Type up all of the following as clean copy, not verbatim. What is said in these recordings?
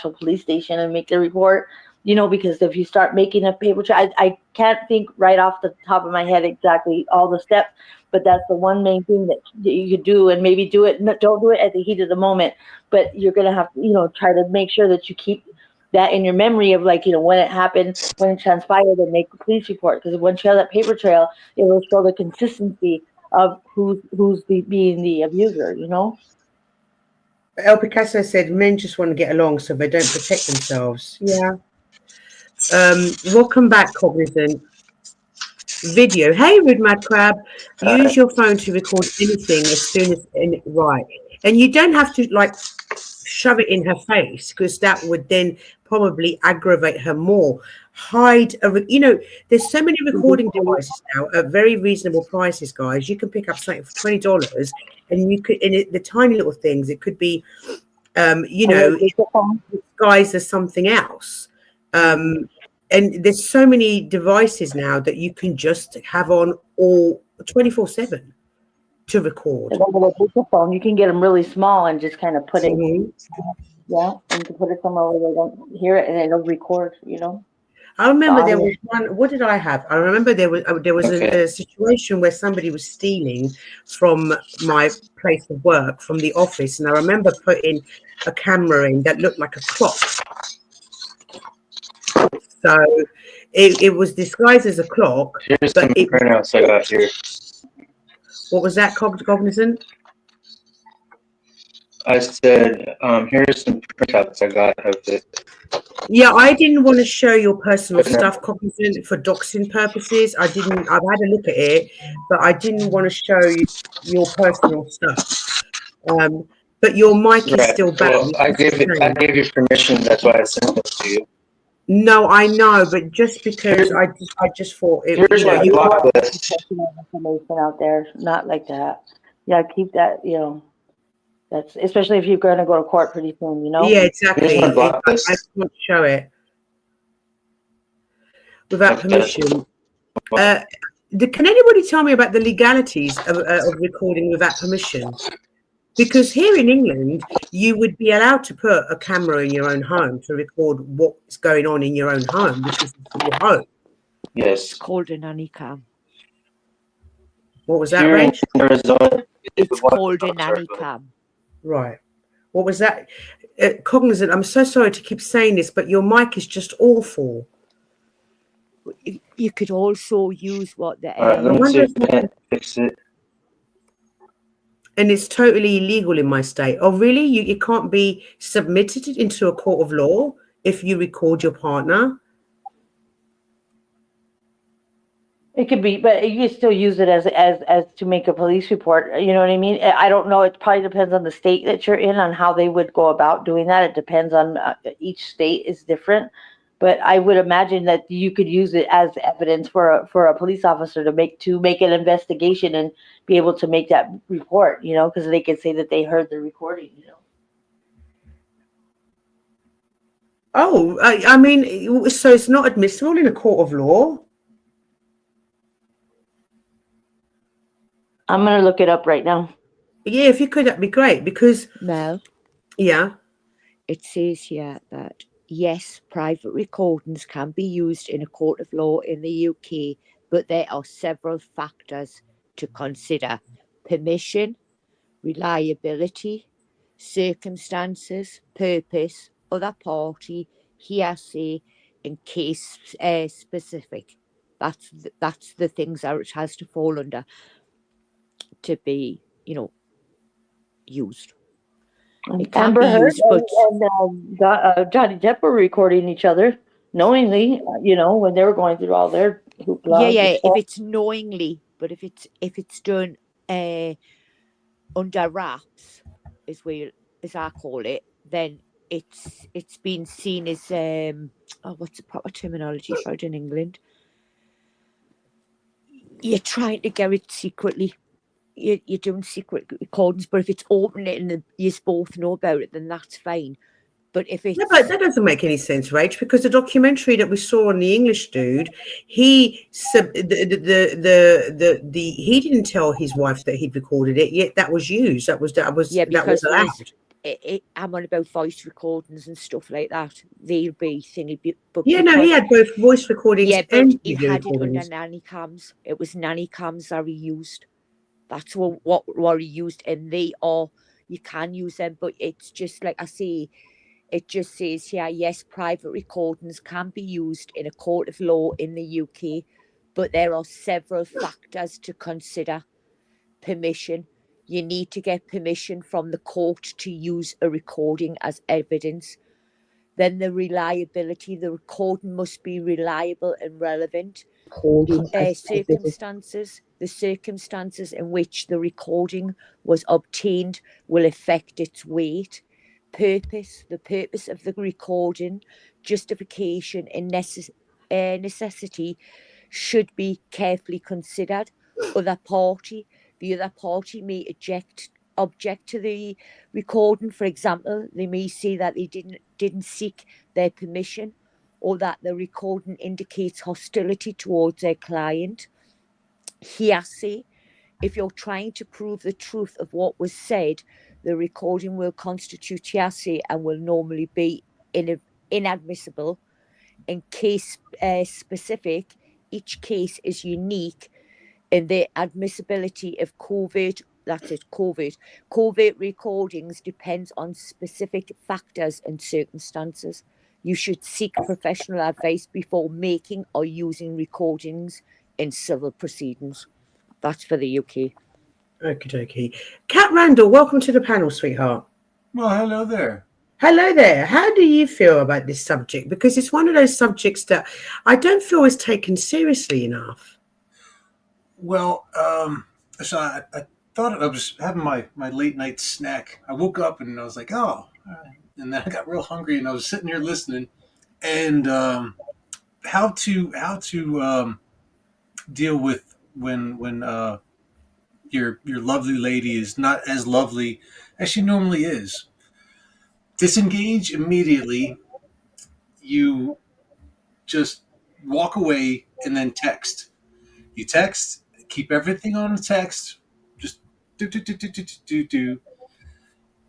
actual police station and make the report. Because if you start making a paper trail, I can't think right off the top of my head exactly all the steps, but that's the one main thing that you could do, and maybe do it. Don't do it at the heat of the moment, but you're gonna have to, try to make sure that you keep that in your memory of when it happened, when it transpired, and make a police report. Because once you have that paper trail, it will show the consistency of who's being the abuser. El Picasso said men just want to get along so they don't protect themselves. Yeah. Welcome back, Cognizant. Video. Hey, Rude Mad Crab. Use your phone to record anything as soon as right. And you don't have to shove it in her face, because that would then probably aggravate her more. Hide there's so many recording devices now at very reasonable prices, guys. You can pick up something for $20, and you could, the tiny little things, it could be disguised as something else. And there's so many devices now that you can just have on all 24/7 to record. Phone, you can get them really small and just kind of put it, and you can put it somewhere where they don't hear it, and it'll record. I remember there was one. What did I have? I remember there was a situation where somebody was stealing from my place of work, from the office, and I remember putting a camera in that looked like a clock. So it was disguised as a clock. Here's some printouts I got here. What was that, Cognizant? I said, here's some printouts I got of it. Yeah, I didn't want to show your personal stuff, Cognizant, for doxing purposes. I've had a look at it, but I didn't want to show you your personal stuff. But your mic is still back. Well, I gave you permission. That's why I sent it to you. No, I know, but just because I just thought it. Here's my block list. Information out there, not like that. Yeah, keep that. That's especially if you're going to go to court pretty soon. Yeah, exactly. Here's my block list. I can't show it without permission. Can anybody tell me about the legalities of recording without permission? Because here in England, you would be allowed to put a camera in your own home to record what's going on in your own home, which is your home. Yes. It's called a nanny cam. What was that, Rach? Arizona, it's called a nanny cam. Right. What was that? Cognizant, I'm so sorry to keep saying this, but your mic is just awful. You could also use what the... let me see if I can fix it. And it's totally illegal in my state. Oh, really? You can't be submitted into a court of law if you record your partner? It could be, but you can still use it as to make a police report. You know what I mean? I don't know. It probably depends on the state that you're in, on how they would go about doing that. It depends on each state is different. But I would imagine that you could use it as evidence for a police officer to make an investigation and be able to make that report, because they could say that they heard the recording, Oh, I mean, so it's not admissible in a court of law? I'm going to look it up right now. Yeah, if you could, that'd be great, because... Mel? Yeah? It says here that, yes, private recordings can be used in a court of law in the UK, but there are several factors to consider: permission, reliability, circumstances, purpose, other party, hearsay, and case specific. That's the things that it has to fall under to be, used. Amber Heard and Johnny Depp were recording each other knowingly, when they were going through all their hoopla. Yeah. If it's knowingly, but if it's done under wraps, as I call it, then it's been seen as what's the proper terminology for it in England? You're trying to get it secretly. You're doing secret recordings, but if it's open and you both know about it, then that's fine. But if it's... No, but that doesn't make any sense, Rach, because the documentary that we saw on the English dude, he didn't tell his wife that he'd recorded it, yet that was used. That was allowed. I'm on about voice recordings and stuff like that. They'll be thingy, but Yeah, no, he had both voice recordings yeah, but and he video had it under recordings. nanny cams. It was nanny cams that he used. That's what he used, and they are, you can use them, but it's just like I say, it just says here, yes, private recordings can be used in a court of law in the UK, but there are several factors to consider. Permission. You need to get permission from the court to use a recording as evidence. Then the reliability, the recording must be reliable and relevant. Recording as Circumstances, the circumstances in which the recording was obtained will affect its weight. Purpose, the purpose of the recording, justification, and necessity should be carefully considered. Other party, the other party may object to the recording. For example, they may say that they didn't seek their permission, or that the recording indicates hostility towards their client. Hearsay, if you're trying to prove the truth of what was said, the recording will constitute hearsay and will normally be inadmissible. In case specific, each case is unique, and the admissibility of covert recordings depends on specific factors and circumstances. You should seek professional advice before making or using recordings in civil proceedings. That's for the UK. Okie dokie. Kat Randall, welcome to the panel, sweetheart. Well, hello there. Hello there. How do you feel about this subject? Because it's one of those subjects that I don't feel is taken seriously enough. Well, so I thought I was having my late night snack. I woke up and I was like, oh, and then I got real hungry and I was sitting here listening, and how to deal with when your lovely lady is not as lovely as she normally is. Disengage immediately. You just walk away and then text. You text, keep everything on the text. Just do.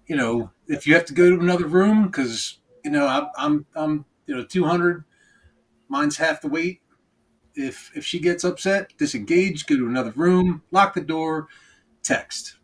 You know, if you have to go to another room because I'm 200, mine's half the weight. If she gets upset, disengage, go to another room, lock the door, text.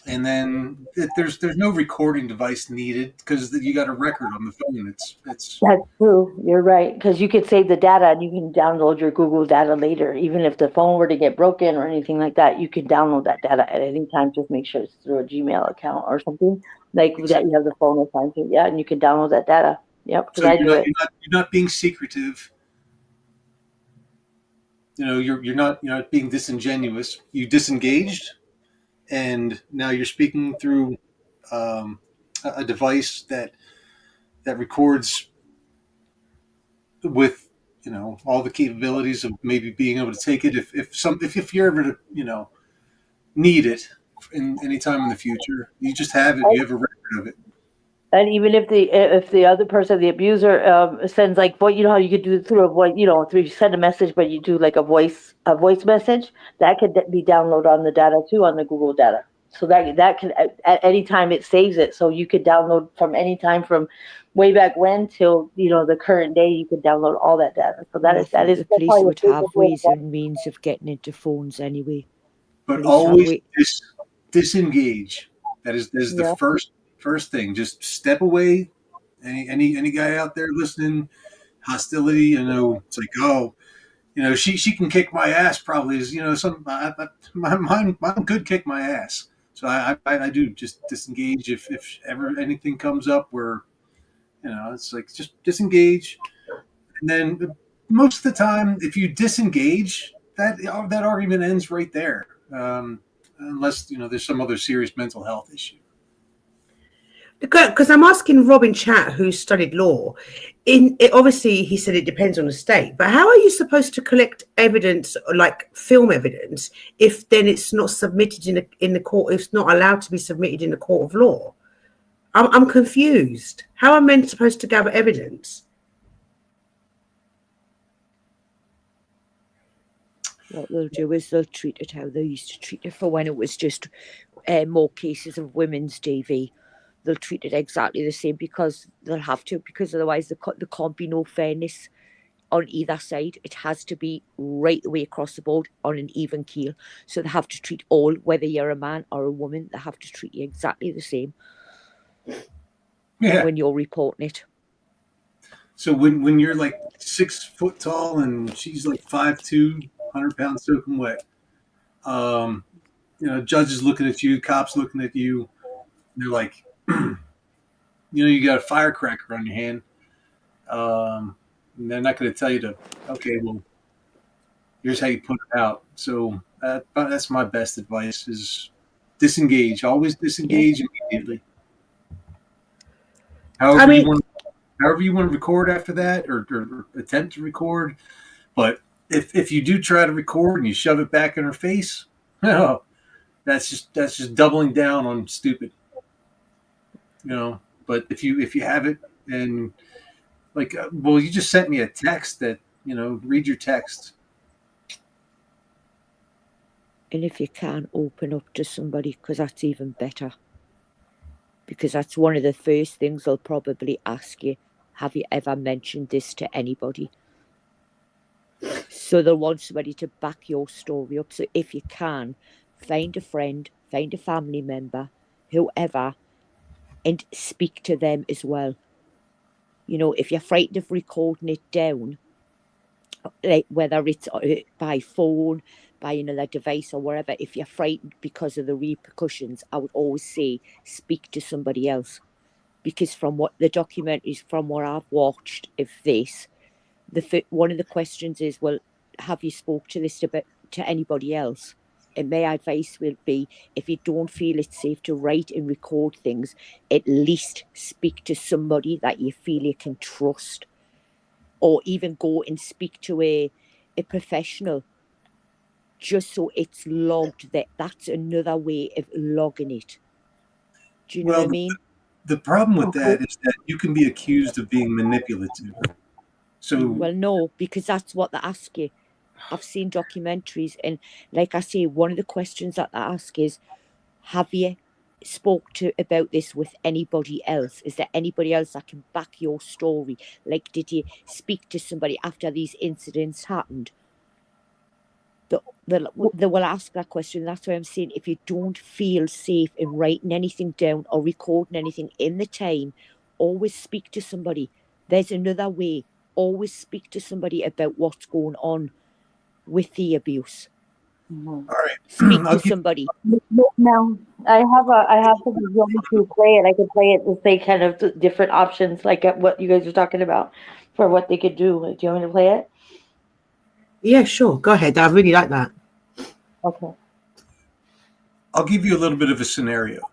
And then there's no recording device needed because you got a record on the phone. It's That's true. You're right. Because you could save the data and you can download your Google data later. Even if the phone were to get broken or anything like that, you can download that data at any time. Just make sure it's through a Gmail account or something like that. You have the phone assigned to, yeah, and you can download that data. Yep. so you're not being secretive. You're not being disingenuous. You disengaged, and now you're speaking through a device that records with all the capabilities of maybe being able to take it if you're ever to need it in any time in the future. You just have it. You have a record of it. And even if the other person, the abuser, sends like what how you could do it through a voice, through you send a message, but you do like a voice message, that could be downloaded on the data too, on the Google data. So that can at any time it saves it, so you could download from any time from way back when till the current day. You could download all that data. So that is the police would have ways and means of getting into phones anyway. But always disengage. That is the first thing. Just step away. Any guy out there listening, hostility, it's like, she can kick my ass probably is mine could kick my ass. So I do just disengage if ever anything comes up where it's like just disengage. And then most of the time if you disengage, that argument ends right there. Unless there's some other serious mental health issue. Because I'm asking Robin Chat, who studied law, obviously he said it depends on the state, but how are you supposed to collect evidence, like film evidence, if then it's not submitted in the court, it's not allowed to be submitted in the court of law? I'm confused. How are men supposed to gather evidence? What they'll do is they'll treat it how they used to treat it for when it was just more cases of women's DV. they'll treat it exactly the same, because they'll have to, because otherwise there can't be no fairness on either side. It has to be right the way across the board on an even keel. So they have to treat all, whether you're a man or a woman, they have to treat you exactly the same Yeah. when you're reporting it. So when you're like 6 foot tall and she's like 5'2", 100 pounds soaking wet, judges looking at you, cops looking at you, they're like, you got a firecracker on your hand. And they're not going to tell you to, okay, well, here's how you put it out. So that's my best advice: is disengage. Always disengage immediately. However you want to record after that, or attempt to record. But if you do try to record and you shove it back in her face, no, that's just doubling down on stupid. But if you have it, and like, you just sent me a text that, read your text. And if you can, open up to somebody, because that's even better. Because that's one of the first things they'll probably ask you. Have you ever mentioned this to anybody? So they'll want somebody to back your story up. So if you can, find a friend, find a family member, whoever, and speak to them as well. If you're frightened of recording it down, like whether it's by phone, by another device or wherever, if you're frightened because of the repercussions, I would always say speak to somebody else. Because from what the documentaries, from what I've watched of this, one of the questions is, well, have you spoke to this to anybody else? And my advice will be, if you don't feel it's safe to write and record things, at least speak to somebody that you feel you can trust, or even go and speak to a professional, just so it's logged. That's another way of logging it. Do you know what I mean? The problem with that is that you can be accused of being manipulative. So, well, no, because that's what they ask you. I've seen documentaries, and like I say, one of the questions that they ask is, have you spoke to about this with anybody else? Is there anybody else that can back your story? Like, did you speak to somebody after these incidents happened? They will ask that question. That's why I'm saying, if you don't feel safe in writing anything down or recording anything in the time, always speak to somebody. There's another way. Always speak to somebody about what's going on with the abuse. All right. Speak to somebody. Now, I have something. You want me to play it? I could play it and say kind of different options, like what you guys are talking about, for what they could do. Do you want me to play it? Yeah, sure. Go ahead. I really like that. Okay. I'll give you a little bit of a scenario.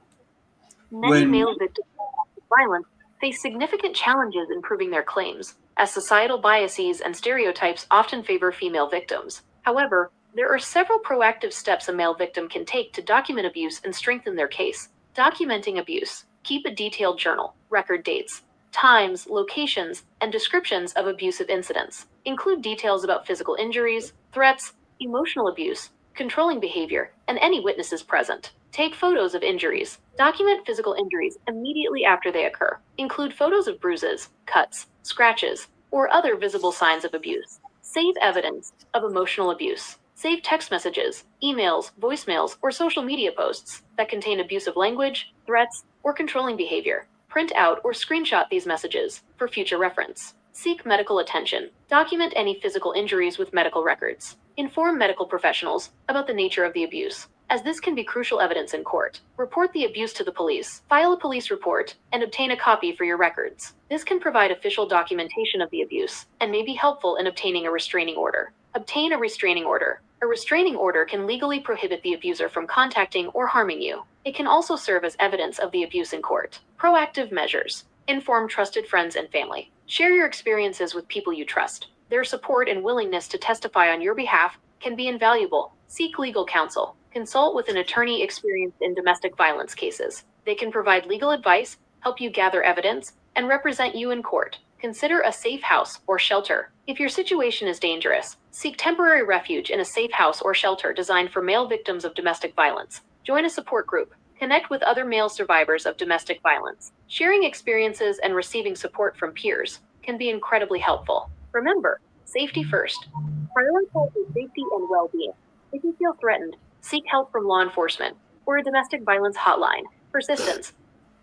Many male victims of violence face significant challenges in proving their claims, as societal biases and stereotypes often favor female victims. However, there are several proactive steps a male victim can take to document abuse and strengthen their case. Documenting abuse. Keep a detailed journal, record dates, times, locations, and descriptions of abusive incidents. Include details about physical injuries, threats, emotional abuse, controlling behavior, and any witnesses present. Take photos of injuries. Document physical injuries immediately after they occur. Include photos of bruises, cuts, scratches, or other visible signs of abuse. Save evidence of emotional abuse. Save text messages, emails, voicemails, or social media posts that contain abusive language, threats, or controlling behavior. Print out or screenshot these messages for future reference. Seek medical attention. Document any physical injuries with medical records. Inform medical professionals about the nature of the abuse, as this can be crucial evidence in court. Report the abuse to the police. File a police report and obtain a copy for your records. This can provide official documentation of the abuse and may be helpful in obtaining a restraining order. Obtain a restraining order. A restraining order can legally prohibit the abuser from contacting or harming you. It can also serve as evidence of the abuse in court. Proactive measures. Inform trusted friends and family. Share your experiences with people you trust. Their support and willingness to testify on your behalf can be invaluable. Seek legal counsel. Consult with an attorney experienced in domestic violence cases. They can provide legal advice, help you gather evidence, and represent you in court. Consider a safe house or shelter. If your situation is dangerous, seek temporary refuge in a safe house or shelter designed for male victims of domestic violence. Join a support group. Connect with other male survivors of domestic violence. Sharing experiences and receiving support from peers can be incredibly helpful. Remember, safety first. Prioritize your safety and well-being. If you feel threatened, seek help from law enforcement or a domestic violence hotline. Persistence.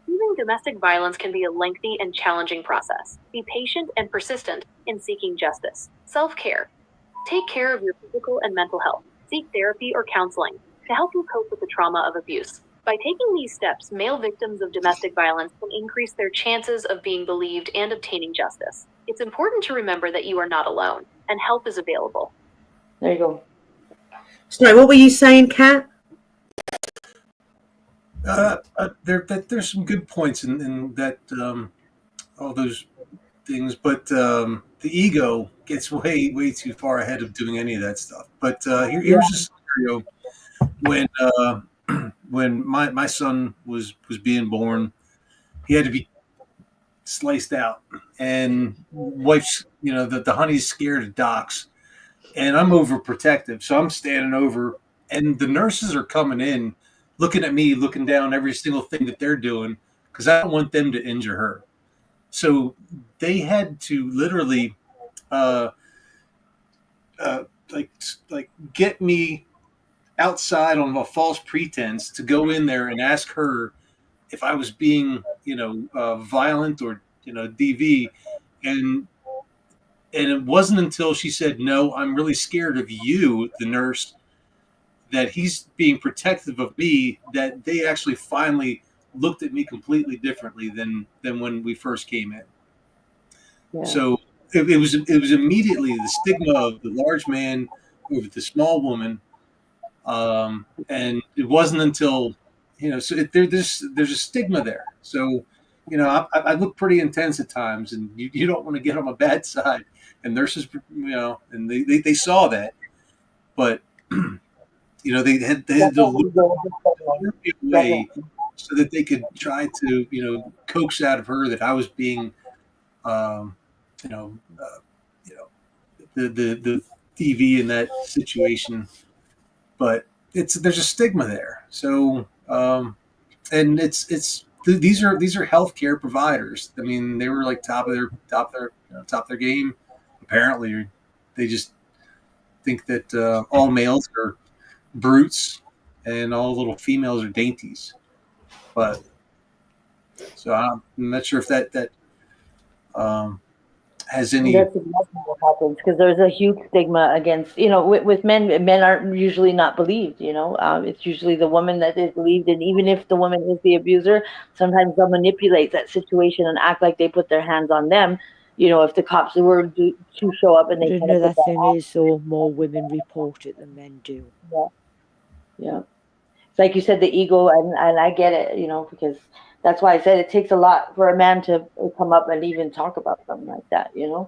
Healing domestic violence can be a lengthy and challenging process. Be patient and persistent in seeking justice. Self-care. Take care of your physical and mental health. Seek therapy or counseling to help you cope with the trauma of abuse. By taking these steps, male victims of domestic violence can increase their chances of being believed and obtaining justice. It's important to remember that you are not alone, and help is available. There you go. So, what were you saying, Kat? There's some good points in that all those things, but the ego gets way too far ahead of doing any of that stuff. But here's a scenario when my son was being born, he had to be sliced out, and wife's the honey's scared of docs, and I'm overprotective, so I'm standing over, and the nurses are coming in, looking at me, looking down every single thing that they're doing, because I don't want them to injure her. So they had to literally like get me outside on a false pretense to go in there and ask her if I was being violent or DV, and it wasn't until she said, "No, I'm really scared of you," the nurse, that he's being protective of me, that they actually finally looked at me completely differently than when we first came in. Yeah. So it was immediately the stigma of the large man over the small woman, and it wasn't until there's a stigma there. So I look pretty intense at times, and you don't want to get on my bad side. And nurses, and they saw that, but they had to look away so that they could try to coax out of her that I was being the DV in that situation. But there's a stigma there. So and these are healthcare providers. I mean, they were like top of their game. Apparently, they just think that all males are brutes and all little females are dainties. But so I'm not sure if that has any. That's exactly what happens, because there's a huge stigma against, with men. Men aren't usually not believed. It's usually the woman that is believed, and even if the woman is the abuser, sometimes they'll manipulate that situation and act like they put their hands on them. If the cops were to show up and they another thing is, so more women report it than men do. Yeah. It's like you said, the ego, and I get it, because that's why I said it takes a lot for a man to come up and even talk about something like that, Yeah.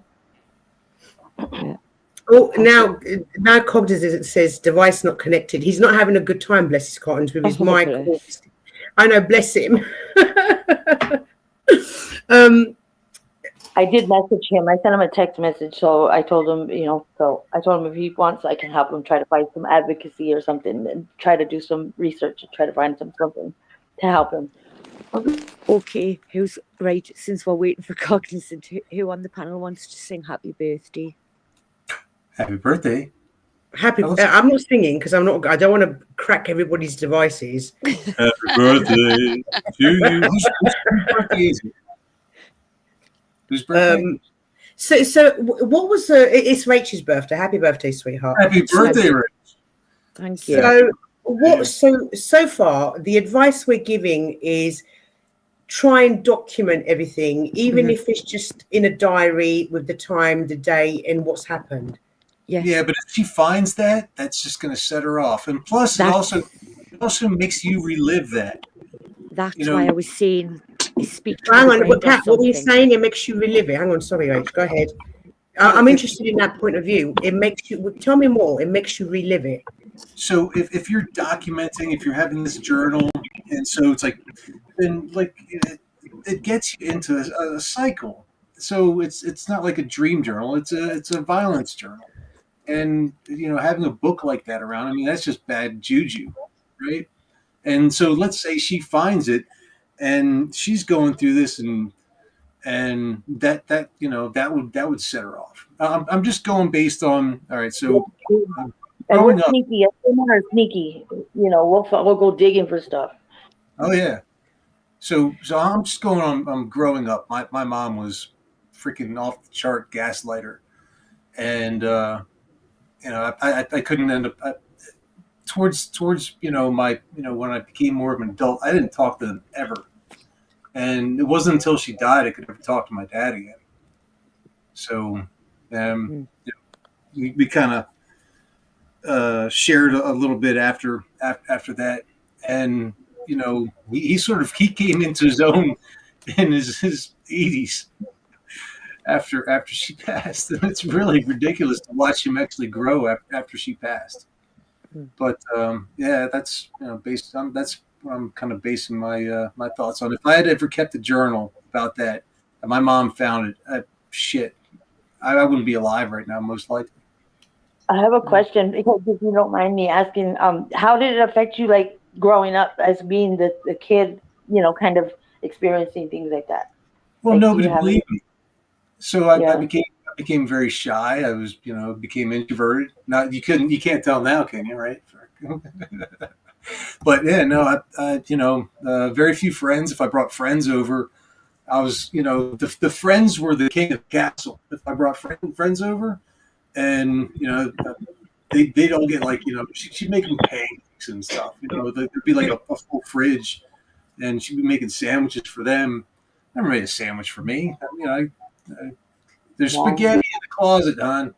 Oh, now Cogniz says device not connected. He's not having a good time, bless his cottons, with his mic. I know, bless him. I did message him. I sent him a text message, so I told him, if he wants, I can help him try to find some advocacy or something, and try to do some research and try to find something to help him. Okay, since we're waiting for Cognizant, who on the panel wants to sing happy birthday? Happy birthday. I'm not singing because I don't want to crack everybody's devices. Happy birthday to you. Whose birthday is it? Whose birthday? So what was it's Rachel's birthday. Happy birthday, sweetheart. Happy birthday, Rach. Thank you. So far the advice we're giving is try and document everything, even if it's just in a diary with the time, the day, and what's happened. Yes. Yeah, but if she finds that, that's just going to set her off. And plus, it also makes you relive that. That's why I was saying, speak to Hang on, Pat, what were you saying? It makes you relive it. Hang on, sorry, Rach, go ahead. I'm interested in that point of view. It makes you, tell me more. It makes you relive it. So if you're documenting, if you're having this journal, and so it's like, then like it gets you into a cycle. So it's not like a dream journal. It's a violence journal. And having a book like that around, I mean, that's just bad juju, right? And so let's say she finds it and she's going through this and that you know that would set her off. I'm just going based on all right. So And growing we're up, sneaky. Women are sneaky. You know, we'll go digging for stuff. oh yeah. So I'm just going on. I'm growing up. My mom was freaking off the chart gaslighter, and you know I couldn't end up towards you know my you know when I became more of an adult. I didn't talk to them ever, and it wasn't until she died I could ever talk to my dad again. So you know, we kind of shared a little bit after that, and you know he came into his own in his 80s after she passed, and it's really ridiculous to watch him actually grow after she passed. But yeah, that's you know based on that's what I'm kind of basing my my thoughts on. If I had ever kept a journal about that, and my mom found it, shit, I wouldn't be alive right now, most likely. I have a question because if you don't mind me asking, how did it affect you, like growing up as being the kid, you know, kind of experiencing things like that? Well, Like, do nobody you have believed me, so I Yeah. became very shy. I was you know became introverted. Not you can't tell now, can you? Right? But yeah, no, I you know very few friends. If I brought friends over, I was you know the friends were the king of the castle. If I brought friends over, and you know they'd all get like you know she'd make them pancakes and stuff. You know there'd be like a full fridge, and she'd be making sandwiches for them. Never made a sandwich for me. You know, there's Wow. spaghetti in the closet, hon.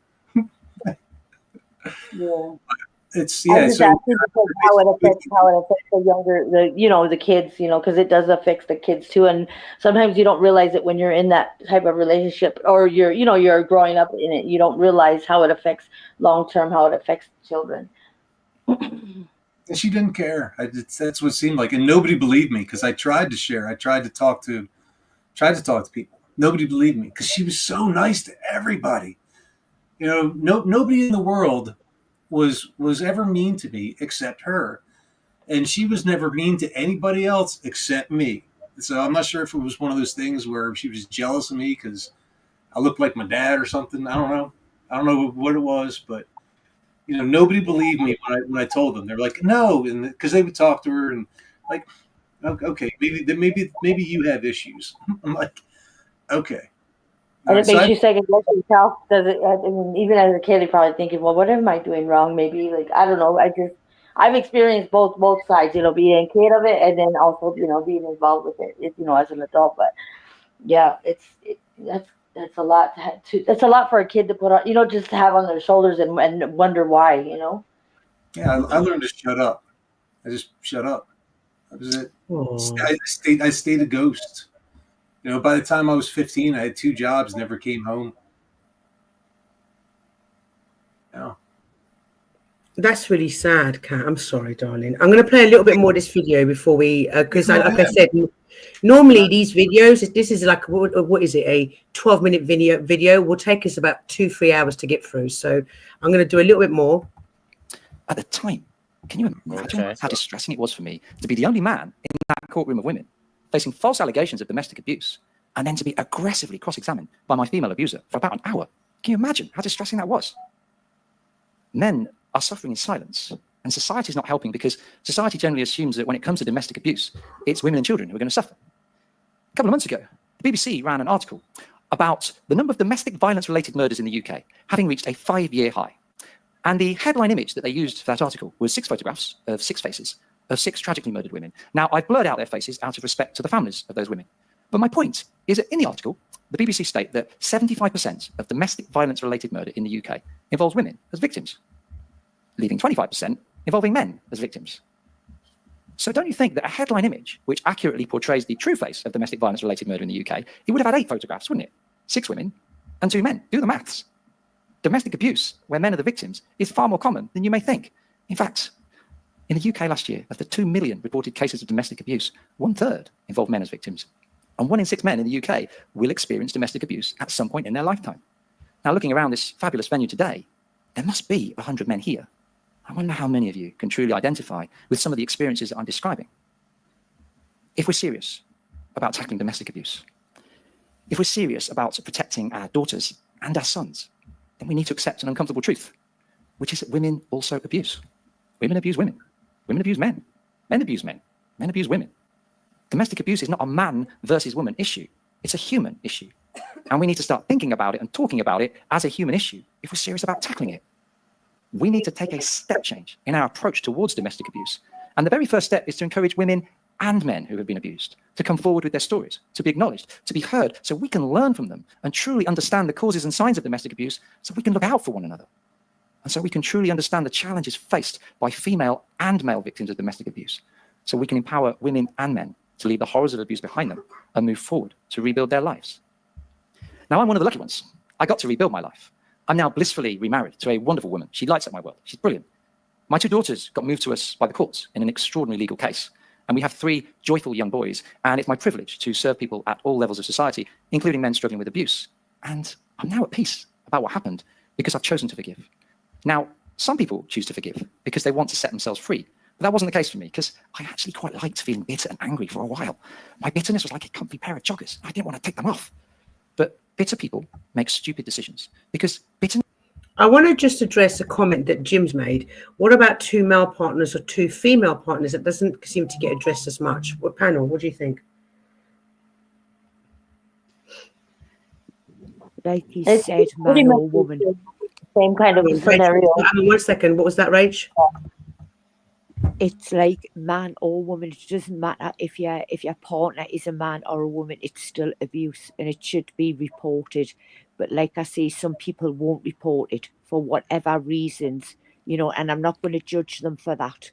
Yeah. It's I yeah. just So asking because how it affects the younger you know the kids, you know, because it does affect the kids too, and sometimes you don't realize it when you're in that type of relationship or you're you know you're growing up in it. You don't realize how it affects long term, how it affects children. and she didn't care. That's what it seemed like, and nobody believed me because I tried to share. I tried to talk to people. Nobody believed me because she was so nice to everybody. You know, nobody in the world was ever mean to me except her, and she was never mean to anybody else except me. So I'm not sure if it was one of those things where she was jealous of me because I looked like my dad or something. I don't know. I don't know what it was, but you know, nobody believed me when I told them. They're like, no, and because they would talk to her and like, okay, maybe you have issues. I'm like, okay. All And right, it makes you second guess yourself. Does it? I mean, even as a kid, you're probably thinking, "Well, what am I doing wrong?" Maybe like I don't know. I've experienced both sides. You know, being a kid of it, and then also you know being involved with it. You know, as an adult. But yeah, that's a lot that's a lot for a kid to put on. You know, just to have on their shoulders and wonder why. You know. yeah, I learned to shut up. I just shut up. That was it. Oh. I stayed a ghost. You know, by the time I was 15, I had 2 jobs, never came home. Yeah. That's really sad, Kat. I'm sorry, darling. I'm going to play a little bit more of this video before we, because like I said, normally these videos, this is like, what is it, a 12-minute video will take us about 2-3 hours to get through. So I'm going to do a little bit more. At the time, can you imagine how distressing it was for me to be the only man in that courtroom of women, facing false allegations of domestic abuse, and then to be aggressively cross-examined by my female abuser for about an hour? Can you imagine how distressing that was? Men are suffering in silence, and society is not helping because society generally assumes that when it comes to domestic abuse, it's women and children who are going to suffer. A couple of months ago, the BBC ran an article about the number of domestic violence-related murders in the UK having reached a 5-year high. And the headline image that they used for that article was 6 photographs of 6 faces of 6 tragically murdered women. Now, I've blurred out their faces out of respect to the families of those women. But my point is that in the article, the BBC state that 75% of domestic violence-related murder in the UK involves women as victims, leaving 25% involving men as victims. So don't you think that a headline image which accurately portrays the true face of domestic violence-related murder in the UK, it would have had 8 photographs, wouldn't it? 6 women and 2 men. Do the maths. Domestic abuse, where men are the victims, is far more common than you may think. In fact, in the UK last year, of the 2 million reported cases of domestic abuse, 1/3 involved men as victims. And 1 in 6 men in the UK will experience domestic abuse at some point in their lifetime. Now, looking around this fabulous venue today, there must be 100 men here. I wonder how many of you can truly identify with some of the experiences that I'm describing. If we're serious about tackling domestic abuse, if we're serious about protecting our daughters and our sons, then we need to accept an uncomfortable truth, which is that women also abuse. Women abuse women. Women abuse men. Men abuse men. Men abuse women. Domestic abuse is not a man versus woman issue. It's a human issue. And we need to start thinking about it and talking about it as a human issue if we're serious about tackling it. We need to take a step change in our approach towards domestic abuse. And the very first step is to encourage women and men who have been abused to come forward with their stories, to be acknowledged, to be heard, so we can learn from them and truly understand the causes and signs of domestic abuse so we can look out for one another. And so we can truly understand the challenges faced by female and male victims of domestic abuse, so we can empower women and men to leave the horrors of abuse behind them and move forward to rebuild their lives. Now, I'm one of the lucky ones. I got to rebuild my life. I'm now blissfully remarried to a wonderful woman. She lights up my world. She's brilliant. My 2 daughters got moved to us by the courts in an extraordinary legal case. And we have 3 joyful young boys. And it's my privilege to serve people at all levels of society, including men struggling with abuse. And I'm now at peace about what happened because I've chosen to forgive. Now, some people choose to forgive because they want to set themselves free. But that wasn't the case for me because I actually quite liked feeling bitter and angry for a while. My bitterness was like a comfy pair of joggers. I didn't want to take them off. But bitter people make stupid decisions because bitterness. I want to just address a comment that Jim's made. What about 2 male partners or 2 female partners? That doesn't seem to get addressed as much. What panel? What do you think? Like he It's said, pretty man or much woman. the same kind of scenario. Rachel, 1 second. What was that, Rach? It's like man or woman. It doesn't matter if your partner is a man or a woman. It's still abuse, and it should be reported. But like I say, some people won't report it for whatever reasons, you know. And I'm not going to judge them for that.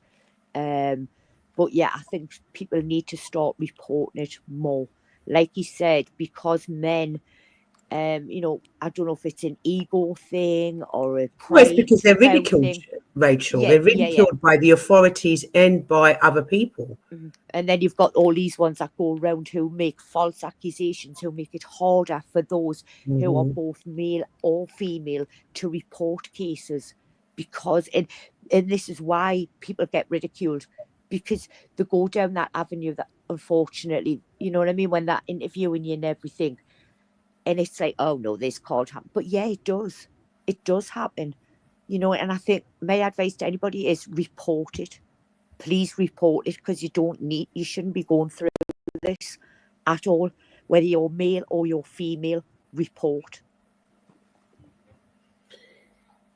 But yeah, I think people need to start reporting it more. Like he said, because men, you know, I don't know if it's an ego thing or a Well, it's pride because they're proud ridiculed, thing. Rachel. Yeah, They're yeah, yeah. ridiculed by the authorities and by other people. And then you've got all these ones that go around who make false accusations, who make it harder for those who are both male or female to report cases, because and this is why people get ridiculed, because they go down that avenue that unfortunately, you know what I mean, when they're interviewing you and everything, and it's like, oh no, this can't happen. But yeah, it does happen, you know. And I think my advice to anybody is report it. Please report it, because you shouldn't be going through this at all. Whether you're male or you're female, report.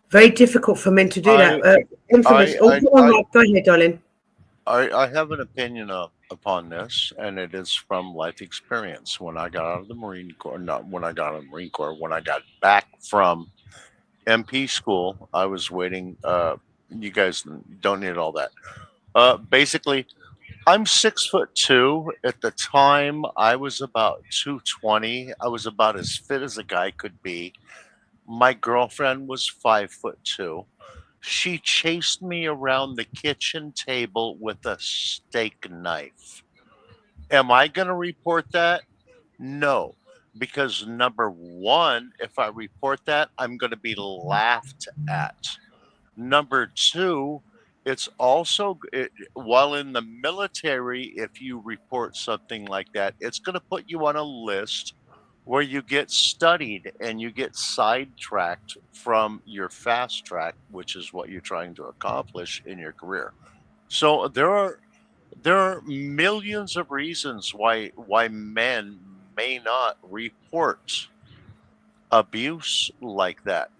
Very difficult for men to do that. Infamous. Go ahead, darling. I have an opinion upon this, and it is from life experience. When I got out of the Marine Corps, not when I got out of the Marine Corps, when I got back from MP school, I was waiting. You guys don't need all that. Basically, I'm 6'2". At the time, I was about 220. I was about as fit as a guy could be. My girlfriend was 5'2". She chased me around the kitchen table with a steak knife. Am I going to report that? No, because number one, if I report that, I'm going to be laughed at. Number two, it's also, while in the military, if you report something like that, it's going to put you on a list where you get studied and you get sidetracked from your fast track, which is what you're trying to accomplish in your career. So there are millions of reasons why men may not report abuse like that.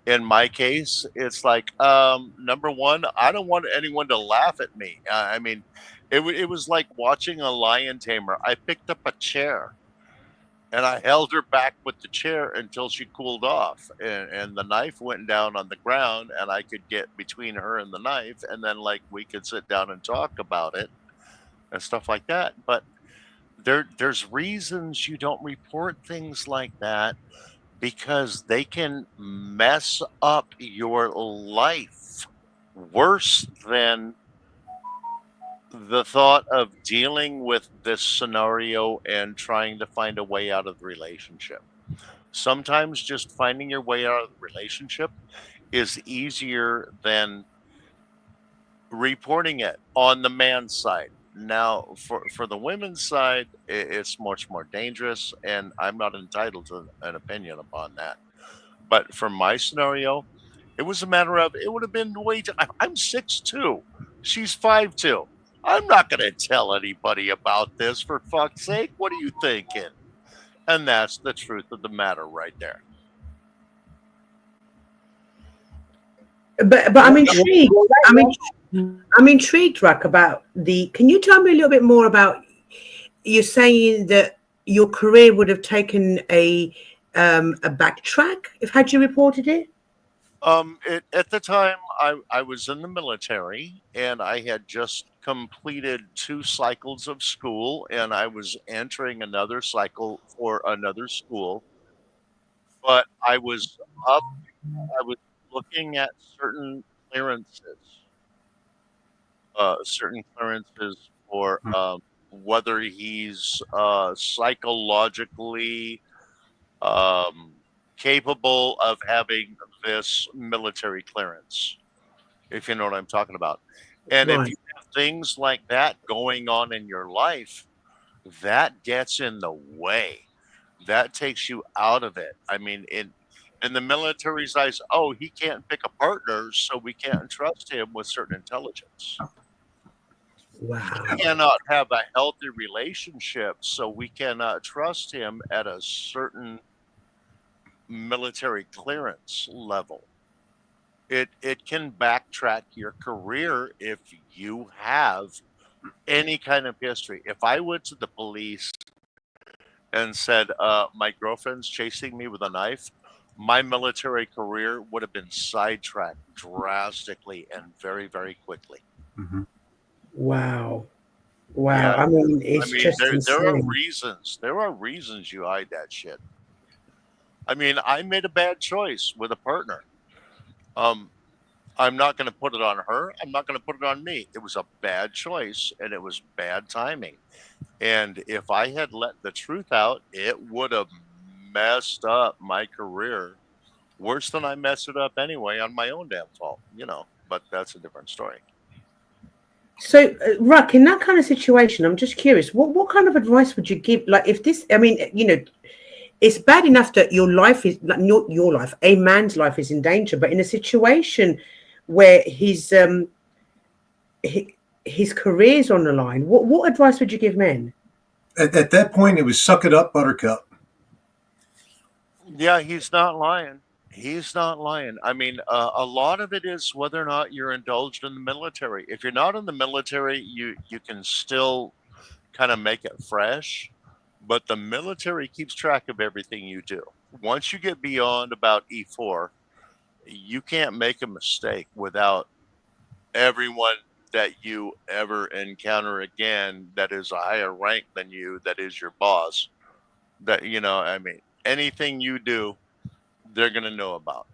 In my case, it's like, number one, I don't want anyone to laugh at me. I mean, it was like watching a lion tamer. I picked up a chair and I held her back with the chair until she cooled off. And the knife went down on the ground, and I could get between her and the knife. And then, like, we could sit down and talk about it and stuff like that. But there's reasons you don't report things like that, because they can mess up your life worse than the thought of dealing with this scenario and trying to find a way out of the relationship. Sometimes just finding your way out of the relationship is easier than reporting it on the man's side. Now, for the women's side, it's much more dangerous, and I'm not entitled to an opinion upon that. But for my scenario, it was a matter of it would have been way too. I'm 6'2", she's 5'2". I'm not going to tell anybody about this, for fuck's sake. What are you thinking? And that's the truth of the matter right there. But I'm intrigued. I'm intrigued, Ruck, about the. Can you tell me a little bit more about? You're saying that your career would have taken a backtrack if had you reported it. At the time, I was in the military, and I had just completed 2 cycles of school, and I was entering another cycle for another school. But I was looking at certain clearances, for whether he's psychologically capable of having this military clearance, if you know what I'm talking about. And if you have things like that going on in your life, that gets in the way. That takes you out of it. I mean, in the military's eyes, oh, he can't pick a partner, so we can't trust him with certain intelligence. Wow. He cannot have a healthy relationship, so we cannot trust him at a certain military clearance level. It can backtrack your career if you have any kind of history. If I went to the police and said, my girlfriend's chasing me with a knife, my military career would have been sidetracked drastically and very, very quickly. Mm-hmm. Wow. Wow. Yeah. I mean, it's just there are insane. reasons. There are reasons you hide that shit. I mean, I made a bad choice with a partner. I'm not going to put it on her. I'm not going to put it on me. It was a bad choice, and it was bad timing. And if I had let the truth out, it would have messed up my career worse than I messed it up anyway on my own damn fault, but that's a different story. So, Ruck, in that kind of situation, I'm just curious, what kind of advice would you give? Like, if this, I mean, it's bad enough that your life is, like, not your life, a man's life is in danger, but in a situation where his career's on the line, what advice would you give men? At that point, it was suck it up, buttercup. Yeah, he's not lying. He's not lying. I mean, a lot of it is whether or not you're indulged in the military. If you're not in the military, you can still kind of make it fresh, but the military keeps track of everything you do. Once you get beyond about E4, you can't make a mistake without everyone that you ever encounter again that is a higher rank than you, that is your boss, that, I mean, anything you do, they're going to know about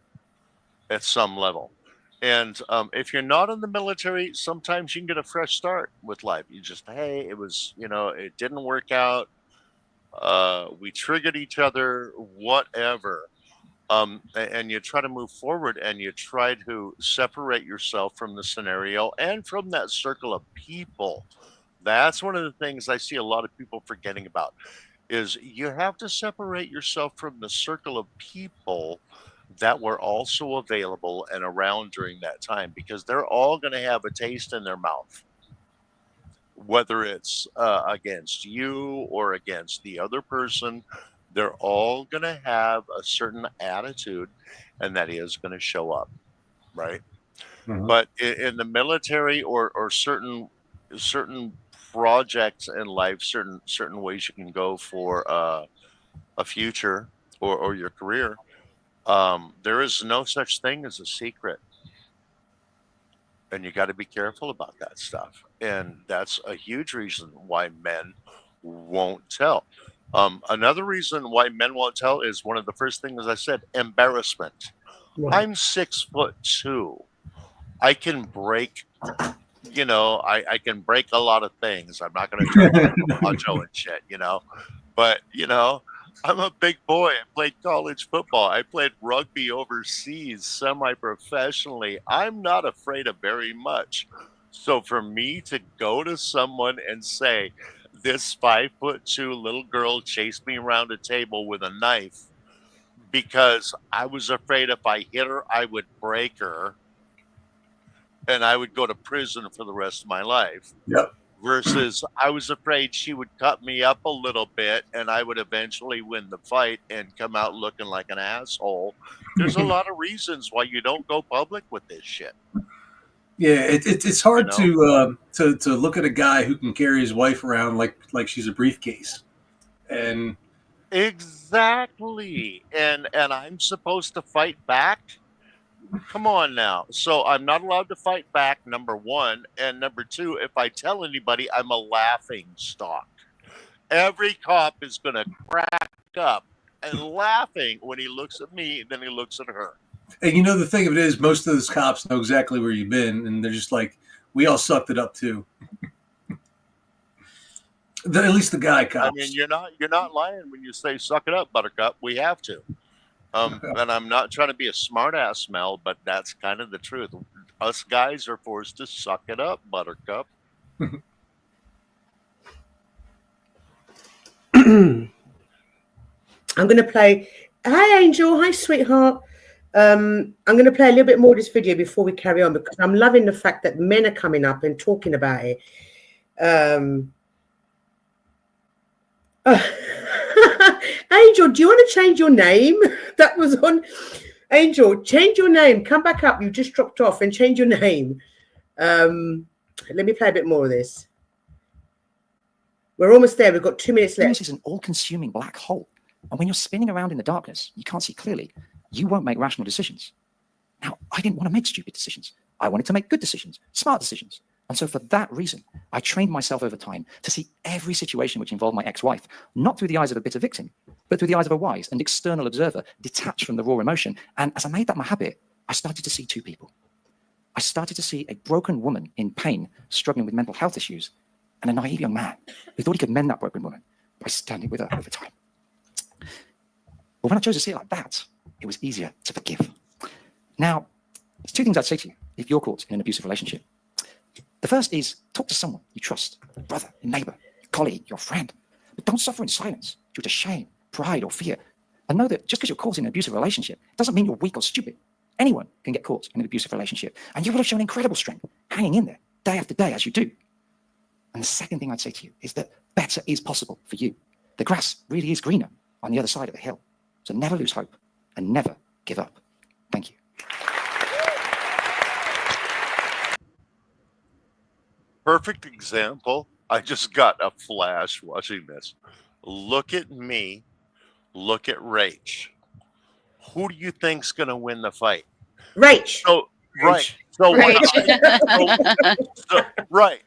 at some level. And if you're not in the military, sometimes you can get a fresh start with life. You just, hey, it was, it didn't work out. We triggered each other, whatever. And you try to move forward, and you try to separate yourself from the scenario and from that circle of people. That's one of the things I see a lot of people forgetting about, is you have to separate yourself from the circle of people that were also available and around during that time, because they're all going to have a taste in their mouth, whether it's against you or against the other person. They're all going to have a certain attitude, and that is going to show up, right? Mm-hmm. But in the military or certain projects in life, certain ways you can go for a future or your career, there is no such thing as a secret, and you got to be careful about that stuff. And that's a huge reason why men won't tell. Another reason why men won't tell is one of the first things I said: embarrassment. Right. I'm 6'2". I can break. I can break a lot of things. I'm not going to turn into macho and shit, but I'm a big boy. I played college football. I played rugby overseas semi-professionally. I'm not afraid of very much. So for me to go to someone and say, this 5'2" little girl chased me around a table with a knife because I was afraid if I hit her, I would break her and I would go to prison for the rest of my life. Yep. Versus I was afraid she would cut me up a little bit and I would eventually win the fight and come out looking like an asshole. There's a lot of reasons why you don't go public with this shit. Yeah, it's hard to look at a guy who can carry his wife around like she's a briefcase, and exactly, and I'm supposed to fight back. Come on now. So I'm not allowed to fight back, number one, and number two, if I tell anybody, I'm a laughing stock. Every cop is going to crack up and laughing when he looks at me, then he looks at her. And you know, the thing of it is, most of those cops know exactly where you've been, and they're just like, we all sucked it up too. At least the guy cops. I mean, you're not lying when you say "suck it up, Buttercup." We have to. And I'm not trying to be a smart ass, Mel, but that's kind of the truth. Us guys are forced to suck it up, Buttercup. I'm going to play. Hi, Angel. Hi, sweetheart. I'm going to play a little bit more of this video before we carry on because I'm loving the fact that men are coming up and talking about it. Angel, do you want to change your name? That was on. Angel, change your name. Come back up. You just dropped off and change your name. Let me play a bit more of this. We're almost there. We've got 2 minutes left. This is an all-consuming black hole. And when you're spinning around in the darkness, you can't see clearly. You won't make rational decisions. Now, I didn't want to make stupid decisions. I wanted to make good decisions, smart decisions. And so for that reason, I trained myself over time to see every situation which involved my ex-wife, not through the eyes of a bitter victim, but through the eyes of a wise and external observer, detached from the raw emotion. And as I made that my habit, I started to see two people. I started to see a broken woman in pain, struggling with mental health issues, and a naive young man who thought he could mend that broken woman by standing with her over time. But when I chose to see it like that, it was easier to forgive. Now, there's two things I'd say to you if you're caught in an abusive relationship. The first is talk to someone you trust, your brother, your neighbor, your colleague, your friend. But don't suffer in silence due to shame, pride, or fear. And know that just because you're caught in an abusive relationship doesn't mean you're weak or stupid. Anyone can get caught in an abusive relationship. And you will have shown incredible strength, hanging in there day after day as you do. And the second thing I'd say to you is that better is possible for you. The grass really is greener on the other side of the hill. So never lose hope and never give up. Thank you. Perfect example. I just got a flash watching this. Look at me. Look at Rach. Who do you think's going to win the fight? Rach. So, right. So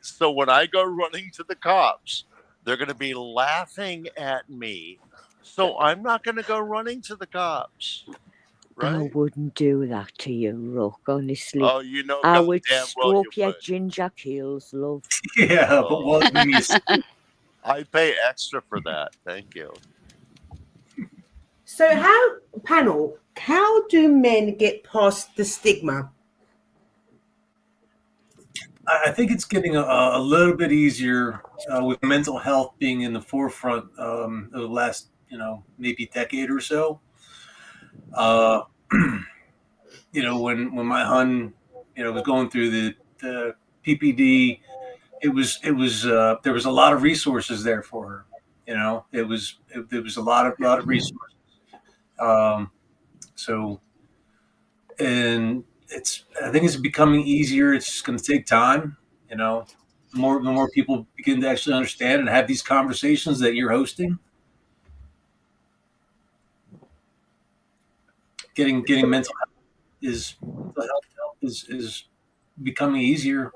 So when I go running to the cops, they're going to be laughing at me. So I'm not going to go running to the cops. Right? I wouldn't do that to you, Rook, honestly. Oh, you know, I would damn well stroke you your would. ginger heels, love. Yeah, but what these? I pay extra for that. Thank you. So how do men get past the stigma? I think it's getting a little bit easier with mental health being in the forefront of the last, maybe decade or so. When my hun, was going through the PPD, there was a lot of resources there for her. There was a lot of resources. And I think it's becoming easier. It's just going to take time. The more people begin to actually understand and have these conversations that you're hosting. Getting mental health is becoming easier.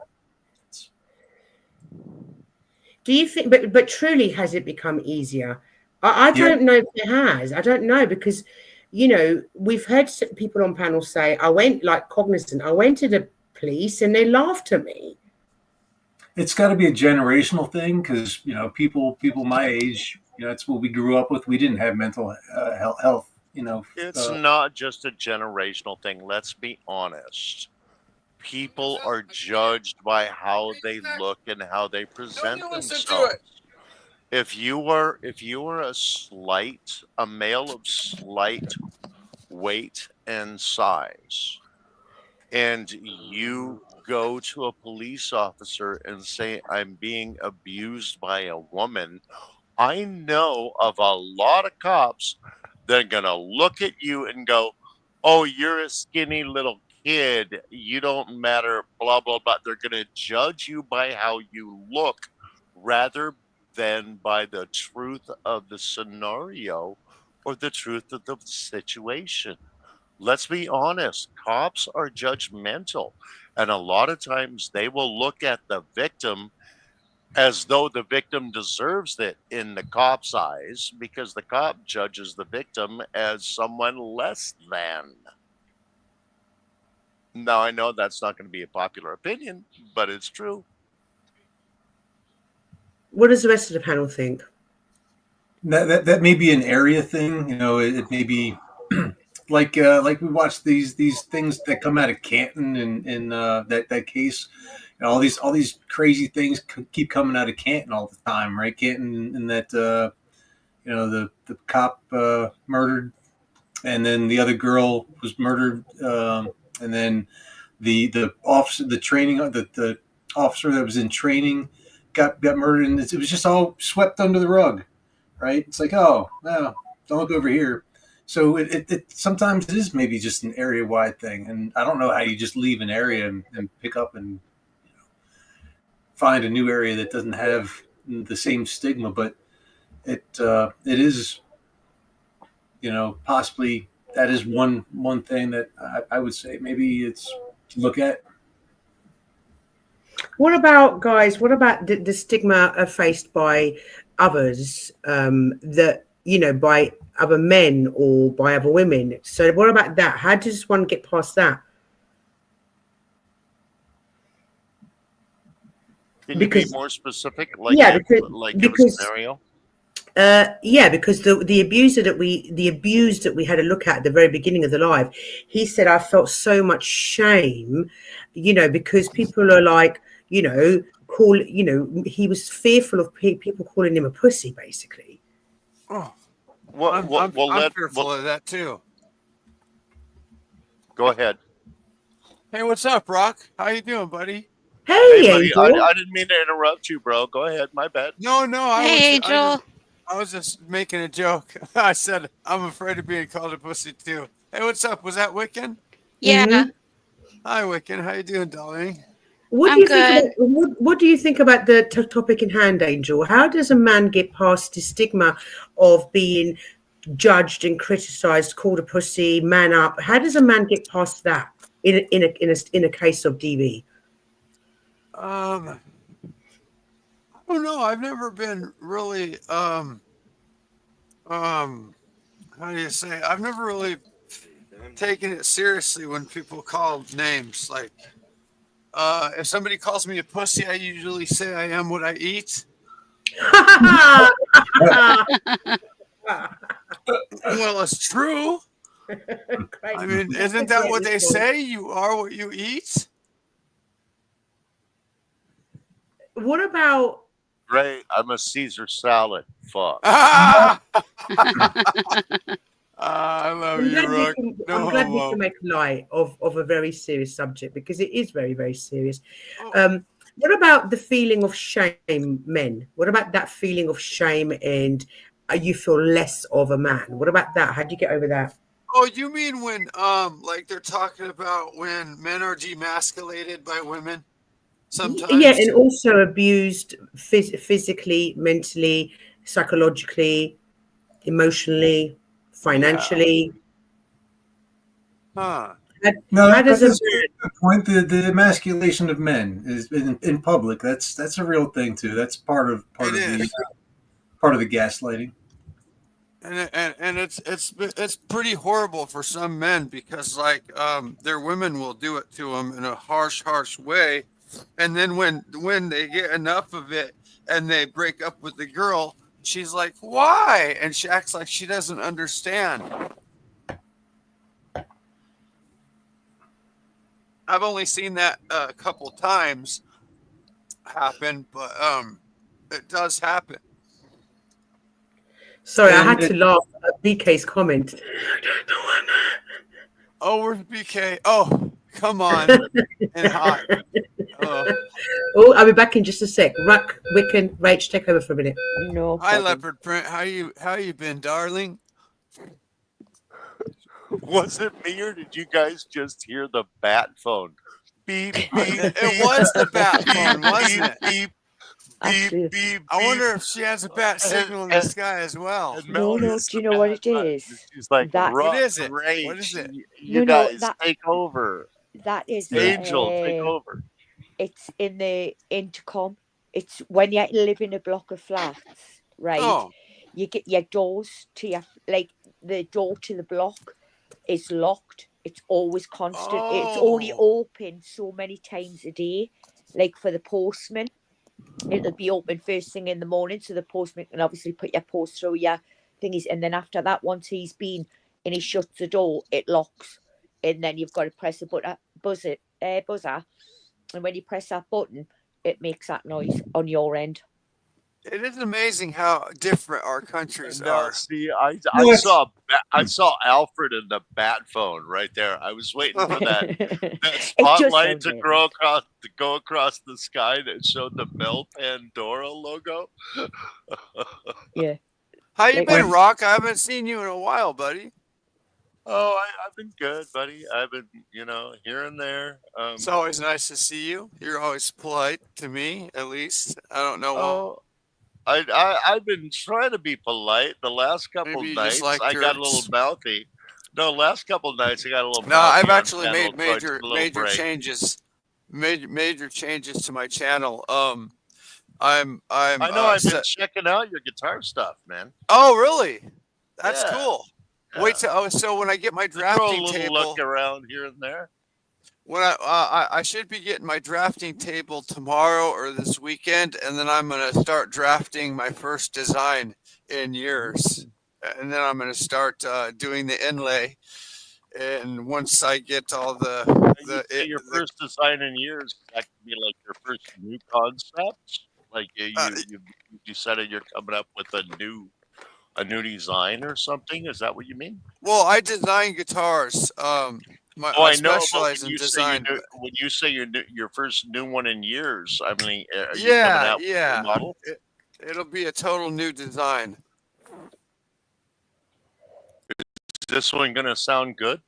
Do you think? But truly, has it become easier? I don't know if it has. I don't know because, we've heard people on panels say, I went like cognizant. I went to the police and they laughed at me. It's got to be a generational thing because people my age, that's what we grew up with. We didn't have mental health. It's not just a generational thing. Let's be honest. people are judged by how they look and how they present themselves. If you are a male of slight weight and size, and you go to a police officer and say, I'm being abused by a woman, I know of a lot of cops that are going to look at you and go, oh, you're a skinny little kid. You don't matter, blah, blah, blah. They're going to judge you by how you look rather than by the truth of the scenario or the truth of the situation. Let's be honest, cops are judgmental. And a lot of times they will look at the victim as though the victim deserves it in the cop's eyes because the cop judges the victim as someone less than. Now, I know that's not going to be a popular opinion, but it's true. What does the rest of the panel think? That may be an area thing. You know, it may be like we watch these things that come out of Canton and that case. You know, all these crazy things keep coming out of Canton all the time, right? Canton and that you know, the cop murdered, and then the other girl was murdered, and then the officer, the officer that was in training got murdered, and it was just all swept under the rug, right? It's like, oh no, don't look over here. So it sometimes it is maybe just an area wide thing, and I don't know how you just leave an area and pick up and find a new area that doesn't have the same stigma, but it is, you know, possibly that is one thing that I would say maybe it's to look at. What about, guys? What about the stigma faced by others, that, you know, by other men or by other women? So what about that? How does one get past that? Can you be more specific? Like, yeah, give a scenario. Yeah, because the abuser that we had a look at the very beginning of the live, he said, I felt so much shame, you know, because people are like, you know, he was fearful of people calling him a pussy, basically. Oh, I'm fearful of that too. Go ahead. Hey, what's up, Rock? How you doing, buddy? Hey, buddy. Angel. I didn't mean to interrupt you, bro. Go ahead. My bad. No. Angel. I was just making a joke. I said I'm afraid of being called a pussy too. Hey, what's up? Was that Wiccan? Yeah. Mhm. Hi, Wiccan. How you doing, darling? What do you think about the topic in hand, Angel? How does a man get past the stigma of being judged and criticized, called a pussy, man up? How does a man get past that in a case of DV? I don't know. I've never been really how do you say? I've never really taken it seriously when people call names. Like if somebody calls me a pussy, I usually say I am what I eat. Well, it's true. I mean, isn't that what they say? You are what you eat. What about? Great. I'm a Caesar salad. Fuck. I love I'm you, glad Rook. I'm glad we can make light of a very serious subject, because it is very, very serious. What about the feeling of shame, men? What about that feeling of shame and you feel less of a man? What about that? How do you get over that? Oh, you mean when like they're talking about when men are demasculated by women? Sometimes. Yeah, and also abused physically, mentally, psychologically, emotionally, financially. Huh. No, that's a good point. The emasculation of men is in public. That's a real thing too. That's part of the gaslighting. And it's pretty horrible for some men, because like their women will do it to them in a harsh way, and then when they get enough of it and they break up with the girl, she's like, why? And she acts like she doesn't understand. I've only seen that a couple times happen, but it does happen. Sorry, I And had to laugh at BK's comment. Oh, where's BK? Oh, come on, and hot. Oh, I'll be back in just a sec. Ruck, Wiccan, Rach, take over for a minute. No Hi, problem. Leopard Print. How you been, darling? Was it me or did you guys just hear the bat phone? Beep, beep, It was the bat phone, wasn't it? beep, Actually, beep, I beep. wonder if she has a bat signal in the sky as well. And No, Melanie no, is do you the know what bat it button. is? She's like, That- Ruck, What is it? Rach, What is it? You No, guys that- take over. That is Angel, take over. It's in the intercom. It's when you live in a block of flats, right? Oh, You get your doors to your, like, the door to the block is locked. It's always constant. It's only open so many times a day. Like for the postman, it'll be open first thing in the morning, so the postman can obviously put your post through your thingies, and then after that, once he's been and he shuts the door, it locks, and then you've got to press the buzzer, and when you press that button, it makes that noise on your end. it is amazing how different our countries Now, are. see, I What? saw Alfred in the bat phone right there. I was waiting for that It just spotlight to sounds go across the sky that showed the Mel Pandora logo. Yeah. How you Like- been, Rock? I haven't seen you in a while, buddy. Oh, I've been good, buddy. I've been, here and there. It's always nice to see you. You're always polite to me, at least. I don't know. Oh, I've been trying to be polite. The last couple Maybe you nights, just like I got a yours. little mouthy. No, last couple nights I got a little. No, mouthy I've on actually channel, made so I took a little major break. changes. Major changes to my channel. I'm I know I've been set- checking out your guitar stuff, man. Oh, really? That's Yeah. cool. Yeah. Wait till so when I get my I throw a drafting little table, look around here and there. when I should be getting my drafting table tomorrow or this weekend, and then I'm gonna start drafting my first design in years, and then I'm gonna start doing the inlay. And once I get all Your first design in years, that could be like your first new concept. Like you decided you're coming up with a new design or something. Is that what you mean? well, I design guitars. I know. But specialize in when design. when you say your first new one in years, I mean, are you Yeah, coming out with a yeah. new model? It'll be a total new design. Is this one gonna sound good?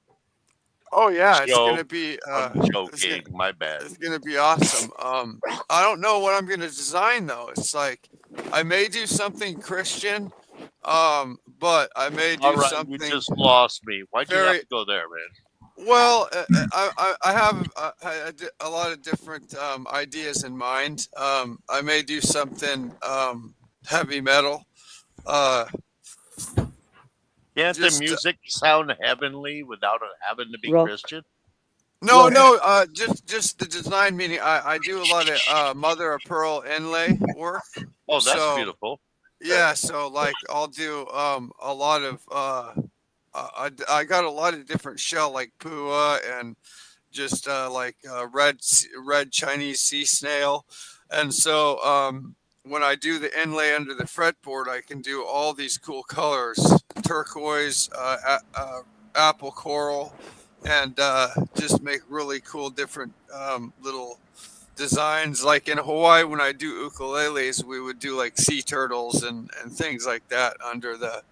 Oh yeah, it's Joke. gonna be. I'm It's joking. My bad. It's gonna be awesome. I don't know what I'm gonna design though. It's like I may do something Christian, but I may do All right, something. you just lost me. Why'd you very- have to go there, man? Well, I have a lot of different ideas in mind. I may do something heavy metal. Can't Just, the music sound heavenly without it having to be Rock. Christian? No, just the design. Meaning, I do a lot of mother of pearl inlay work. Oh, that's So- beautiful. Yeah, so like I'll do a lot of I got a lot of different shell like pua and just red Chinese sea snail, and so when I do the inlay under the fretboard, I can do all these cool colors: turquoise, apple coral, and just make really cool different little designs. Like in Hawaii, when I do ukuleles, we would do like sea turtles and things like that under the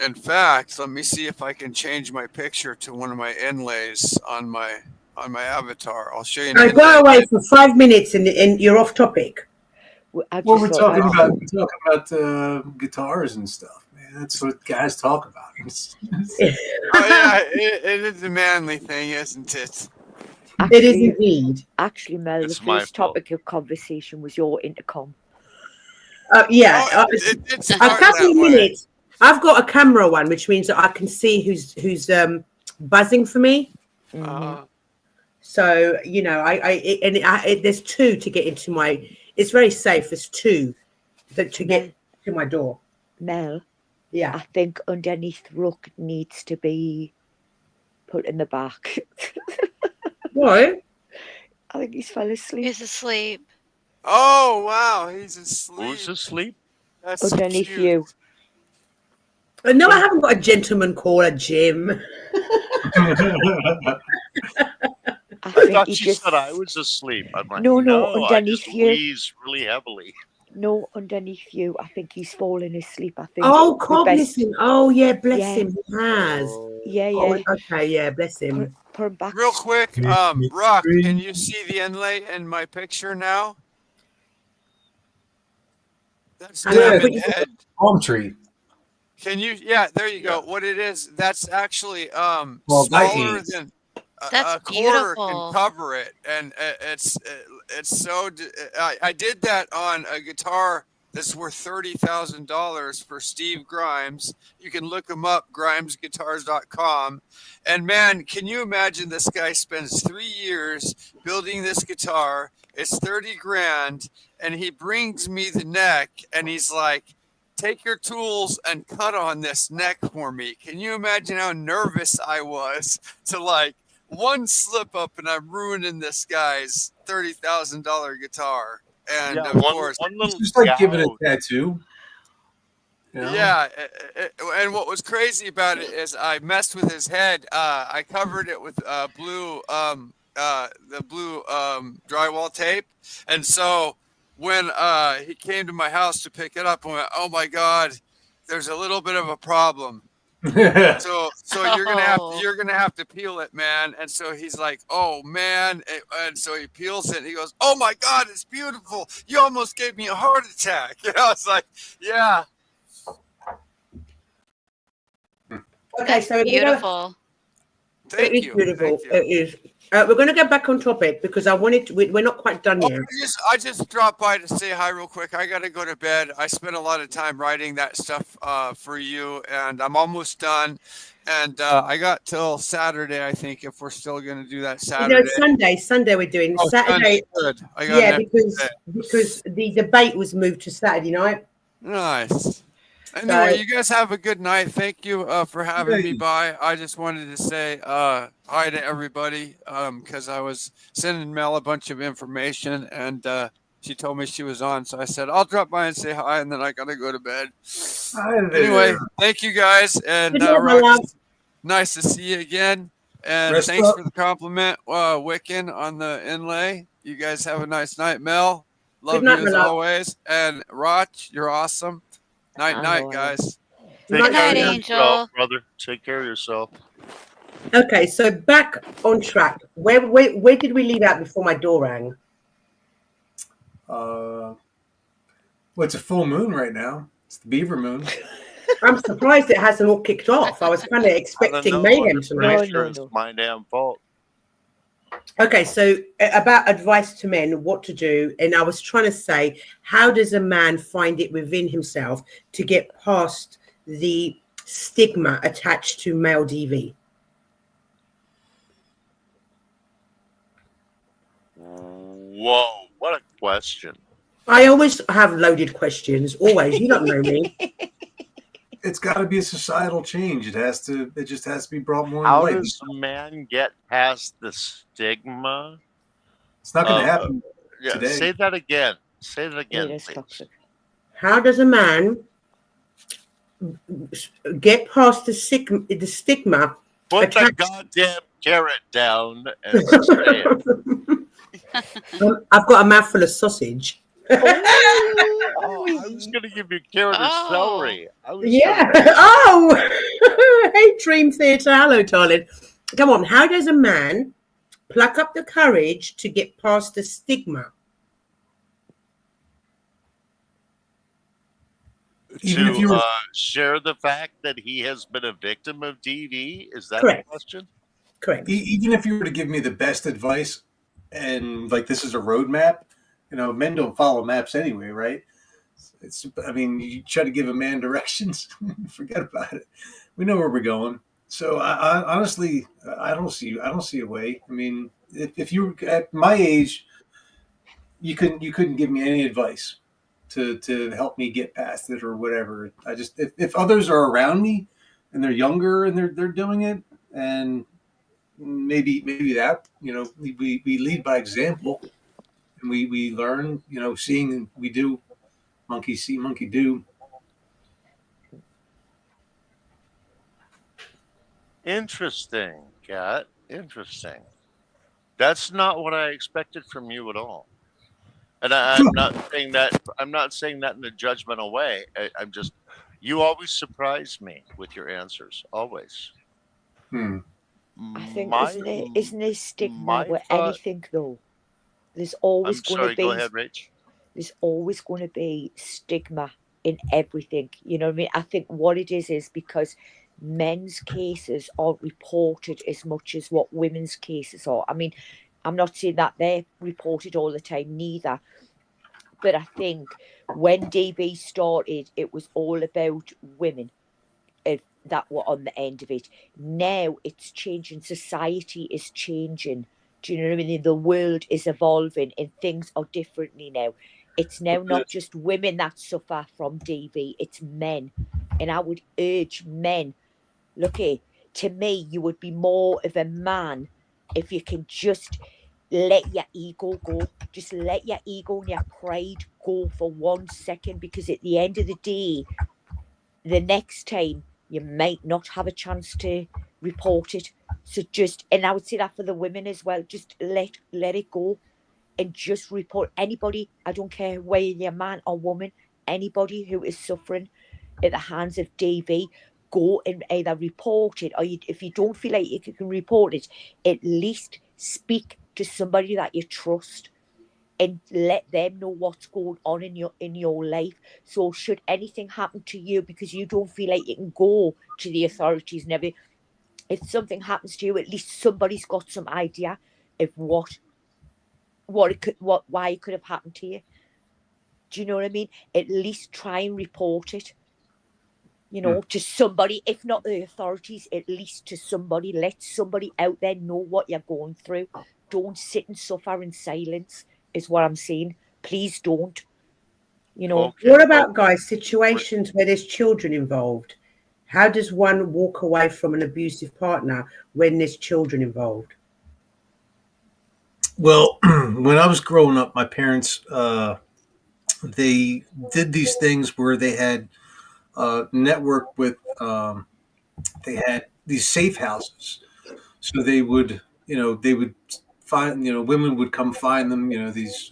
in fact, let me see if I can change my picture to one of my inlays on my avatar. I'll show you. I go away for 5 minutes and you're off topic. I Well, just we're thought talking that- about guitars and stuff, man. That's what guys talk about. Oh, yeah, it is a manly thing, isn't it? It is Actually, indeed. actually, Mel, It's the my first fault. topic of conversation was your intercom. Yeah. Oh, it did a start couple that of way. minutes. I've got a camera one, which means that I can see who's buzzing for me. Uh, So there's two to get into my. It's very safe. There's two to get to my door. Mel, Yeah. I think underneath Rook needs to be put in the back. What? I think he's fell asleep. He's asleep. Oh wow, he's asleep. Who's asleep? That's so Underneath cute. you. No, I haven't got a gentleman caller, Jim. I I think thought he you just said I was asleep. I'm like, No, I underneath just you. wheeze really heavily. No, underneath you. I think he's fallen asleep. I think. Oh, the God best- bless him. Oh, yeah, bless Yeah. him. He has. Yeah, Oh, yeah. okay, yeah, bless Put, him. put him back. Real quick, Rock, can you see the inlay in my picture now? That's Yeah. Diamond Head. Palm tree. Can you? Yeah, there you go. What it is? That's actually Well, smaller Vikings. than That's a quarter beautiful. can cover it, and it's so. I did that on a guitar that's worth $30,000 for Steve Grimes. You can look him up, grimesguitars.com. And man, can you imagine this guy spends 3 years building this guitar? It's 30 grand, and he brings me the neck, and he's like, take your tools and cut on this neck for me. Can you imagine how nervous I was to like one slip up and I'm ruining this guy's $30,000 guitar? And Yeah, of one course, little It's just like giving a gouge. tattoo. You know? yeah. And what was crazy about it is I messed with his head. I covered it with the blue drywall tape. And so when he came to my house to pick it up, I went, oh my God, there's a little bit of a problem. So you're gonna have to peel it, man. And so he's like, oh man, and so he peels it. And he goes, oh my God, it's beautiful. You almost gave me a heart attack. And I was like, yeah. Okay, so we're gonna go, Beautiful. Thank it is you. beautiful. Thank you. It is. We're going to get back on topic because I wanted to, we're not quite done Oh, yet. I just dropped by to say hi real quick. I got to go to bed. I spent a lot of time writing that stuff for you, and I'm almost done. And I got till Saturday, I think, if we're still going to do that You know, Saturday. Sunday we're doing. Oh, Saturday, good. I got yeah, an because the debate was moved to Saturday night. Nice. Anyway, So- you guys have a good night. Thank you for having me by. I just wanted to say hi to everybody because I was sending Mel a bunch of information and she told me she was on. So I said, I'll drop by and say hi, and then I got to go to bed. Hi there. Anyway, thank you guys. And Good night, my Rox, love. nice to see you again. And Rest thanks up. for the compliment, Wiccan, on the inlay. You guys have a nice night. Mel, love night, you my as love. always. And Roch, you're awesome. Night, night, Hello. guys. Take Night, care of Angel. yourself, brother. Take care of yourself. Okay, so back on track. Where did we leave out before my door rang? Well, it's a full moon right now. It's the beaver moon. I'm surprised it hasn't all kicked off. I was kind of I don't expecting know. mayhem I'm tonight. pretty sure No, it's no. my damn fault. Okay, so about advice to men, what to do. And I was trying to say, how does a man find it within himself to get past the stigma attached to male DV? Whoa, what a question. I always have loaded questions, always. You don't know me. It's got to be a societal change. It just has to be brought more in How light. does a man get past the stigma? It's not going to happen. Yeah, Today. say that again. Say that Yeah, again, that's please. toxic. How does a man get past the stigma? Put the Attach- goddamn carrot down and say it. I've got a mouthful of sausage. Oh, I was going to give you carrot or Oh. celery. I was Yeah. gonna- Oh, hey, Dream Theatre. Hello, darling. Come on. How does a man pluck up the courage to get past the stigma? Even to if you were share the fact that he has been a victim of DV? Is that Correct. the question? Correct. even if you were to give me the best advice and like this is a roadmap, men don't follow maps anyway, right? I mean, you try to give a man directions, forget about it. We know where we're going. So I honestly, I don't see a way. I mean, if you were at my age, you couldn't give me any advice to help me get past it or whatever. If others are around me and they're younger and they're doing it, and maybe that, we lead by example, and we learn, seeing, we do, monkey see, monkey do. Interesting, Kat. Interesting. That's not what I expected from you at all. And I'm not saying that. I'm not saying that in a judgmental way. I'm just. You always surprise me with your answers. Always. I think isn't there stigma with anything though? There's always going to be. Go ahead, Rach. There's always going to be stigma in everything. You know what I mean? I think what it is because men's cases aren't reported as much as what women's cases are. I mean, I'm not saying that they're reported all the time neither, but I think when DV started, it was all about women that were on the end of it. Now it's changing. Society is changing. Do you know what I mean? The world is evolving and things are differently now. It's now not just women that suffer from DV, it's men. And I would urge men, look here, to me, you would be more of a man if you can just let your ego go. Just let your ego and your pride go for 1 second, because at the end of the day, the next time you might not have a chance to report it. So just, and I would say that for the women as well, just let it go and just report anybody. I don't care whether you're a man or woman, anybody who is suffering at the hands of DV, go and either report it, or if you don't feel like you can report it, at least speak to somebody that you trust and let them know what's going on in your life. So should anything happen to you because you don't feel like you can go to the authorities and everything, if something happens to you, at least somebody's got some idea of why it could have happened to you. Do you know what I mean? At least try and report it, to somebody, if not the authorities, at least to somebody. Let somebody out there know what you're going through. Don't sit and suffer in silence, is what I'm saying. Please don't. What about, guys, situations where there's children involved? How does one walk away from an abusive partner when there's children involved? Well, when I was growing up, my parents, they did these things where they had network with, they had these safe houses. So they would find, women would come find them, these,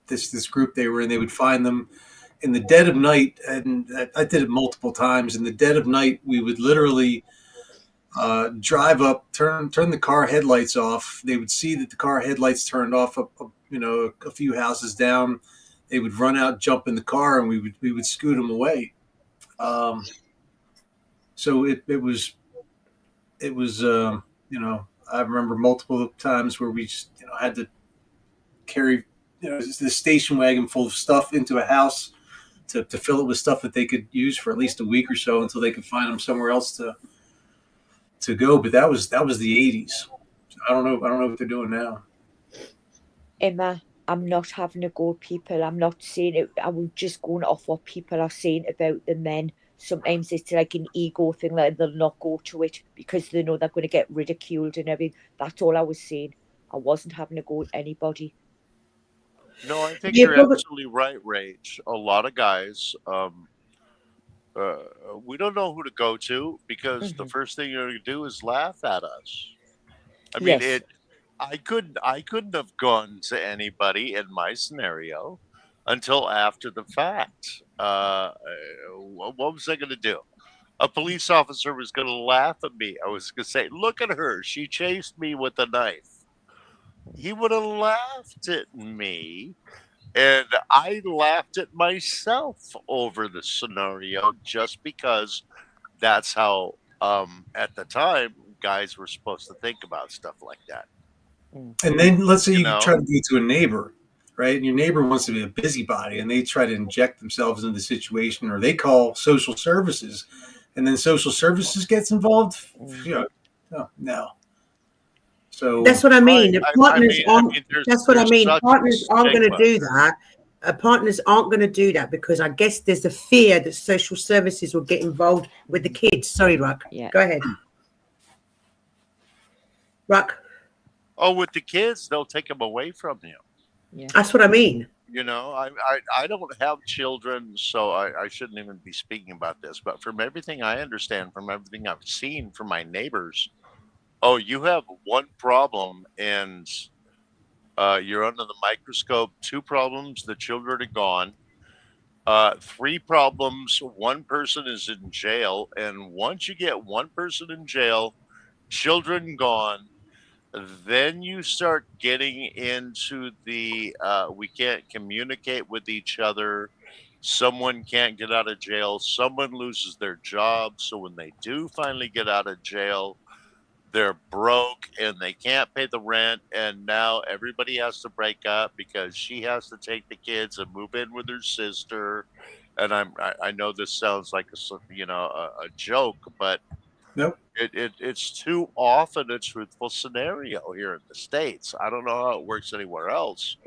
this group they were in, they would find them in the dead of night. And I did it multiple times. In the dead of night, we would literally drive up, turn the car headlights off. They would see that the car headlights turned off a few houses down. They would run out, jump in the car, and we would scoot them away. So it was I remember multiple times where we just, had to carry the station wagon full of stuff into a house to fill it with stuff that they could use for at least a week or so until they could find them somewhere else to go. But that was the 80s. I don't know what they're doing now. Emma, I'm not having a go at people. I'm not saying it. I was just going off what people are saying about the men. Sometimes it's like an ego thing, like they'll not go to it because they know they're going to get ridiculed and everything. That's all I was saying. I wasn't having a go at anybody. No, I think you're absolutely right, Rach. A lot of guys, we don't know who to go to because the first thing you're going to do is laugh at us. I mean, Yes. I couldn't have gone to anybody in my scenario until after the fact. What was I going to do? A police officer was going to laugh at me. I was going to say, "Look at her. She chased me with a knife." He would have laughed at me, and I laughed at myself over the scenario just because that's how, at the time, guys were supposed to think about stuff like that. And then let's say you try to do it to a neighbor, right? And your neighbor wants to be a busybody, and they try to inject themselves into the situation, or they call social services, and then social services gets involved. No. So that's what I mean. Partners aren't going to do that. Partners aren't going to do that because I guess there's a fear that social services will get involved with the kids. Sorry, Ruck. Yeah. Go ahead. Ruck. Oh, with the kids, they'll take them away from you. That's what I mean. You know, I don't have children, so I shouldn't even be speaking about this. But from everything I understand, from everything I've seen from my neighbors, oh, you have one problem and you're under the microscope. 2 problems, the children are gone. 3 problems, 1 person is in jail. And once you get 1 person in jail, children gone, then you start getting into the we can't communicate with each other. Someone can't get out of jail. Someone loses their job. So when they do finally get out of jail, they're broke and they can't pay the rent. And now everybody has to break up because she has to take the kids and move in with her sister. And I know this sounds like a joke, but Nope. It's too often a truthful scenario here in the States. I don't know how it works anywhere else,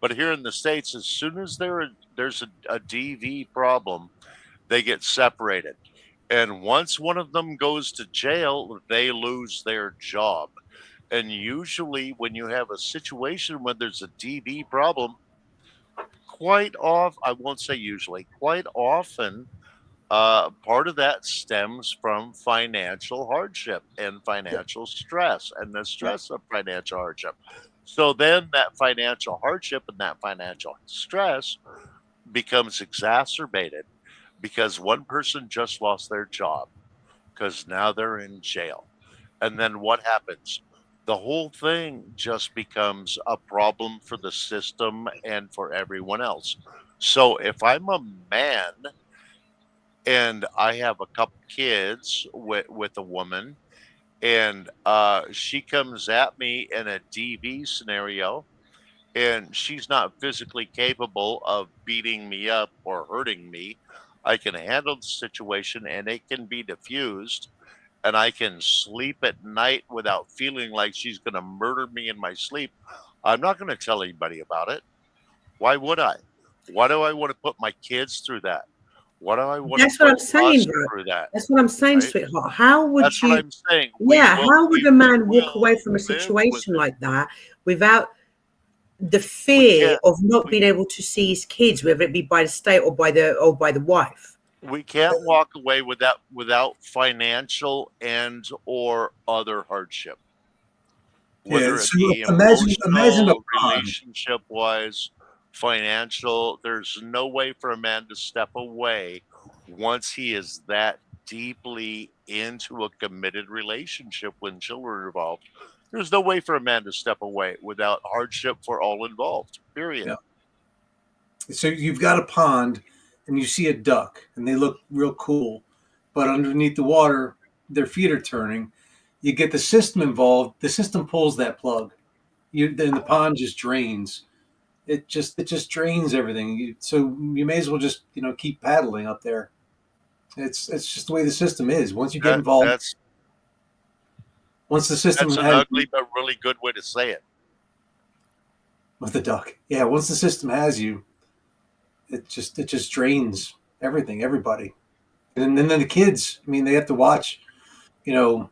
but here in the States, as soon as there's a DV problem, they get separated. And once one of them goes to jail, they lose their job. And usually when you have a situation where there's a DV problem, I won't say usually, quite often, part of that stems from financial hardship and financial stress and the stress of financial hardship. So then that financial hardship and that financial stress becomes exacerbated because one person just lost their job because now they're in jail. And then what happens? The whole thing just becomes a problem for the system and for everyone else. So if I'm a man and I have a couple kids with a woman, and she comes at me in a DV scenario, and she's not physically capable of beating me up or hurting me. I can handle the situation, and it can be diffused, and I can sleep at night without feeling like she's going to murder me in my sleep. I'm not going to tell anybody about it. Why would I? Why do I want to put my kids through that? What do I want That's to what put I'm saying, us bro. through that? That's what I'm saying, Right? sweetheart. How would That's you? what I'm saying. How would a man walk will away from a live with situation it. like that without the We fear can't. of not We, being able to see his kids, whether it be by the state or by the wife? we can't walk away without financial and or other hardship, whether Yeah. it So be imagine a emotional, pond. relationship wise, financial. There's no way for a man to step away once he is that deeply into a committed relationship when children are involved. There's no way for a man to step away without hardship for all involved. Period. Yeah. So you've got a pond, and you see a duck, and they look real cool, but underneath the water, their feet are turning. You get the system involved. The system pulls that plug. Then the pond just drains. It just drains everything. So you may as well just keep paddling up there. It's just the way the system is. Once you get That involved, that's once the system that's an has ugly but really good way to say it. with the duck, yeah. Once the system has you, it just drains everything, everybody, and then the kids. I mean, they have to watch. You know,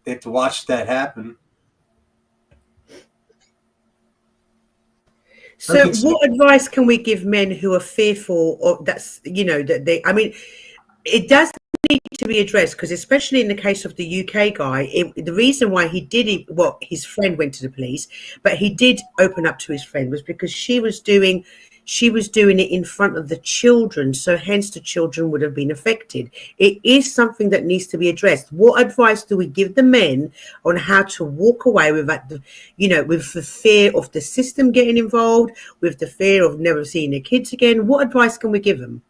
they have to watch that happen. So, Okay, so what advice can we give men who are fearful of that they? I mean, it does need to be addressed because, especially in the case of the UK guy, the reason why he did it, well, his friend went to the police, but he did open up to his friend was because she was doing it in front of the children, so hence the children would have been affected. It is something that needs to be addressed. What advice do we give the men on how to walk away with that, with the fear of the system getting involved, with the fear of never seeing their kids again? What advice can we give them?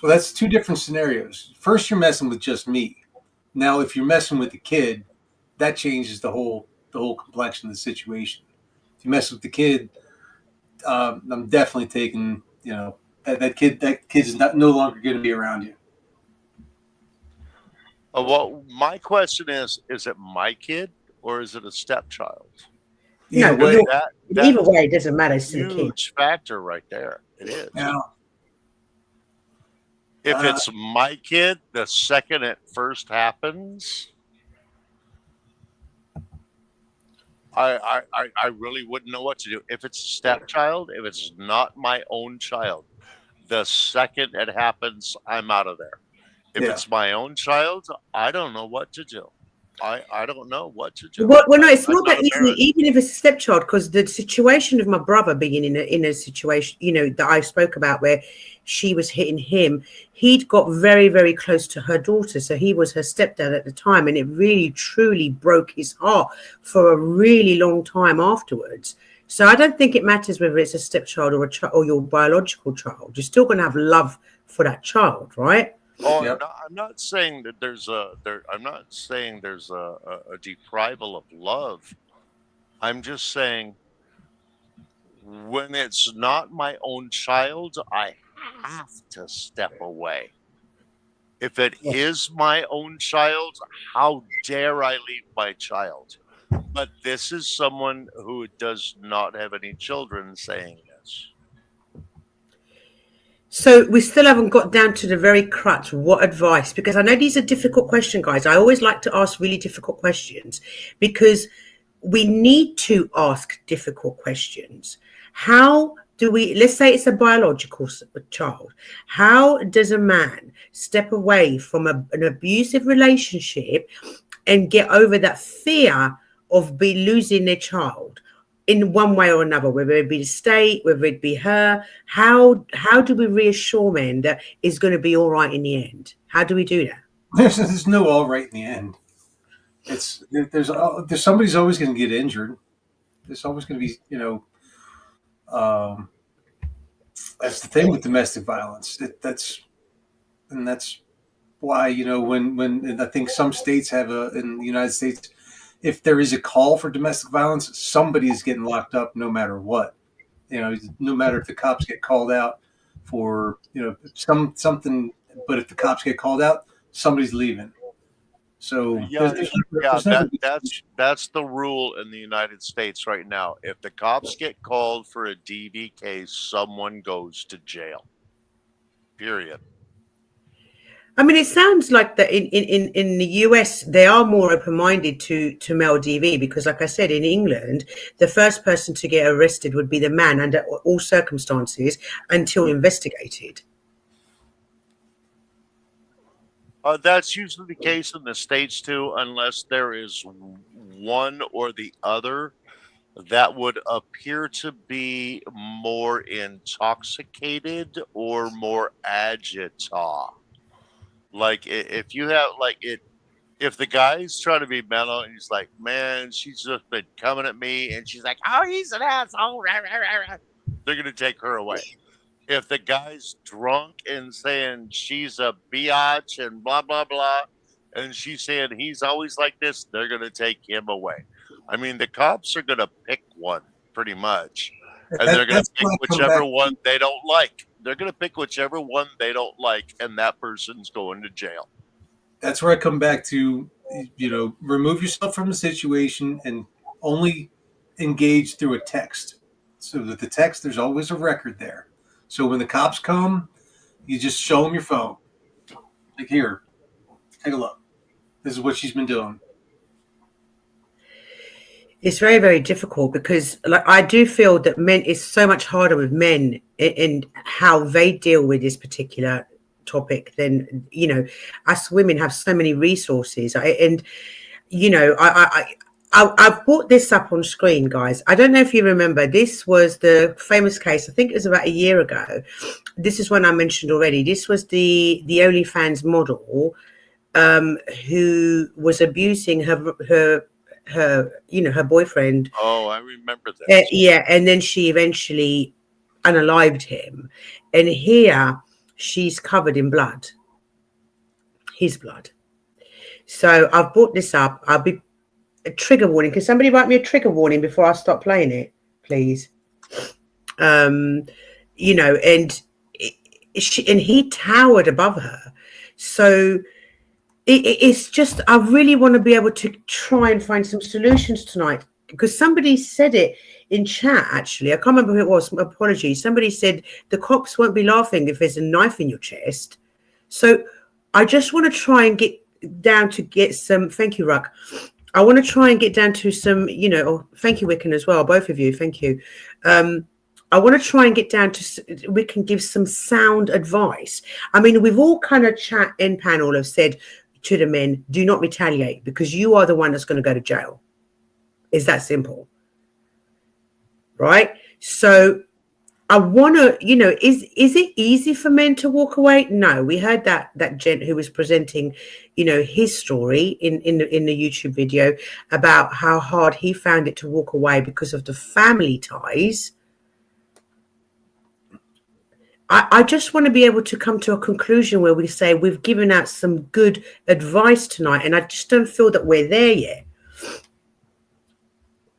well, that's 2 different scenarios. First, you're messing with just me. Now, if you're messing with the kid, that changes the whole complexion of the situation. If you mess with the kid, I'm definitely taking that kid's no longer going to be around you. Well, my question is it my kid or is it a stepchild? Either No, way, either That's way, it doesn't matter. a It's still a kid. huge factor right there. It is. now If uh, it's my kid, the second it first happens, I really wouldn't know what to do. If it's a stepchild, if it's not my own child, the second it happens, I'm out of there. If Yeah. it's my own child, I don't know what to do. I don't know what to do. Well, no, it's I'm not that a easy, parent. even if it's a stepchild, because the situation of my brother being in a situation, that I spoke about where she was hitting him, he'd got very, very close to her daughter. So he was her stepdad at the time. And it really, truly broke his heart for a really long time afterwards. So I don't think it matters whether it's a stepchild or or your biological child. You're still going to have love for that child, right? Oh, Yep. I'm not saying that I'm not saying there's a deprival of love. I'm just saying when it's not my own child, I have to step away. If it is my own child, how dare I leave my child? But this is someone who does not have any children saying this. So we still haven't got down to the very crux. What advice? Because I know these are difficult questions, guys. I always like to ask really difficult questions because we need to ask difficult questions. How do we, let's say it's a biological child. How does a man step away from an abusive relationship and get over that fear of losing their child? In one way or another, whether it be the state, whether it be her, how do we reassure men that it's going to be all right in the end? How do we do that? There's no all right in the end. There's somebody's always going to get injured. There's always going to be, that's the thing with domestic violence. That's why, when I think some states have in the United States, if there is a call for domestic violence, somebody is getting locked up no matter what. No matter if the cops get called out for, something, but if the cops get called out, somebody's leaving. So that's the rule in the United States right now. If the cops get called for a DV case, someone goes to jail. Period. I mean, it sounds like that in the US, they are more open-minded to male DV because, like I said, in England, the first person to get arrested would be the man under all circumstances until investigated. That's usually the case in the States, too, unless there is one or the other that would appear to be more intoxicated or more agita. Like if you have if the guy's trying to be mellow and he's like, man, she's just been coming at me, and she's like, oh, he's an asshole, they're gonna take her away. If the guy's drunk and saying she's a biatch and blah blah blah, and she's saying he's always like this, they're gonna take him away. I mean, the cops are gonna pick one pretty much, and they're gonna pick whichever one they don't like. They're going to pick whichever one they don't like, and that person's going to jail. That's where I come back to, remove yourself from the situation and only engage through a text. So that the text, there's always a record there. So when the cops come, you just show them your phone. Like, here, take a look. This is what she's been doing. It's very, very difficult because I do feel that it's so much harder with men and how they deal with this particular topic than, us women have so many resources. I've brought this up on screen, guys. I don't know if you remember, this was the famous case. I think it was about a year ago. This is one I mentioned already. This was the OnlyFans model who was abusing her boyfriend. Oh, I remember that. Yeah, and then she eventually unalived him. And here she's covered in blood. His blood. So I've brought this up. I'll be a trigger warning. Can somebody write me a trigger warning before I stop playing it, please? And he towered above her. So it's just, I really want to be able to try and find some solutions tonight because somebody said it in chat, actually. I can't remember who it was. Apologies. Somebody said the cops won't be laughing if there's a knife in your chest. So I just want to try and get down to get some, thank you, Ruck. I want to try and get down to some, thank you, Wiccan, as well. Both of you. Thank you. I want to try and get down to, we can give some sound advice. I mean, we've all kind of chat in panel have said to the men, do not retaliate because you are the one that's going to go to jail. It's that simple. Right? So I want to, is it easy for men to walk away? No, we heard that gent who was presenting, his story in the YouTube video about how hard he found it to walk away because of the family ties. I just want to be able to come to a conclusion where we say we've given out some good advice tonight, and I just don't feel that we're there yet.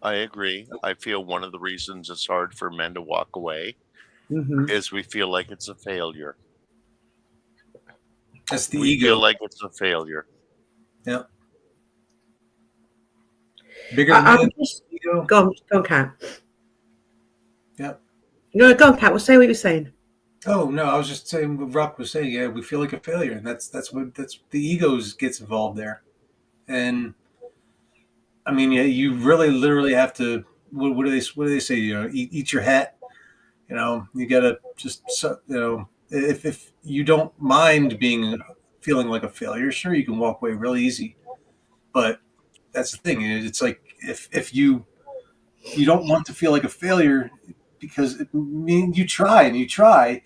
I agree. I feel one of the reasons it's hard for men to walk away is we feel like it's a failure. That's the we ego. feel like it's a failure. Yeah. Bigger than ego. Go on, Kat. Yep. No, go on, Kat. Well, say what you're saying. Oh no, I was just saying what Rock was saying. Yeah, we feel like a failure, and that's the egos gets involved there. And I mean, yeah, you really literally have to. What do they say? Eat your hat. You gotta just if you don't mind feeling like a failure, sure, you can walk away real easy. But that's the thing. It's like if you don't want to feel like a failure because you try,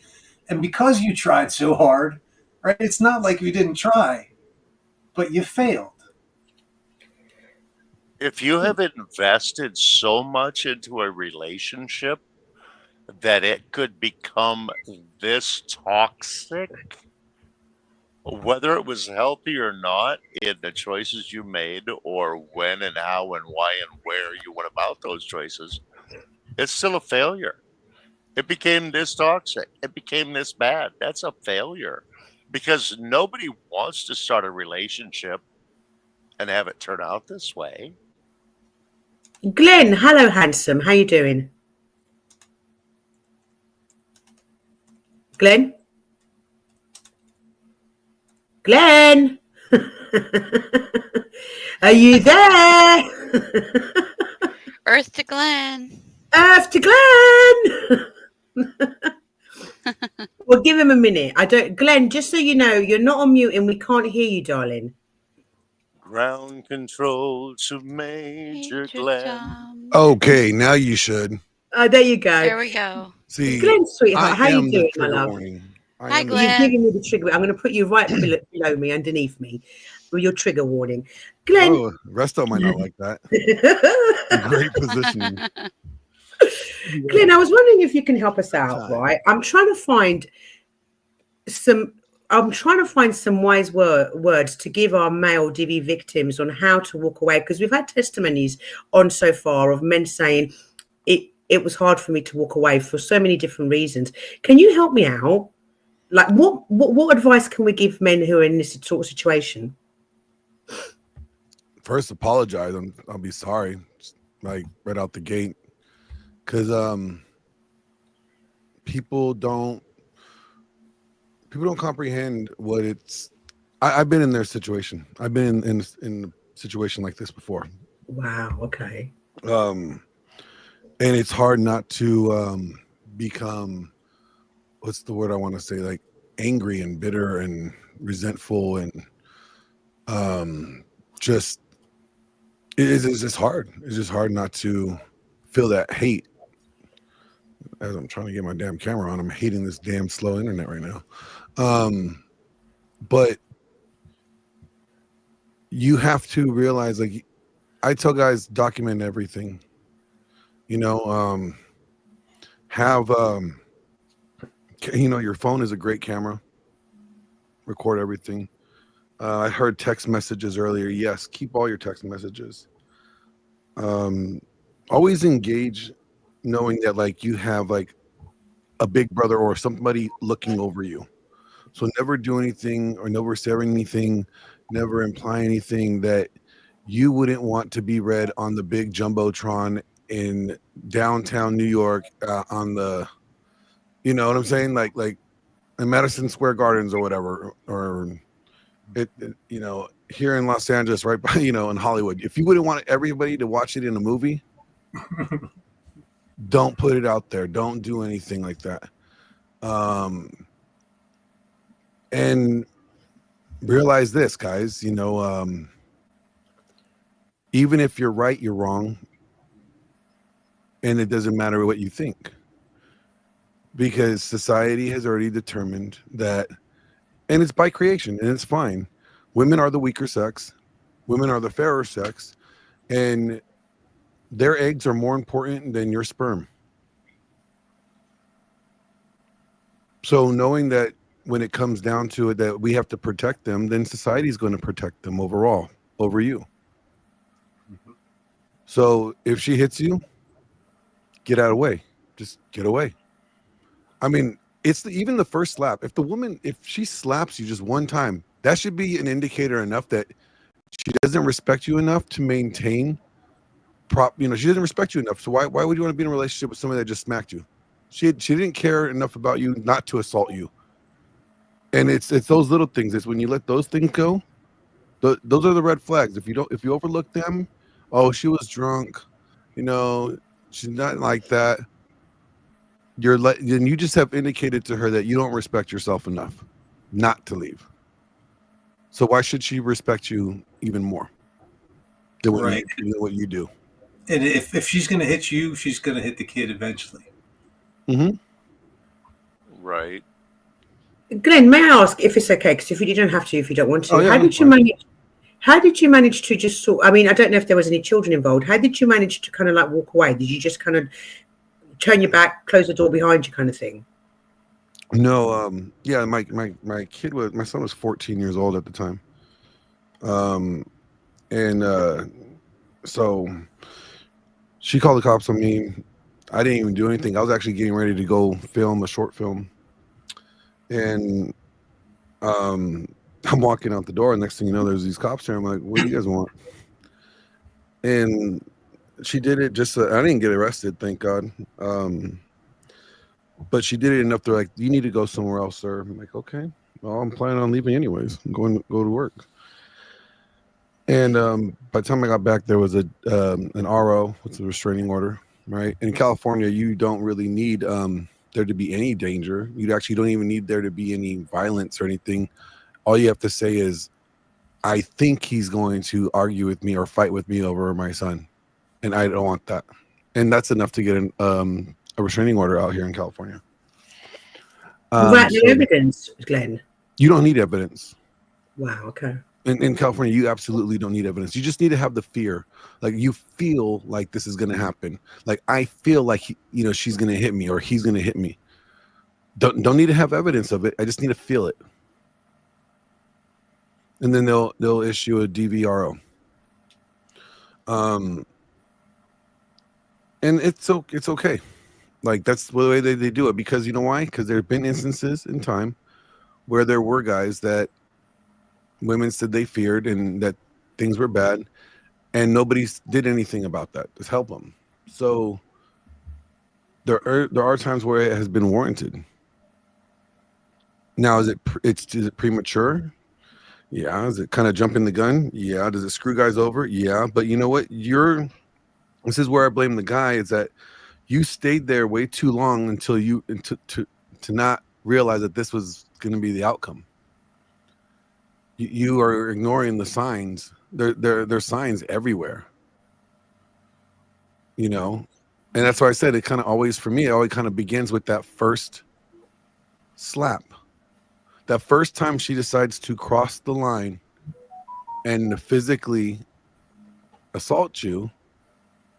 and because you tried so hard, right? It's not like you didn't try, but you failed. If you have invested so much into a relationship that it could become this toxic, whether it was healthy or not in the choices you made or when and how and why and where you went about those choices, it's still a failure. It became this toxic. It became this bad. That's a failure because nobody wants to start a relationship and have it turn out this way. Glenn, hello, handsome. How you doing? Glenn? Glenn? Are you there? Earth to Glenn. Earth to Glenn. Well, give him a minute. Glenn, just so you know, you're not on mute and we can't hear you, darling. Ground control to Major Glenn. Okay, now you should. There you go. There we go. See, Glenn, sweetheart, how you doing, my love? Hi, Glenn. You're giving me the trigger. I'm going to put you right below me, underneath me, with your trigger warning. Glenn. Oh, Resto might not like that. Great positioning. Glenn, I was wondering if you can help us out, right? I'm trying to find some wise words to give our male DV victims on how to walk away, because we've had testimonies on so far of men saying it was hard for me to walk away for so many different reasons. Can you help me out? Like, what advice can we give men who are in this sort of situation? First, apologize. I'll be sorry, like right out the gate, because people don't comprehend what it's. I've been in their situation. I've been in a situation like this before. Wow. Okay. And it's hard not to become, what's the word I want to say, like angry and bitter and resentful and just it's just hard. It's just hard not to feel that hate. As I'm trying to get my damn camera on, I'm hating this damn slow internet right now. But you have to realize, like, I tell guys, document everything. Have your phone is a great camera. Record everything. I heard text messages earlier. Yes, keep all your text messages. Always engage, knowing that like you have like a big brother or somebody looking over you. So never do anything or never say anything, never imply anything that you wouldn't want to be read on the big jumbotron in downtown New York on the, you know what I'm saying? Like in Madison Square Gardens or whatever, or it here in Los Angeles, right by, in Hollywood. If you wouldn't want everybody to watch it in a movie, don't put it out there. Don't do anything like that. And realize this, guys, even if you're right, you're wrong. And it doesn't matter what you think. Because society has already determined that, and it's by creation, and it's fine. Women are the weaker sex. Women are the fairer sex. And their eggs are more important than your sperm. So knowing that when it comes down to it, that we have to protect them, then society is going to protect them overall, over you. So if she hits you, get out of the way. Just get away. I mean, it's even the first slap. If she slaps you just one time, that should be an indicator enough that she doesn't respect you enough to maintain she doesn't respect you enough. So why would you want to be in a relationship with somebody that just smacked you? She didn't care enough about you not to assault you. And it's those little things. It's when you let those things go, those are the red flags. If you overlook them, oh, she was drunk, she's not like that. Then you just have indicated to her that you don't respect yourself enough not to leave. So why should she respect you even more than what you do? And if she's going to hit you, she's going to hit the kid eventually. Mm-hmm. Right. Glenn, may I ask if it's okay? Because if you don't have to, if you don't want to, Oh, yeah, how did you manage to just sort? I mean, I don't know if there was any children involved. How did you manage to kind of like walk away? Did you just kind of turn your back, close the door behind you, kind of thing? No, yeah, my son was 14 years old at the time. So she called the cops on me. I didn't even do anything. I was actually getting ready to go film a short film. And I'm walking out the door, and next thing you know, there's these cops there. I'm like, what do you guys want? And she did it just I didn't get arrested, thank God. But she did it enough. They're like, you need to go somewhere else, sir. I'm like, okay. Well, I'm planning on leaving anyways. I'm going to go to work. And by the time I got back, there was an RO, which is a restraining order, right? In California, you don't really need there to be any danger. You actually don't even need there to be any violence or anything. All you have to say is, I think he's going to argue with me or fight with me over my son. And I don't want that. And that's enough to get a restraining order out here in California. Without no evidence, Glenn? You don't need evidence. Wow, okay. In California, you absolutely don't need evidence. You just need to have the fear. Like, you feel like this is going to happen. Like, I feel like, she's going to hit me or he's going to hit me. Don't need to have evidence of it. I just need to feel it. And then they'll issue a DVRO. And it's okay. Like, that's the way they do it. Because you know why? Because there have been instances in time where there were guys that women said they feared and that things were bad, and nobody did anything about that. Just help them. So there are times where it has been warranted. Now, is it premature? Yeah. Is it kind of jumping the gun? Yeah. Does it screw guys over? Yeah. But you know what? This is where I blame the guy, is that you stayed there way too long until to not realize that this was going to be the outcome. You are ignoring the signs. There's signs everywhere. And that's why I said it kind of always, for me, it always kind of begins with that first slap. That first time she decides to cross the line and physically assault you,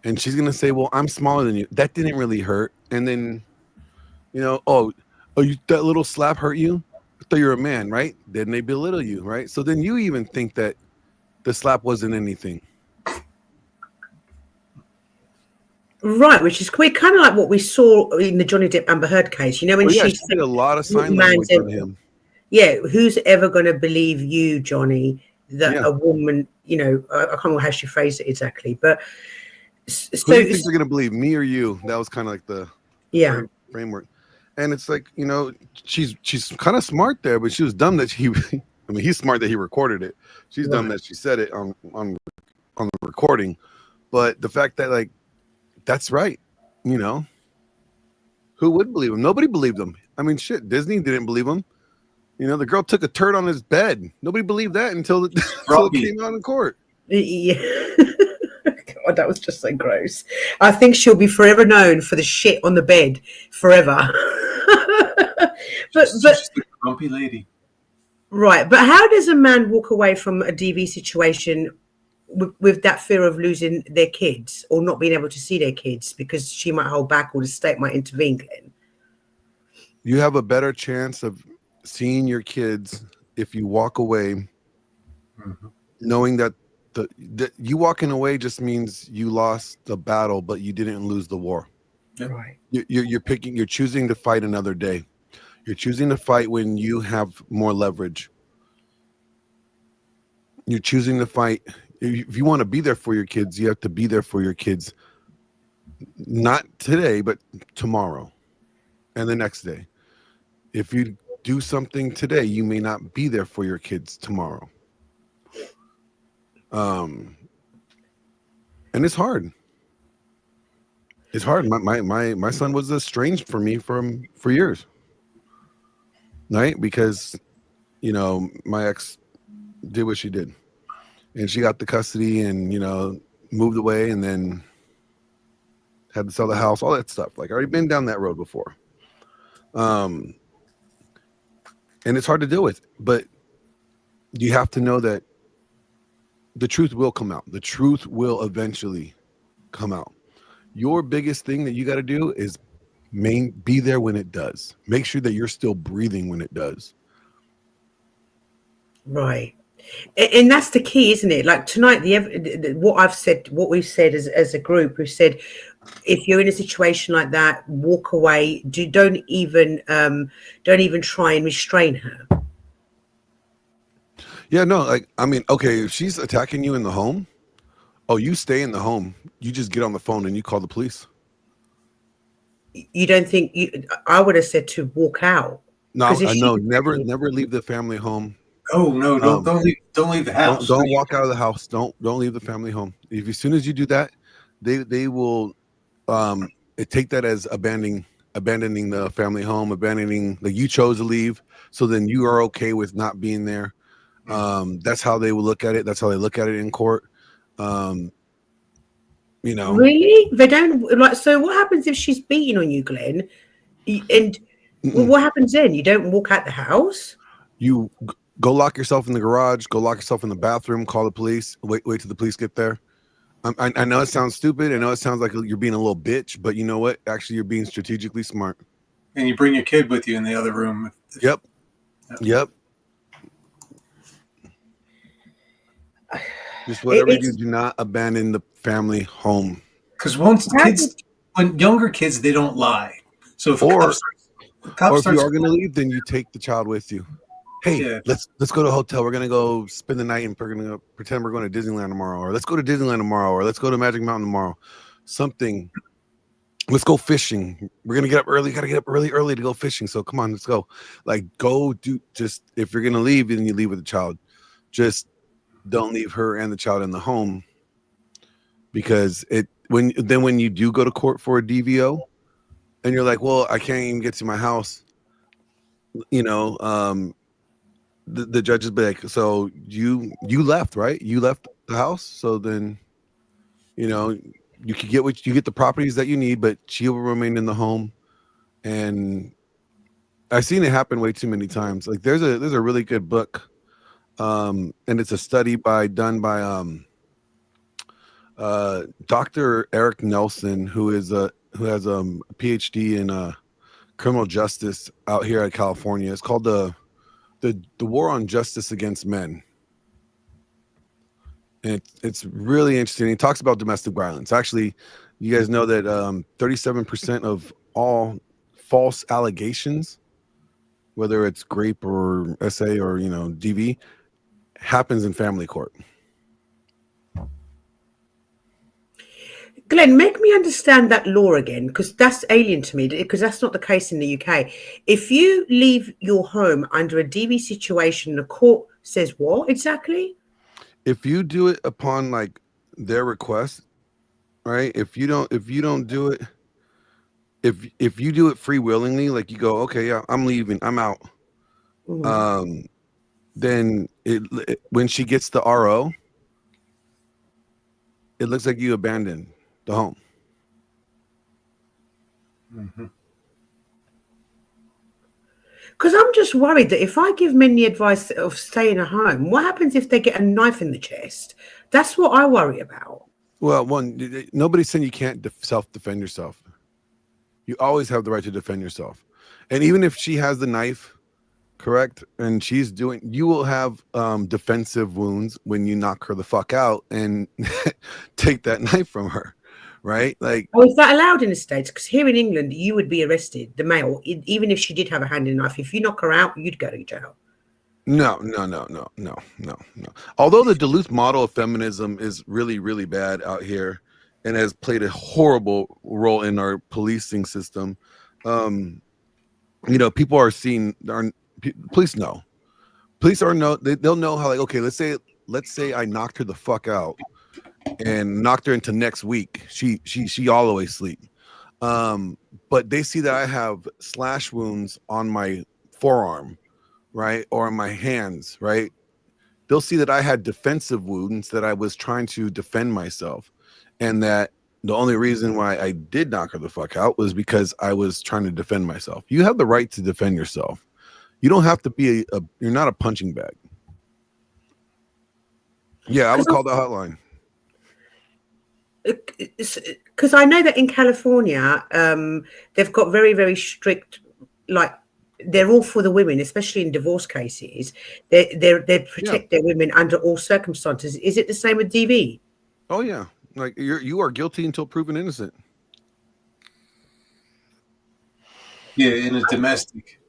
and she's going to say, well, I'm smaller than you. That didn't really hurt. And then, that little slap hurt you? I thought you were a man, right? Then they belittle you, right? So then you even think that the slap wasn't anything. Right, which is quite kind of like what we saw in the Johnny Depp Amber Heard case. When she said a lot of sign language on him. Yeah, who's ever going to believe you, Johnny, that a woman, I can't remember how she phrased it exactly, but so who do you think they're going to believe, me or you? That was kind of like the framework. And it's like, she's kind of smart there, but she was dumb that I mean, he's smart that he recorded it. She's dumb that she said it on the recording. But the fact that, like, that's right, you know, who would believe him? Nobody believed him. I mean, shit, Disney didn't believe him. You know, the girl took a turd on his bed. Nobody believed that until it came out in court. Yeah. God, that was just so gross. I think she'll be forever known for the shit on the bed forever. but She's a grumpy lady. Right, but how does a man walk away from a DV situation with that fear of losing their kids or not being able to see their kids because she might hold back or the state might intervene, Glenn? You have a better chance of seeing your kids if you walk away knowing that you walking away just means you lost the battle, but you didn't lose the war. Right. You're choosing to fight another day. You're choosing to fight when you have more leverage. You're choosing to fight. If you want to be there for your kids, you have to be there for your kids. Not today, but tomorrow and the next day. If you do something today, you may not be there for your kids tomorrow. And it's hard. It's hard. My son was estranged from me for years. Right? Because, you know, my ex did what she did. And she got the custody and, you know, moved away and then had to sell the house, all that stuff. Like, I already been down that road before. And it's hard to deal with. But you have to know that the truth will come out. The truth will eventually come out. Your biggest thing that you got to do is be there when it does. Make sure that you're still breathing when it does. Right. And that's the key, isn't it? Like tonight, what we've said as a group, we've said, if you're in a situation like that, walk away. Don't even try and restrain her. Yeah, no, like, I mean, okay, if she's attacking you in the home, you stay in the home. You just get on the phone and you call the police. You don't think I would have said to walk out? No, never leave the family home. Oh no, don't leave the house. Don't walk out of the house. Don't leave the family home. If as soon as you do that, they will take that as abandoning the family home, like you chose to leave, so then you are okay with not being there. That's how they will look at it. That's how they look at it in court. You know, really, they don't like. So what happens if she's beating on you, Glenn? And what happens then? You don't walk out the house. You go lock yourself in the garage. Go lock yourself in the bathroom. Call the police. Wait till the police get there. I know it sounds stupid. I know it sounds like you're being a little bitch, but you know what? Actually, you're being strategically smart. And you bring your kid with you in the other room. Yep. Just whatever you do, not abandon the family home. Because when younger kids, they don't lie. So if if you are going to leave, then you take the child with you. Hey, let's go to a hotel. We're going to go spend the night and we're going to pretend we're going to Disneyland tomorrow, or let's go to Disneyland tomorrow, or let's go to Magic Mountain tomorrow. Something. Let's go fishing. We're going to get up early. Got to get up really early to go fishing. So come on, let's go. Like, if you're going to leave, then you leave with the child. Just don't leave her and the child in the home, because when you do go to court for a DVO and you're like, well, I can't even get to my house, you know, the judges be like, so you left, right? You left the house. So then, you know, you could get the properties that you need, but she will remain in the home. And I've seen it happen way too many times. Like there's a really good book. And it's a study done by Dr. Eric Nelson, who has a PhD in criminal justice out here in California. It's called the War on Justice Against Men. And it's really interesting. He talks about domestic violence. Actually, you guys know that 37% of all false allegations, whether it's grape or SA or, you know, DV, happens in family court. Glenn, make me understand that law again, because that's alien to me, because that's not the case in the UK. If you leave your home under a DV situation, the court Says what exactly? If you do it upon like their request, right? If you don't do it, if you do it free willingly, like you go, okay, yeah, I'm leaving, I'm out. Then when she gets the RO, it looks like you abandoned the home. Because I'm just worried that if I give men the advice of staying at home, what happens if they get a knife in the chest? That's what I worry about. Well, one, nobody's saying you can't self-defend yourself. You always have the right to defend yourself. And even if she has the knife, correct, and she's doing, you will have defensive wounds when you knock her the fuck out and take that knife from her, right? Like, oh, is that allowed in the States? Because here in England, you would be arrested, the male, even if she did have a hand in a knife. If you knock her out, you'd go to jail. No. Although the Duluth model of feminism is really, really bad out here and has played a horrible role in our policing system, people are seeing, police know. Police are they'll know how, like, okay, let's say I knocked her the fuck out and knocked her into next week. She always sleep. But they see that I have slash wounds on my forearm, right, or on my hands, right? They'll see that I had defensive wounds, that I was trying to defend myself, and that the only reason why I did knock her the fuck out was because I was trying to defend myself. You have the right to defend yourself. You don't have to be you're not a punching bag. Yeah, I would call the hotline. Because I know that in California, they've got very, very strict, like, they're all for the women, especially in divorce cases. They protect their women under all circumstances. Is it the same with DV? Oh yeah, like you are guilty until proven innocent. Yeah, in a domestic,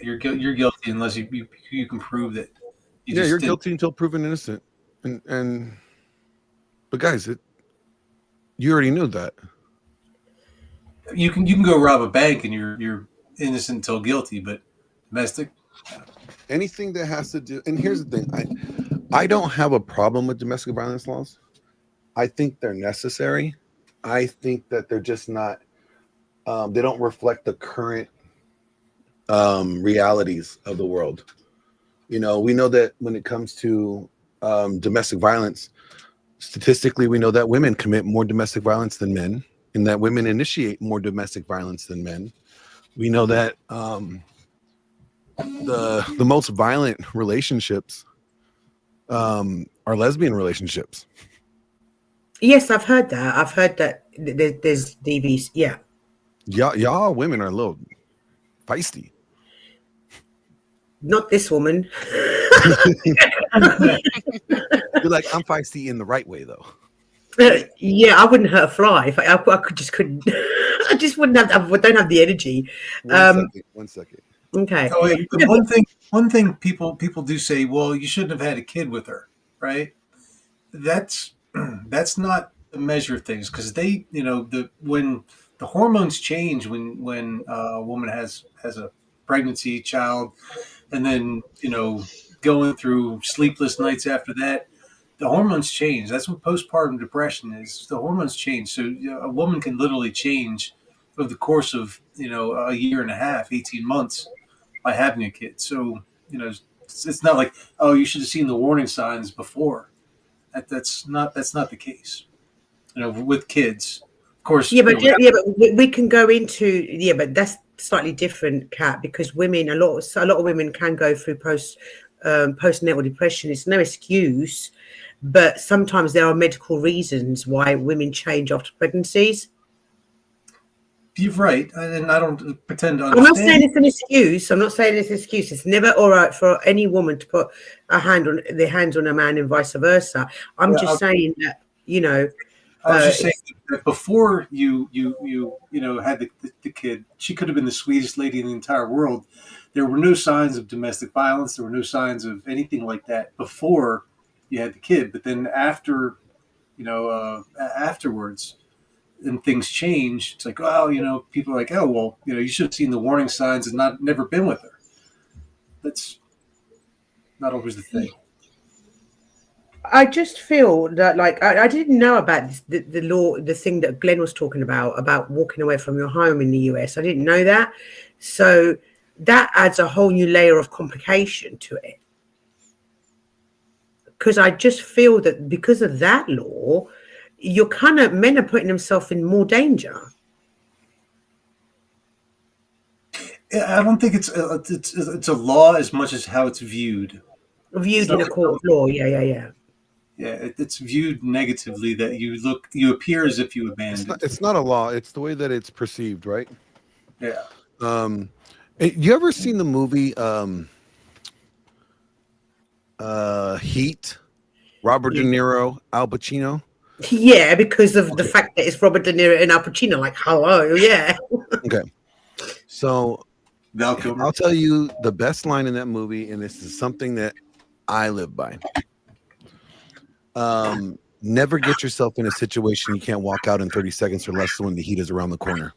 you're guilty unless you can prove that. You're guilty until proven innocent, but guys, you already knew that. You can go rob a bank and you're innocent until guilty, but domestic, anything that has to do. And here's the thing: I don't have a problem with domestic violence laws. I think they're necessary. I think that they're just not. They don't reflect the current realities of the world. We know that when it comes to domestic violence, statistically, we know that women commit more domestic violence than men, and that women initiate more domestic violence than men. We know that the most violent relationships are lesbian relationships. Yes, I've heard that. I've heard that there's DVs. Yeah. Y'all women are a little feisty. Not this woman. You're like, I'm feisty in the right way, though. Yeah, I wouldn't hurt a fly if I couldn't. I just wouldn't have. I don't have the energy. One second. Okay. Oh, wait, one thing people do say, well, you shouldn't have had a kid with her, right? That's not the measure of things, because they, when the hormones change when a woman has a pregnancy, child, and then going through sleepless nights after that, the hormones change. That's what postpartum depression is. The hormones change. So a woman can literally change over the course of a year and a half, 18 months by having a kid. So it's not like, oh, you should have seen the warning signs before. That's not the case. With kids, of course. Yeah, but we can go into but that's slightly different, Kat, because women, a lot of women can go through postnatal depression. It's no excuse, but sometimes there are medical reasons why women change after pregnancies. You're right, and I don't pretend to understand. I'm not saying it's an excuse. It's never all right for any woman to put their hands on a man and vice versa. I'm just saying that I was just saying that before you had the kid, she could have been the sweetest lady in the entire world. There were no signs of domestic violence. There were no signs of anything like that before you had the kid. But then afterwards, and things change. It's like, well, people are like, oh, well, you should have seen the warning signs and never been with her. not always the thing. I just feel that, like, I didn't know about the law, the thing that Glenn was talking about walking away from your home in the US. I didn't know that. So that adds a whole new layer of complication to it. Because I just feel that because of that law, men are putting themselves in more danger. I don't think it's a law as much as how it's viewed. Viewed in a court of law, yeah. Yeah, it's viewed negatively that you appear as if you abandoned. It's not a law. It's the way that it's perceived, right? Yeah. You ever seen the movie Heat? Robert De Niro, Al Pacino. Yeah, because of the fact that it's Robert De Niro and Al Pacino. Like, hello, yeah. Okay. So I'll tell you the best line in that movie, and this is something that I live by. Never get yourself in a situation you can't walk out in 30 seconds or less when the heat is around the corner.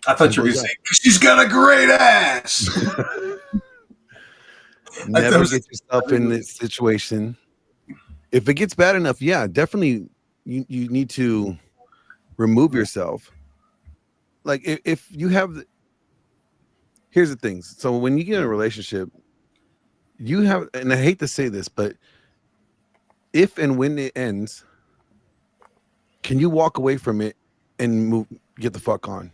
I thought you were going to say, she's got a great ass. Never get yourself in this situation. If it gets bad enough, yeah, definitely you need to remove yourself. Like if you have, here's the thing. So when you get in a relationship, you have, and I hate to say this, but if and when it ends, can you walk away from it and get the fuck on?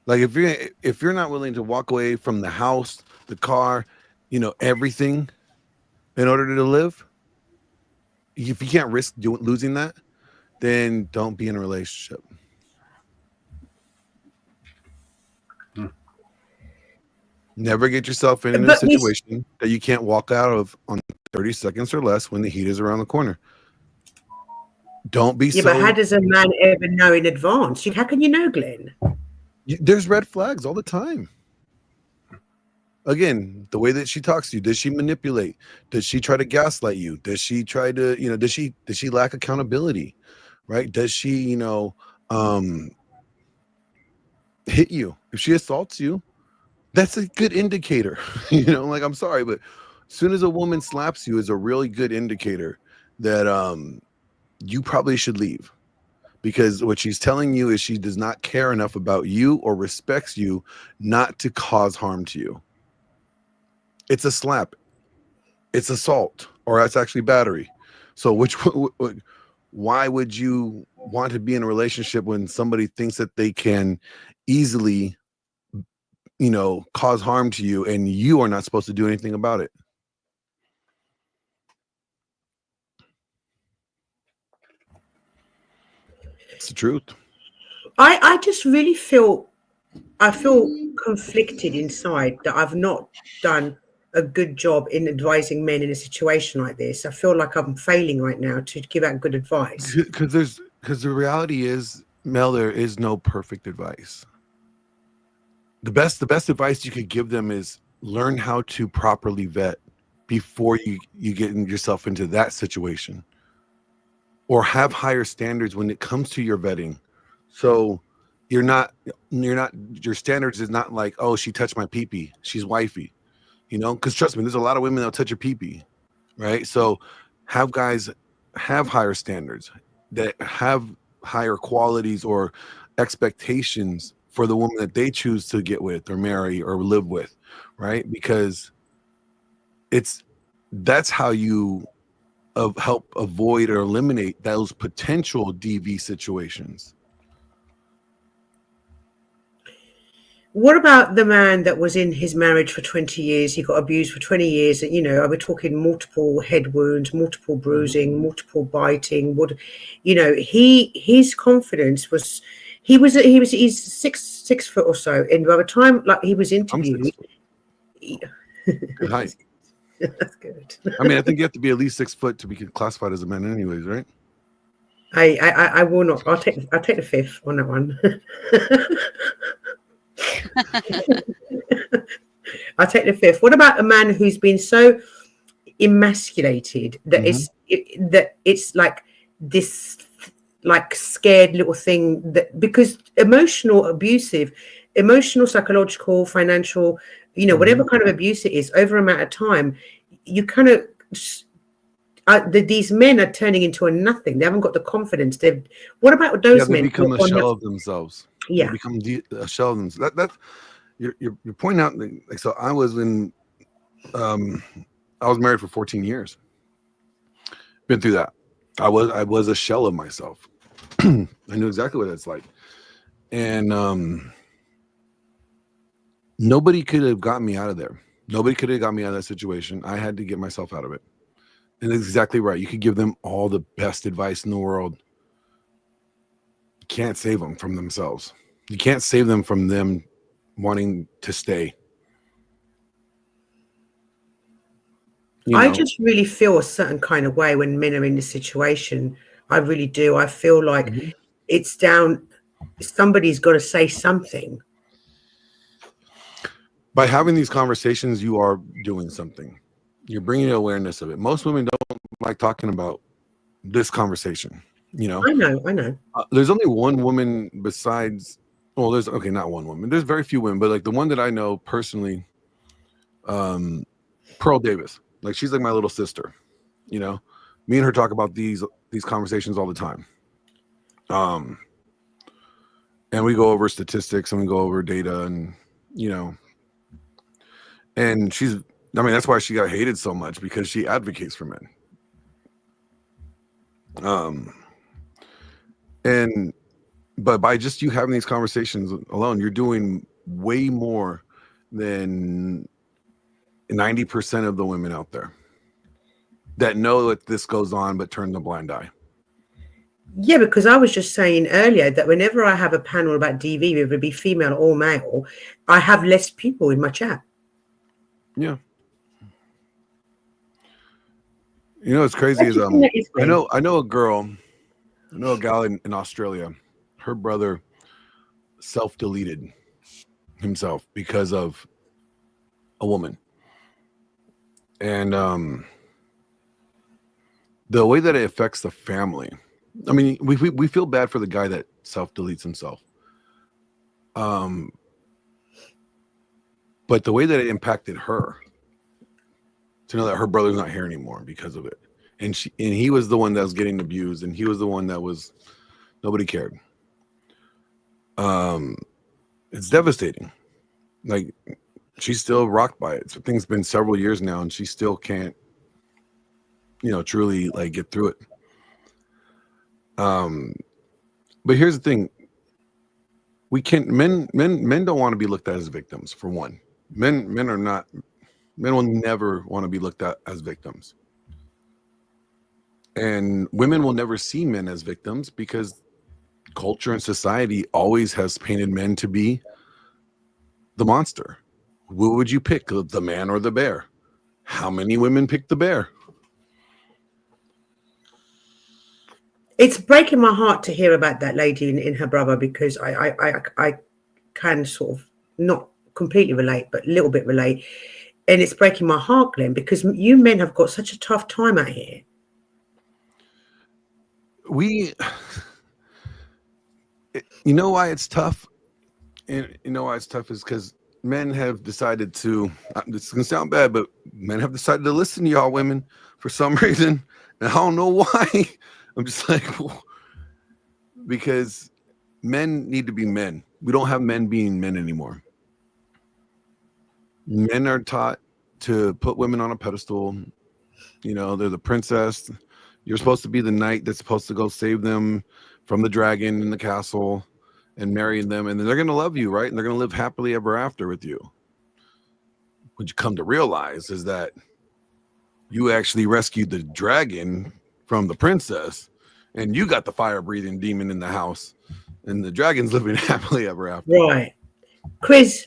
Like if you're not willing to walk away from the house, the car, everything in order to live, if you can't risk losing that, then don't be in a relationship. Never get yourself in a situation that you can't walk out of on 30 seconds or less when the heat is around the corner. Don't be but how does a man ever know in advance? How can you know, Glenn? There's red flags all the time. Again, the way that she talks to you, does she manipulate? Does she try to gaslight you? Does she try to, does she lack accountability? Right? Does she, hit you? If she assaults you, that's a good indicator. Like, I'm sorry, but as soon as a woman slaps you is a really good indicator that you probably should leave. Because what she's telling you is she does not care enough about you or respects you not to cause harm to you. It's a slap. It's assault, or that's actually battery. So why would you want to be in a relationship when somebody thinks that they can easily, cause harm to you and you are not supposed to do anything about it? It's the truth. I just really feel conflicted inside that I've not done a good job in advising men in a situation like this. I feel like I'm failing right now to give out good advice. Because the reality is, Mel, there is no perfect advice. The best advice you could give them is learn how to properly vet before you get yourself into that situation, or have higher standards when it comes to your vetting. So your standards is not like, oh, she touched my pee-pee, she's wifey, because trust me, there's a lot of women that'll touch your pee-pee, right? So have guys have higher standards that have higher qualities or expectations for the woman that they choose to get with or marry or live with, right? Because that's how you help avoid or eliminate those potential DV situations. What about the man that was in his marriage for 20 years? He got abused for 20 years. We're talking multiple head wounds, multiple bruising, multiple biting. His confidence was, he's 6 foot or so. And by the time he was interviewed, good height. That's good. I mean, I think you have to be at least 6 foot to be classified as a man, anyways, right? I will not. I'll take the fifth on that one. I'll take the fifth. What about a man who's been so emasculated that it's like this, like, scared little thing, that because emotional abusive emotional, psychological, financial, whatever kind of abuse it is over a amount of time, you kind of these men are turning into a nothing. They haven't got the confidence. What about those they men? become a shell of themselves. Yeah, they become a shell of themselves. That's you're pointing out. Like, so I was married for 14 years. Been through that. I was a shell of myself. I knew exactly what it's like, and nobody could have gotten me out of there. Nobody could have got me out of that situation. I had to get myself out of it. And that's exactly right. You could give them all the best advice in the world. You can't save them from themselves. You can't save them from them wanting to stay. I just really feel a certain kind of way when men are in this situation. I really do. I feel like it's down. Somebody's got to say something. By having these conversations, you are doing something. You're bringing awareness of it. Most women don't like talking about this conversation. I know. There's only one woman besides. Well, not one woman. There's very few women, but like the one that I know personally, Pearl Davis. Like she's like my little sister. Me and her talk about these conversations all the time. And we go over statistics and we go over data and and that's why she got hated so much, because she advocates for men. But by just you having these conversations alone, you're doing way more than 90% of the women out there that know that this goes on but turn the blind eye. Yeah, because I was just saying earlier that whenever I have a panel about DV, whether it be female or male, I have less people in my chat. Yeah. What's crazy is I know a gal in Australia. Her brother self-deleted himself because of a woman. And the way that it affects the family, I mean, we feel bad for the guy that self-deletes himself. But the way that it impacted her, to know that her brother's not here anymore because of it. And he was the one that was getting abused, and he was the one that was, nobody cared. It's devastating. Like, she's still rocked by it. So things been several years now, and she still can't, truly like get through it. But here's the thing. Men don't want to be looked at as victims, for one. Men will never want to be looked at as victims. And women will never see men as victims because culture and society always has painted men to be the monster. What would you pick, the man or the bear? How many women pick the bear? It's breaking my heart to hear about that lady in her brother, because I can sort of not completely relate, but a little bit relate. And it's breaking my heart, Glenn, because you men have got such a tough time out here. You know why it's tough? And you know why it's tough is because men have decided to, this is going to sound bad, but men have decided to listen to y'all women for some reason. And I don't know why. I'm just like, because men need to be men. We don't have men being men anymore. Men are taught to put women on a pedestal. They're the princess. You're supposed to be the knight that's supposed to go save them from the dragon in the castle and marry them. And then they're going to love you, right? And they're going to live happily ever after with you. What you come to realize is that you actually rescued the dragon from the princess, and you got the fire-breathing demon in the house, and the dragon's living happily ever after. Right. Chris.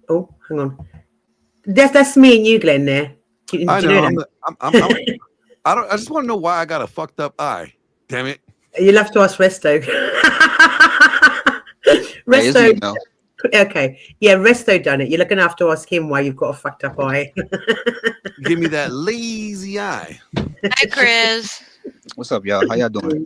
Oh, hang on. That's me and you, Glenn, there. I know. I just want to know why I got a fucked up eye. Damn it. You'll have to ask Resto. Resto. Okay. Yeah, Resto done it. You're going to have to ask him why you've got a fucked up eye. Give me that lazy eye. Hi, Chris. What's up, y'all? How y'all doing?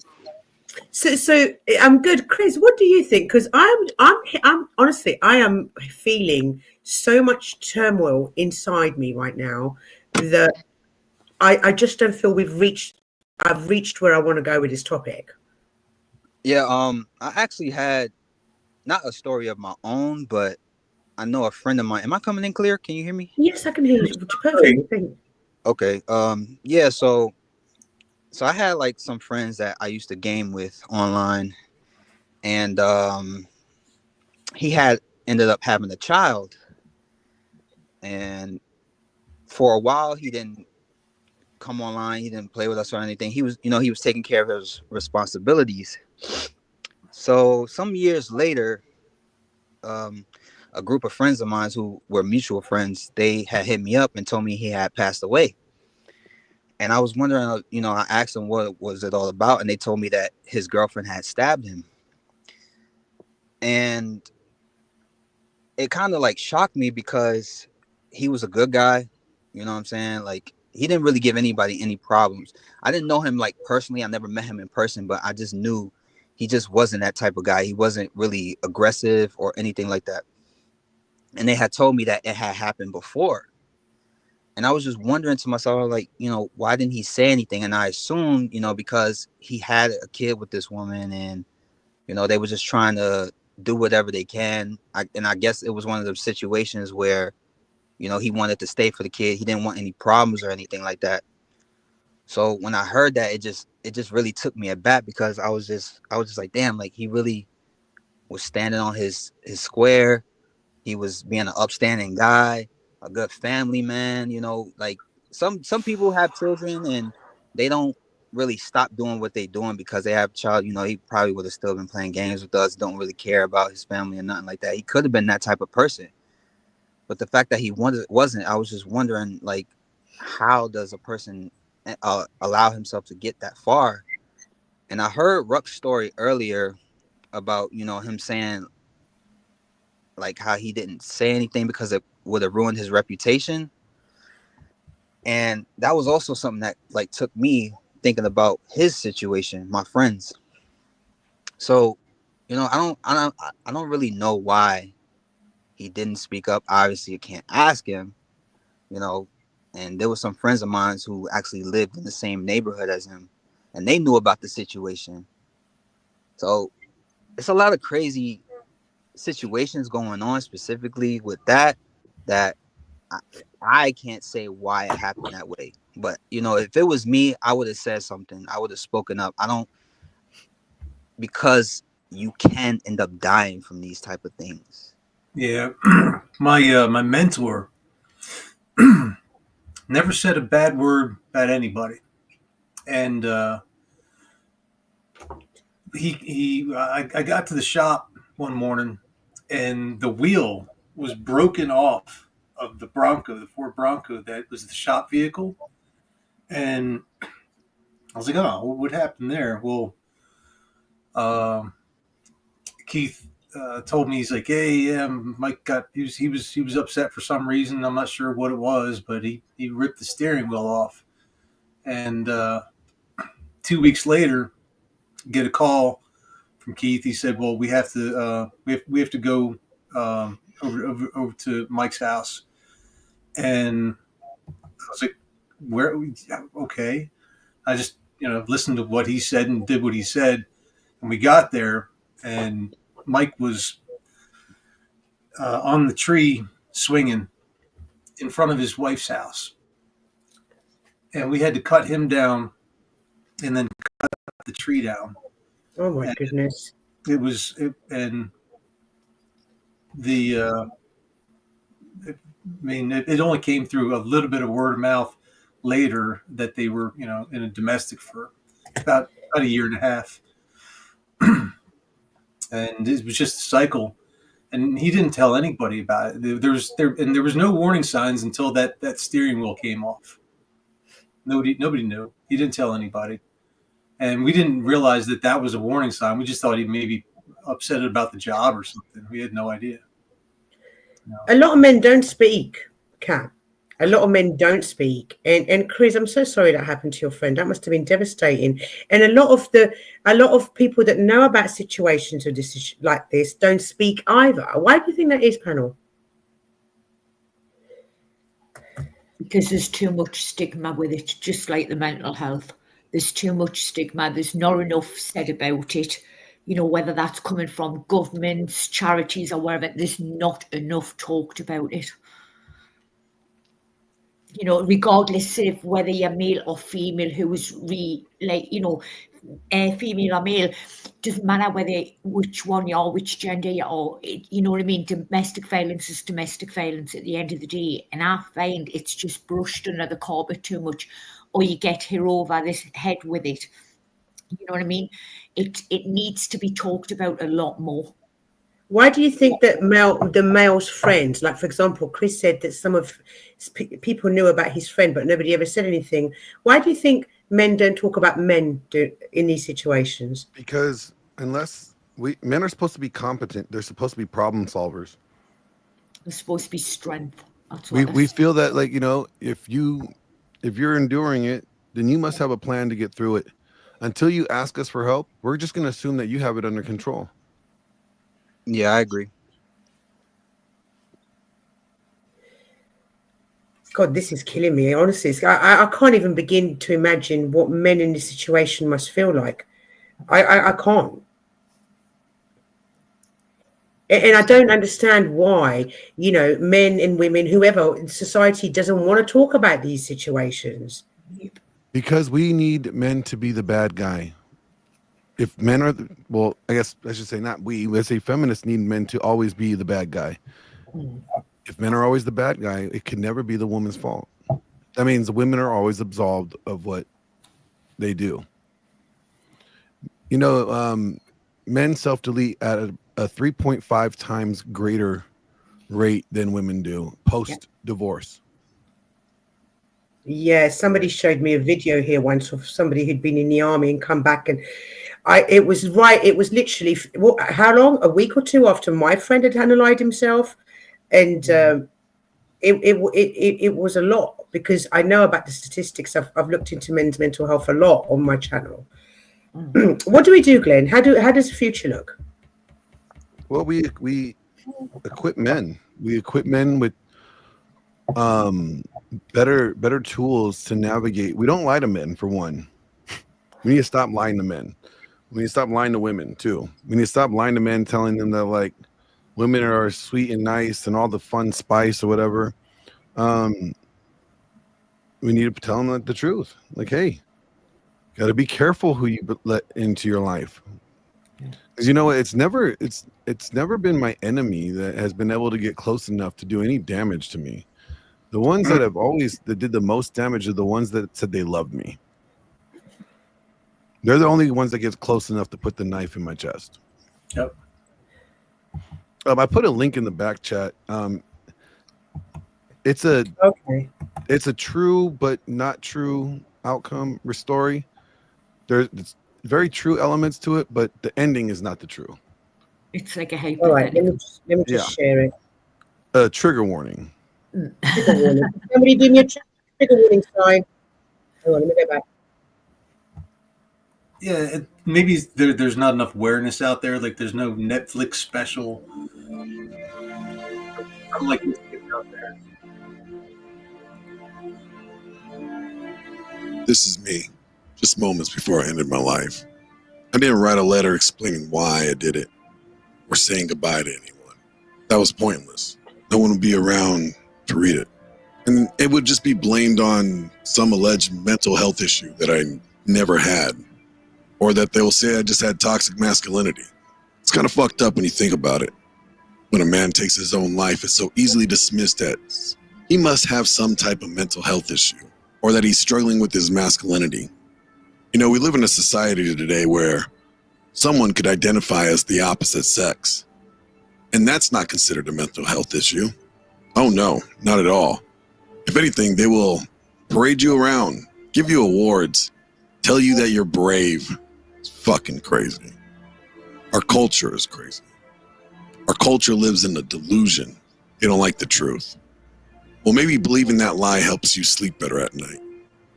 So I'm good, Chris. What do you think? Because I'm honestly, I am feeling so much turmoil inside me right now that I just don't feel I've reached where I want to go with this topic. Yeah, I actually had not a story of my own, but I know a friend of mine. Am I coming in clear? Can you hear me? Yes, I can hear you perfectly. Okay. Yeah, so I had like some friends that I used to game with online, and he had ended up having a child, and for a while he didn't come online, he didn't play with us or anything. He was taking care of his responsibilities. So some years later, a group of friends of mine who were mutual friends, they had hit me up and told me he had passed away. And I was wondering, I asked them what was it all about, and they told me that his girlfriend had stabbed him. And it kind of like shocked me because he was a good guy, you know what I'm saying? Like, he didn't really give anybody any problems. I didn't know him like personally. I never met him in person, but I just knew he just wasn't that type of guy. He wasn't really aggressive or anything like that. And they had told me that it had happened before. And I was just wondering to myself, like, why didn't he say anything? And I assumed, because he had a kid with this woman and, they were just trying to do whatever they can. I guess it was one of those situations where, he wanted to stay for the kid. He didn't want any problems or anything like that. So when I heard that, it just really took me aback, because I was just like, damn, like, he really was standing on his square. He was being an upstanding guy, a good family man. Like some people have children and they don't really stop doing what they're doing because they have a child. He probably would have still been playing games with us, don't really care about his family or nothing like that. He could have been that type of person. But the fact that he wasn't, I was just wondering, like, how does a person allow himself to get that far? And I heard Ruck's story earlier about, him saying, like, how he didn't say anything because it would have ruined his reputation. And that was also something that, like, took me thinking about his situation, my friends. So, I don't really know why he didn't speak up. Obviously, I can't ask him, and there were some friends of mine who actually lived in the same neighborhood as him, and they knew about the situation. So it's a lot of crazy situations going on, specifically with that I can't say why it happened that way. But if it was me, I would have said something. I would have spoken up. Because you can end up dying from these type of things. Yeah, my mentor never said a bad word about anybody, and I got to the shop one morning, and the wheel was broken off of the Ford Bronco that was the shop vehicle, and I was like, oh, what happened there? Well, Keith told me, he's like, hey, yeah, Mike he was upset for some reason. I'm not sure what it was, but he ripped the steering wheel off. And 2 weeks later, get a call from Keith. He said, well, we have to go over to Mike's house. And I was like, where? Okay. I just listened to what he said and did what he said. And we got there, and Mike was on the tree swinging in front of his wife's house. And we had to cut him down and then cut the tree down. Oh, my goodness. It only came through a little bit of word of mouth later that they were, in a domestic for about a year and a half. And it was just a cycle, and he didn't tell anybody about it. There was no warning signs until that steering wheel came off. Nobody knew. He didn't tell anybody, and we didn't realize that was a warning sign. We just thought he may be upset about the job or something. We had no idea. A lot of men don't speak, Kat. A lot of men don't speak. And Chris, I'm so sorry that happened to your friend. That must have been devastating. And a lot of people that know about situations of this like this don't speak either. Why do you think that is, panel? Because there's too much stigma with it, just like the mental health. There's too much stigma. There's not enough said about it. You know, whether that's coming from governments, charities, or wherever, there's not enough talked about it. You know, regardless of whether you're male or female, who's female or male, doesn't matter which one you are, which gender you are. You know what I mean? Domestic violence is domestic violence at the end of the day, and I find it's just brushed under the carpet too much, or you get hit over this head with it. You know what I mean? It needs to be talked about a lot more. Why do you think that the male's friends, like for example, Chris said that some of people knew about his friend, but nobody ever said anything. Why do you think men don't talk about men in these situations? Because men are supposed to be competent, they're supposed to be problem solvers. There's supposed to be strength. That's We feel that, like, you know, if you're enduring it, then you must have a plan to get through it. Until you ask us for help, we're just going to assume that you have it under control. Yeah, I agree. God, this is killing me. Honestly, I can't even begin to imagine what men in this situation must feel like. I can't. And I don't understand why, you know, men and women, whoever in society doesn't want to talk about these situations. Because we need men to be the bad guy. If men are, well, I guess I should say not we, let's say feminists need men to always be the bad guy. If men are always the bad guy, it can never be the woman's fault. That means women are always absolved of what they do. You know, men self-delete at a 3.5 times greater rate than women do post-divorce. Yeah, somebody showed me a video here once of somebody who'd been in the army and come back, and it was literally how long? A week or two after my friend had unalived himself, and it was a lot, because I know about the statistics. I've looked into men's mental health a lot on my channel. What do we do, Glenn? How does the future look? Well, we equip men. We equip men with better tools to navigate. We don't lie to men, for one. We need to stop lying to men. We need to stop lying to women too. We need to stop lying to men, telling them that like women are sweet and nice and all the fun spice or whatever. We need to tell them the truth. Like, hey, got to be careful who you let into your life. Because you know, it's never been my enemy that has been able to get close enough to do any damage to me. The ones that did the most damage are the ones that said they loved me. They're the only ones that get close enough to put the knife in my chest. Yep. I put a link in the back chat. It's a true but not true outcome story. There's very true elements to it, but the ending is not the true. It's like a All right, let me just share it. Trigger warning. Trigger warning. Somebody give me a trigger warning sign. Hold on, let me go back. Yeah, maybe there's not enough awareness out there. Like, there's no Netflix special. I'm like this kid out there. This is me, just moments before I ended my life. I didn't write a letter explaining why I did it or saying goodbye to anyone. That was pointless. No one would be around to read it. And it would just be blamed on some alleged mental health issue that I never had. Or that they will say I just had toxic masculinity. It's kind of fucked up when you think about it. When a man takes his own life, it's so easily dismissed as he must have some type of mental health issue, or that he's struggling with his masculinity. You know, we live in a society today where someone could identify as the opposite sex, and that's not considered a mental health issue. Oh no, not at all. If anything, they will parade you around, give you awards, tell you that you're brave. It's fucking crazy. Our culture is crazy. Our culture lives in a delusion. They don't like the truth. Well, maybe believing that lie helps you sleep better at night.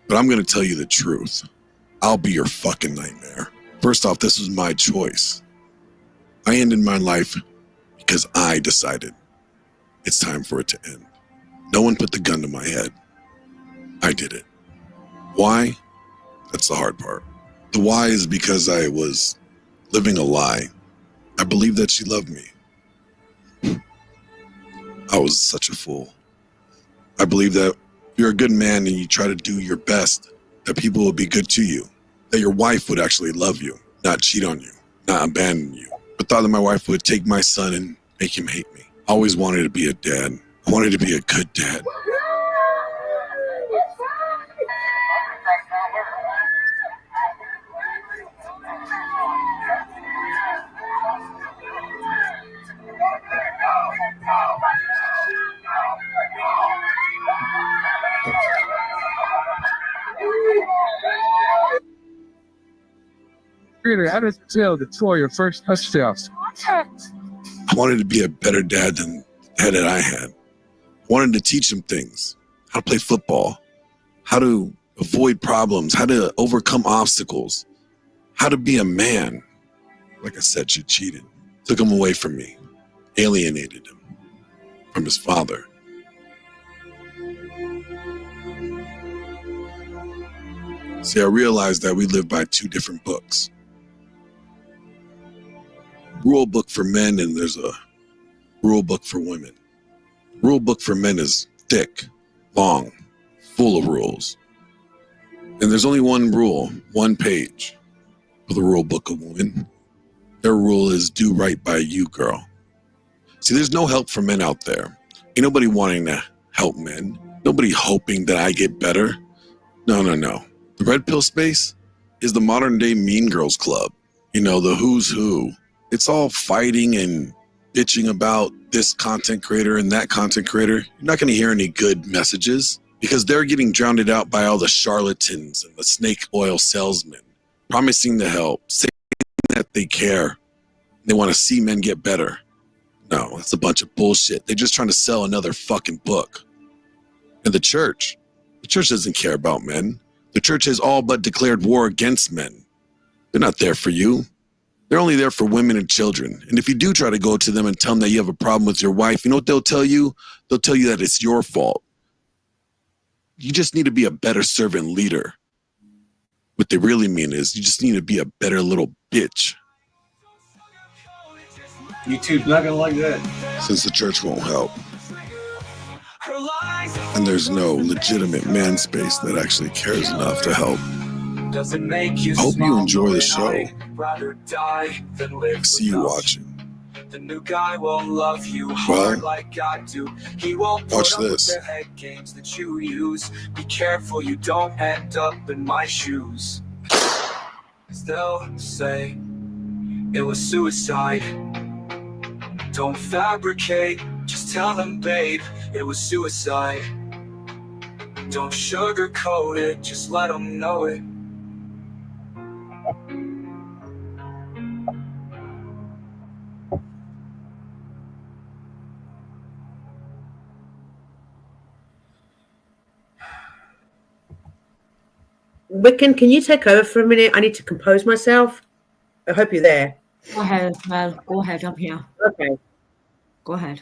But I'm going to tell you the truth. I'll be your fucking nightmare. First off, this was my choice. I ended my life because I decided it's time for it to end. No one put the gun to my head. I did it. Why? That's the hard part. The why is because I was living a lie. I believed that she loved me. I was such a fool. I believe that you're a good man and you try to do your best, that people will be good to you, that your wife would actually love you, not cheat on you, not abandon you. But thought that my wife would take my son and make him hate me. I always wanted to be a dad. I wanted to be a good dad. How does it feel to score your first touchdown? I wanted to be a better dad than the dad that I had. I wanted to teach him things, how to play football, how to avoid problems, how to overcome obstacles, how to be a man. Like I said, she cheated, took him away from me, alienated him from his father. See, I realized that we live by two different books. Rule book for men, and there's a rule book for women. Rule book for men is thick, long, full of rules. And there's only one rule, one page for the rule book of women. Their rule is do right by you, girl. See, there's no help for men out there. Ain't nobody wanting to help men. Nobody hoping that I get better. No. The red pill space is the modern day Mean Girls Club. You know, the who's who. It's all fighting and bitching about this content creator and that content creator. You're not going to hear any good messages because they're getting drowned out by all the charlatans and the snake oil salesmen promising to help, saying that they care. They want to see men get better. No, that's a bunch of bullshit. They're just trying to sell another fucking book. And the church doesn't care about men. The church has all but declared war against men. They're not there for you. They're only there for women and children. And if you do try to go to them and tell them that you have a problem with your wife, you know what they'll tell you? They'll tell you that it's your fault. You just need to be a better servant leader. What they really mean is you just need to be a better little bitch. YouTube's not gonna like that. Since the church won't help. And there's no legitimate man space that actually cares enough to help. I hope you enjoy the show. See you watching. The new guy will love you hard like I do. He won't watch put up this. with the head games that you use. Be careful you don't end up in my shoes. They'll say it was suicide. Don't fabricate, just tell them, babe, it was suicide. Don't sugarcoat it, just let them know it. Wiccan, can you take over for a minute? I need to compose myself. I hope you're there. Go ahead, Mel. Go ahead. I'm here. Okay. Go ahead.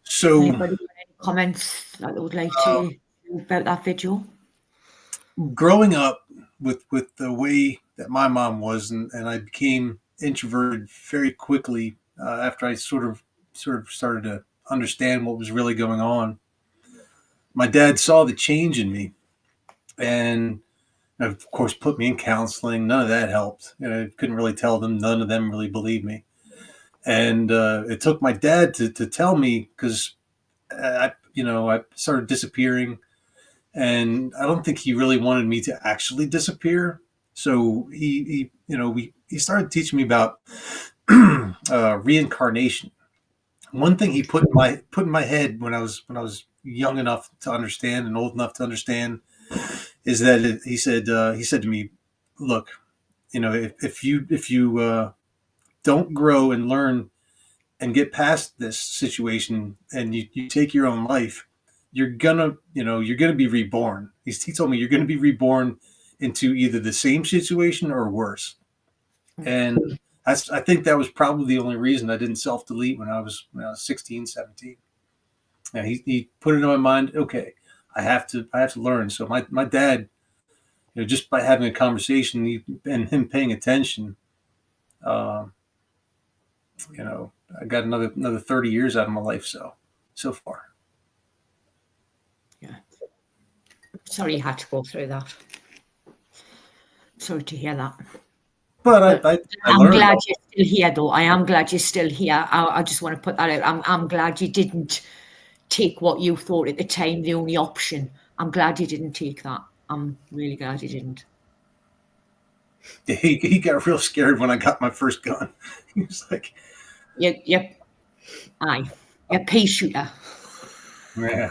So, anybody got any comments that they would like to do about that video? growing up with the way that my mom was, and I became introverted very quickly after I sort of started to understand what was really going on. My dad saw the change in me, and of course put me in counseling. None of that helped. I couldn't really tell them. None of them really believed me. And it took my dad to tell me, because I started disappearing, and I don't think he really wanted me to actually disappear. So he started teaching me about reincarnation. One thing he put in my head when I was young enough to understand and old enough to understand is that he said to me, look, if you don't grow and learn and get past this situation and you take your own life, you're gonna be reborn. He told me you're gonna be reborn into either the same situation or worse. And I think that was probably the only reason I didn't self-delete when I was 16, 17. And he put it in my mind, okay, I have to learn. So my dad, just by having a conversation and him paying attention, I got another 30 years out of my life so far. Yeah. Sorry you had to go through that. Sorry to hear that. But I I'm learned. glad you're still here, though. I am glad you're still here. I just want to put that out. I'm glad you didn't take what you thought at the time the only option. I'm glad you didn't take that. I'm really glad you didn't. He got real scared when I got my first gun. He was like, You're a pea shooter. yeah.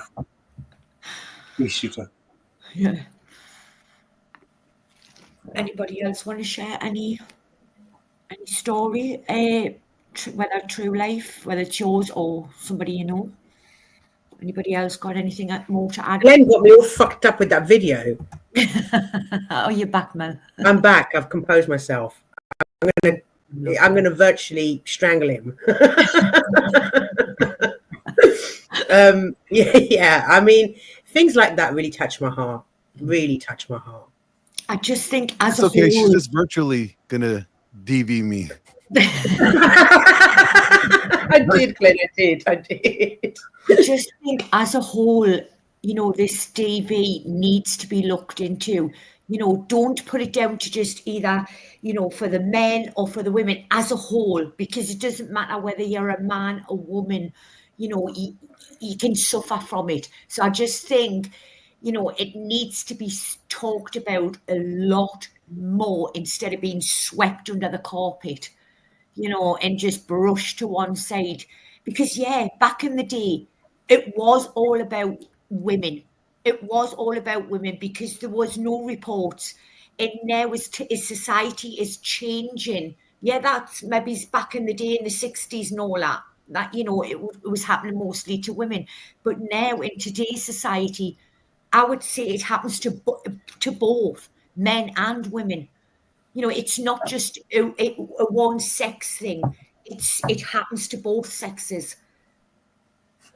Pea shooter. Yeah. Anybody else want to share any story, whether true life, whether it's yours or somebody you know? Anybody else got anything more to add? Glenn got me all fucked up with that video. Oh, you're back, Mel. I'm back. I've composed myself. I'm gonna virtually strangle him. Yeah. I mean, things like that really touch my heart. Really touch my heart. I just think as It's a okay. whole, She's just virtually gonna DV me. I did, Glenn. I did. I just think as a whole, this DV needs to be looked into. Don't put it down to just either, for the men or for the women as a whole, because it doesn't matter whether you're a man or woman, you can suffer from it. So I just think, it needs to be talked about a lot more instead of being swept under the carpet, and just brushed to one side. Because, back in the day, it was all about women. It was all about women because there was no reports. And now as society is changing, that's maybe back in the day in the 60s and all that, it was happening mostly to women. But now in today's society, I would say it happens to both men and women. It's not just a one sex thing. It happens to both sexes.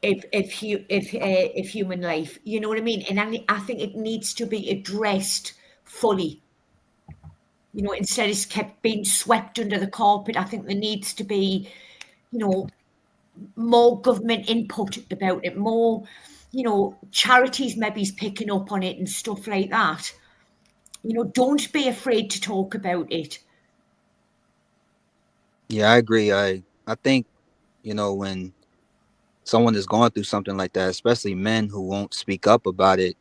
If human life, you know what I mean? And I think it needs to be addressed fully. Instead it's kept being swept under the carpet. I think there needs to be, more government input about it, more, charities maybe is picking up on it and stuff like that. Don't be afraid to talk about it. Yeah, I agree. I think, when someone is going through something like that, especially men who won't speak up about it,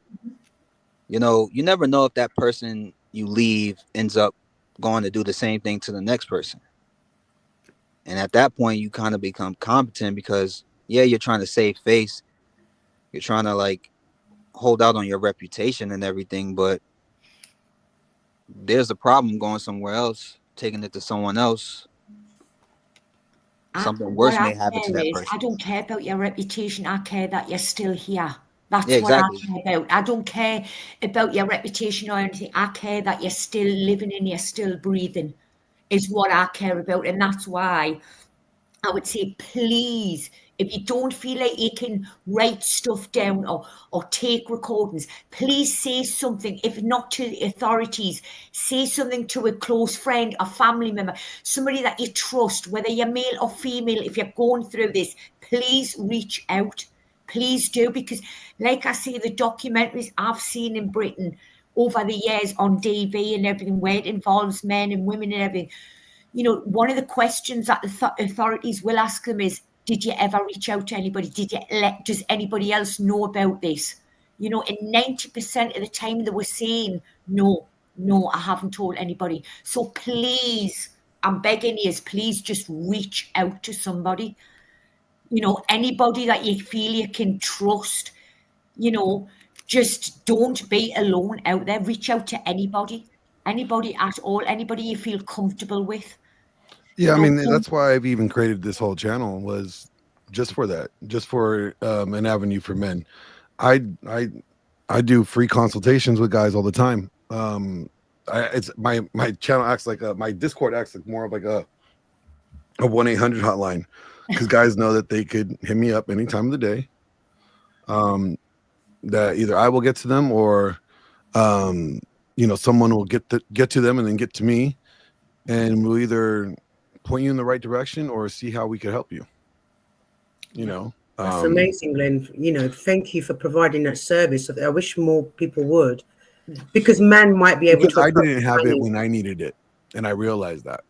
you never know if that person you leave ends up going to do the same thing to the next person. And at that point, you kind of become competent because, you're trying to save face. You're trying to hold out on your reputation and everything, but there's a problem going somewhere else, taking it to someone else. Something worse may happen to that person. I don't care about your reputation. I care that you're still here. That's exactly. what I care about. I don't care about your reputation or anything. I care that you're still living and you're still breathing is what I care about. And that's why I would say, please, if you don't feel like you can write stuff down or take recordings, please say something. If not to the authorities, say something to a close friend, a family member, somebody that you trust, whether you're male or female. If you're going through this, please reach out. Please do, because like I say, the documentaries I've seen in Britain over the years on DV and everything, where it involves men and women and everything, one of the questions that the authorities will ask them is, did you ever reach out to anybody? Does anybody else know about this? And 90% of the time they were saying, no, I haven't told anybody. So please, I'm begging you, please just reach out to somebody. Anybody that you feel you can trust, just don't be alone out there. Reach out to anybody at all, anybody you feel comfortable with. Yeah, I mean Okay. that's why I've even created this whole channel, was just for that, just for an avenue for men. I do free consultations with guys all the time. It's my channel acts like my Discord acts like more of like a 1-800 hotline, because guys know that they could hit me up any time of the day. That either I will get to them, or someone will get to them and then get to me, and we'll either point you in the right direction or see how we could help you. That's amazing, Glenn. Thank you for providing that service. I wish more people would, because man might be able because to. I didn't have it when I needed it, and I realized that.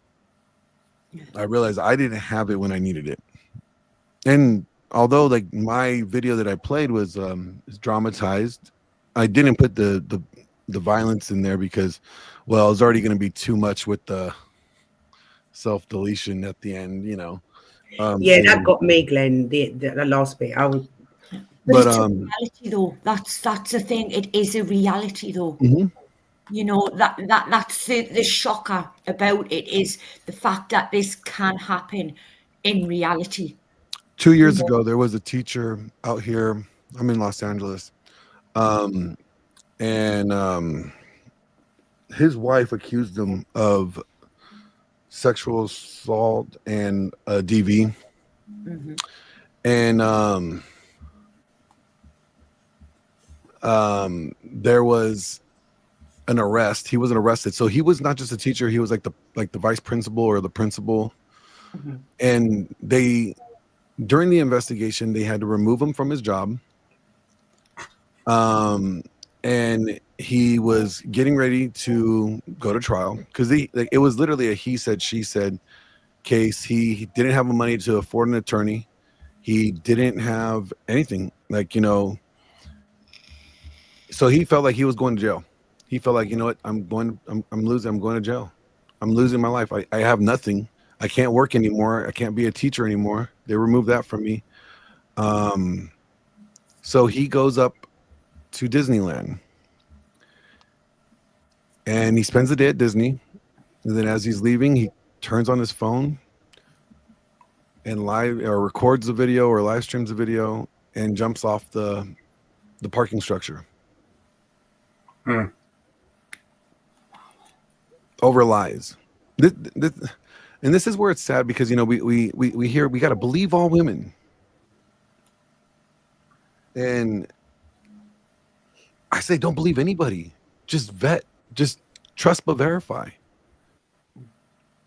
I realized I didn't have it when I needed it, and although like my video that I played was is dramatized, I didn't put the violence in there because, well, it was already going to be too much with the self deletion at the end, That got me, Glenn. The last bit, But But it's a reality, though. That's the thing. It is a reality, though. That's the shocker about it, is the fact that this can happen in reality. 2 years ago, there was a teacher out here. I'm in Los Angeles, and his wife accused him of sexual assault and DV, and there was an arrest. He wasn't arrested, so he was not just a teacher. He was like the vice principal or the principal, and during the investigation, they had to remove him from his job. And he was getting ready to go to trial because it was literally a he said, she said case. He didn't have the money to afford an attorney. He didn't have anything, so he felt like he was going to jail. He felt like, I'm going to jail. I'm losing my life. I have nothing. I can't work anymore. I can't be a teacher anymore. They removed that from me. So he goes up to Disneyland and he spends the day at Disney. And then as he's leaving, he turns on his phone and records the video or live streams the video and jumps off the parking structure. Over lies. And this is where it's sad, because we hear we got to believe all women, and I say don't believe anybody. Just vet, just trust but verify.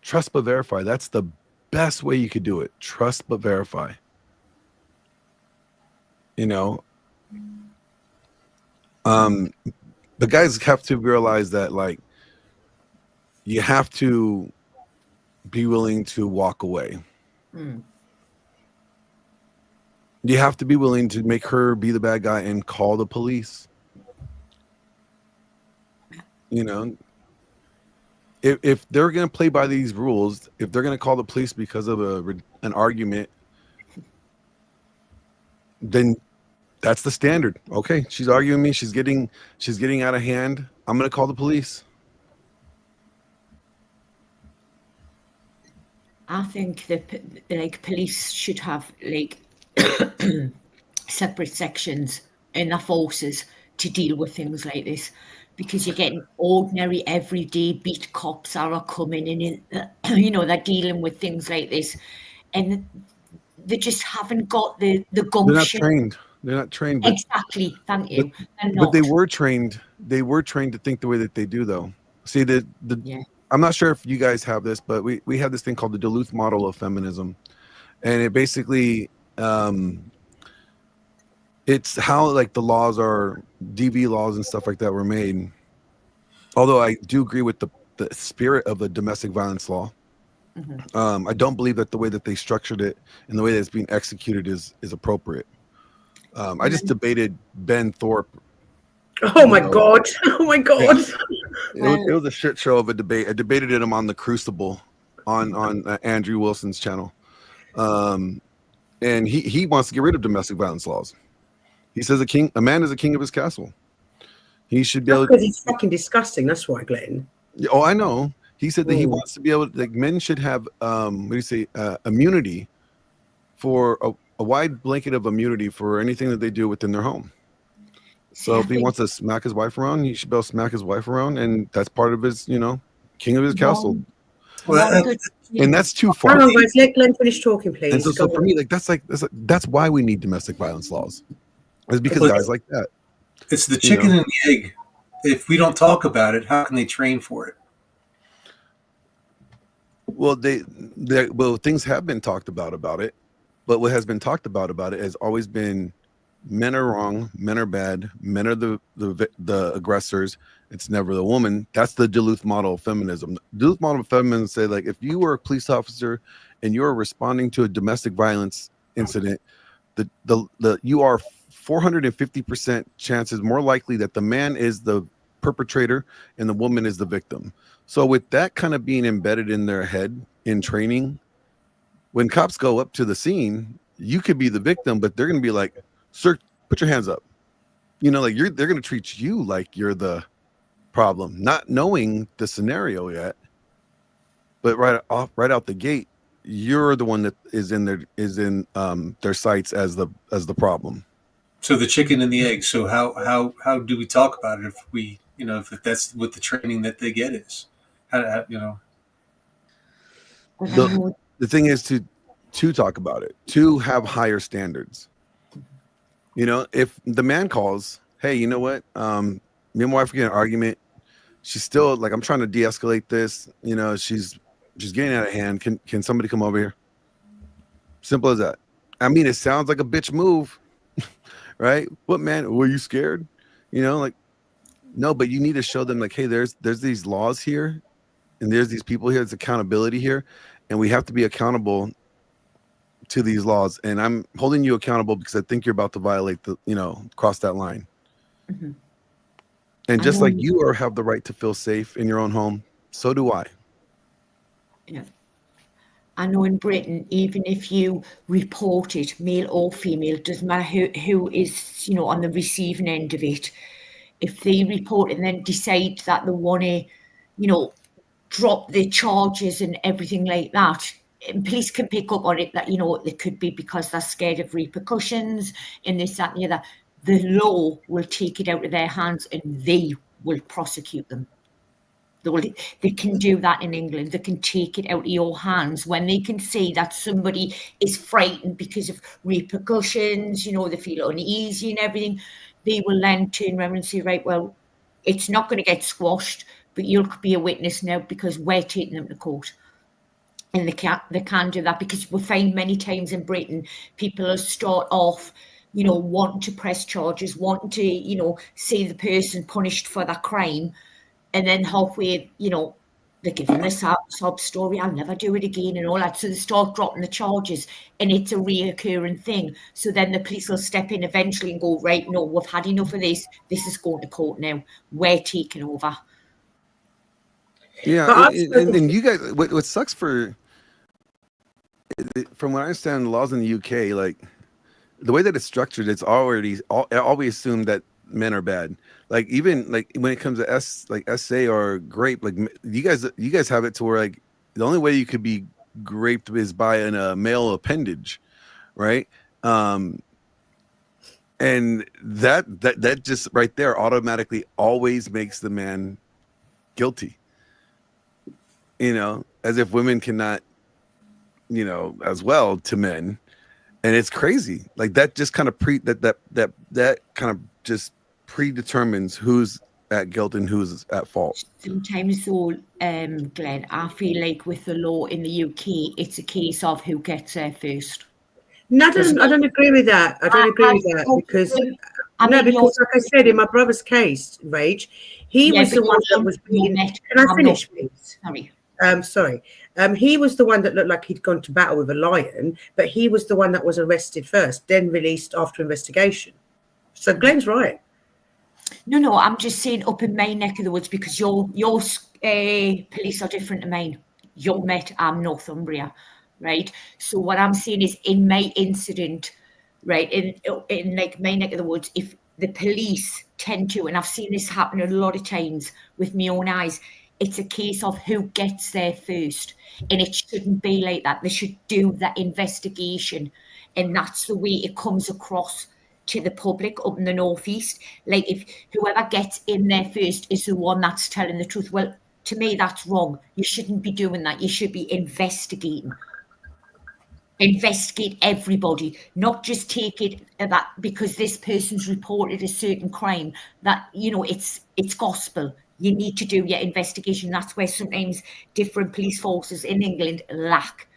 Trust but verify. That's the best way you could do it. Trust but verify. The guys have to realize that, like, you have to be willing to walk away. You have to be willing to make her be the bad guy and call the police. If they're going to play by these rules, if they're going to call the police because of an argument, then that's the standard. Okay, she's arguing me. She's getting out of hand. I'm going to call the police. I think that police should have separate sections in their forces to deal with things like this, because you're getting ordinary everyday beat cops are coming in, they're dealing with things like this, and they just haven't got the gumption. They're not trained. Exactly. Thank you. But they were trained. They were trained to think the way that they do, though. See, I'm not sure if you guys have this, but we have this thing called the Duluth model of feminism, and it basically it's how the laws are, DV laws and stuff like that were made. Although I do agree with the spirit of the domestic violence law. I don't believe that the way that they structured it and the way that it's being executed is appropriate. I just debated Ben Thorpe. Oh my God. Oh my God. It was a shit show of a debate. I debated him on the Crucible on Andrew Wilson's channel. And he wants to get rid of domestic violence laws. He says a man is a king of his castle. He should be able to, because he's fucking disgusting. That's why, Glenn. Oh, I know. He said that he wants to be able to, like, men should have immunity for a wide blanket of immunity for anything that they do within their home. So if he wants to smack his wife around, he should be able to smack his wife around, and that's part of his, king of his castle. And that's too far. Hold on, guys. Let Glenn finish talking, please. And so for me, like that's why we need domestic violence laws. It's because guys like that. It's the chicken and the egg. If we don't talk about it, how can they train for it? Well, things have been talked about it, but what has been talked about it has always been men are wrong, men are bad, men are the aggressors. It's never the woman. That's the Duluth model of feminism. Duluth model of feminism say, like, if you were a police officer and you're responding to a domestic violence incident, you are 450% chances more likely that the man is the perpetrator and the woman is the victim. So with that kind of being embedded in their head in training, when cops go up to the scene, you could be the victim, but they're going to be like, sir, put your hands up. They're going to treat you like you're the problem, not knowing the scenario yet. But right out the gate, you're the one that is in their sights as the problem. So the chicken and the egg. So how do we talk about it if we, if that's what the training that they get is? The thing is to talk about it, to have higher standards. If the man calls, hey, you know what? Me and my wife are getting an argument. She's still like, I'm trying to de-escalate this. She's getting out of hand. Can somebody come over here? Simple as that. I mean, it sounds like a bitch move, right? What, man? Were you scared? No, but you need to show them, like, hey, there's these laws here, and there's these people here. There's accountability here, and we have to be accountable to these laws. And I'm holding you accountable because I think you're about to violate cross that line. Mm-hmm. And just like you have the right to feel safe in your own home, so do I. Yeah. I know in Britain, even if you report it, male or female, doesn't matter who is, on the receiving end of it, if they report and then decide that they want to, drop the charges and everything like that, and police can pick up on it that, it could be because they're scared of repercussions and this, that, and the other. The law will take it out of their hands and they will prosecute them. They can do that in England. They can take it out of your hands when they can see that somebody is frightened because of repercussions, they feel uneasy and everything. They will then turn around and say, right, well, it's not going to get squashed, but you'll be a witness now because we're taking them to court. And they can do that because we find many times in Britain, people will start off, wanting to press charges, wanting to, see the person punished for that crime. And then halfway, they're giving a sob story, I'll never do it again and all that. So they start dropping the charges and it's a reoccurring thing. So then the police will step in eventually and go, right, no, we've had enough of this. This is going to court now. We're taking over. Yeah, and you guys, what sucks from what I understand, the laws in the UK, like the way that it's structured, it's always assumed that men are bad. Like even like when it comes to SA or grape, like you guys have it to where like the only way you could be raped is by a male appendage, right? And that just right there automatically always makes the man guilty. As if women cannot, as well to men. And it's crazy. Like that just kind of that kind of just predetermines who's at guilt and who's at fault. Sometimes though, Glenn, I feel like with the law in the UK, it's a case of who gets there first. No, I don't agree with that. I don't agree with that because like I said, in my brother's case, Rach, he was the one that was being. Can I finish, please? Sorry. He was the one that looked like he'd gone to battle with a lion, but he was the one that was arrested first, then released after investigation. So Glenn's right. No, I'm just saying up in my neck of the woods because your police are different to mine. You're Met, I'm Northumbria, right? So what I'm saying is in my incident, right, in like my neck of the woods, if the police tend to, and I've seen this happen a lot of times with my own eyes, it's a case of who gets there first, and it shouldn't be like that. They should do that investigation, and that's the way it comes across to the public up in the northeast. Like, if whoever gets in there first is the one that's telling the truth, well, to me that's wrong. You shouldn't be doing that. You should be investigating. Investigate everybody, not just take it that because this person's reported a certain crime that, you know, it's gospel. You need to do your investigation. That's where sometimes different police forces in England lack,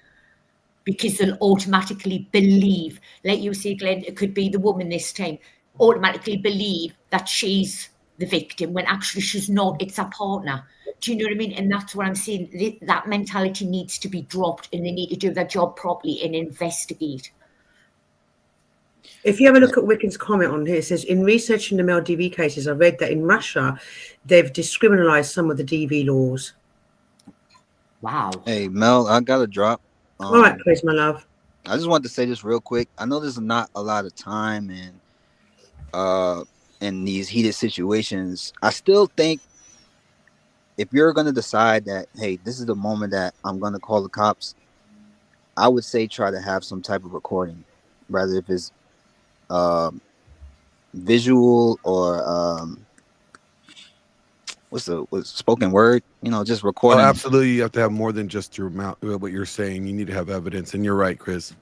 because they'll automatically believe, like you say, Glenn, it could be the woman this time, automatically believe that she's the victim when actually she's not. It's her partner. Do you know what I mean? And that's what I'm saying. That mentality needs to be dropped, and they need to do their job properly and investigate. If you have a look at Wiccan's comment on here, it says, in researching the male DV cases, I read that in Russia, they've discriminalized some of the DV laws. Wow. Hey, Mel, I got to drop. All right, Chris, my love. I just wanted to say this real quick. I know there's not a lot of time in these heated situations. I still think if you're going to decide that, hey, this is the moment that I'm going to call the cops, I would say try to have some type of recording, rather if it's visual or what's spoken word, you know, just recording. Oh, absolutely. You have to have more than just your mouth, what you're saying. You need to have evidence, and you're right, Chris.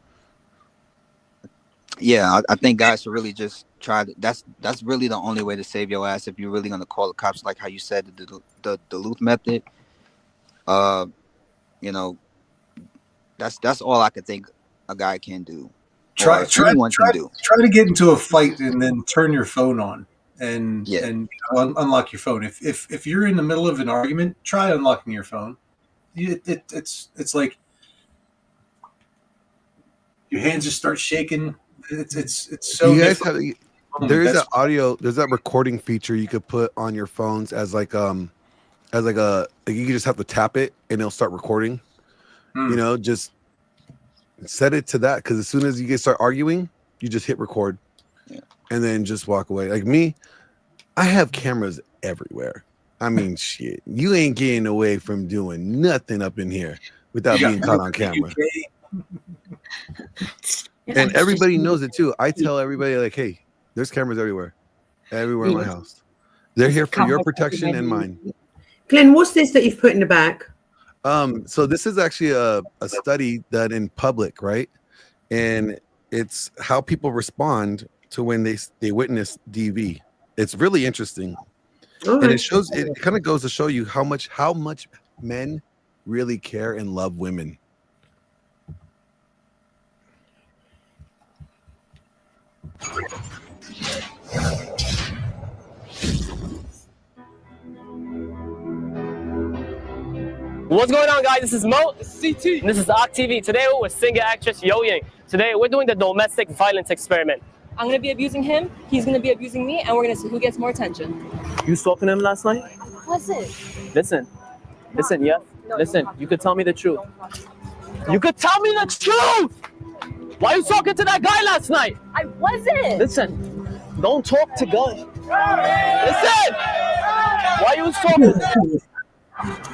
Yeah, I think guys should really just try to, that's really the only way to save your ass if you're really going to call the cops, like how you said, the Duluth method. You know, that's all I could think a guy can do. Try to get into a fight and then turn your phone on and unlock your phone. If you're in the middle of an argument, try unlocking your phone. It's like your hands just start shaking. It's so. You guys have, there is that audio. There's that recording feature you could put on your phones as like you just have to tap it and it'll start recording. You know, just set it to that, because as soon as you start arguing, you just hit record, and then just walk away. Like me, I have cameras everywhere. I mean, shit, you ain't getting away from doing nothing up in here without being caught on camera. And everybody knows it too. I tell everybody, like, hey, there's cameras everywhere in my house. They're here for your protection and mine. Glenn, what's this that you've put in the back? So this is actually a study done in public, right? And it's how people respond to when they witness DV. It's really interesting. And it shows, it kind of goes to show you how much men really care and love women. What's going on, guys? This is Mo, CT, and this is Ak TV. Today we're with singer actress Yo Ying. Today we're doing the domestic violence experiment. I'm gonna be abusing him, he's gonna be abusing me, and we're gonna see who gets more attention. You spoken to him last night? Was it? Listen, yeah? Listen, you could tell me the truth. You could tell me the truth! Why are you talking to that guy last night? I wasn't! Listen, don't talk to guys. Listen! Why you talking?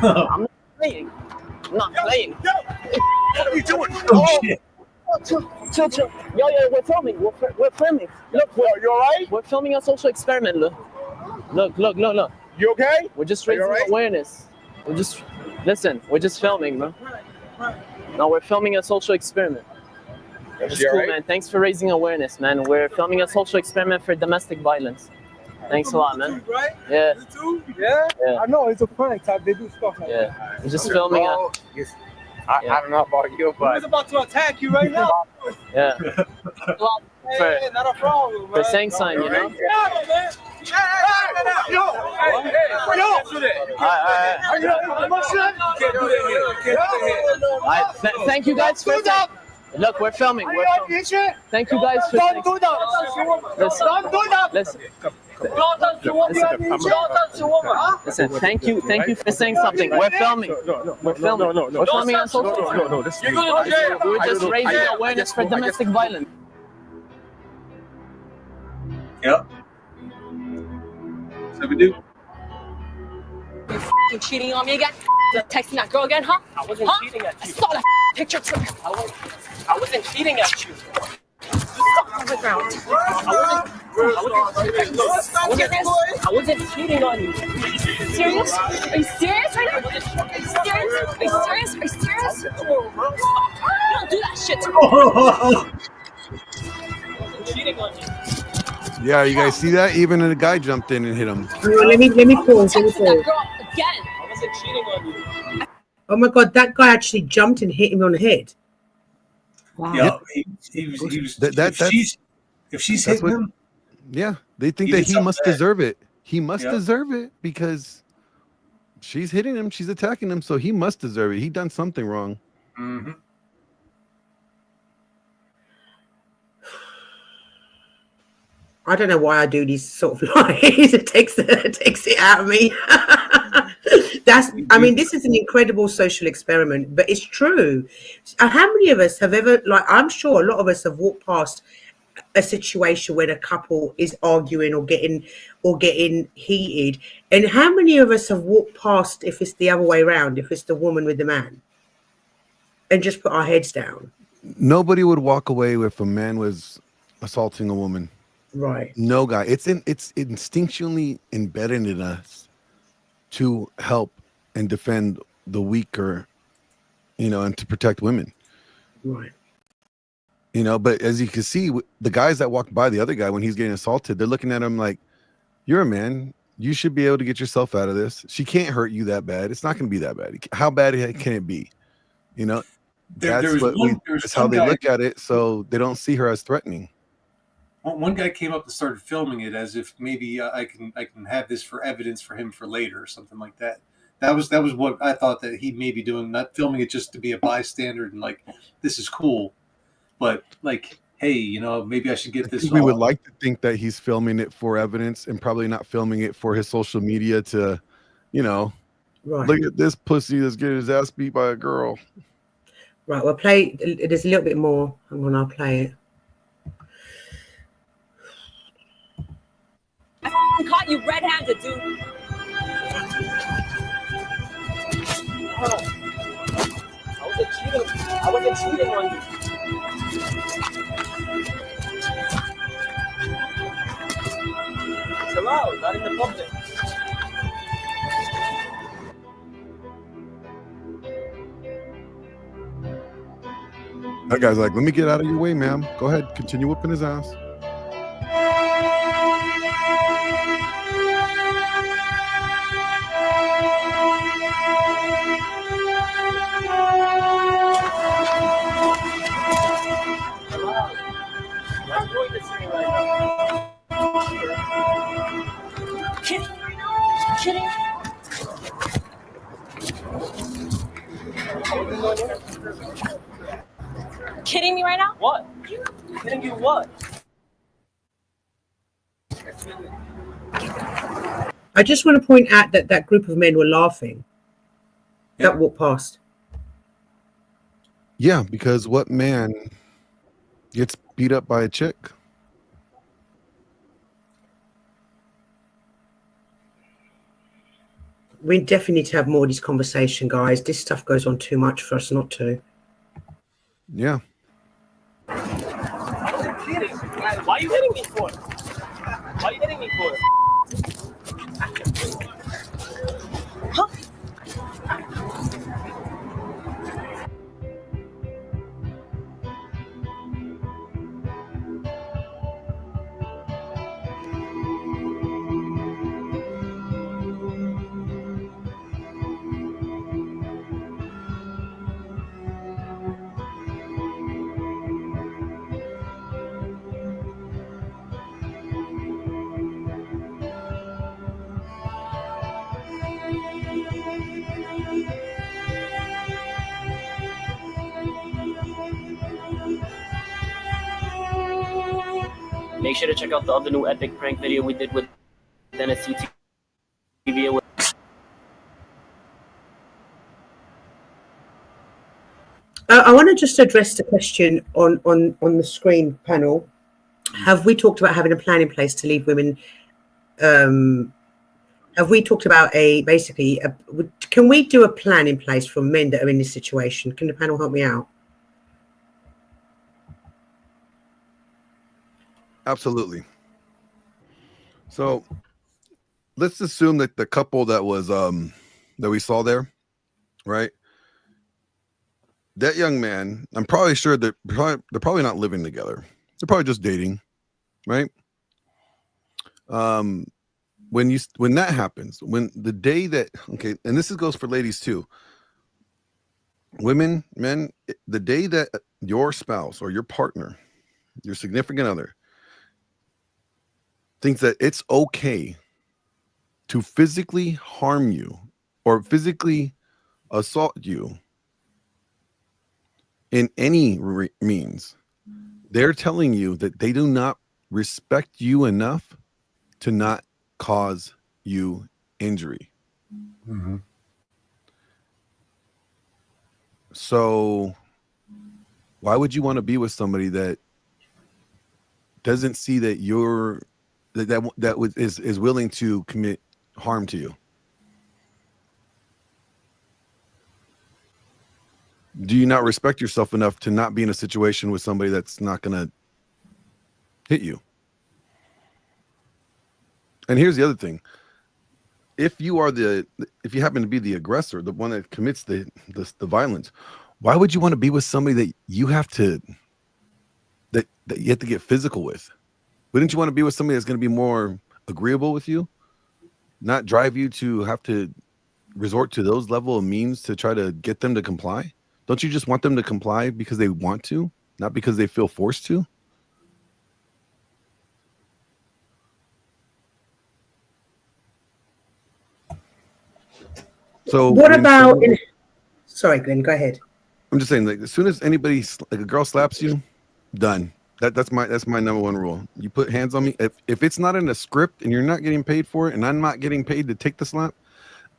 I'm not playing. I'm not playing. What are you doing? Oh, shit. Chill. Yo, we're filming. We're filming. Look, you all right? We're filming a social experiment. Look. You okay? We're just raising awareness. We're just filming, bro. No, we're filming a social experiment. It's cool, man. Thanks for raising awareness, man. We're filming a social experiment for domestic violence. Thanks a lot, man. Right? Yeah. YouTube? Yeah? I know, it's a prank type. They do stuff like that. We're just filming I don't know about you, but he's about to attack you right now. Yeah. Hey, not a problem, for saying something, you know? Thank you guys for that. Look, we're filming. Thank you guys for saying. Don't do that. Listen. Listen, thank you for saying something. We're filming. We're filming. We're filming on social. We're just raising awareness for domestic violence. Yep. So we do. You cheating on me again? Texting that girl again, huh? I wasn't cheating at I you. saw that picture too. I wasn't cheating at you. On the ground. I wasn't cheating on you. Serious? Are you serious right now? Are you serious? Are you serious? Are you serious? You don't do that shit to me. I wasn't cheating on you. Yeah, you guys see that? Even the guy jumped in and hit him. Let me pause. Let me Texting that pause. girl again. I wasn't cheating on you. Oh my God, that guy actually jumped and hit him on the head. Wow. Yeah, he was. If she's hitting him, yeah, they think He that did he something must bad. deserve it. He must Yeah. deserve it because she's hitting him, she's attacking him, so he must deserve it. He done something wrong. mm-hmm. I don't know why I do these sort of lies. It takes it out of me. This is an incredible social experiment, but it's true. How many of us have ever, I'm sure a lot of us have walked past a situation where a couple is arguing or getting heated, and how many of us have walked past, if it's the other way around, if it's the woman with the man, and just put our heads down? Nobody would walk away if a man was assaulting a woman. Right. No guy. It's instinctually embedded in us to help and defend the weaker, and to protect women. Right. But as you can see, the guys that walk by the other guy when he's getting assaulted, they're looking at him like, you're a man. You should be able to get yourself out of this. She can't hurt you that bad. It's not going to be that bad. How bad can it be? That's how they look at it. So they don't see her as threatening. One guy came up and started filming it as if maybe I can have this for evidence for him for later or something like that. That was what I thought that he may be doing, not filming it just to be a bystander and like, this is cool, but like, hey, maybe I should get this. We would like to think that he's filming it for evidence and probably not filming it for his social media to, Right. look at this pussy that's getting his ass beat by a girl. Right, we'll play. There's a little bit more. Hang on, I'll play it. I caught you red-handed, dude. I wasn't cheating on you. Chill out, not in the public. That guy's like, let me get out of your way, ma'am. Go ahead, continue whipping his ass. Kidding? Kidding me right now? What? Kidding you what? I just want to point out that group of men were laughing. That walked past. Yeah, because what man gets beat up by a chick? We definitely need to have more of this conversation, guys. This stuff goes on too much for us not to. Yeah. I wasn't cheating. Why are you hitting me for? Why are you hitting me for? Huh? Make sure to check out the other new epic prank video we did with Dennis CTV. I want to just address the question on the screen panel. Have we talked about having a plan in place to leave women? Have have we talked about can we do a plan in place for men that are in this situation? Can the panel help me out? Absolutely. So let's assume that the couple that was that we saw there, right? That young man, I'm probably sure that they're probably not living together. They're probably just dating, right? When that happens, when the day that, okay, and this goes for ladies too, women, men, the day that your spouse or your partner, your significant other, thinks that it's okay to physically harm you or physically assault you in any means, they're telling you that they do not respect you enough to not cause you injury. Mm-hmm. So why would you want to be with somebody that doesn't see that you're is willing to commit harm to you? Do you not respect yourself enough to not be in a situation with somebody that's not going to hit you? And here's the other thing. If you happen to be the aggressor, the one that commits the violence, why would you want to be with somebody that you have to get physical with? Wouldn't you want to be with somebody that's going to be more agreeable with you, not drive you to have to resort to those level of means to try to get them to comply? Don't you just want them to comply because they want to, not because they feel forced to? So what about sorry, Glenn, go ahead. I'm just saying, like, as soon as anybody, like a girl slaps you, done. That's my number one rule. You put hands on me. If it's not in a script and you're not getting paid for it and I'm not getting paid to take the slap,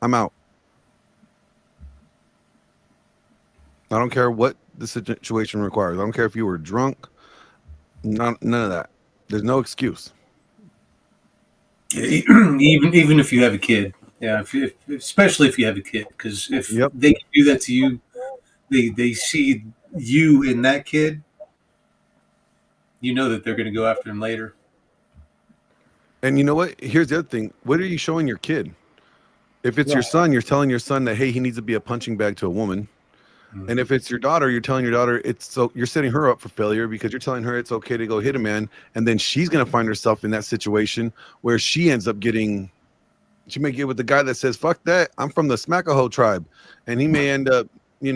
I'm out. I don't care what the situation requires. I don't care if you were drunk. None of that. There's no excuse. Yeah, even if you have a kid. Yeah, especially if you have a kid, because if they can do that to you, they see you in that kid, you know that they're going to go after him later. And you know what? Here's the other thing. What are you showing your kid? If it's your son, you're telling your son that, hey, he needs to be a punching bag to a woman. Mm-hmm. And if it's your daughter, you're telling your daughter you're setting her up for failure because you're telling her it's okay to go hit a man, and then she's going to find herself in that situation where she ends up she may get with the guy that says, fuck that, I'm from the Smackahoe tribe. And he may end up, he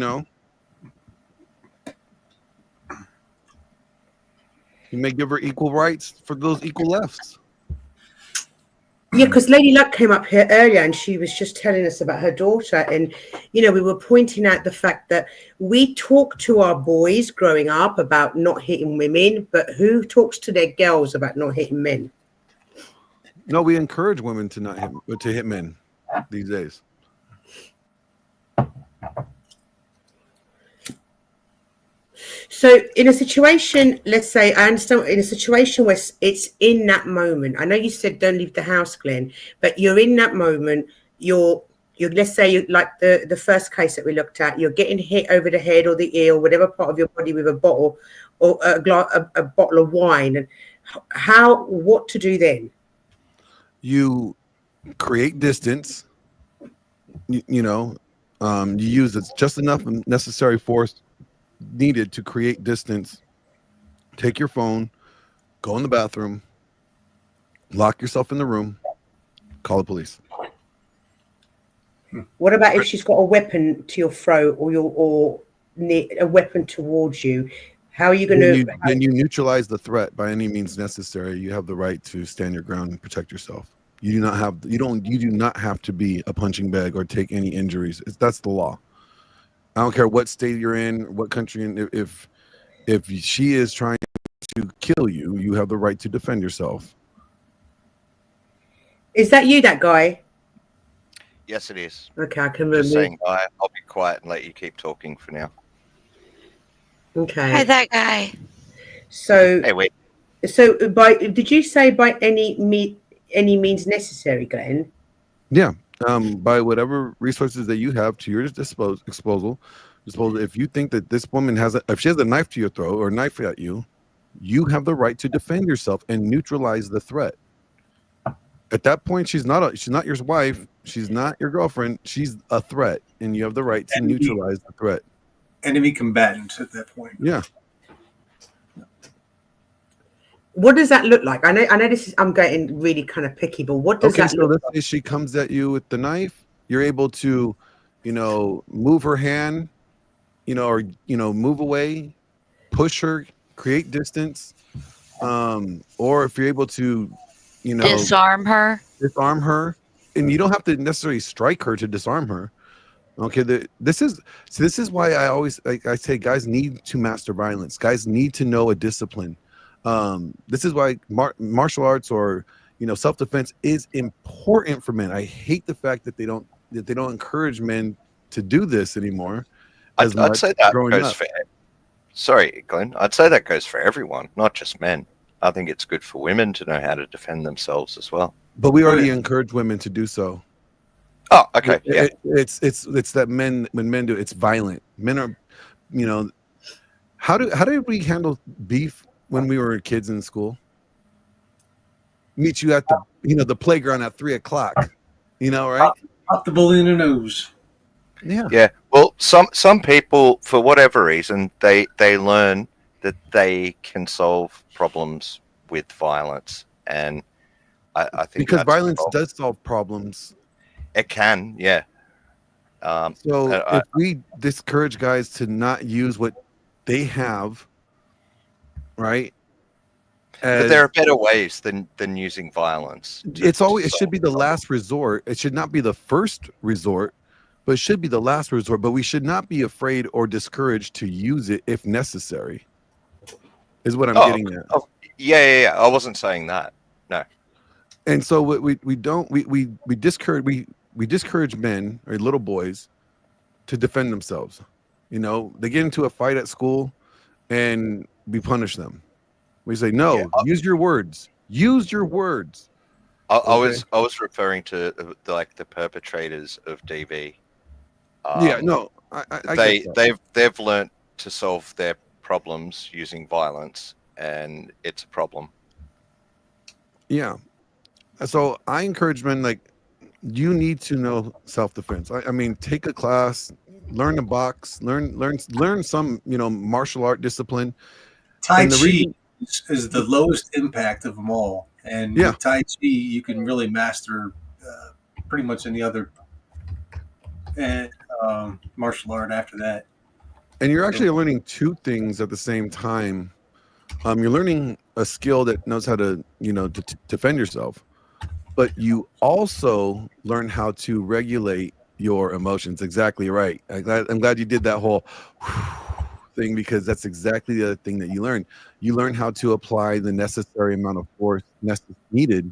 may give her equal rights for those equal lefts. Yeah, because Lady Luck came up here earlier and she was just telling us about her daughter. And, we were pointing out the fact that we talk to our boys growing up about not hitting women, but who talks to their girls about not hitting men? No, we encourage women to hit men these days. So in a situation, let's say, I understand, in a situation where it's in that moment, I know you said don't leave the house, Glenn, but you're in that moment, you're let's say you like the first case that we looked at, you're getting hit over the head or the ear or whatever part of your body with a bottle or a bottle of wine. And what to do then? You create distance, you use just enough necessary force needed to create distance. Take your phone, go in the bathroom, lock yourself in the room, call the police. What about if she's got a weapon to your throat or a weapon towards you? How are you going to? Then you neutralize the threat by any means necessary. You have the right to stand your ground and protect yourself. You do not have to be a punching bag or take any injuries. That's the law. I don't care what state you're in, what country, and if she is trying to kill you, you have the right to defend yourself. Is that you, that guy? Yes, it is. Okay, I can Just remove. saying, I'll be quiet and let you keep talking for now. Okay. Hi, that guy. So. Hey, wait. So did you say by any means necessary, Glenn? Yeah. By whatever resources that you have to your disposal, if you think that this woman if she has a knife to your throat or a knife at you, you have the right to defend yourself and neutralize the threat. At that point, she's not your wife. She's not your girlfriend. She's a threat, and you have the right to neutralize the threat. Enemy combatant at that point. Yeah. What does that look like? I know this is, I'm getting really kind of picky, but what does that So look let's like? say she comes at you with the knife. You're able to, move her hand, or move away, push her, create distance, or if you're able to, Disarm her. disarm her, and you don't have to necessarily strike her to disarm her. Okay, this is why I always I say guys need to master violence. Guys need to know a discipline. This is why martial arts or self-defense is important for men. I hate the fact that they don't encourage men to do this anymore. I'd say that growing goes up. for. Sorry, Glenn. I'd say that goes for everyone, not just men. I think it's good for women to know how to defend themselves as well. But we already encourage women to do so. Oh, okay. Yeah. It's that when men do it's violent. Men are, how did we handle beef when we were kids in school? Meet you at the playground at 3:00. Right? Pop the bully in the nose. Yeah. Yeah. Well, some people, for whatever reason, they learn that they can solve problems with violence, and I think Because that's violence a problem. does solve problems. It can, yeah. So if we discourage guys to not use what they have, right? But there are better ways than using violence. It should be the last resort. It should not be the first resort, but it should be the last resort. But we should not be afraid or discouraged to use it if necessary. Is what I'm getting at. Oh, yeah. I wasn't saying that. No. And so we discourage men or little boys to defend themselves. They get into a fight at school, and we punish them. We say, no, use your words. Use your words. I Okay. was referring to the perpetrators of DV. Yeah, no, I get that. they've learned to solve their problems using violence, and it's a problem. Yeah. So I encourage men, you need to know self-defense. I mean, take a class, learn to box, learn some, martial art discipline. Tai And the Chi reason- is the lowest impact of them all. And with Tai Chi, you can really master pretty much any other martial art after that. And you're actually learning two things at the same time. You're learning a skill that knows how to, to defend yourself, but you also learn how to regulate your emotions. Exactly right. I'm glad you did that whole thing, because that's exactly the other thing that you learn. You learn how to apply the necessary amount of force needed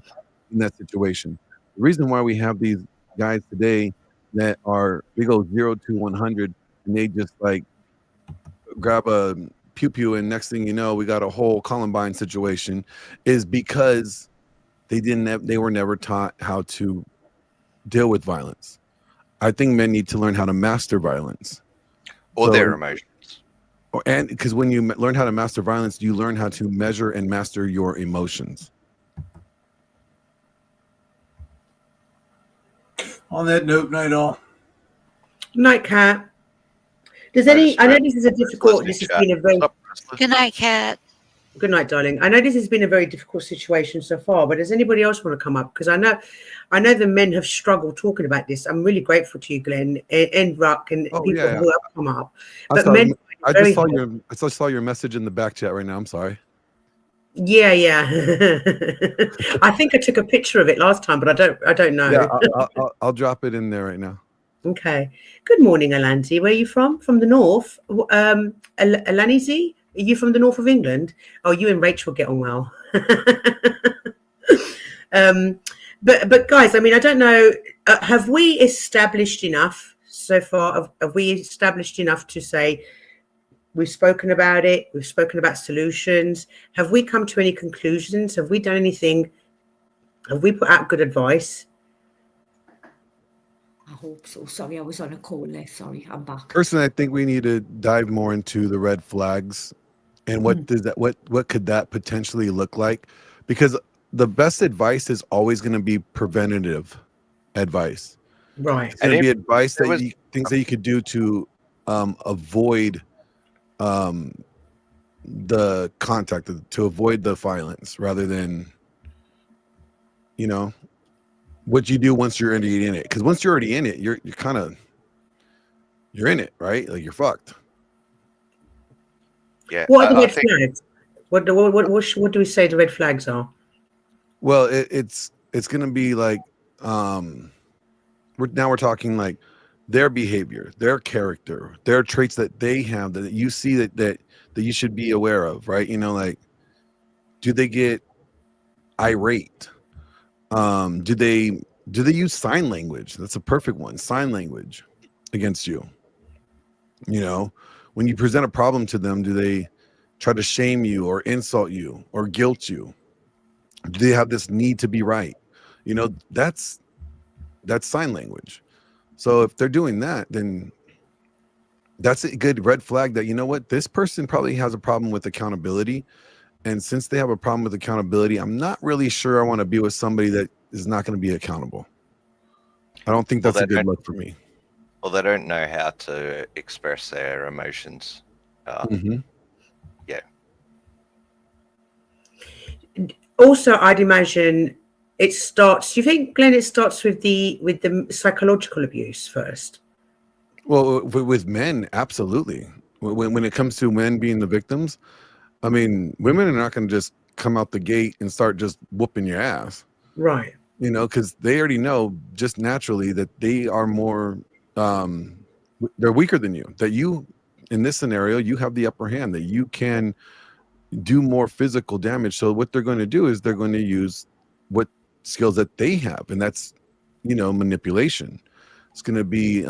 in that situation. The reason why we have these guys today that we go 0 to 100 and they just grab a pew and next thing you know we got a whole Columbine situation is because they were never taught how to deal with violence. I think men need to learn how to master violence Or their emotions. And because when you learn how to master violence, you learn how to measure and master your emotions. On that note, night all. Night, Cat. I know this is a difficult. This has been a very. Good night, Kat. Good night, darling. I know this has been a very difficult situation so far, but does anybody else want to come up? Because I know the men have struggled talking about this. I'm really grateful to you, Glenn, and Ruck, and people who have come up. But I just saw your message in the back chat right now. I'm sorry. Yeah. I think I took a picture of it last time, but I don't know. Yeah, I'll drop it in there right now. Okay. Good morning, Alanzi. Where are you from? From the north? Alanizi? Are you from the north of England? Oh, you and Rachel get on well. But guys, I mean, I don't know. Have we established enough so far? Have we established enough to say we've spoken about it? We've spoken about solutions. Have we come to any conclusions? Have we done anything? Have we put out good advice? I hope so. Sorry, I was on a call there. Sorry, I'm back. Personally, I think we need to dive more into the red flags and what does that what could that potentially look like? Because the best advice is always going to be preventative advice. Right. It's going to be advice that things that you could do to avoid the contact, to avoid the violence, rather than, you know, what you do once you're already in it. Because once you're already in it, you're in it, right? Like you're fucked. Yeah. What are the red flags? What do we say the red flags are? Well, it's going to be like we're talking like their behavior, their character, their traits that they have that you see that you should be aware of, right? You know, like, do they get irate? Do they use sign language? That's a perfect one. Sign language against you. You know, when you present a problem to them, do they try to shame you or insult you or guilt you? Do they have this need to be right? You know, that's sign language. So if they're doing that, then that's a good red flag that, you know what, this person probably has a problem with accountability. And since they have a problem with accountability, I'm not really sure I want to be with somebody that is not going to be accountable. I don't think that's a good look for me. Well, they don't know how to express their emotions. Yeah. Also, I'd imagine it starts. Do you think, Glenn, it starts with the psychological abuse first? Well, with men, absolutely. When it comes to men being the victims, I mean, women are not going to just come out the gate and start just whooping your ass. Right. You know, because they already know just naturally that they are more, they're weaker than you. That you, in this scenario, you have the upper hand, that you can do more physical damage. So what they're going to do is they're going to use what skills that they have. And that's, you know, manipulation. It's going to be,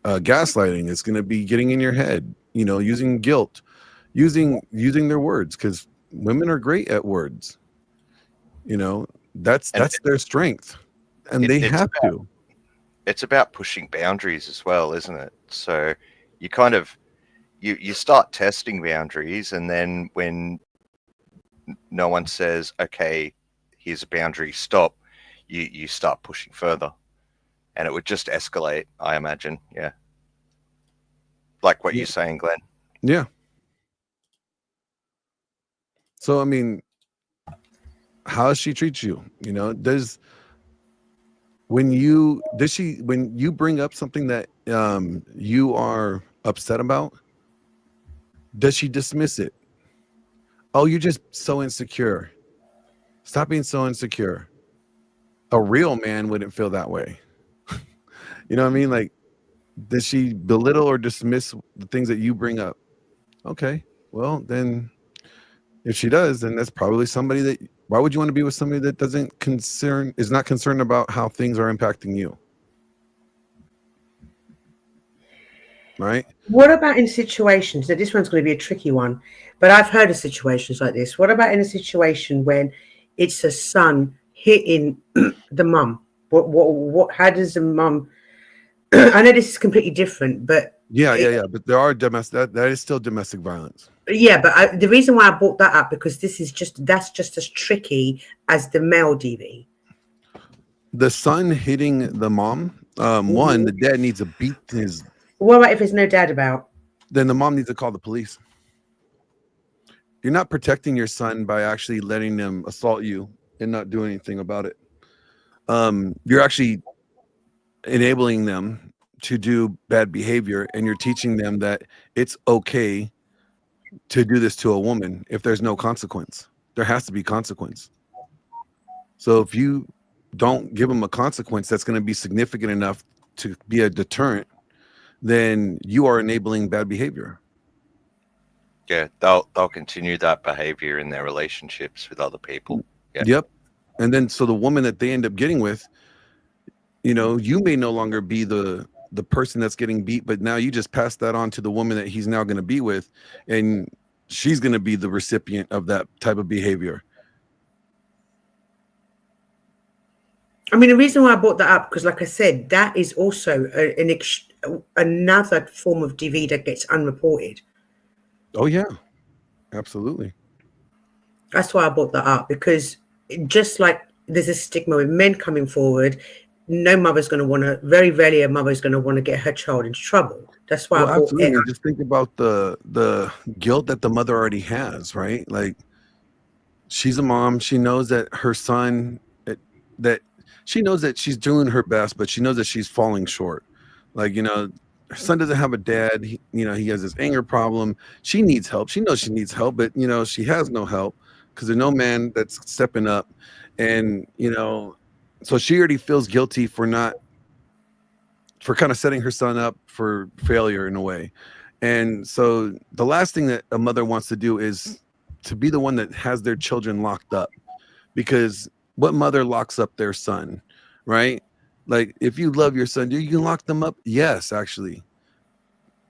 gaslighting. It's going to be getting in your head, you know, using guilt, using their words, because women are great at words. You know, that's their strength, and they have to. It's about pushing boundaries as well, isn't it? So you kind of you start testing boundaries, and then when no one says, okay, here's a boundary, stop, you start pushing further, and it would just escalate, I imagine. Yeah, like what you're saying, Glenn. Yeah. So I mean, how does she treat you? You know, when you bring up something that you are upset about, does she dismiss it? Oh, you're just so insecure. Stop being so insecure. A real man wouldn't feel that way. You know what I mean? Like, does she belittle or dismiss the things that you bring up? Okay, well then, if she does, then that's probably somebody that. Why would you want to be with somebody that is not concerned about how things are impacting you? Right? What about in situations, now this one's going to be a tricky one, but I've heard of situations like this. What about in a situation when it's a son hitting the mum? How does the mum, I know this is completely different, but yeah, but there are domestic, that is still domestic violence. Yeah, but the reason why I brought that up, because that's just as tricky as the male DV. The son hitting the mom, one, the dad needs to beat his. What about if there's no dad about? Then the mom needs to call the police. You're not protecting your son by actually letting them assault you and not do anything about it. You're actually enabling them to do bad behavior, and you're teaching them that it's okay to do this to a woman if there's no consequence. There has to be consequence. So if you don't give them a consequence that's going to be significant enough to be a deterrent, then you are enabling bad behavior. Yeah, they'll continue that behavior in their relationships with other people. Yeah. Yep. And then so the woman that they end up getting with, you know, you may no longer be the person that's getting beat, but now you just pass that on to the woman that he's now going to be with, and she's going to be the recipient of that type of behavior. I mean, the reason why I brought that up, because like I said, that is also another form of DV that gets unreported. Oh yeah, absolutely. That's why I brought that up, because just like there's a stigma with men coming forward, no mother's going to want to, very rarely a mother's going to want to get her child into trouble. That's why Well, I brought absolutely. it. Just think about the guilt that the mother already has, right? Like, she's a mom. She knows that her son, that she knows that she's doing her best, but she knows that she's falling short. Like, you know, her son doesn't have a dad. He has this anger problem. She needs help. She knows she needs help, but, you know, she has no help because there's no man that's stepping up. And, you know, so she already feels guilty for kind of setting her son up for failure in a way. And so the last thing that a mother wants to do is to be the one that has their children locked up, because what mother locks up their son, right? Like, if you love your son, you can lock them up. Yes, actually.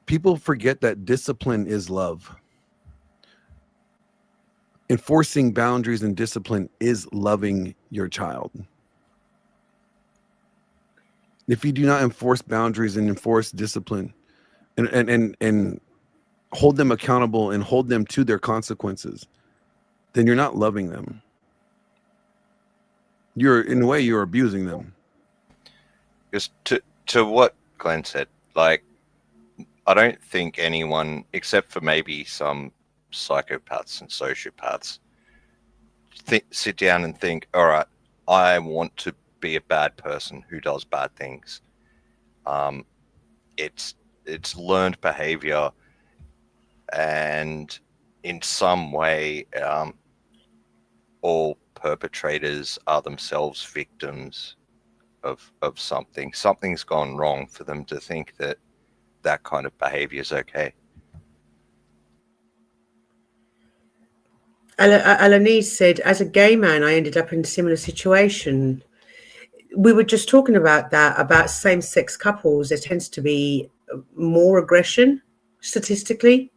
People forget that discipline is love. Enforcing boundaries and discipline is loving your child. If you do not enforce boundaries and enforce discipline and hold them accountable and hold them to their consequences, then you're not loving them. In a way, you're abusing them. Just to what Glenn said, like, I don't think anyone, except for maybe some psychopaths and sociopaths, sit down and think, all right, I want to be a bad person who does bad things. It's learned behavior, and in some way, all perpetrators are themselves victims of something. Something's gone wrong for them to think that kind of behavior is okay. Alanis said, as a gay man, I ended up in a similar situation. We were just talking about that, about same-sex couples. There tends to be more aggression statistically.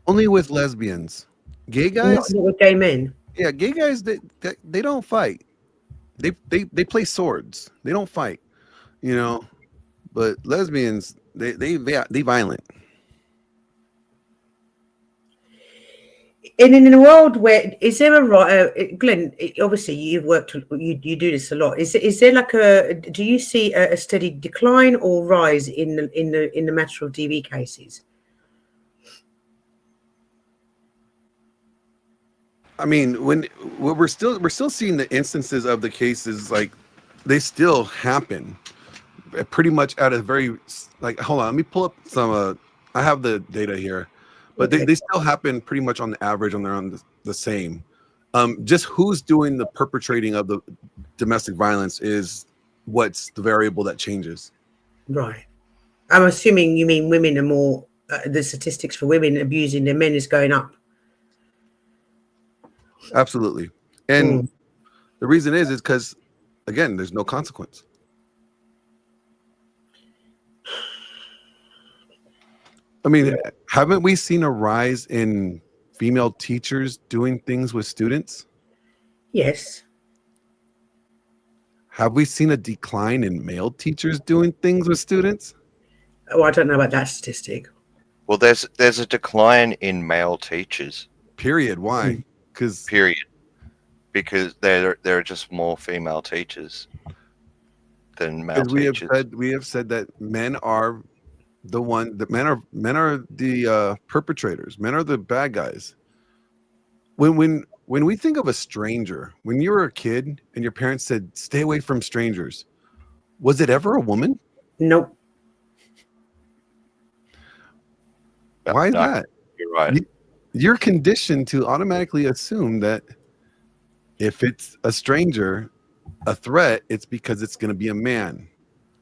Only with lesbians. Gay guys? Not with gay men. Yeah, gay guys, they don't fight. They play swords. They don't fight, you know. But lesbians, they violent. And in a world where, is there a right, Glenn? Obviously, you've worked, you do this a lot. Is there like do you see a steady decline or rise in the matter of DV cases? I mean, when we're still seeing the instances of the cases, like, they still happen, pretty much at a very, like, hold on, let me pull up some. I have the data here. But Okay. they still happen pretty much on the average, they're on the same. Just who's doing the perpetrating of the domestic violence is what's the variable that changes. Right. I'm assuming you mean women are more, the statistics for women abusing their men is going up. Absolutely. And the reason is because, again, there's no consequence. I mean, haven't we seen a rise in female teachers doing things with students? Yes. Have we seen a decline in male teachers doing things with students? Oh, I don't know about that statistic. Well, there's a decline in male teachers. Period. Why? Because there are just more female teachers than male teachers. We have said that men are men are the perpetrators. Men are the bad guys. When we think of a stranger, when you were a kid and your parents said, stay away from strangers, was it ever a woman? Nope. Why is No, that? You're right. You're conditioned to automatically assume that if it's a stranger, a threat, it's because it's going to be a man.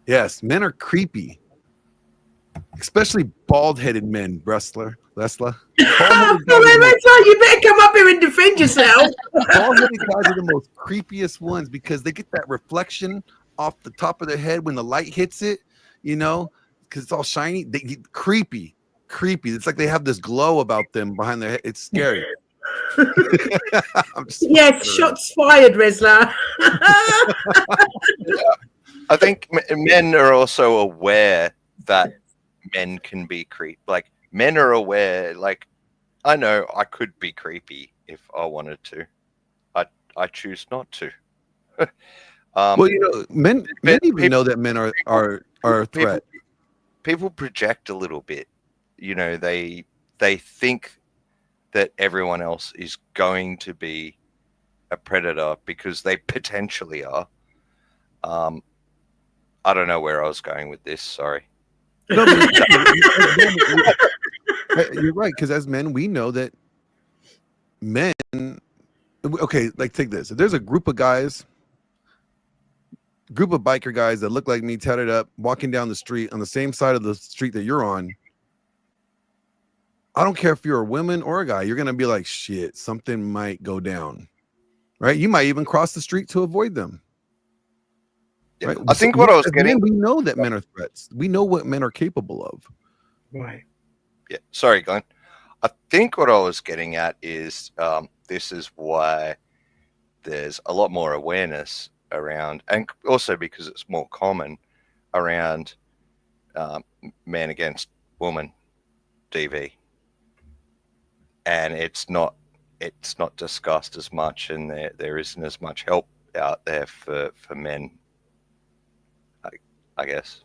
Yes, men are creepy. Especially bald-headed men, Leslie. You better come up here and defend yourself. Bald-headed guys are the most creepiest ones because they get that reflection off the top of their head when the light hits it, you know, because it's all shiny. They get creepy. It's like they have this glow about them behind their head. It's scary. Yes, shots fired, Resla. I think men are also aware that men can be creep. Like men are aware. Like I know I could be creepy if I wanted to. I choose not to. Well, you know, men even know that men are a threat. People project a little bit. You know, they think that everyone else is going to be a predator because they potentially are. I don't know where I was going with this. Sorry. No, you're right, because as men, we know that men. Okay, like take this. If there's a group of guys, group of biker guys that look like me, tatted up, walking down the street on the same side of the street that you're on, I don't care if you're a woman or a guy, you're gonna be like, shit, something might go down, right? You might even cross the street to avoid them. Right? I think what I was getting. We know that men are threats. We know what men are capable of. Right. Yeah. Sorry, Glenn. I think what I was getting at is this is why there's a lot more awareness around, and also because it's more common around man against woman DV, and it's not discussed as much, and there isn't as much help out there for men. I guess.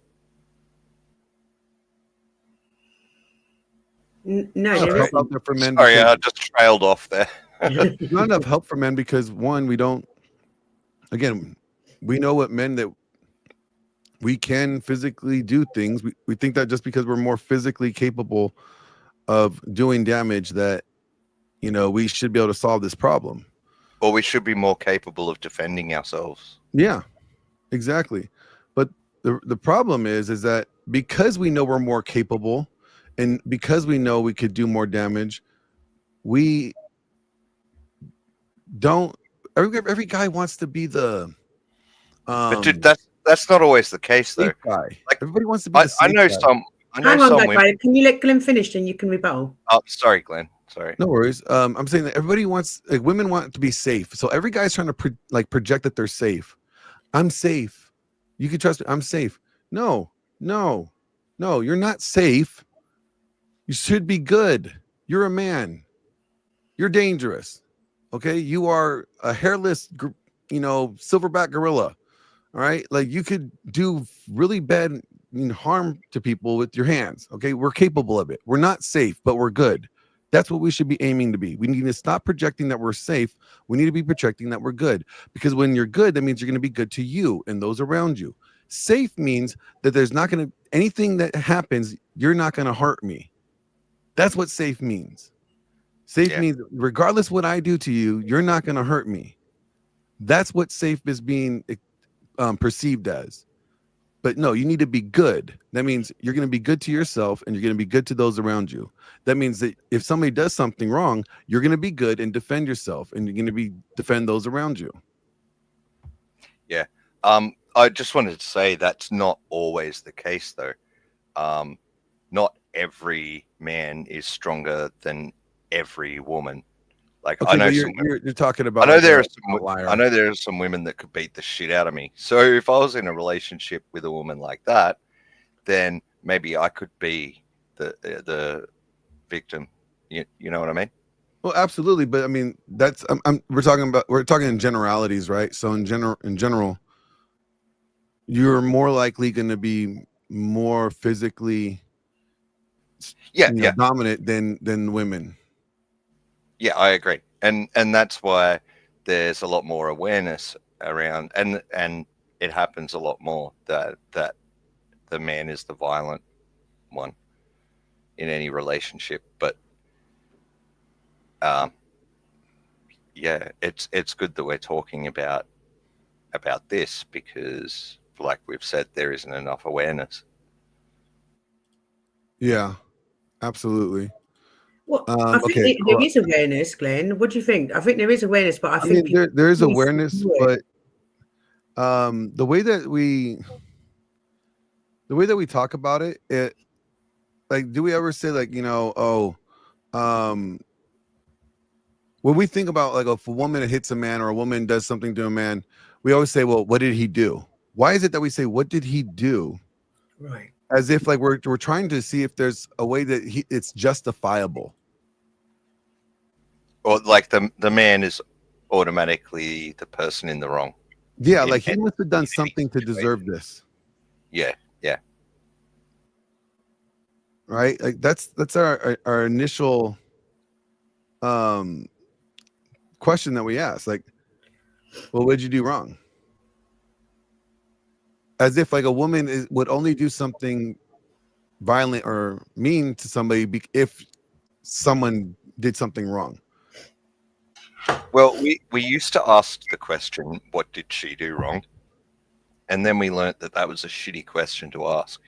No, Not there enough isn't. help out there for men. Sorry, because- I just trailed off there. There's not enough help for men because one, we don't. Again, we know what men that we can physically do things. We think that just because we're more physically capable of doing damage, that we should be able to solve this problem. Or we should be more capable of defending ourselves. Yeah, exactly. But the problem is that because we know we're more capable, and because we know we could do more damage, we don't. Every guy wants to be the. But dude, that's not always the case, though. Guy. Like everybody wants to be. I know some. I know Hang on, some that women. guy. Can you let Glenn finish, and you can rebuttal? Oh, sorry, Glenn. Sorry. No worries. I'm saying that everybody wants, like, women want to be safe. So every guy's trying to project that they're safe. I'm safe. You can trust me. I'm safe. No, you're not safe. You should be good. You're a man. You're dangerous. Okay. You are a hairless, silverback gorilla. All right. Like you could do really bad harm to people with your hands. Okay. We're capable of it. We're not safe, but we're good. That's what we should be aiming to be. We need to stop projecting that we're safe. We need to be projecting that we're good, because when you're good, that means you're going to be good to you and those around you. Safe means that there's not going to, anything that happens, you're not going to hurt me. That's what safe means. Safe means regardless what I do to you, you're not going to hurt me. That's what safe is being perceived as. But no, you need to be good. That means you're going to be good to yourself and you're going to be good to those around you. That means that if somebody does something wrong, you're going to be good and defend yourself, and you're going to defend those around you. Yeah. I just wanted to say that's not always the case, though. Not every man is stronger than every woman. Like Okay, I know but some. you're talking about. I know there are some. I know there are some women that could beat the shit out of me. So if I was in a relationship with a woman like that, then maybe I could be the victim. You know what I mean? Well, absolutely, but I mean that's we're talking in generalities, right? So in general, you're more likely going to be more physically, dominant than women. Yeah, I agree, and that's why there's a lot more awareness around, and it happens a lot more that the man is the violent one in any relationship. But it's good that we're talking about this, because, like we've said, there isn't enough awareness. Yeah, absolutely. Well, I think there is awareness, Glenn. What do you think? I think there is awareness, but I think there is awareness, but the way that we talk about it, like, do we ever say, like, when we think about, like, if a woman hits a man or a woman does something to a man, we always say, well, what did he do? Why is it that we say, what did he do? Right. As if like we're trying to see if there's a way that it's justifiable. Or like the man is automatically the person in the wrong. Yeah, like he must have done something to deserve this. Yeah, yeah. Right? Like that's our initial question that we ask. Like, well, what did you do wrong? As if like a woman would only do something violent or mean to somebody if someone did something wrong. Well, we used to ask the question, what did she do wrong? And then we learnt that was a shitty question to ask.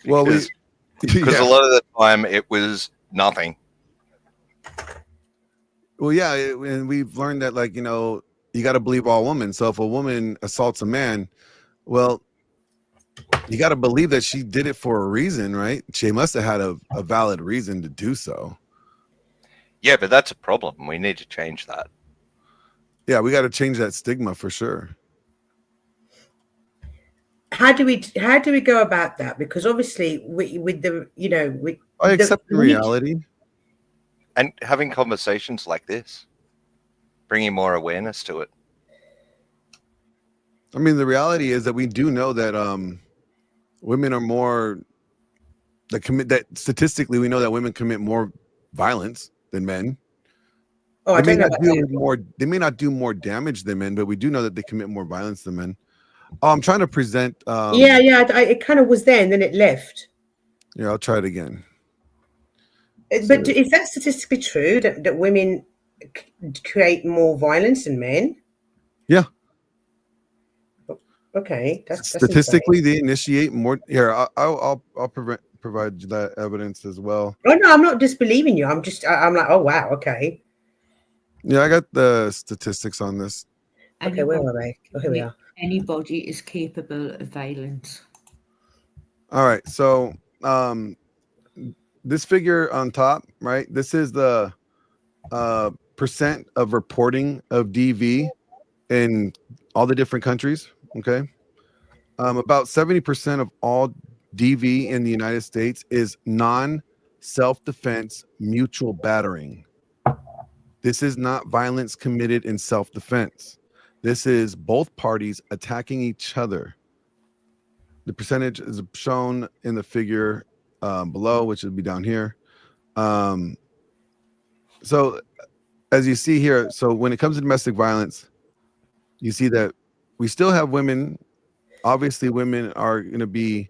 Well, because a lot of the time it was nothing. Well, yeah, and we've learned that, like, you know, you got to believe all women. So if a woman assaults a man, well, you got to believe that she did it for a reason, right? She must have had a valid reason to do so. Yeah, but that's a problem. We need to change that. Yeah, we got to change that stigma for sure. How do we go about that? Because obviously, with the, you know, I accept the reality. And having conversations like this, bringing more awareness to it. I mean, the reality is that we do know that women are more that statistically we know that women commit more violence than men. Oh, I don't know about that. They may not do more damage than men, but we do know that they commit more violence than men. Oh, I'm trying to present. It kind of was there and then it left. Yeah, I'll try it again. But is that statistically true that women create more violence than men? Yeah. Okay, that's statistically they initiate more. Here, I'll provide you that evidence as well. Oh no, I'm not disbelieving you. I'm like, oh wow, okay. Yeah, I got the statistics on this. Okay, where are they? Oh, here we are. Anybody is capable of violence. All right, so this figure on top, right? This is the percent of reporting of DV in all the different countries. Okay, about 70% of all DV in the United States is non-self-defense mutual battering. This is not violence committed in self-defense. This is both parties attacking each other. The percentage is shown in the figure below, which would be down here. So as you see here, so when it comes to domestic violence, you see that we still have women. Obviously, women are going to be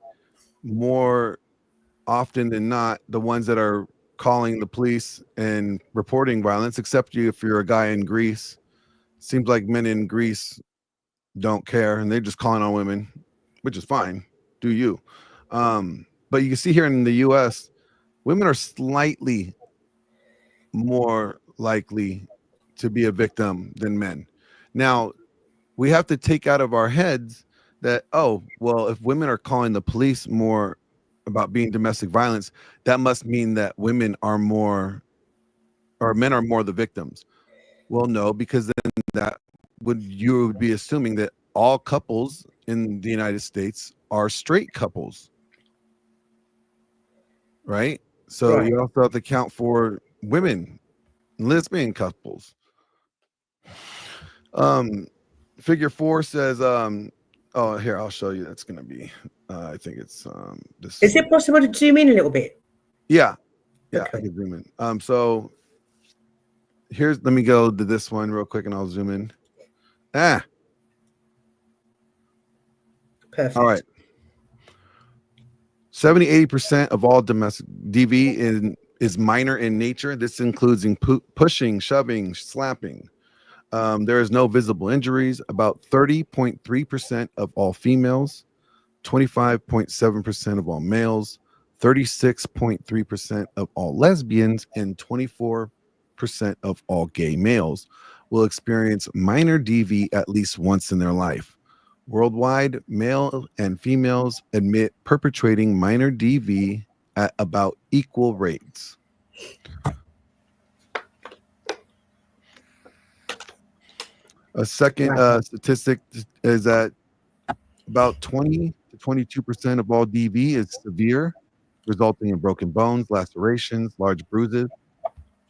more often than not the ones that are calling the police and reporting violence, except if you're a guy in Greece. Seems like men in Greece don't care and they're just calling on women, which is fine. Do you? But you can see here in the US, women are slightly more likely to be a victim than men. Now, we have to take out of our heads that, oh, well, if women are calling the police more about being domestic violence, that must mean that women are more, or men are more the victims. Well, no, because then you would be assuming that all couples in the United States are straight couples, right? So you also have to account for women, lesbian couples. Figure 4 says, oh, here, I'll show you. That's going to be, I think it's this. Is it possible to zoom in a little bit? Yeah. Yeah, okay. I can zoom in. So let me go to this one real quick and I'll zoom in. Perfect. All right. 70-80% of all domestic DV is minor in nature. This includes pushing, shoving, slapping. There is no visible injuries. About 30.3% of all females, 25.7% of all males, 36.3% of all lesbians, and 24% of all gay males will experience minor DV at least once in their life. Worldwide, male and females admit perpetrating minor DV at about equal rates. A second statistic is that about 20 to 22% of all DV is severe, resulting in broken bones, lacerations, large bruises.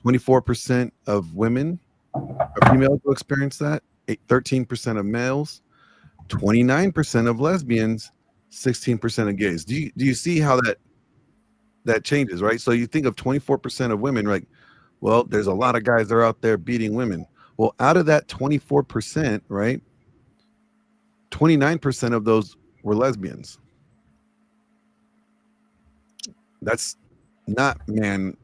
24% of women or females will experience that. 13% of males, 29% of lesbians, 16% of gays. Do you see how that changes, right? So you think of 24% of women, like, well, there's a lot of guys that are out there beating women. Well, out of that 24%, right, 29% of those were lesbians. That's not man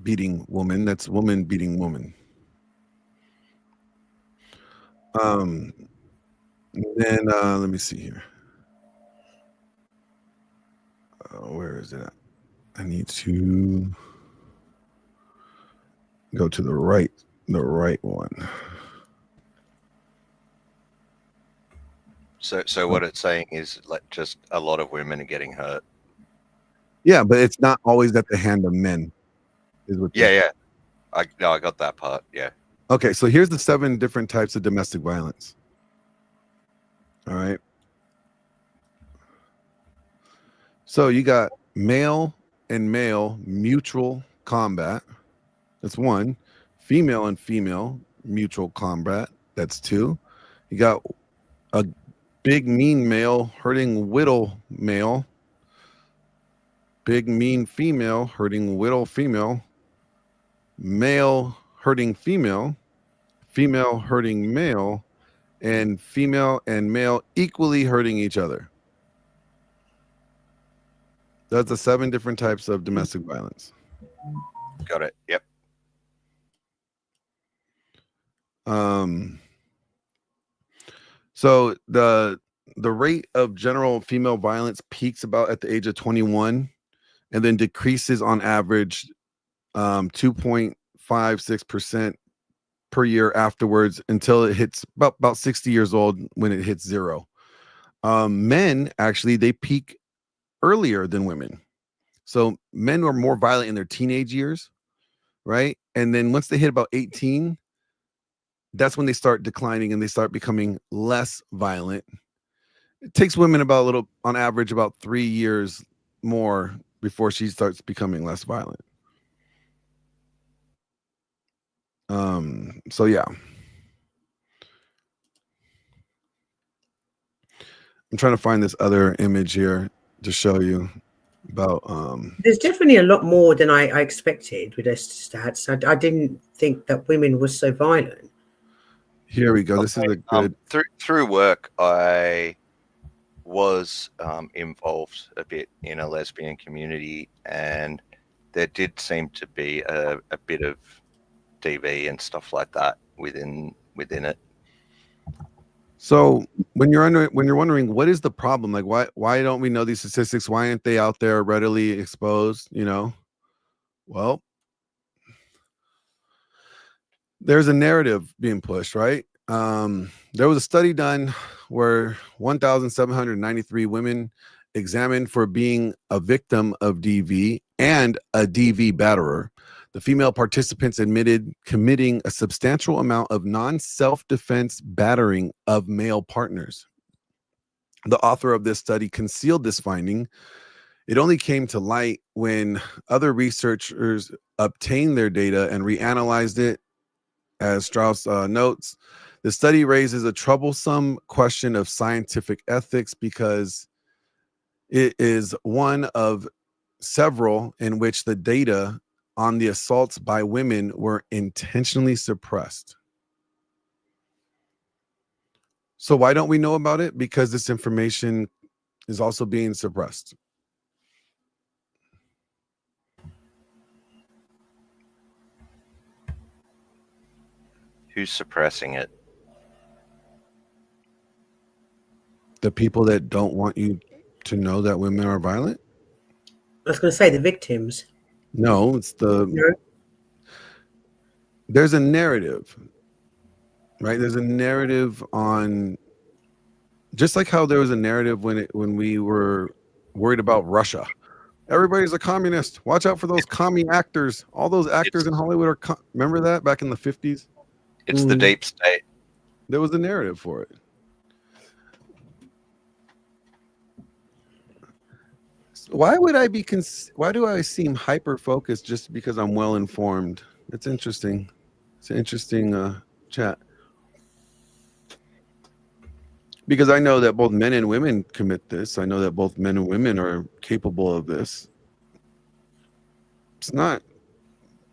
beating woman, that's woman beating woman. Then let me see here. Where is it at? I need to go to the right one. So what it's saying is like just a lot of women are getting hurt. Yeah, but it's not always at the hand of men. Yeah. I got that part. Yeah. Okay, so here's the 7 different types of domestic violence. All right. So you got male and male mutual combat. That's 1. Female and female mutual combat. That's 2. You got a big mean male hurting whittle male. Big mean female hurting whittle female. Male hurting female. Female hurting male. And female and male equally hurting each other. That's the 7 different types of domestic violence. Got it. Yep. So the rate of general female violence peaks about at the age of 21 and then decreases on average 2.56% per year afterwards until it hits about 60 years old when it hits 0. Men actually, they peak earlier than women. So men are more violent in their teenage years, right? And then once they hit about 18, that's when they start declining and they start becoming less violent. It takes women on average about 3 years more before she starts becoming less violent. So yeah. I'm trying to find this other image here to show you about there's definitely a lot more than I expected with those stats. I didn't think that women were so violent. Here we go. This is a good through work. I was involved a bit in a lesbian community, and there did seem to be a bit of DV and stuff like that within it. So when you're wondering what is the problem, like why don't we know these statistics? Why aren't they out there readily exposed? Well, there's a narrative being pushed, right? There was a study done where 1,793 women examined for being a victim of DV and a DV batterer. The female participants admitted committing a substantial amount of non-self-defense battering of male partners. The author of this study concealed this finding. It only came to light when other researchers obtained their data and reanalyzed it. As Strauss notes, the study raises a troublesome question of scientific ethics because it is one of several in which the data on the assaults by women were intentionally suppressed. So why don't we know about it? Because this information is also being suppressed. Who's suppressing it? The people that don't want you to know that women are violent? I was going to say the victims. No, it's there's a narrative, right? There's a narrative on, just like how there was a narrative when we were worried about Russia. Everybody's a communist. Watch out for those commie actors. All those actors in Hollywood are remember that back in the 50s? It's the deep state. There was a narrative for it. Why would I be? Why do I seem hyper focused just because I'm well informed? It's interesting. It's an interesting chat. Because I know that both men and women commit this. I know that both men and women are capable of this. It's not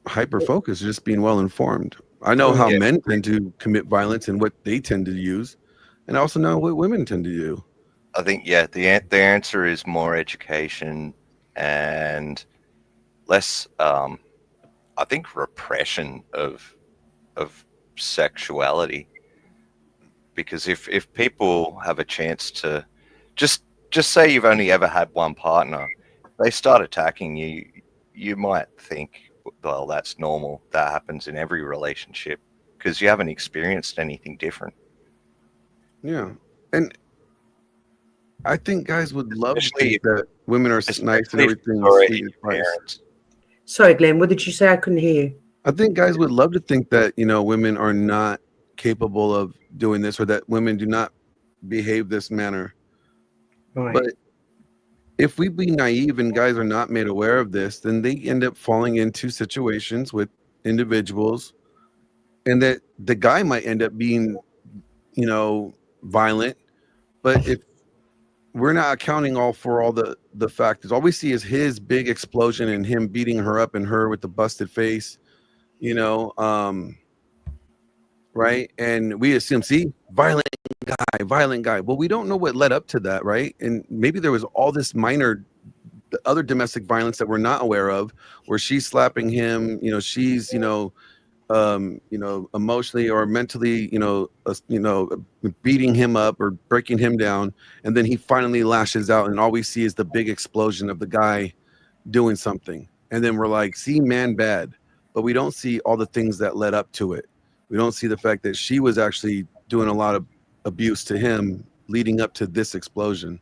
hyper focused, just being well informed. I know how men tend to commit violence and what they tend to use, and I also know what women tend to do. I think the answer is more education and less I think repression of sexuality. Because if people have a chance to just say you've only ever had one partner, they start attacking you, you might think, well, that's normal. That happens in every relationship because you haven't experienced anything different. Yeah. And I think guys would love to think that women are nice and everything. Sorry, Glenn, what did you say? I couldn't hear you. I think guys would love to think that, women are not capable of doing this, or that women do not behave this manner. Right. But if we be naive and guys are not made aware of this, then they end up falling into situations with individuals, and that the guy might end up being, violent. But if we're not accounting for all the factors, all we see is his big explosion and him beating her up and her with the busted face, right? And we assume, see, violent guy. Well, we don't know what led up to that, right? And maybe there was all this minor other domestic violence that we're not aware of, where she's slapping him, she's, emotionally or mentally, beating him up or breaking him down. And then he finally lashes out, and all we see is the big explosion of the guy doing something. And then we're like, see, man, bad. But we don't see all the things that led up to it. We don't see the fact that she was actually doing a lot of abuse to him leading up to this explosion.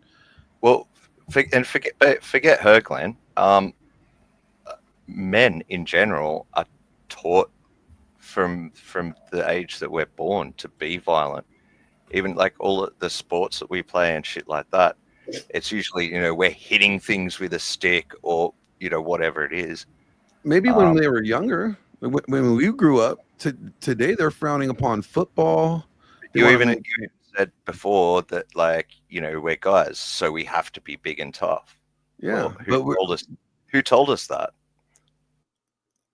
Well, forget her, Glenn. Men in general are taught from the age that we're born to be violent. Even like all the sports that we play and shit like that, it's usually, we're hitting things with a stick or, whatever it is. Maybe when they were younger, when we grew up, today they're frowning upon football. You even said before that, we're guys, so we have to be big and tough. Yeah, well, who told us that?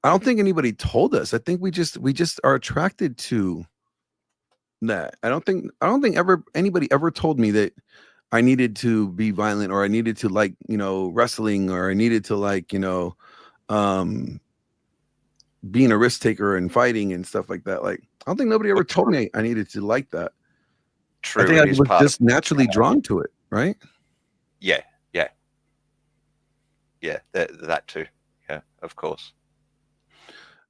I don't think anybody told us. I think we just are attracted to that. I don't think anybody ever told me that I needed to be violent, or I needed to like, wrestling, or I needed to like, being a risk taker and fighting and stuff like that. Like, I don't think nobody ever told me I needed to like that. True. I think I was just naturally drawn to it, right? Yeah. That too. Yeah, of course.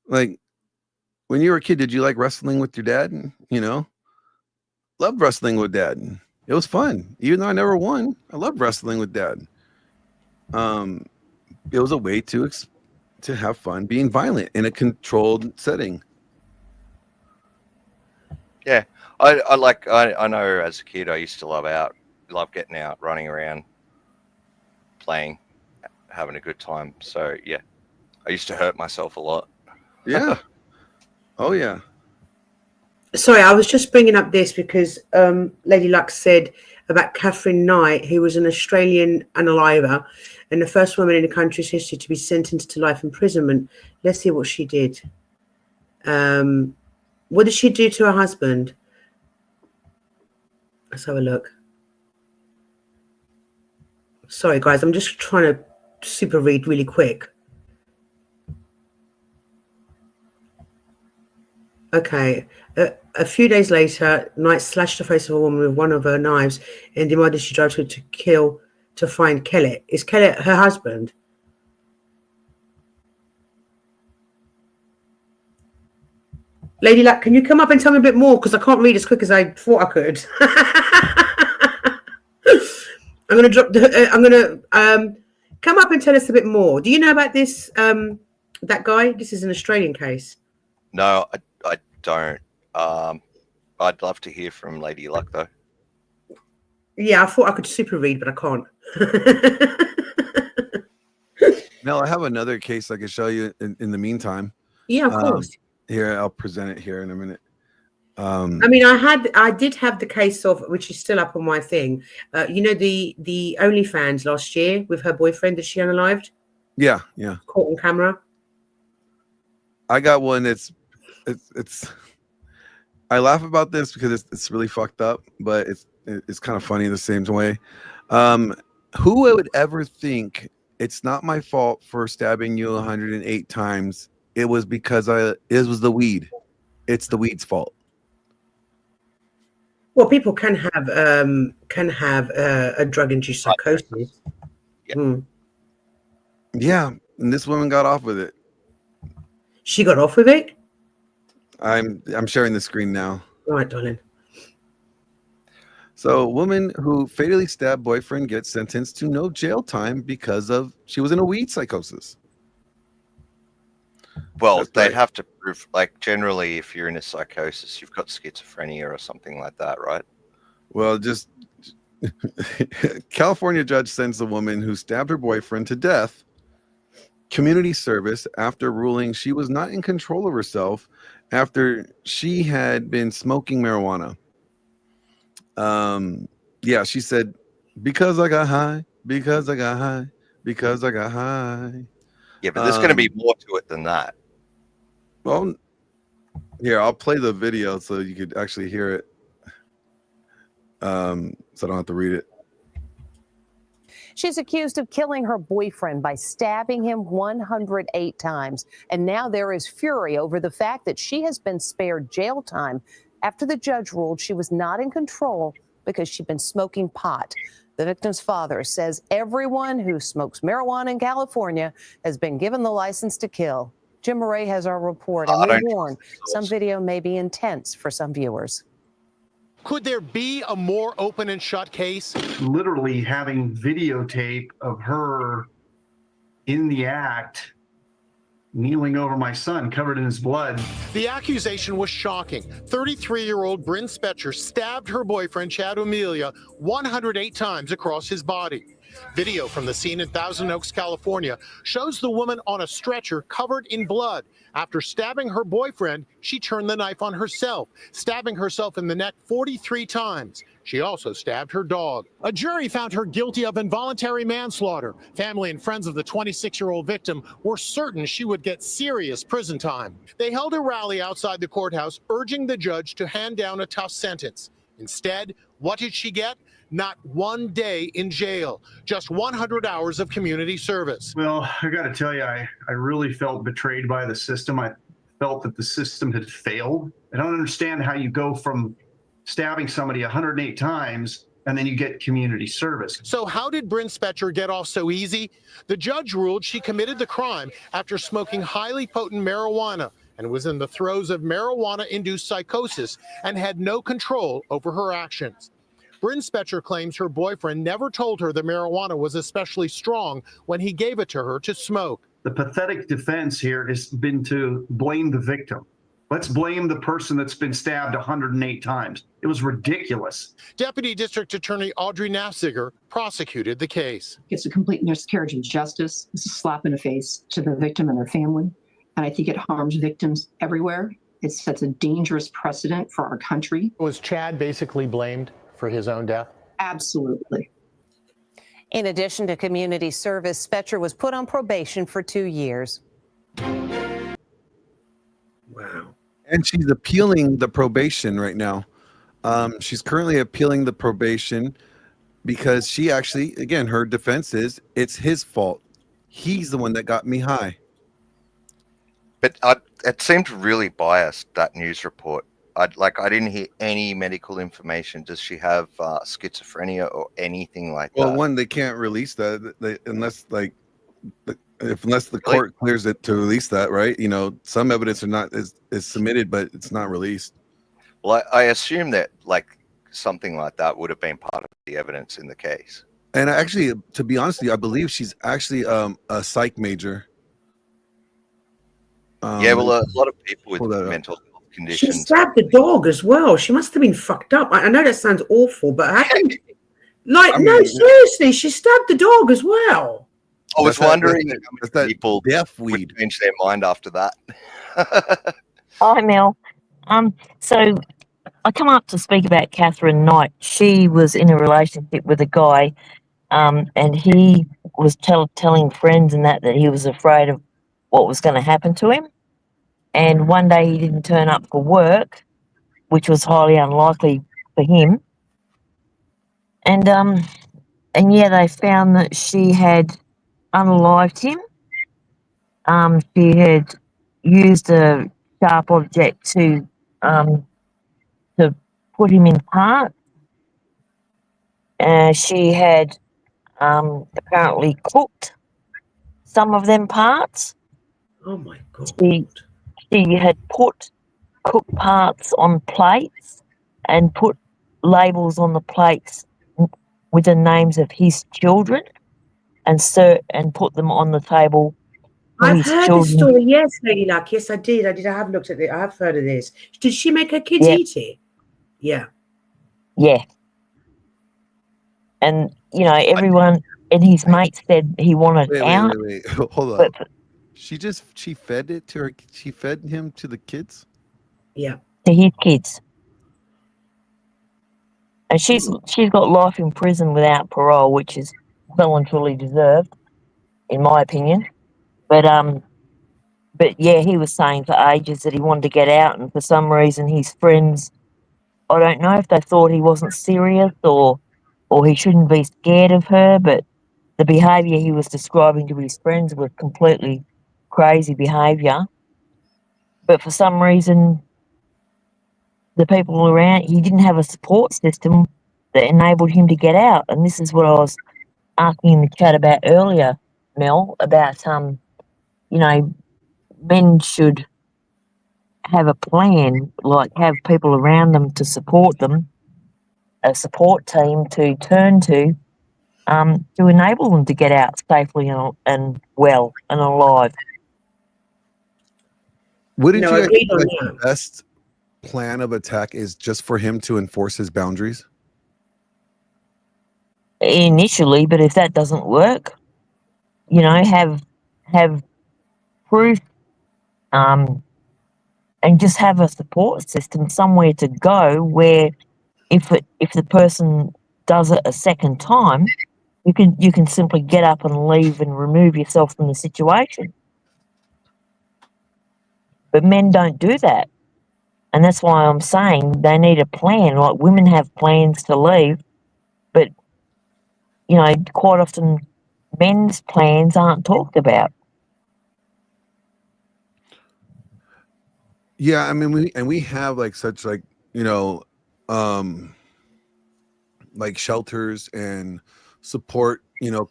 Like, when you were a kid, did you like wrestling with your dad? Loved wrestling with dad. It was fun. Even though I never won, I loved wrestling with dad. It was a way to have fun being violent in a controlled setting. Yeah, I know as a kid I used to love getting out, running around, playing, having a good time. So yeah, I used to hurt myself a lot. Yeah. Oh yeah. Sorry, I was just bringing up this because Lady Luck said about Catherine Knight, who was an Australian unaliver and the first woman in the country's history to be sentenced to life imprisonment. Let's see what she did. What did she do to her husband? Let's have a look. Sorry, guys, I'm just trying to super read really quick. Okay. A few days later, Knight slashed the face of a woman with one of her knives and demanded she drive to find Kellett. Is Kellett her husband? Lady Luck, can you come up and tell me a bit more? Because I can't read as quick as I thought I could. I'm going to come up and tell us a bit more. Do you know about this, that guy? This is an Australian case. No, I don't. I'd love to hear from Lady Luck, though. Yeah, I thought I could super read, but I can't. Mel, I have another case I can show you in the meantime. Yeah, of course. Here, I'll present it here in a minute. I mean, I did have the case of, which is still up on my thing. You know, the OnlyFans last year with her boyfriend that she unalived, Yeah. caught on camera. I got one that's it's I laugh about this because it's really fucked up, but it's kind of funny in the same way. Who would ever think it's not my fault for stabbing you 108 times? It was because it was the weed. It's the weed's fault. Well, people can have a drug-induced psychosis. Yeah, and this woman got off with it. She got off with it? I'm sharing the screen now. All right, darling. So, a woman who fatally stabbed boyfriend gets sentenced to no jail time because she was in a weed psychosis. Well, they'd have to prove, like, generally, if you're in a psychosis, you've got schizophrenia or something like that, right? Well, just California judge sends a woman who stabbed her boyfriend to death community service after ruling she was not in control of herself after she had been smoking marijuana. Yeah, she said, because I got high. Yeah, but there's going to be more to it than that. Well, here, I'll play the video so you could actually hear it. So I don't have to read it. She's accused of killing her boyfriend by stabbing him 108 times. And now there is fury over the fact that she has been spared jail time after the judge ruled she was not in control because she'd been smoking pot. The victim's father says everyone who smokes marijuana in California has been given the license to kill. Jim Murray has our report, and we warn some video may be intense for some viewers. Could there be a more open and shut case? Literally having videotape of her in the act, kneeling over my son, covered in his blood. The accusation was shocking. 33-year-old Bryn Spetcher stabbed her boyfriend, Chad Amelia, 108 times across his body. Video from the scene in Thousand Oaks, California, shows the woman on a stretcher covered in blood. After stabbing her boyfriend, she turned the knife on herself, stabbing herself in the neck 43 times. She also stabbed her dog. A jury found her guilty of involuntary manslaughter. Family and friends of the 26-year-old victim were certain she would get serious prison time. They held a rally outside the courthouse, urging the judge to hand down a tough sentence. Instead, what did she get? Not 1 day in jail, just 100 hours of community service. Well, I got to tell you, I really felt betrayed by the system. I felt that the system had failed. I don't understand how you go from stabbing somebody 108 times and then you get community service. So how did Bryn Spetcher get off so easy? The judge ruled she committed the crime after smoking highly potent marijuana and was in the throes of marijuana-induced psychosis and had no control over her actions. Bryn Spetcher claims her boyfriend never told her the marijuana was especially strong when he gave it to her to smoke. The pathetic defense here has been to blame the victim. Let's blame the person that's been stabbed 108 times. It was ridiculous. Deputy District Attorney Audrey Nafziger prosecuted the case. It's a complete miscarriage of justice. It's a slap in the face to the victim and their family. And I think it harms victims everywhere. It sets a dangerous precedent for our country. Was Chad basically blamed for his own death? Absolutely. In addition to community service, Spetcher was put on probation for 2 years. Wow. And she's appealing the probation right now. She's currently appealing the probation because she actually, again, her defense is it's his fault. He's the one that got me high. But it seemed really biased, that news report. I didn't hear any medical information. Does she have schizophrenia or anything like that? Well, one, they can't release that unless the court clears it to release that, right? You know, some evidence is submitted, but it's not released. Well, I assume that something like that would have been part of the evidence in the case. And actually, to be honest with you, I believe she's actually a psych major. Yeah, well, a lot of people with mental health She conditions. stabbed the dog as well. She must have been fucked up. I know that sounds awful, but how can, like, no, seriously, she stabbed the dog as well. I was wondering if people would change their mind after that. Hi, Mel. So I come up to speak about Catherine Knight. She was in a relationship with a guy, and he was telling friends and that he was afraid of what was going to happen to him. And one day he didn't turn up for work, which was highly unlikely for him. And yeah, they found that she had unalived him. She had used a sharp object to put him in parts. She had apparently cooked some of them parts. Oh my God. She had put cooked parts on plates and put labels on the plates with the names of his children and put them on the table. I've heard this story. Yes, Lady Luck. Yes, I did. I have looked at it. I have heard of this. Did she make her kids eat it? Yeah. Yeah. And, you know, everyone and his mates said he wanted out. Wait. Hold on. She fed it to her. She fed him to the kids. Yeah. To his kids. And she's got life in prison without parole, which is well and truly deserved, in my opinion. But yeah, he was saying for ages that he wanted to get out, and for some reason his friends, I don't know if they thought he wasn't serious or he shouldn't be scared of her, but the behaviour he was describing to his friends was completely crazy behaviour. But for some reason, the people around, he didn't have a support system that enabled him to get out. And this is what I was asking in the chat about earlier, Mel, about, you know, men should have a plan, like have people around them to support them, a support team to turn to enable them to get out safely and well and alive. Wouldn't you think like the best plan of attack is just for him to enforce his boundaries? Initially, but if that doesn't work, you know, have proof, and just have a support system somewhere to go where if the person does it a second time, you can simply get up and leave and remove yourself from the situation. But men don't do that. And that's why I'm saying they need a plan. Like women have plans to leave, but, you know, quite often men's plans aren't talked about. Yeah, I mean, we have like such like, you know, like shelters and support, you know,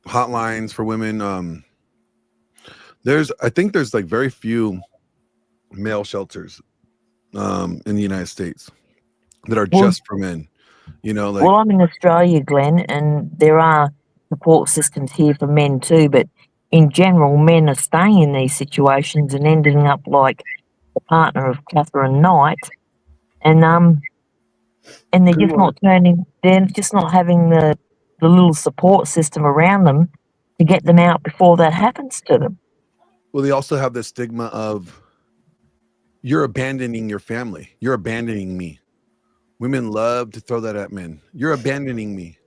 hotlines for women. I think there's like very few male shelters in the United States that are just for men. You know, like, well, I'm in Australia, Glenn, and there are support systems here for men too, but in general, men are staying in these situations and ending up like the partner of Catherine Knight, and they're just not they're just not having the little support system around them to get them out before that happens to them. well, they also have the stigma of you're abandoning your family. You're abandoning me. Women love to throw that at men. You're abandoning me.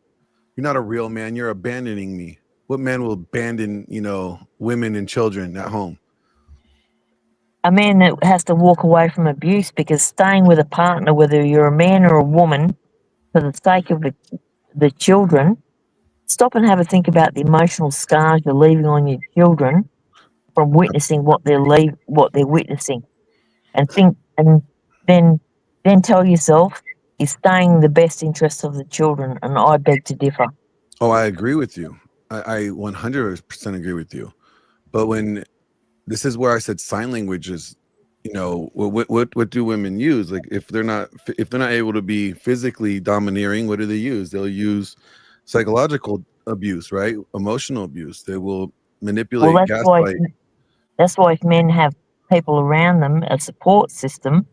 You're not a real man. You're abandoning me. What man will abandon, you know, women and children at home? A man that has to walk away from abuse, because staying with a partner, whether you're a man or a woman, for the sake of the children, stop and have a think about the emotional scars you're leaving on your children from witnessing what they're witnessing, and think, and then tell yourself, is staying in the best interest of the children, and I beg to differ. Oh, I agree with you. I 100% agree with you. But when this is where I said sign language is, you know, what do women use? Like if they're not able to be physically domineering, what do they use? They'll use psychological abuse, right? Emotional abuse. They will manipulate, Well, gaslight. that's why if men have people around them, a support system,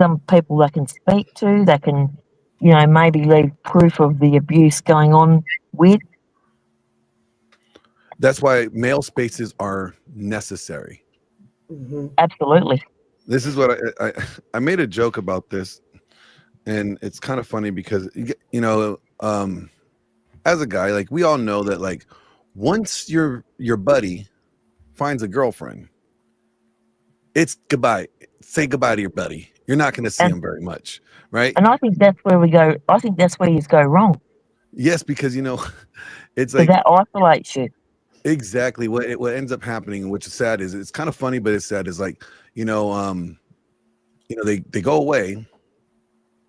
some people they can speak to, they can, you know, maybe leave proof of the abuse going on with. That's why male spaces are necessary. Absolutely. This is what I made a joke about this, and it's kind of funny because, you know, as a guy, like, we all know that, like, once your buddy finds a girlfriend, it's goodbye. Say goodbye to your buddy. You're not going to see him very much, right? And I think that's where we go. I think that's where you go wrong. Yes, because, you know, it's Because like that isolates you. exactly what ends up happening, which is sad. Is it's kind of funny, but it's sad. Is like, you know, they go away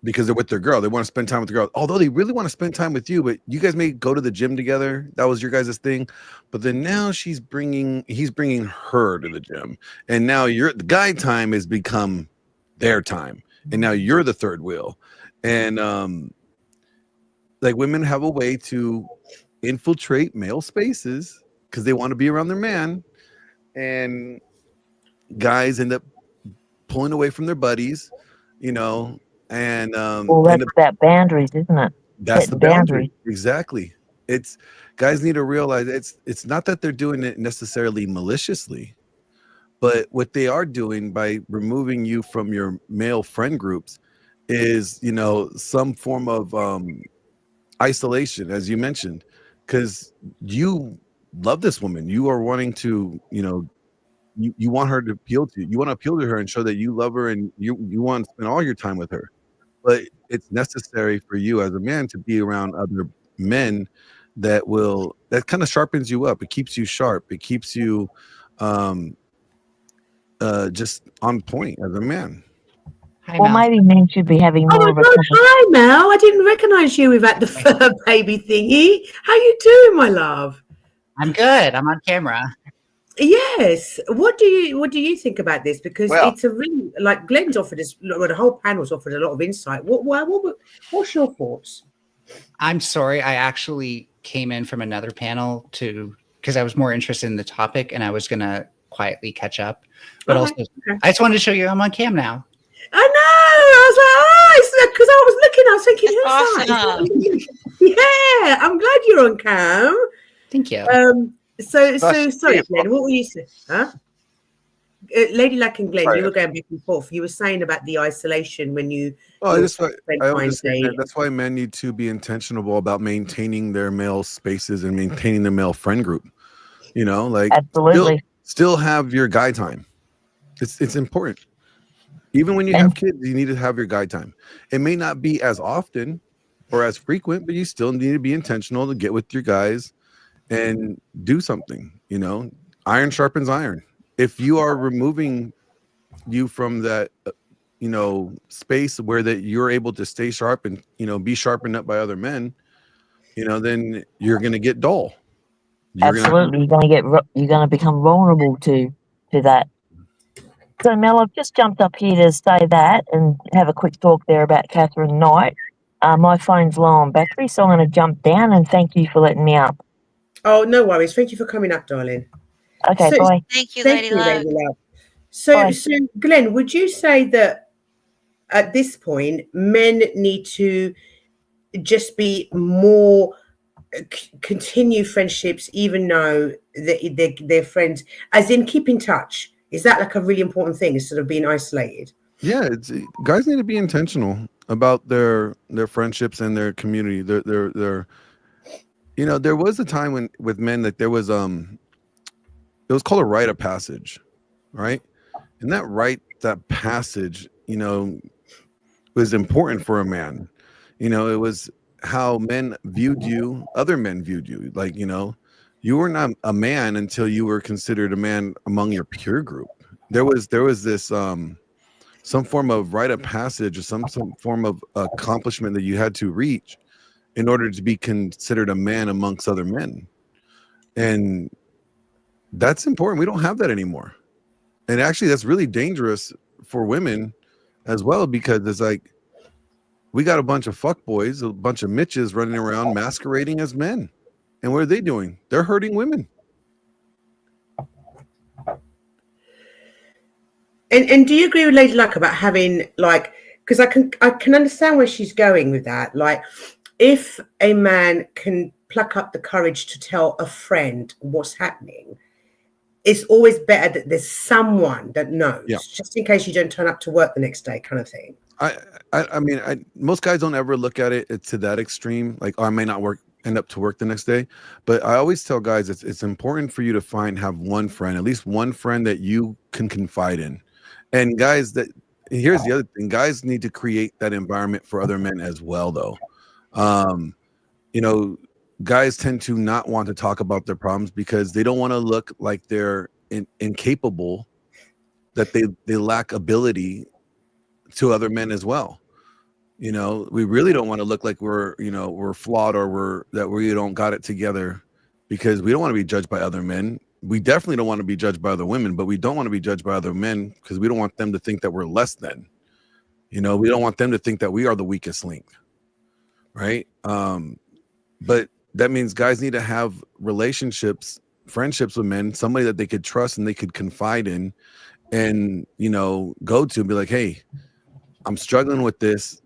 because they're with their girl. They want to spend time with the girl, although they really want to spend time with you. But you guys may go to the gym together. That was your guys' thing. But then now he's bringing her to the gym, and now the guy time has become their time, and now you're the third wheel. And like, women have a way to infiltrate male spaces because they want to be around their man, and guys end up pulling away from their buddies, you know. And well, that's about boundaries, isn't it? that's Setting the boundary. Exactly. It's guys need to realize it's not that they're doing it necessarily maliciously, but what they are doing by removing you from your male friend groups is, you know, some form of isolation, as you mentioned, because you love this woman. You are wanting to, you know, you want her to appeal to you. You want to appeal to her and show that you love her, and you want to spend all your time with her. But it's necessary for you as a man to be around other men that kind of sharpens you up. It keeps you sharp. It keeps you just on point as a man. Or maybe men should be having more of a Hi, Mel. I didn't recognize you without the fur baby thingy. How you doing, my love? I'm good. I'm on camera. Yes. What do you think about this? Because Well- it's a really, like, Glenn's offered us, well, the whole panel's offered a lot of insight. What's your thoughts? I'm sorry. I actually came in from another panel because I was more interested in the topic, and I was going to quietly catch up. But also, I just wanted to show you I'm on cam now. I know. I was like, because I was thinking, who's that? Yeah, I'm glad you're on cam. Thank you. So sorry, Glenn. What were you saying? Huh? Lady Luck and Glenn, you were going back and forth. You were saying about the isolation when you. Oh, that's why men need to be intentional about maintaining their male spaces and maintaining their male friend group. You know, like, absolutely, still have your guy time. It's important. Even when you have kids, you need to have your guy time. It may not be as often or as frequent, but you still need to be intentional to get with your guys and do something. You know, iron sharpens iron. If you are removing you from that, you know, space where that you're able to stay sharp and, you know, be sharpened up by other men, you know, then you're going to get dull. Absolutely, you're going to become vulnerable to that. So, Mel, I've just jumped up here to say that and have a quick talk there about Catherine Knight. My phone's low on battery, so I'm going to jump down, and thank you for letting me up. Oh, no worries. Thank you for coming up, darling. Okay, bye. Thank you, Lady Luck. So, Glenn, would you say that at this point, men need to just be more continue friendships, even though they're friends, as in keep in touch? Is that like a really important thing instead of being isolated? Yeah, guys need to be intentional about their friendships and their community. Their you know, there was a time with men that there was it was called a rite of passage, right? And that passage, you know, was important for a man. You know, it was how men viewed you, other men viewed you. Like, you know, you were not a man until you were considered a man among your peer group. There was this some form of rite of passage or some form of accomplishment that you had to reach in order to be considered a man amongst other men. And that's important. We don't have that anymore. And actually, that's really dangerous for women as well, because it's like, we got a bunch of fuckboys, a bunch of Mitches running around masquerading as men. And what are they doing? They're hurting women. And do you agree with Lady Luck about having like, because I can understand where she's going with that. Like, if a man can pluck up the courage to tell a friend what's happening, it's always better that there's someone that knows, just in case you don't turn up to work the next day, kind of thing. I mean, most guys don't ever look at it to that extreme. Like, oh, I may not end up to work the next day. But I always tell guys it's important for you to have one friend, at least one friend that you can confide in. And guys, here's the other thing: guys need to create that environment for other men as well, though. You know, guys tend to not want to talk about their problems because they don't want to look like they're incapable, that they lack ability to other men as well. You know, we really don't want to look like we're flawed or that we don't got it together, because we don't want to be judged by other men. We definitely don't want to be judged by other women, but we don't want to be judged by other men because we don't want them to think that we're less than. You know, we don't want them to think that we are the weakest link, right? But that means guys need to have relationships, friendships with men, somebody that they could trust and they could confide in, and, you know, go to and be like, hey, I'm struggling with this.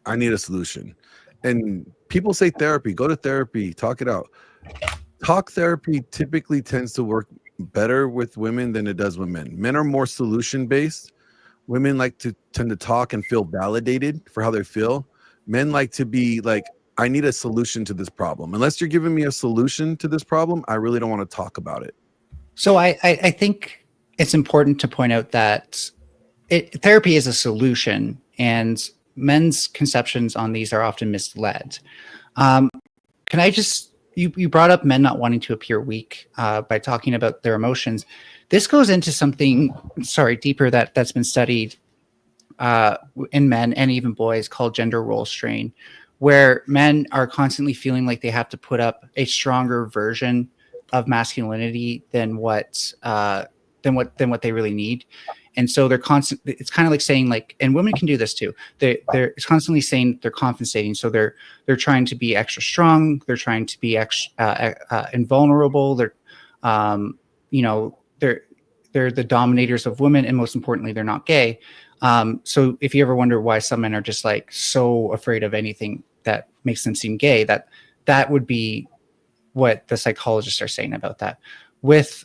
I need a solution. And people say therapy, go to therapy, talk it out. Talk therapy typically tends to work better with women than it does with men. Men are more solution based. Women tend to talk and feel validated for how they feel. Men like to be like, I need a solution to this problem. Unless you're giving me a solution to this problem, I really don't want to talk about it. So I think it's important to point out that therapy is a solution, and men's conceptions on these are often misled. Can I just, you brought up men not wanting to appear weak by talking about their emotions. This goes into something, deeper that's been studied in men and even boys, called gender role strain, where men are constantly feeling like they have to put up a stronger version of masculinity than what they really need. And so they're it's kind of like saying, like, and women can do this too. It's constantly saying they're compensating. So they're trying to be extra strong. They're trying to be invulnerable. They're the dominators of women. And most importantly, they're not gay. So if you ever wonder why some men are just like so afraid of anything that makes them seem gay, that would be what the psychologists are saying about that. With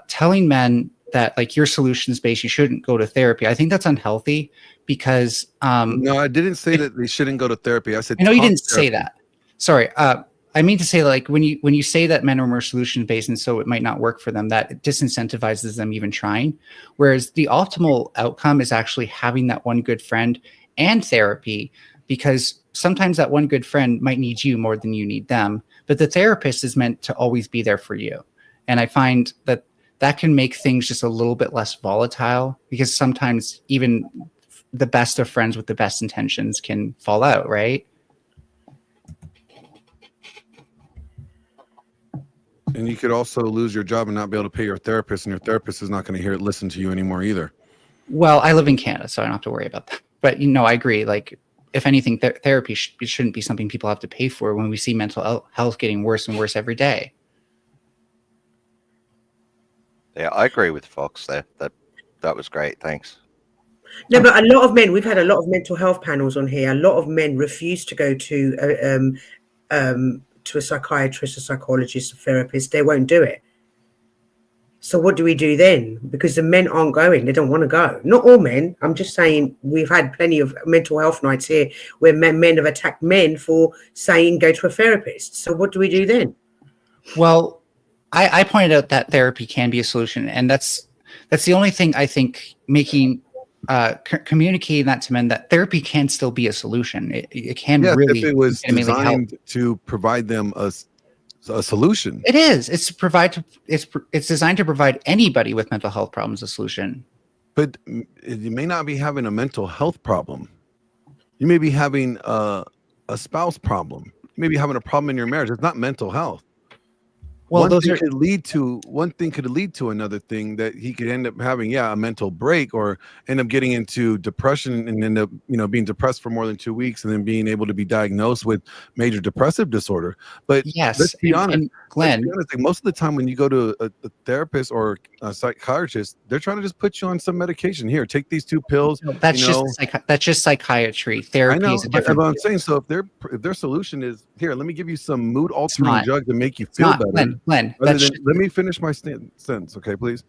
telling men that, like, your solutions based, you shouldn't go to therapy, I think that's unhealthy, because no, I didn't say that they shouldn't go to therapy. I said, I know you didn't say that. Sorry. I mean to say, like, when you say that men are more solution based and so it might not work for them, that disincentivizes them even trying. Whereas the optimal outcome is actually having that one good friend and therapy, because sometimes that one good friend might need you more than you need them, but the therapist is meant to always be there for you. And I find that can make things just a little bit less volatile, because sometimes even the best of friends with the best intentions can fall out, right? And you could also lose your job and not be able to pay your therapist, and your therapist is not going to listen to you anymore either. Well, I live in Canada, so I don't have to worry about that. But, I agree. Like, if anything, therapy shouldn't be something people have to pay for when we see mental health getting worse and worse every day. Yeah, I agree with Fox there. That was great. Thanks. No, but a lot of men, we've had a lot of mental health panels on here. A lot of men refuse to go to a psychiatrist, a psychologist, a therapist. They won't do it. So what do we do then? Because the men aren't going. They don't want to go. Not all men. I'm just saying, we've had plenty of mental health nights here where men have attacked men for saying go to a therapist. So what do we do then? Well, I pointed out that therapy can be a solution, and that's the only thing I think making communicating that to men, that therapy can still be a solution. It can really. If it was designed help. to provide them a solution. It is. It's designed to provide anybody with mental health problems a solution. But you may not be having a mental health problem. You may be having a spouse problem. You may be having a problem in your marriage. It's not mental health. Well, one those thing are could lead to another thing that he could end up having, a mental break, or end up getting into depression and end up, being depressed for more than 2 weeks and then being able to be diagnosed with major depressive disorder. But yes. let's be honest. And Glenn, Like, most of the time when you go to a therapist or a psychiatrist, they're trying to just put you on some medication. Here, take these 2 pills. that's just psychiatry. I Therapy know, is a but different. I'm saying, so if their solution is, here, let me give you some mood altering not. drug to make you It's feel not, better. Glenn, Other that's than, let me finish my sentence, okay, please.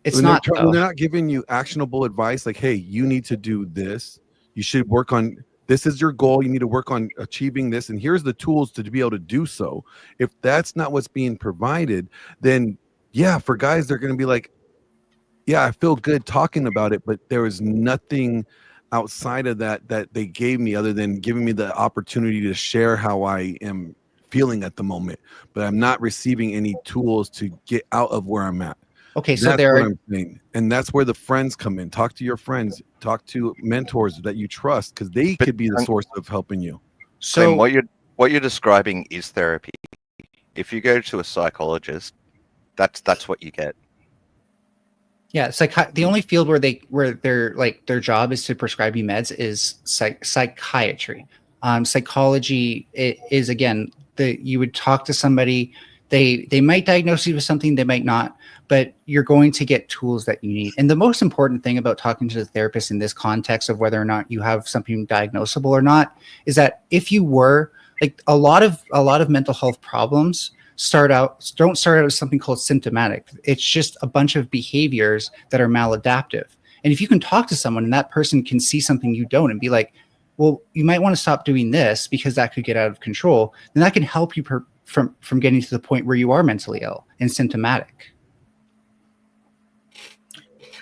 it's When not. when they're not giving you actionable advice, like, hey, you need to do this. You should work on this is your goal. You need to work on achieving this, and here's the tools to be able to do so. If that's not what's being provided, then yeah, for guys, they're going to be like, yeah, I feel good talking about it, but there was nothing outside of that they gave me other than giving me the opportunity to share how I am feeling at the moment, but I'm not receiving any tools to get out of where I'm at. Okay, so That's there what are I'm saying. And that's where the friends come in. Talk to your friends, talk to mentors that you trust, because they could be the source of helping you. So what you're describing is therapy. If you go to a psychologist, that's what you get. Yeah, it's like the only field where they're like their job is to prescribe you meds is psychiatry. Psychology is again you would talk to somebody, they might diagnose you with something, they might not, but you're going to get tools that you need. And the most important thing about talking to the therapist in this context of whether or not you have something diagnosable or not is that if you were like a lot of mental health problems don't start out as something called symptomatic. It's just a bunch of behaviors that are maladaptive. And if you can talk to someone and that person can see something you don't and be like, well, you might want to stop doing this because that could get out of control, then that can help you from getting to the point where you are mentally ill and symptomatic.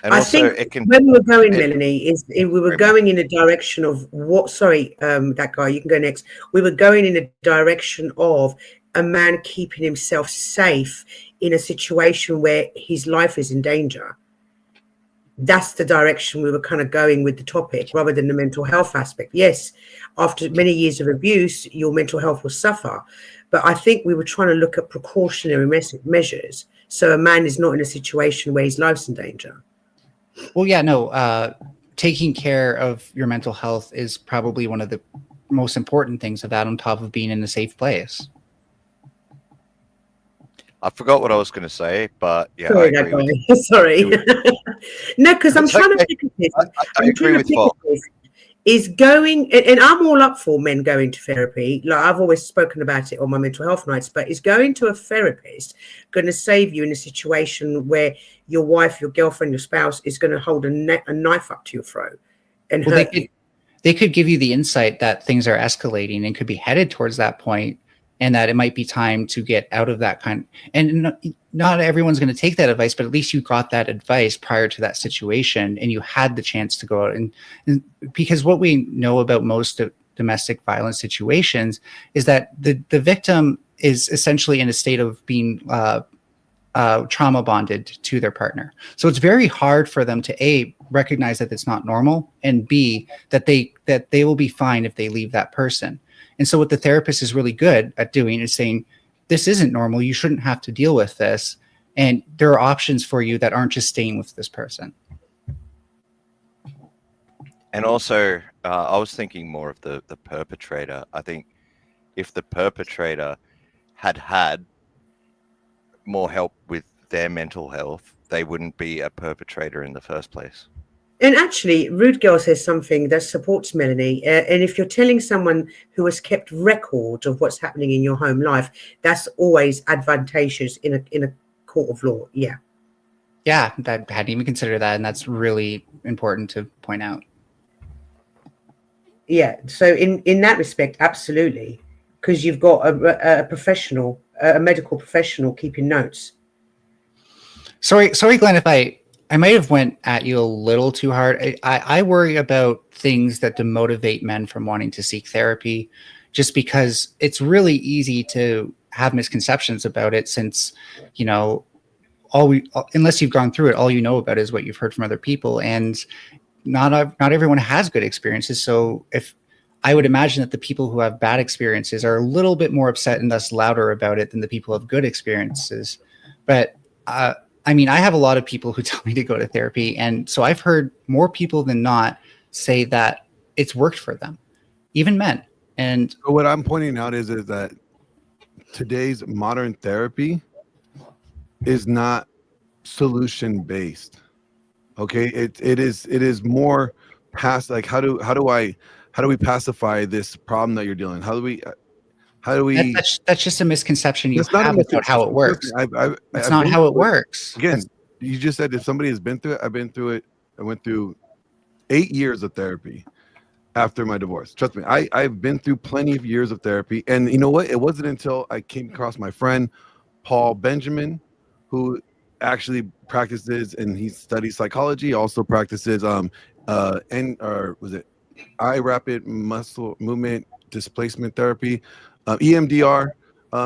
And I also, think when we were going, Melanie, we were going in a direction of what? Sorry, that guy, you can go next. We were going in a direction of a man keeping himself safe in a situation where his life is in danger. That's the direction we were kind of going with the topic, rather than the mental health aspect. Yes, after many years of abuse, your mental health will suffer. But I think we were trying to look at precautionary measures so a man is not in a situation where his life's in danger. Well, yeah, no, taking care of your mental health is probably one of the most important things of that, on top of being in a safe place. I forgot what I was going to say, but yeah, Sorry, I agree with sorry. No, because I'm It's trying to okay. think of this. I agree with Paul. Is going, and I'm all up for men going to therapy. Like, I've always spoken about it on my mental health nights, but is going to a therapist going to save you in a situation where your wife, your girlfriend, your spouse is going to hold a knife up to your throat and Well, hurt you? They could give you the insight that things are escalating and could be headed towards that point, and that it might be time to get out of that kind. And not everyone's going to take that advice, but at least you got that advice prior to that situation, and you had the chance to go out and because what we know about most of domestic violence situations is that the victim is essentially in a state of being trauma bonded to their partner. So it's very hard for them to A, recognize that it's not normal, and B, that they will be fine if they leave that person. And so what the therapist is really good at doing is saying, this isn't normal. You shouldn't have to deal with this. And there are options for you that aren't just staying with this person. And also, I was thinking more of the perpetrator. I think if the perpetrator had more help with their mental health, they wouldn't be a perpetrator in the first place. And actually, Rude Girl says something that supports Melanie. And if you're telling someone who has kept record of what's happening in your home life, that's always advantageous in a court of law. Yeah. Yeah, I hadn't even considered that. And that's really important to point out. Yeah. So in that respect, absolutely. Because you've got a professional, a medical professional keeping notes. Sorry, Glenn, if I might have went at you a little too hard. I worry about things that demotivate men from wanting to seek therapy, just because it's really easy to have misconceptions about it, since, you know, unless you've gone through it, all you know about is what you've heard from other people, and not everyone has good experiences. So if I would imagine that the people who have bad experiences are a little bit more upset and thus louder about it than the people who have good experiences. But I mean, I have a lot of people who tell me to go to therapy. And so I've heard more people than not say that it's worked for them, even men. And so what I'm pointing out is that today's modern therapy is not solution based. Okay, it is more past, like how do we pacify this problem that you're dealing? How do we that's just a misconception you have about how it works. It's not how it works. Again, you just said if somebody has been through it, I've been through it. I went through 8 years of therapy after my divorce. Trust me, I've been through plenty of years of therapy. And you know what? It wasn't until I came across my friend Paul Benjamin, who actually practices and he studies psychology, also practices eye rapid muscle movement displacement therapy, EMDR.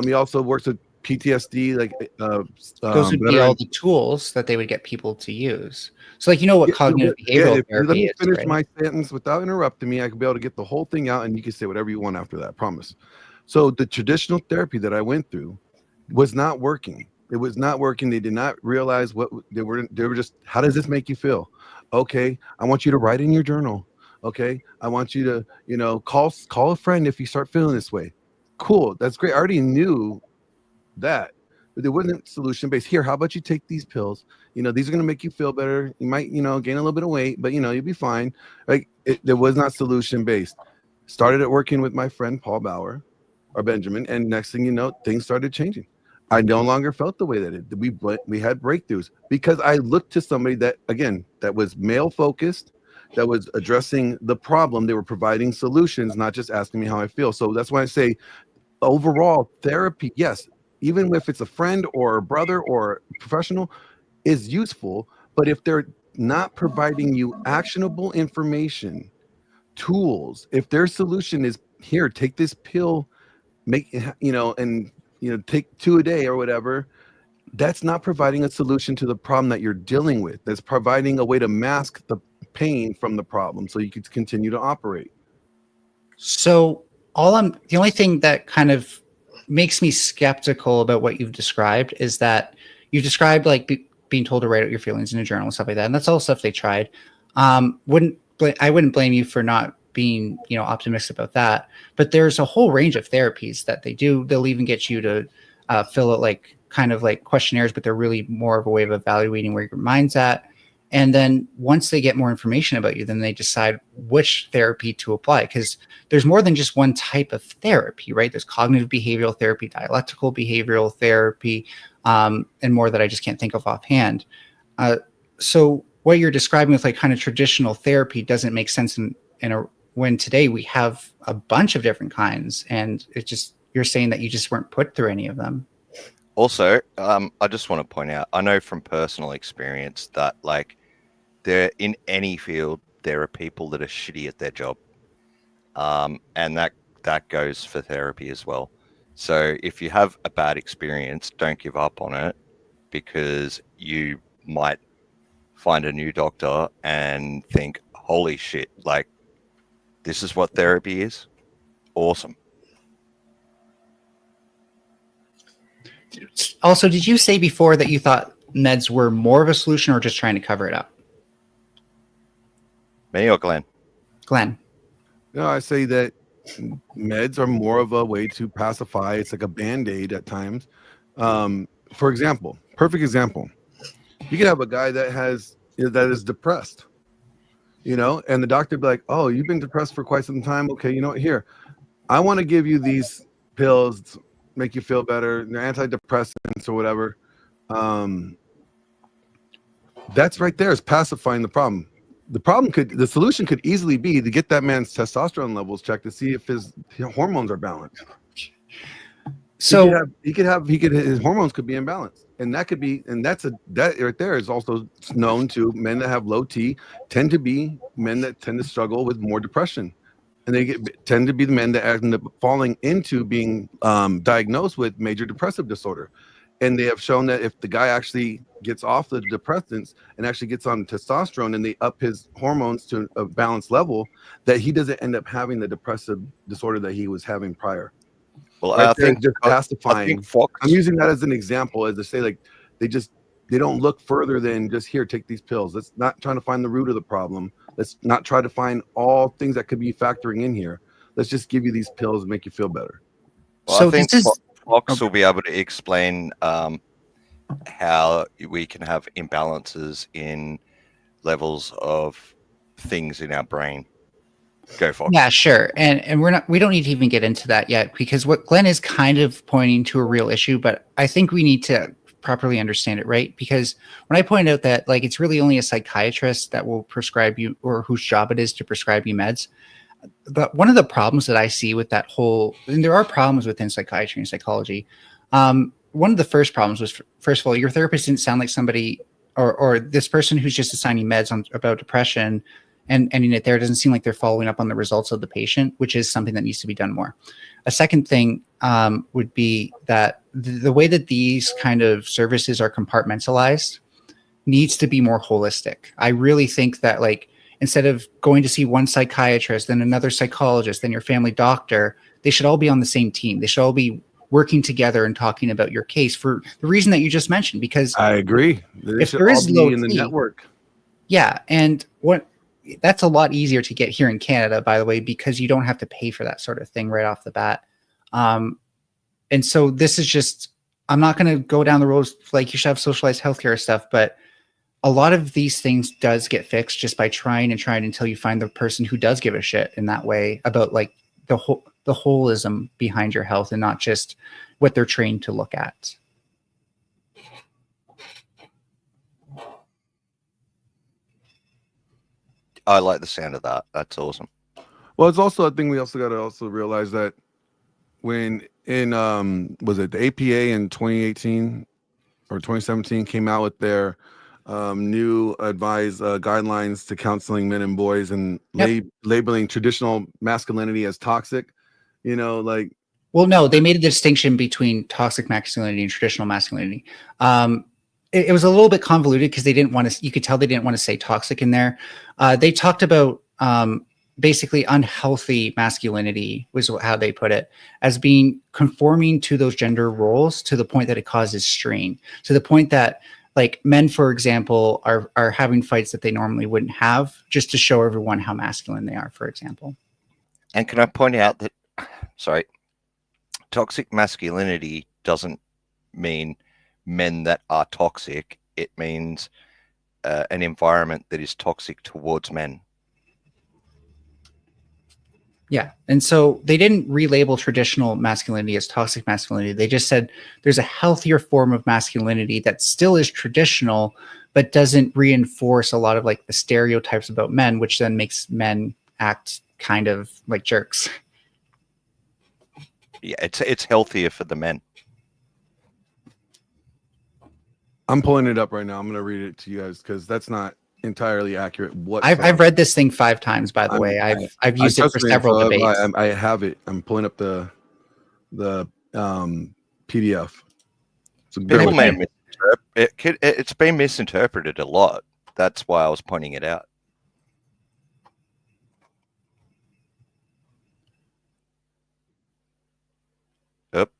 He also works with PTSD. Those would be all the tools that they would get people to use. So, like, you know what cognitive behavioral therapy is. Let me finish right? my sentence without interrupting me. I could be able to get the whole thing out, and you can say whatever you want after that. I promise. So, the traditional therapy that I went through was not working. It was not working. They did not realize what they were. They were just, how does this make you feel? Okay, I want you to write in your journal. Okay, I want you to, call a friend if you start feeling this way. Cool, that's great. I already knew that, but it wasn't solution based. Here, how about you take these pills? These are going to make you feel better. You might, gain a little bit of weight, but you'll be fine. Like it was not solution based. Started at working with my friend Paul Bauer or Benjamin, and next thing you know, things started changing. I no longer felt the way that we had breakthroughs because I looked to somebody that was male focused, that was addressing the problem. They were providing solutions, not just asking me how I feel. So that's why I say overall therapy, yes, even if it's a friend or a brother or a professional, is useful. But if they're not providing you actionable information, tools, if their solution is here, take this pill, take 2 a day or whatever, that's not providing a solution to the problem that you're dealing with. That's providing a way to mask the pain from the problem so you could continue to operate. So the only thing that kind of makes me skeptical about what you've described is that you've described like being told to write out your feelings in a journal and stuff like that. And that's all stuff they tried. I wouldn't blame you for not being, optimistic about that, but there's a whole range of therapies that they do. They'll even get you to fill out like kind of like questionnaires, but they're really more of a way of evaluating where your mind's at. And then once they get more information about you, then they decide which therapy to apply, because there's more than just one type of therapy, right? There's cognitive behavioral therapy, dialectical behavioral therapy, and more that I just can't think of offhand. So what you're describing with like kind of traditional therapy doesn't make sense when today we have a bunch of different kinds, and you're saying that you just weren't put through any of them. Also, I just want to point out, I know from personal experience that like there in any field, there are people that are shitty at their job. And that goes for therapy as well. So if you have a bad experience, don't give up on it, because you might find a new doctor and think, holy shit, like this is what therapy is. Awesome. Also, did you say before that you thought meds were more of a solution or just trying to cover it up? Me or Glenn? Glenn. No, I say that meds are more of a way to pacify. It's like a Band-Aid at times. For example, perfect example. You could have a guy that is depressed, and the doctor be like, oh, you've been depressed for quite some time. Okay, you know what? Here, I want to give you these pills, make you feel better. They're antidepressants or whatever. That's right there is pacifying the problem. The solution could easily be to get that man's testosterone levels checked to see if his hormones are balanced. So his hormones could be imbalanced, and that right there is also known to men that have low T tend to be men that tend to struggle with more depression, and they tend to be the men that end up falling into being diagnosed with major depressive disorder. And they have shown that if the guy actually gets off the depressants and actually gets on testosterone and they up his hormones to a balanced level, that he doesn't end up having the depressive disorder that he was having prior. Well, Right I there, think just pacifying. Fox. I'm using that as an example, as to say, like, they don't look further than just here, take these pills. Let's not try to find the root of the problem. Let's not try to find all things that could be factoring in here. Let's just give you these pills and make you feel better. Well, So I think this is- Fox will be able to explain how we can have imbalances in levels of things in our brain. Go Fox. Yeah, sure. And we don't need to even get into that yet, because what Glenn is kind of pointing to a real issue, but I think we need to properly understand it, right? Because when I point out that, like, it's really only a psychiatrist that will prescribe you, or whose job it is to prescribe you meds. But one of the problems that I see with that whole, and there are problems within psychiatry and psychology. One of the first problems was, first of all, your therapist didn't sound like somebody, or this person who's just assigning meds about depression and ending it there doesn't seem like they're following up on the results of the patient, which is something that needs to be done more. A second thing would be that the way that these kind of services are compartmentalized needs to be more holistic. I really think that, like, instead of going to see one psychiatrist, then another psychologist, then your family doctor, they should all be on the same team. They should all be working together and talking about your case for the reason that you just mentioned. Because I agree. If there is low in the T, network. yeah, and that's a lot easier to get here in Canada, by the way, because you don't have to pay for that sort of thing right off the bat. And so this is just, I'm not going to go down the road like you should have socialized healthcare stuff, but a lot of these things does get fixed just by trying until you find the person who does give a shit in that way about, like, the holism behind your health and not just what they're trained to look at. I like the sound of that. That's awesome. Well, it's also a thing we also got to also realize that when in was it the APA in 2018 or 2017 came out with their new advised guidelines to counseling men and boys and labeling traditional masculinity as toxic, you know, like. Well, no, they made a distinction between toxic masculinity and traditional masculinity. It was a little bit convoluted because they didn't want to, you could tell they didn't want to say toxic in there. They talked about basically unhealthy masculinity was how they put it, as being conforming to those gender roles to the point that it causes strain, to the point that, like, men, for example, are having fights that they normally wouldn't have just to show everyone how masculine they are, for example. And can I point out that, sorry, toxic masculinity doesn't mean men that are toxic. It means an environment that is toxic towards men. Yeah. And so they didn't relabel traditional masculinity as toxic masculinity. They just said there's a healthier form of masculinity that still is traditional, but doesn't reinforce a lot of, like, the stereotypes about men, which then makes men act kind of like jerks. Yeah, it's healthier for the men. I'm pulling it up right now. I'm going to read it to you guys because that's not entirely accurate. I've read this thing 5 times, by the way. I've used it for several debates. I have it. I'm pulling up the PDF. So People may misinterpret it's been misinterpreted a lot. That's why I was pointing it out. Yep.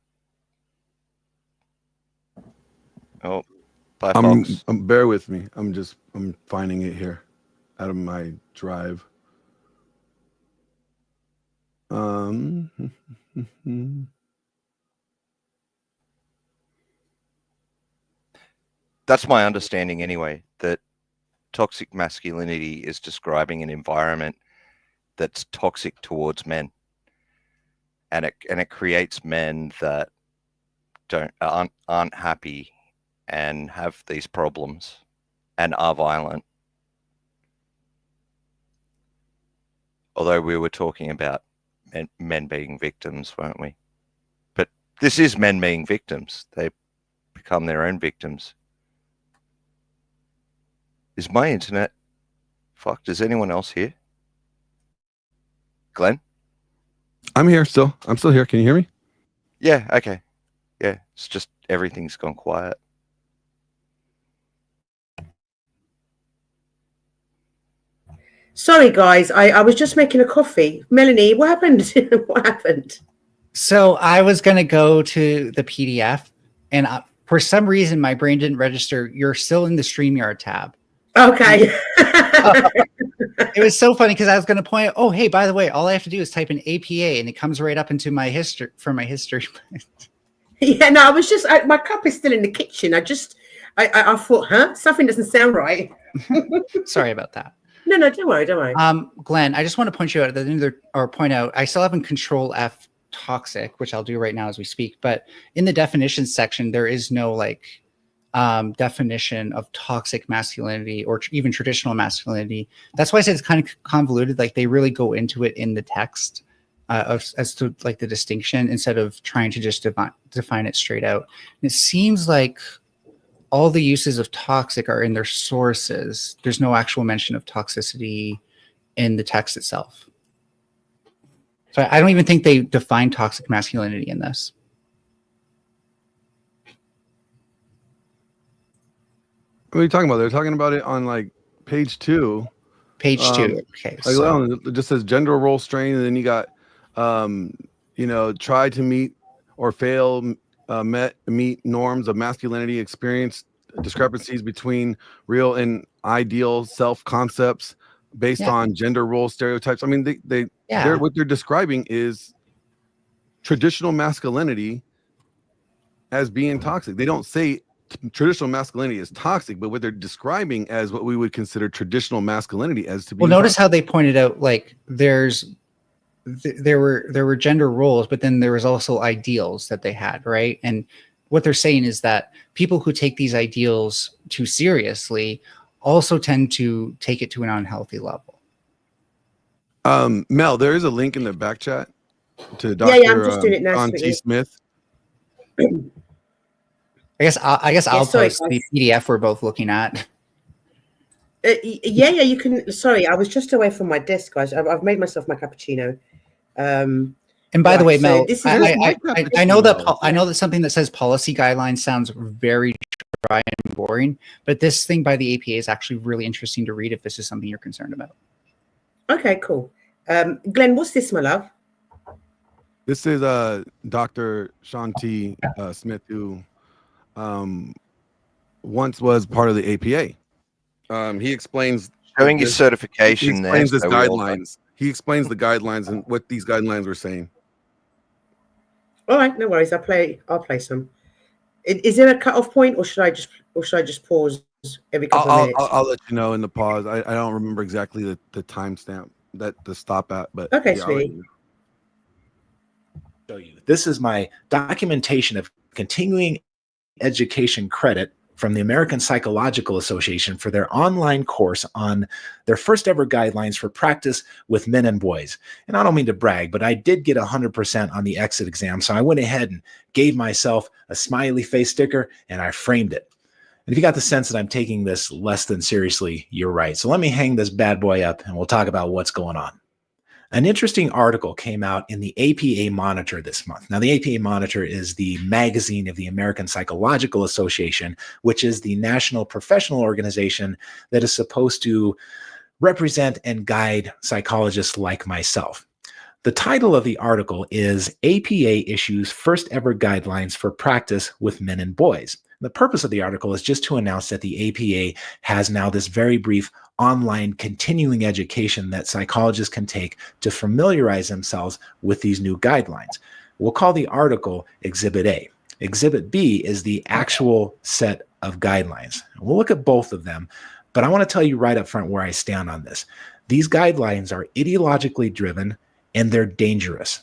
Oh, bye, folks. Bear with me. I'm finding it here out of my drive. That's my understanding anyway, that toxic masculinity is describing an environment that's toxic towards men. And it creates men that aren't happy and have these problems and are violent. Although we were talking about men being victims, weren't we? But this is men being victims. They become their own victims. Is my internet fucked? Is anyone else here? Glenn? I'm here still. I'm still here. Can you hear me? Yeah, okay. Yeah, it's just everything's gone quiet. Sorry, guys. I was just making a coffee. Melanie, what happened? What happened? So I was going to go to the PDF, and for some reason, my brain didn't register. You're still in the StreamYard tab. Okay. It was so funny because I was going to point out, oh, hey, by the way, all I have to do is type in APA, and it comes right up into my history from my history. Yeah, no, I was just, my cup is still in the kitchen. I thought, huh? Something doesn't sound right. Sorry about that. No, don't worry, don't worry. Glenn, I just want to point you out point out, I still have in Control F toxic, which I'll do right now as we speak. But in the definitions section, there is no definition of toxic masculinity or even traditional masculinity. That's why I said it's kind of convoluted. Like they really go into it in the text as to like the distinction instead of trying to just define it straight out. And it seems like all the uses of toxic are in their sources. There's no actual mention of toxicity in the text itself. So I don't even think they define toxic masculinity in this. What are you talking about? They're talking about it on like page 2. Page 2. Okay. It just says gender role strain, and then you got, try to meet or fail meet norms of masculinity, experience discrepancies between real and ideal self concepts based on gender role stereotypes. I mean, what they're describing is traditional masculinity as being toxic. They don't say traditional masculinity is toxic, but what they're describing as what we would consider traditional masculinity as to be. Well, notice how they pointed out like there were gender roles, but then there was also ideals that they had, right? And what they're saying is that people who take these ideals too seriously also tend to take it to an unhealthy level. Mel, there is a link in the back chat to Dr. I'm just doing it now. John T. Smith. I guess I'll post the PDF we're both looking at. You can. Sorry, I was just away from my desk, guys. I've made myself my cappuccino. And by the way, Mel, I know that Mel. I know that something that says policy guidelines sounds very dry and boring, but this thing by the APA is actually really interesting to read if this is something you're concerned about. Okay, cool. Glenn, what's this, my love? This is Dr. Sean T. Smith, who once was part of the APA. He explains showing his certification. He explains his guidelines. He explains the guidelines and what these guidelines were saying. All right, no worries. I'll play some. Is there a cutoff point, or should I just pause every couple of minutes? I'll let you know in the pause. I don't remember exactly the timestamp that to stop at, but okay, yeah, sweet. Show you. This is my documentation of continuing education credit from the American Psychological Association for their online course on their first ever guidelines for practice with men and boys. And I don't mean to brag, but I did get 100% on the exit exam. So I went ahead and gave myself a smiley face sticker and I framed it. And if you got the sense that I'm taking this less than seriously, you're right. So let me hang this bad boy up and we'll talk about what's going on. An interesting article came out in the APA Monitor this month. Now, the APA Monitor is the magazine of the American Psychological Association, which is the national professional organization that is supposed to represent and guide psychologists like myself. The title of the article is APA Issues First Ever Guidelines for Practice with Men and Boys. The purpose of the article is just to announce that the APA has now this very brief online continuing education that psychologists can take to familiarize themselves with these new guidelines. We'll call the article Exhibit A. Exhibit B is the actual set of guidelines. We'll look at both of them, but I want to tell you right up front where I stand on this. These guidelines are ideologically driven and they're dangerous.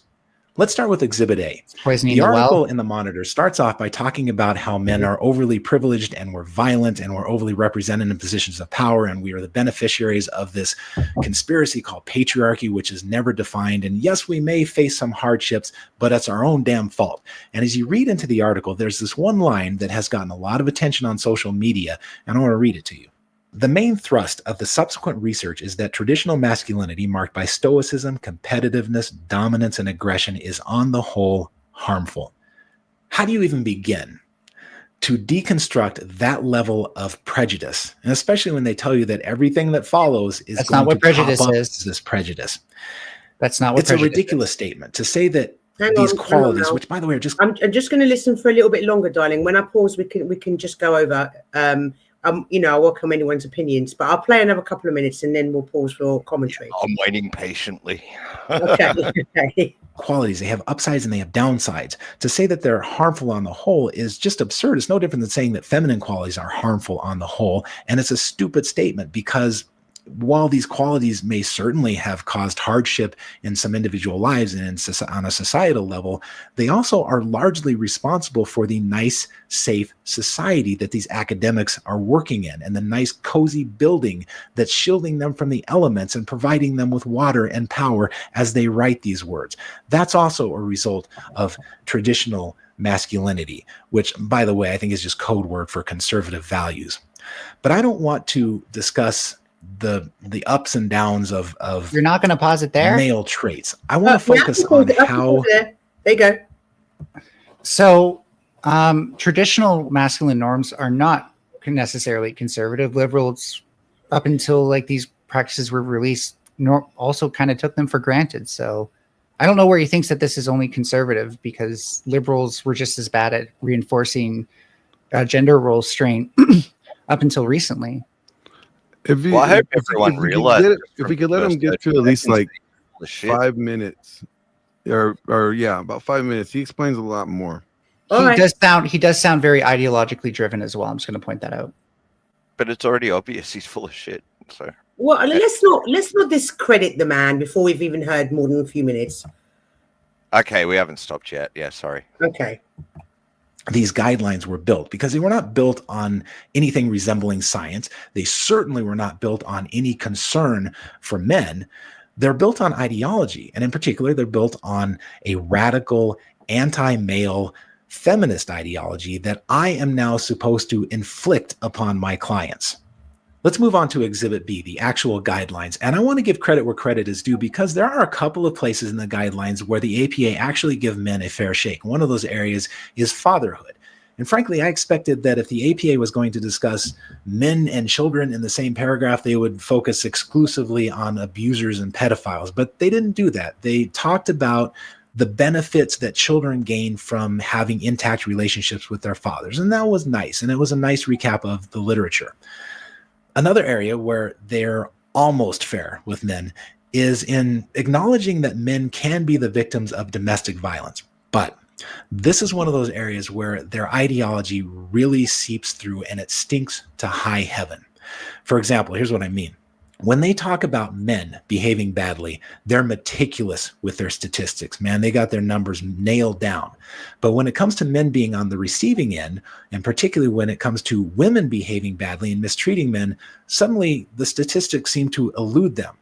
Let's start with Exhibit A. The article in the Monitor starts off by talking about how men are overly privileged and we're violent and we're overly represented in positions of power and we are the beneficiaries of this conspiracy called patriarchy, which is never defined. And yes, we may face some hardships, but it's our own damn fault. And as you read into the article, there's this one line that has gotten a lot of attention on social media, and I want to read it to you. The main thrust of the subsequent research is that traditional masculinity marked by stoicism, competitiveness, dominance, and aggression is on the whole harmful. How do you even begin? to deconstruct that level of prejudice, and especially when they tell you that everything that follows is That's going not what to prejudice pop up is. as this prejudice. That's not what It's a prejudice ridiculous statement to say that Hang these on, hang on qualities, now. which by the way are just I'm just going to listen for a little bit longer, darling. When I pause, we can just go over. You know, I welcome anyone's opinions, but I'll play another couple of minutes and then we'll pause for commentary. I'm waiting patiently. Okay. Okay. qualities. They have upsides and they have downsides. To say that they're harmful on the whole is just absurd. It's no different than saying that feminine qualities are harmful on the whole. And it's a stupid statement because while these qualities may certainly have caused hardship in some individual lives and on a societal level, they also are largely responsible for the nice, safe society that these academics are working in and the nice, cozy building that's shielding them from the elements and providing them with water and power as they write these words. That's also a result of traditional masculinity, which, by the way, I think is just code word for conservative values. But I don't want to discuss the ups and downs of You're not going to pause it there? Male traits. I want to focus on how there you go. So traditional masculine norms are not necessarily conservative. Liberals, up until like these practices were released, also kind of took them for granted. So I don't know where he thinks that this is only conservative, because liberals were just as bad at reinforcing gender role strain up until recently. Well, I hope everyone realizes. If we could let him get to at least like 5 minutes, or yeah, about 5 minutes, he explains a lot more. He does sound very ideologically driven as well. I'm just going to point that out. But it's already obvious he's full of shit. So Well, let's not discredit the man before we've even heard more than a few minutes. okay, we haven't stopped yet. Yeah, sorry. Okay. these guidelines were built, because they were not built on anything resembling science. They certainly were not built on any concern for men. They're built on ideology. And in particular, they're built on a radical, anti-male, feminist ideology that I am now supposed to inflict upon my clients. Let's move on to Exhibit B, the actual guidelines. And I want to give credit where credit is due, because there are a couple of places in the guidelines where the APA actually give men a fair shake. One of those areas is fatherhood. And frankly, I expected that if the APA was going to discuss men and children in the same paragraph, they would focus exclusively on abusers and pedophiles. But they didn't do that. They talked about the benefits that children gain from having intact relationships with their fathers. And that was nice. And it was a nice recap of the literature. Another area where they're almost fair with men is in acknowledging that men can be the victims of domestic violence. But this is one of those areas where their ideology really seeps through and it stinks to high heaven. For example, here's what I mean. When they talk about men behaving badly, they're meticulous with their statistics, man. They got their numbers nailed down. But when it comes to men being on the receiving end, and particularly when it comes to women behaving badly and mistreating men, suddenly the statistics seem to elude them.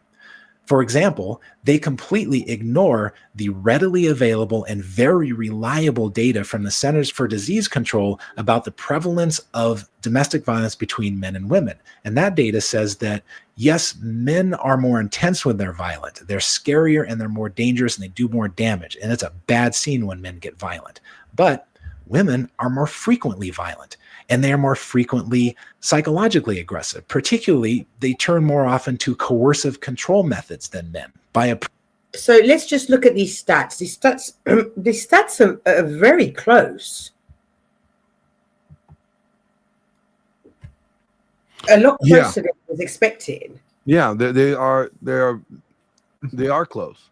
For example, they completely ignore the readily available and very reliable data from the Centers for Disease Control about the prevalence of domestic violence between men and women. And that data says that, yes, men are more intense when they're violent. They're scarier and they're more dangerous and they do more damage. And it's a bad scene when men get violent. But women are more frequently violent. And they are more frequently psychologically aggressive. Particularly, they turn more often to coercive control methods than men. So let's just look at these stats. These stats are very close. A lot closer than I was expecting. Yeah, they are close.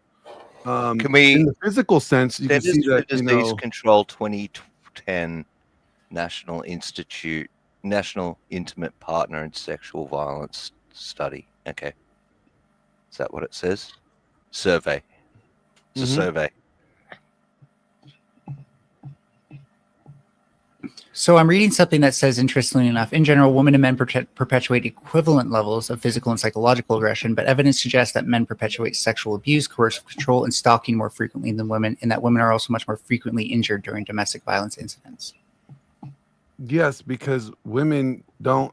Can we, in the physical sense, you can see that Disease Control 2010 National Intimate Partner and Sexual Violence Study. Okay. Is that what it says? Survey. It's a survey. So I'm reading something that says, interestingly enough, in general, women and men perpetuate equivalent levels of physical and psychological aggression, but evidence suggests that men perpetuate sexual abuse, coercive control, and stalking more frequently than women, and that women are also much more frequently injured during domestic violence incidents. Yes, because women don't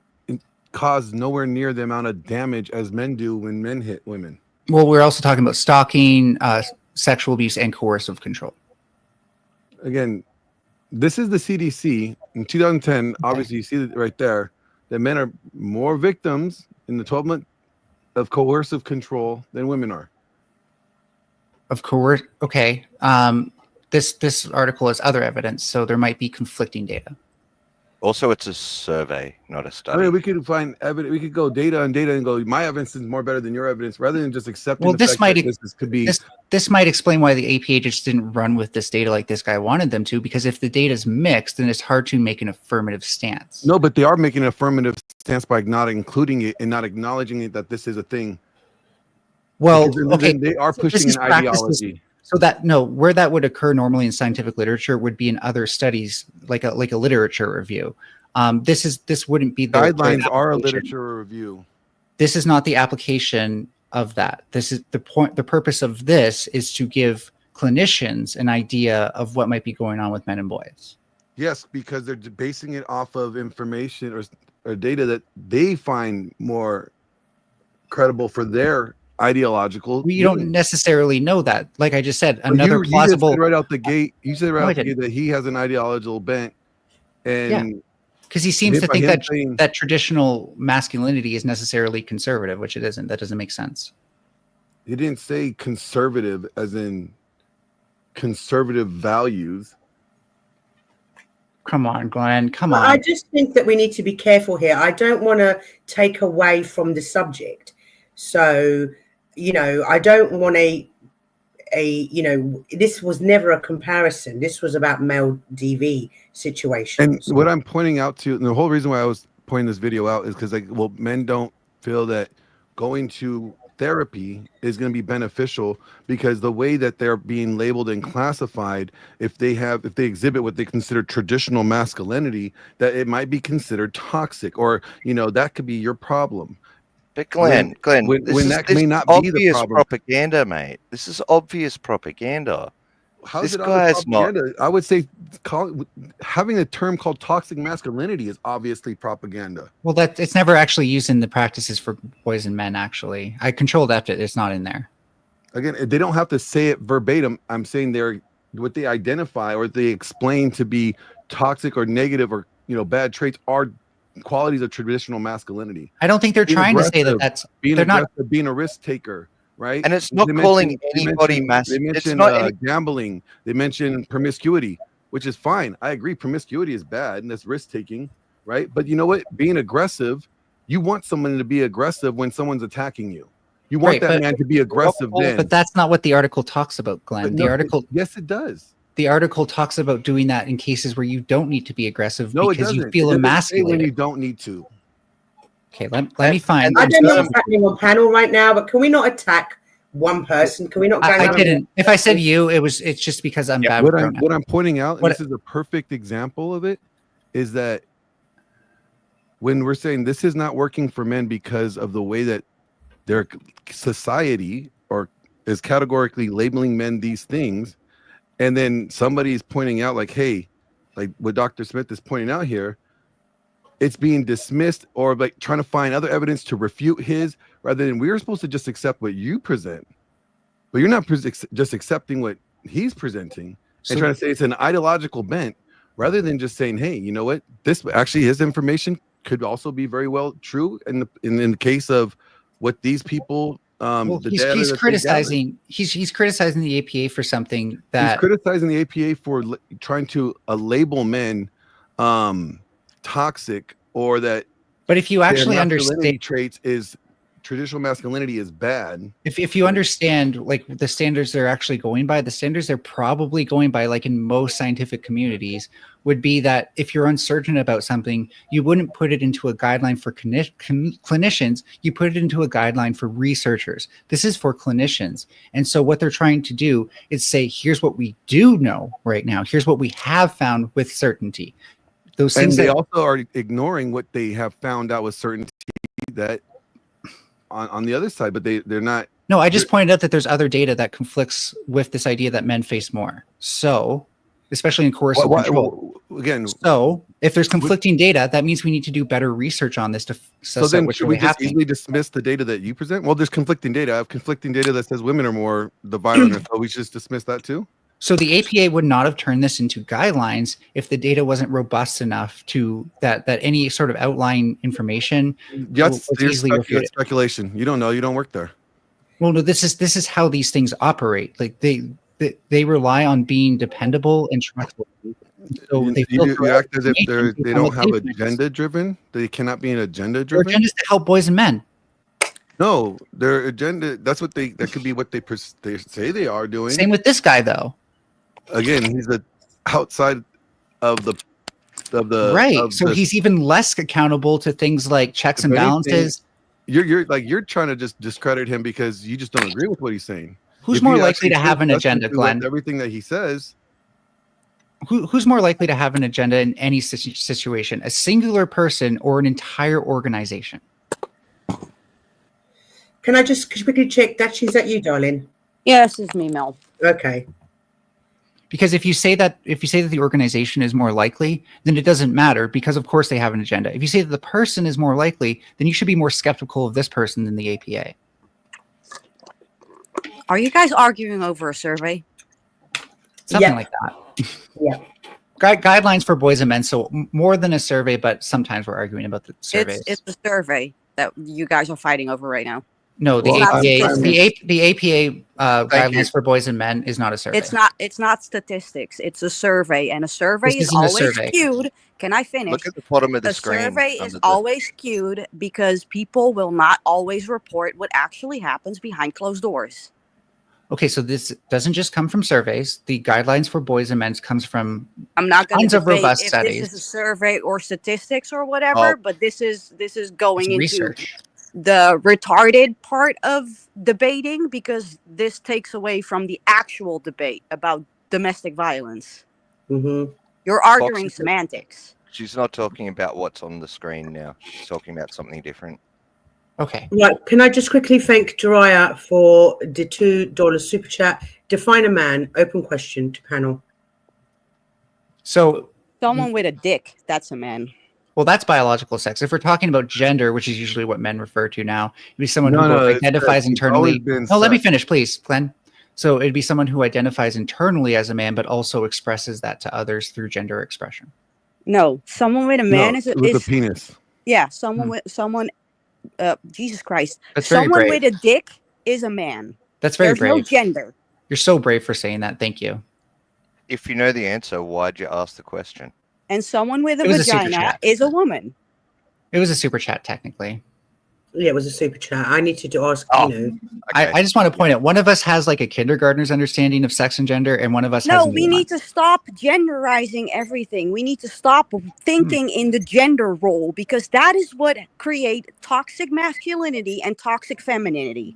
cause nowhere near the amount of damage as men do when men hit women. Well, we're also talking about stalking, sexual abuse, and coercive control. Again, this is the CDC in 2010. Obviously, you see it right there that men are more victims in the 12 month of coercive control than women are. Of course. Okay. This article has other evidence, so there might be conflicting data. Also, it's a survey, not a I study. mean, we could find evidence. We could go data on data and go, my evidence is more better than your evidence, rather than just accepting. Well, the this fact might that this could be. This might explain why the APA just didn't run with this data like this guy wanted them to, because if the data is mixed, then it's hard to make an affirmative stance. No, but they are making an affirmative stance by not including it and not acknowledging it that this is a thing. Well, Because okay, they are so this pushing is an practices- ideology. So that where that would occur normally in scientific literature would be in other studies, like a literature review. This wouldn't be the Guidelines are a application. literature review. This is not the application of that. This is the point. The purpose of this is to give clinicians an idea of what might be going on with men and boys. Yes, because they're basing it off of information or data that they find more credible for their ideological. We don't necessarily know that. Like I just said, But another you just plausible. said right out the gate. You said right No, I out the gate didn't. that he has an ideological bent, and Because he seems to by think him that saying- that traditional masculinity is necessarily conservative, which it isn't. That doesn't make sense. he didn't say conservative as in conservative values. Come on, Glenn. Come on. I just think that we need to be careful here. I don't want to take away from the subject. So, I don't want this was never a comparison. This was about male DV situations. And what I'm pointing out to, and the whole reason why I was pointing this video out is because men don't feel that going to therapy is going to be beneficial, because the way that they're being labeled and classified, if they exhibit what they consider traditional masculinity, that it might be considered toxic, or that could be your problem. But Glenn, when this that is may not be the obvious problem. propaganda, mate. This is obvious propaganda. How's This it guy's obvious not. propaganda? I would say having a term called toxic masculinity is obviously propaganda. Well, it's never actually used in the practices for boys and men. Actually, I controlled F it. It's not in there. Again, they don't have to say it verbatim. I'm saying what they identify or they explain to be toxic or negative or bad traits are qualities of traditional masculinity. I don't think they're Being trying to say that aggressive, that's being they're not. aggressive, being a risk taker, right? And it's not They calling mention- anybody They masculine. It's mention not any- gambling. They mention promiscuity, which is fine. I agree. Promiscuity is bad and that's risk taking, right? But you know what? Being aggressive, you want someone to be aggressive when someone's attacking you. You want Right, that but- man to be aggressive then. But that's not what the article talks about, Glenn. But The no, article. Yes, it does. The article talks about doing that in cases where you don't need to be aggressive No, it because doesn't. you feel It doesn't say when you emasculated. don't need to. Okay, let me find. I don't know what's happening on panel right now, but can we not attack one person? Can we not? I around- didn't. If I said you, it's just because I'm bad with pronouns. What I'm pointing out, and What- this is a perfect example of it, is that when we're saying this is not working for men because of the way that their society is categorically labeling men these things, and then somebody is pointing out like, hey, like what Dr. Smith is pointing out here, it's being dismissed or like trying to find other evidence to refute his, rather than we're supposed to just accept what you present, but you're not just accepting what he's presenting So- and trying to say it's an ideological bent, rather than just saying, hey, you know what, this actually his information could also be very well true in the case of what these people Well, the he's data that they gathered. criticizing. He's criticizing the APA for something He's that criticizing the APA for trying to label men toxic, or that But if you their actually masculinity understand, traits is traditional masculinity is bad. if you understand like the standards they're actually going by, the standards they're probably going by, like in most scientific communities, would be that if you're uncertain about something, you wouldn't put it into a guideline for clinicians. You put it into a guideline for researchers. This is for clinicians. And so what they're trying to do is say, here's what we do know right now. Here's what we have found with certainty. Those And things they that also are ignoring what they have found out with certainty that on the other side, but they're not. No, I just pointed out that there's other data that conflicts with this idea that men face more. So, especially in coercive control. Again, so if there's conflicting data, that means we need to do better research on this to so suss then out what's should we really just happening. easily dismiss the data that you present? Well, there's conflicting data. I have conflicting data that says women are more the violent, so we should just dismiss that too. So the APA would not have turned this into guidelines if the data wasn't robust enough to that any sort of outline information was easily refuted. Speculation. You don't know. You don't work there. Well, no, this is how these things operate. Like they rely on being dependable and trustworthy. So you act as if they don't have agenda driven. They cannot be an agenda driven. Their agenda is to help boys and men. No, their agenda. That could be what they say they are doing. Same with this guy, though. Again, he's outside of the right. So he's even less accountable to things like checks and balances. You're trying to just discredit him because you just don't agree with what he's saying. Who's more likely to have an agenda, Glenn? Everything that he says. Who's more likely to have an agenda in any situation? A singular person or an entire organization? Can I just quickly check that is that you, darling? Yes, it's me, Mel. Okay. Because if you say that the organization is more likely, then it doesn't matter because of course they have an agenda. If you say that the person is more likely, then you should be more skeptical of this person than the APA. Are you guys arguing over a survey? Something like that. Yeah. Guidelines for boys and men. So more than a survey, but sometimes we're arguing about the surveys. It's a survey that you guys are fighting over right now. No, the APA guidelines for boys and men is not a survey. It's not statistics. It's a survey, and a survey is always skewed. Can I finish? Look at the bottom of the screen. A survey is always skewed because people will not always report what actually happens behind closed doors. Okay, so this doesn't just come from surveys. The guidelines for boys and men comes from I'm not going tons to of robust if studies. This is a survey or statistics or whatever, but this is going into research. The retarded part of debating because this takes away from the actual debate about domestic violence. Mm-hmm. You're arguing semantics. She's not talking about what's on the screen now. She's talking about something different. Okay. Right. Can I just quickly thank Jiraiya for the $2 super chat? Define a man. Open question to panel. So someone with a dick, that's a man. Well, that's biological sex. If we're talking about gender, which is usually what men refer to now, it'd be someone who identifies internally. No, let me finish, please, Glenn. So it'd be someone who identifies internally as a man, but also expresses that to others through gender expression. No, someone with a man is a penis. Yeah, someone with Jesus Christ. That's very someone brave. with a dick is a man. That's very There's brave. no gender. You're so brave for saying that. Thank you. If you know the answer, why'd you ask the question? And someone with a It was a super vagina chat. is a woman. It was a super chat, technically. Yeah, it was a super chat. I need to ask, I just want to point out, one of us has like a kindergartner's understanding of sex and gender, and one of us has No, we need to stop genderizing everything. We need to stop thinking in the gender role because that is what create toxic masculinity and toxic femininity.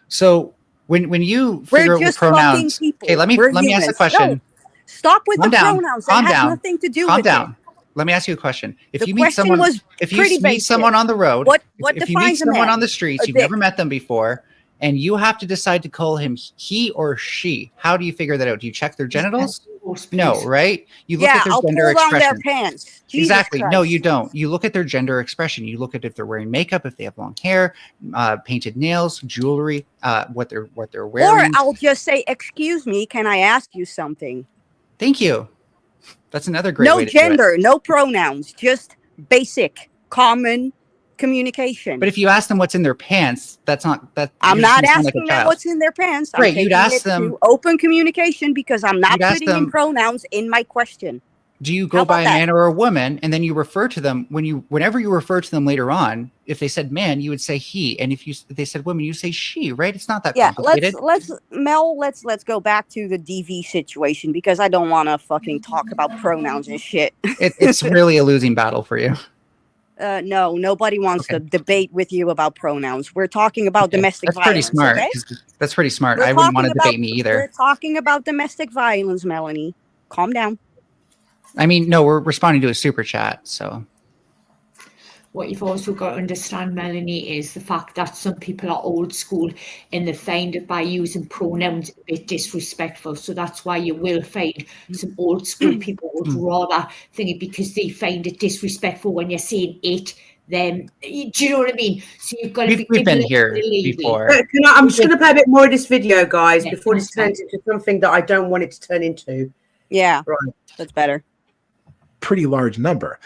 So when you figure out what pronouns, okay, let me ask a question. No, stop with Calm the down. pronouns. Calm That has down. nothing to do Calm with down. it. Let me ask you a question. If The you meet question someone, was if you pretty meet basic. someone on the road, What if you meet defines a someone man? on the streets, A you've dick. never met them before, and you have to decide to call him he or she, how do you figure that out? Do you check their genitals? No, right? You look at their I'll gender pull down their expression. pants. Jesus Exactly. No, Christ. you don't. You look at their gender expression. You look at if they're wearing makeup, if they have long hair, painted nails, jewelry, what they're Or wearing. I'll just say, "Excuse me, can I ask you something?" Thank you. That's another great No way to do it. gender, no pronouns, just basic, common communication. But if you ask them what's in their pants, that's not that. I'm you're just not gonna sound like a asking them child. what's in their pants. I'm Right, you'd taking ask it them- to open communication because I'm not You'd ask putting in them- pronouns in my question. Do you go How by a about that? man or a woman, and then you refer to them whenever you refer to them later on? If they said man, you would say he, and if they said woman, you say she. Right? It's not that Yeah, complicated. let's go back to the DV situation because I don't want to fucking talk about pronouns and shit. It's really a losing battle for you. No, nobody wants to debate with you about pronouns. We're talking about domestic That's pretty violence. smart. Okay? 'Cause That's pretty smart. We're I wouldn't want to talking about- debate me either. We're talking about domestic violence, Melanie. Calm down. I mean, no, we're responding to a super chat, so. What you've also got to understand, Melanie, is the fact that some people are old school and they find it by using pronouns a bit disrespectful. So that's why you will find some old school people would rather think it because they find it disrespectful when you're saying it then do you know what I mean? So you've got to We've give been them here the leeway. before. I'm just going to play a bit more of this video, guys, Yeah, before this that's fine. turns into something that I don't want it to turn into. Yeah, Right. that's better. Pretty large number.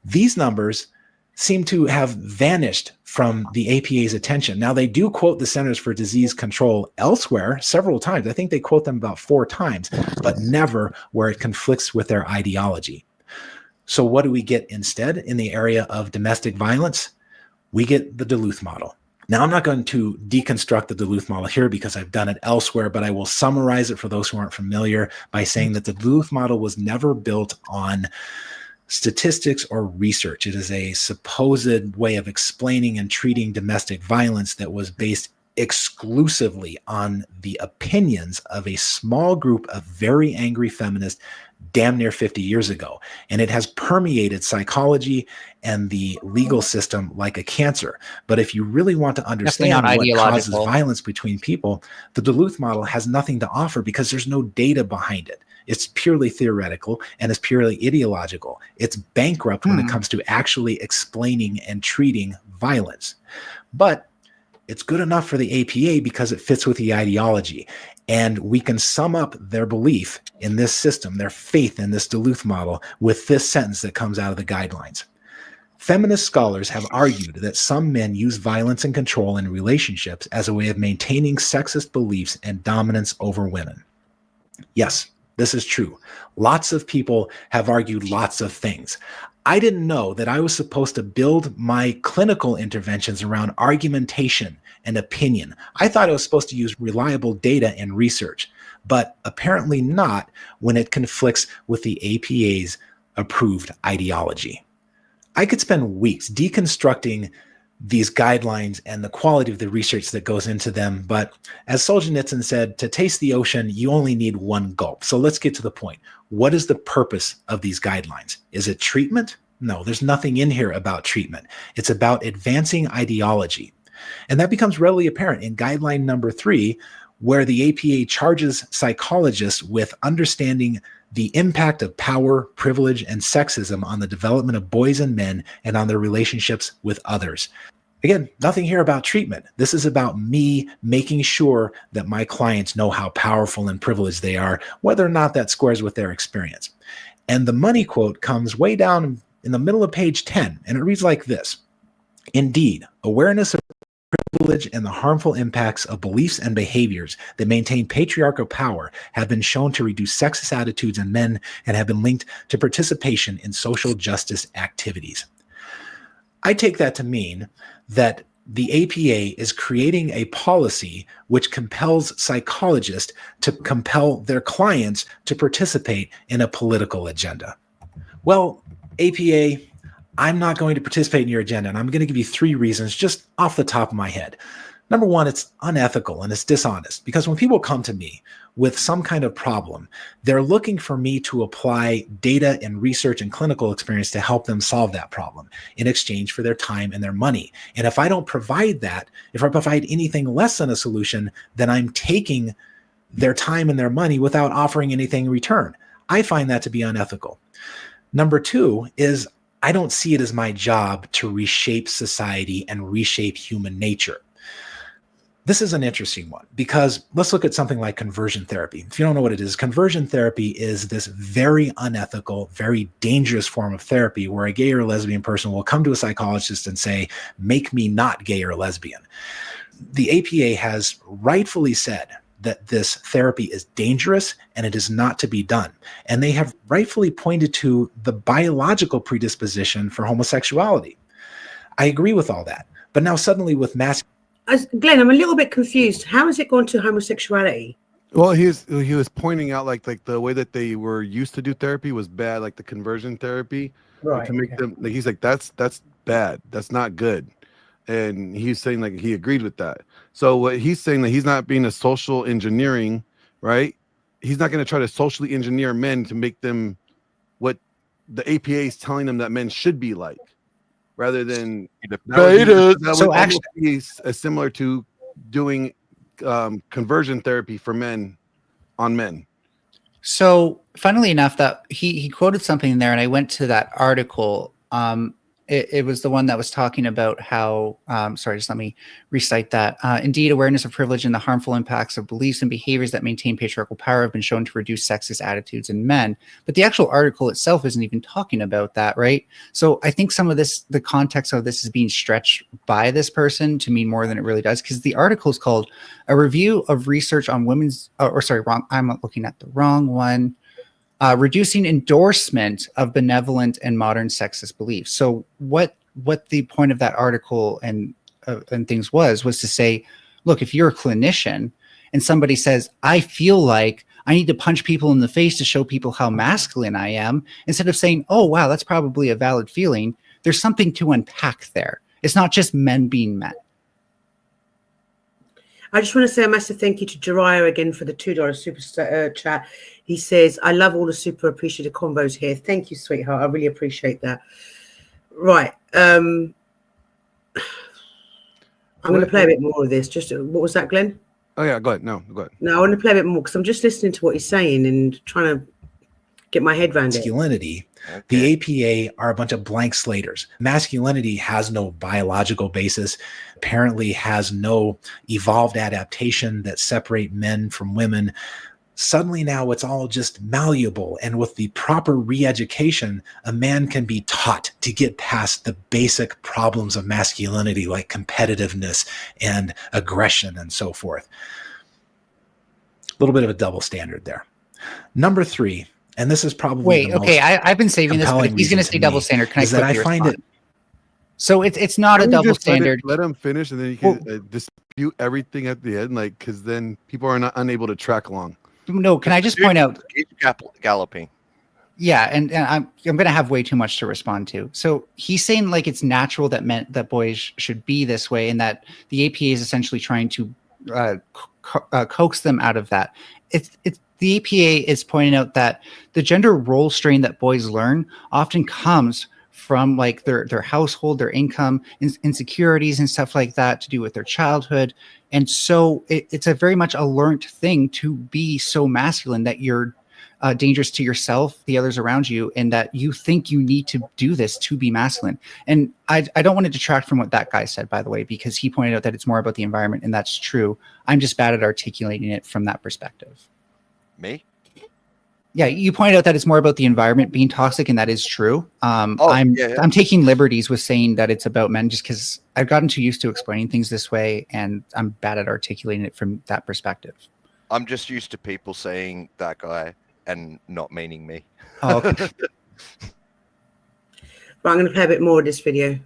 These numbers seem to have vanished from the APA's attention. Now, they do quote the Centers for Disease Control elsewhere several times. I think they quote them about 4 times, but never where it conflicts with their ideology. So what do we get instead in the area of domestic violence? We get the Duluth model. Now, I'm not going to deconstruct the Duluth model here because I've done it elsewhere, but I will summarize it for those who aren't familiar by saying that the Duluth model was never built on statistics or research. It is a supposed way of explaining and treating domestic violence that was based exclusively on the opinions of a small group of very angry feminists damn near 50 years ago. And it has permeated psychology and the legal system like a cancer. But if you really want to understand not what causes ideological. violence between people, the Duluth model has nothing to offer because there's no data behind it. It's purely theoretical and it's purely ideological. It's bankrupt when it comes to actually explaining and treating violence. But it's good enough for the APA because it fits with the ideology. And we can sum up their belief in this system, their faith in this Duluth model, with this sentence that comes out of the guidelines. Feminist scholars have argued that some men use violence and control in relationships as a way of maintaining sexist beliefs and dominance over women. Yes, this is true. Lots of people have argued lots of things. I didn't know that I was supposed to build my clinical interventions around argumentation and opinion. I thought I was supposed to use reliable data and research, but apparently not when it conflicts with the APA's approved ideology. I could spend weeks deconstructing these guidelines and the quality of the research that goes into them. But as Solzhenitsyn said, to taste the ocean, you only need one gulp. So let's get to the point. What is the purpose of these guidelines? Is it treatment? No, there's nothing in here about treatment. It's about advancing ideology. And that becomes readily apparent in guideline number 3, where the APA charges psychologists with understanding the impact of power, privilege, and sexism on the development of boys and men and on their relationships with others. Again, nothing here about treatment. This is about me making sure that my clients know how powerful and privileged they are, whether or not that squares with their experience. And the money quote comes way down in the middle of page 10, and it reads like this. Indeed, awareness of privilege and the harmful impacts of beliefs and behaviors that maintain patriarchal power have been shown to reduce sexist attitudes in men and have been linked to participation in social justice activities. I take that to mean that the APA is creating a policy which compels psychologists to compel their clients to participate in a political agenda. Well, APA, I'm not going to participate in your agenda, and I'm going to give you 3 reasons just off the top of my head. Number 1, it's unethical and it's dishonest because when people come to me with some kind of problem, they're looking for me to apply data and research and clinical experience to help them solve that problem in exchange for their time and their money. And if I don't provide that, if I provide anything less than a solution, then I'm taking their time and their money without offering anything in return. I find that to be unethical. Number 2 is I don't see it as my job to reshape society and reshape human nature. This is an interesting one because let's look at something like conversion therapy. If you don't know what it is, conversion therapy is this very unethical, very dangerous form of therapy where a gay or lesbian person will come to a psychologist and say, make me not gay or lesbian. The APA has rightfully said that this therapy is dangerous and it is not to be done. And they have rightfully pointed to the biological predisposition for homosexuality. I agree with all that. But now suddenly with Glenn, I'm a little bit confused. How has it gone to homosexuality? Well, he was pointing out like the way that they were used to do therapy was bad, like the conversion therapy, right? To make them like he's like that's bad, that's not good, and he's saying like he agreed with that. So what he's saying that he's not being a social engineering, right? He's not going to try to socially engineer men to make them what the APA is telling them that men should be like. Rather than that would actually be similar to doing conversion therapy for men on men. So funnily enough, that he quoted something in there, and I went to that article. It was the one that was talking about how, sorry, just let me recite that. Indeed, awareness of privilege and the harmful impacts of beliefs and behaviors that maintain patriarchal power have been shown to reduce sexist attitudes in men. But the actual article itself isn't even talking about that, right? So I think some of this, the context of this is being stretched by this person to mean more than it really does, because the article is called A Review of Research on Women's, I'm looking at the wrong one. Reducing endorsement of benevolent and modern sexist beliefs. So what the point of that article and things was to say, look, if you're a clinician and somebody says, I feel like I need to punch people in the face to show people how masculine I am, instead of saying, oh, wow, that's probably a valid feeling, there's something to unpack there. It's not just men being men. I just want to say a massive thank you to Jariah again for the $2 super chat. He says, I love all the super appreciative combos here. Thank you, sweetheart. I really appreciate that. Right. I'm going to play a bit more of this. Just what was that, Glenn? Oh, yeah, go ahead. No, go ahead. No, I want to play a bit more because I'm just listening to what he's saying and trying to get my head around it. Masculinity. The APA are a bunch of blank slaters. Masculinity has no biological basis, apparently has no evolved adaptation that separate men from women. Suddenly now it's all just malleable. And with the proper re-education, a man can be taught to get past the basic problems of masculinity like competitiveness and aggression and so forth. A little bit of a double standard there. Number 3. And this is probably I've been saving this, but if he's going to say double standard, can I quickly respond? So it's not a double standard. Let him finish, and then you can dispute everything at the end, like, because then people are not unable to track along. No, can I just point out? Keep galloping. Yeah, and I'm going to have way too much to respond to. So he's saying like it's natural that boys should be this way, and that the APA is essentially trying to coax them out of that. The APA is pointing out that the gender role strain that boys learn often comes from like their household, their income, insecurities and stuff like that to do with their childhood. And so it's a very much a learned thing to be so masculine that you're dangerous to yourself, the others around you, and that you think you need to do this to be masculine. And I don't want to detract from what that guy said, by the way, because he pointed out that it's more about the environment, and that's true. I'm just bad at articulating it from that perspective. Me? Yeah, you pointed out that it's more about the environment being toxic, and that is true. I'm taking liberties with saying that it's about men just because I've gotten too used to explaining things this way, and I'm bad at articulating it from that perspective. I'm just used to people saying that guy and not meaning me. Oh, okay. Right, I'm going to play a bit more of this video.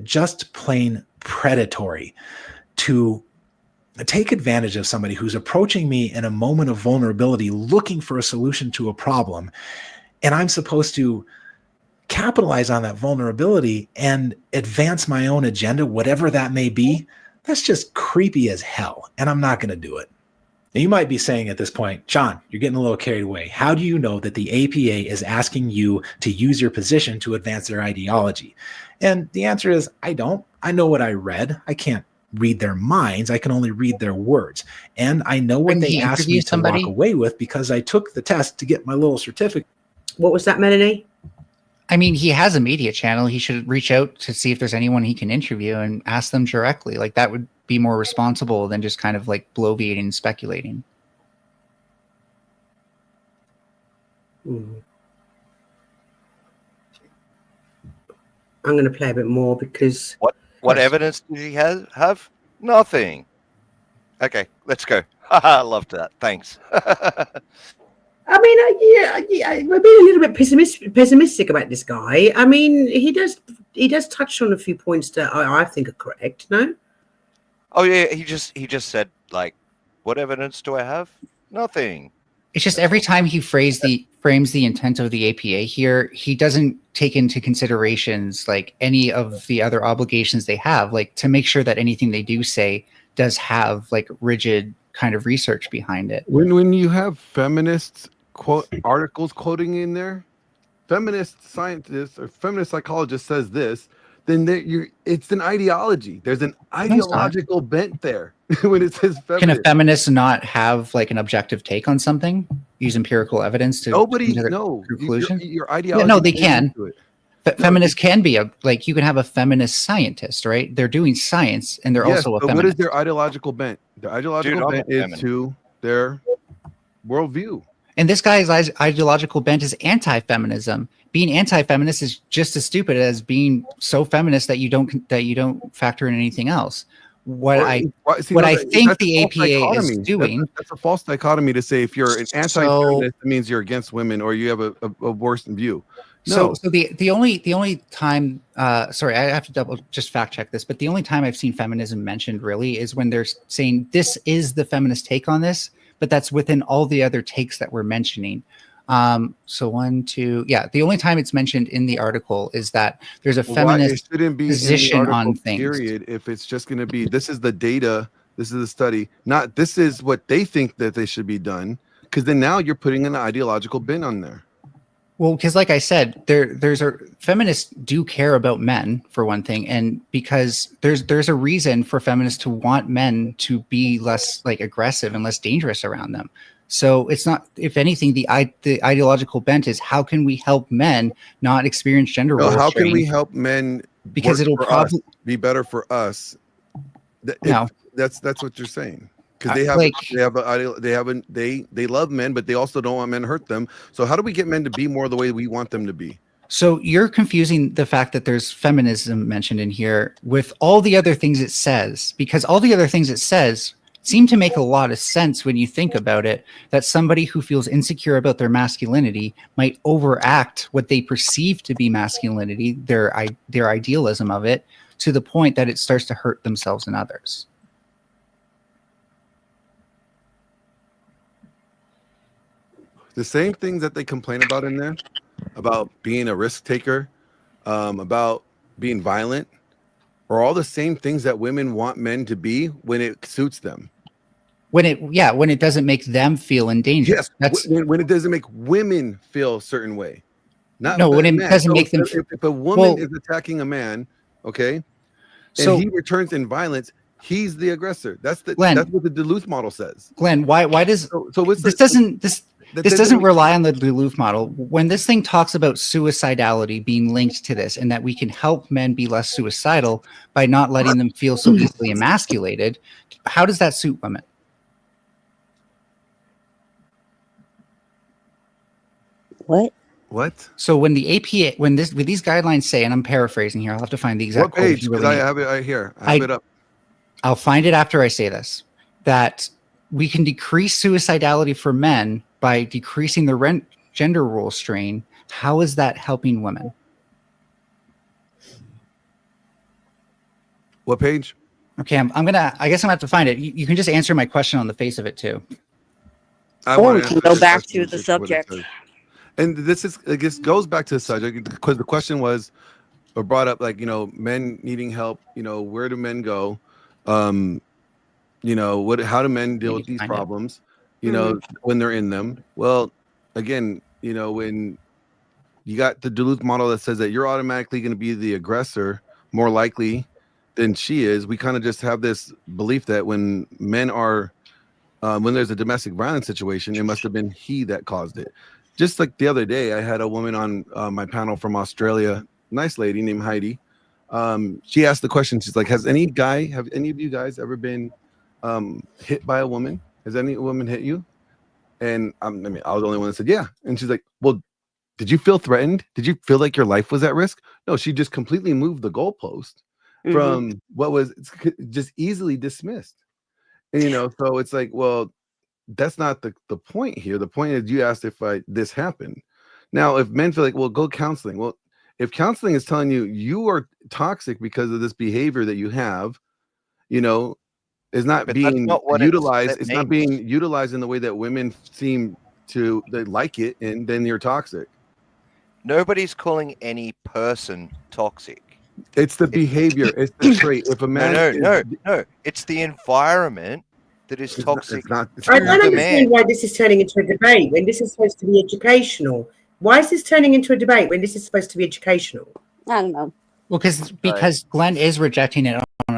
Just plain predatory to take advantage of somebody who's approaching me in a moment of vulnerability, looking for a solution to a problem. And I'm supposed to capitalize on that vulnerability and advance my own agenda, whatever that may be. That's just creepy as hell. And I'm not going to do it. Now, you might be saying at this point, John, you're getting a little carried away. How do you know that the APA is asking you to use your position to advance their ideology? And the answer is, I don't. I know what I read. I can't read their minds. I can only read their words. And I know what they asked me to walk away with because I took the test to get my little certificate. What was that, Melanie? I mean, he has a media channel. He should reach out to see if there's anyone he can interview and ask them directly. Like, that would be more responsible than just kind of like bloviating and speculating. I'm going to play a bit more because... What evidence did he have? Nothing. Okay, let's go. I loved that. Thanks. I mean, we're being a little bit pessimistic about this guy. I mean, he does touch on a few points that I think are correct. No. Oh yeah, he just said, like, what evidence do I have? Nothing. It's just every time he frames the intent of the APA here, he doesn't take into considerations like any of the other obligations they have, like to make sure that anything they do say does have like rigid kind of research behind it. When you have feminists articles quoting in there, feminist scientist or feminist psychologist says this, then it's an ideology. There's an ideological bent there when it says feminist. Can a feminist not have like an objective take on something? Use empirical evidence to Nobody, to their no. conclusion? Your ideology. Yeah, no, they can. into it. Feminists can be you can have a feminist scientist, right? They're doing science and they're Yes, also a but feminist. what is their ideological bent? Their ideological bent is to their worldview. And this guy's ideological bent is anti-feminism. Being anti-feminist is just as stupid as being so feminist that you don't factor in anything else. What I think the APA is doing. That's a false dichotomy to say if you're an anti-feminist, it means you're against women or you have a worse view. No. So the only time sorry, I have to just fact check this, but the only time I've seen feminism mentioned really is when they're saying this is the feminist take on this, but that's within all the other takes that we're mentioning. So the only time it's mentioned in the article is that there's a feminist position on things. Period. If it's just going to be, this is the data, this is the study, not this is what they think that they should be done, because then now you're putting an ideological bin on there. Well, because like I said, feminists do care about men for one thing, and because there's a reason for feminists to want men to be less like aggressive and less dangerous around them. So it's not, if anything, the ideological bent is how can we help men not experience gender role How strain? can we help men? Because it'll probably be better for us. No. That's what you're saying. Because they love men, but they also don't want men to hurt them. So how do we get men to be more the way we want them to be? So you're confusing the fact that there's feminism mentioned in here with all the other things it says, because all the other things it says seem to make a lot of sense when you think about it, that somebody who feels insecure about their masculinity might overact what they perceive to be masculinity, their idealism of it, to the point that it starts to hurt themselves and others. The same things that they complain about in there, about being a risk taker, about being violent, are all the same things that women want men to be when it suits them. When it doesn't make them feel in danger. Yes, when it doesn't make women feel a certain way. When it doesn't make them. If a woman is attacking a man, okay, and he returns in violence, he's the aggressor. That's what the Duluth model says. Glenn, why does this doesn't rely on the Duluth model? When this thing talks about suicidality being linked to this, and that we can help men be less suicidal by not letting them feel so easily emasculated, how does that suit women? What? So when the APA, when these guidelines say, and I'm paraphrasing here, I'll have to find the exact What page? Because I have it right here. I have it up. I'll find it after I say this. That we can decrease suicidality for men by decreasing the gender role strain. How is that helping women? What page? Okay, I guess I'm gonna have to find it. You can just answer my question on the face of it too. Or we can go back to the subject. And this goes back to the subject because the question was brought up, like, men needing help. Where do men go? How do men deal with these problems? When they're in them. Well, again, when you got the Duluth model that says that you're automatically going to be the aggressor more likely than she is, we kind of just have this belief that when men are, when there's a domestic violence situation, it must have been he that caused it. Just like the other day, I had a woman on my panel from Australia, nice lady named Heidi. She asked the question, she's like, have any of you guys ever been hit by a woman? Has any woman hit you? And I was the only one that said, yeah. And she's like, well, did you feel threatened? Did you feel like your life was at risk? No, she just completely moved the goalpost from what was just easily dismissed. And, so it's like, well, that's not the point here. The point is you asked if this happened. Now, if men feel like, well, go counseling. Well, if counseling is telling you are toxic because of this behavior that you have, is not being utilized. It's not being utilized in the way that women seem to like it, and then you're toxic. Nobody's calling any person toxic. It's the behavior. It's the trait. If a man, no, it's the environment that is toxic. I don't understand why this is turning into a debate when this is supposed to be educational. Why is this turning into a debate when this is supposed to be educational? I don't know. Well, because Glenn is rejecting it on an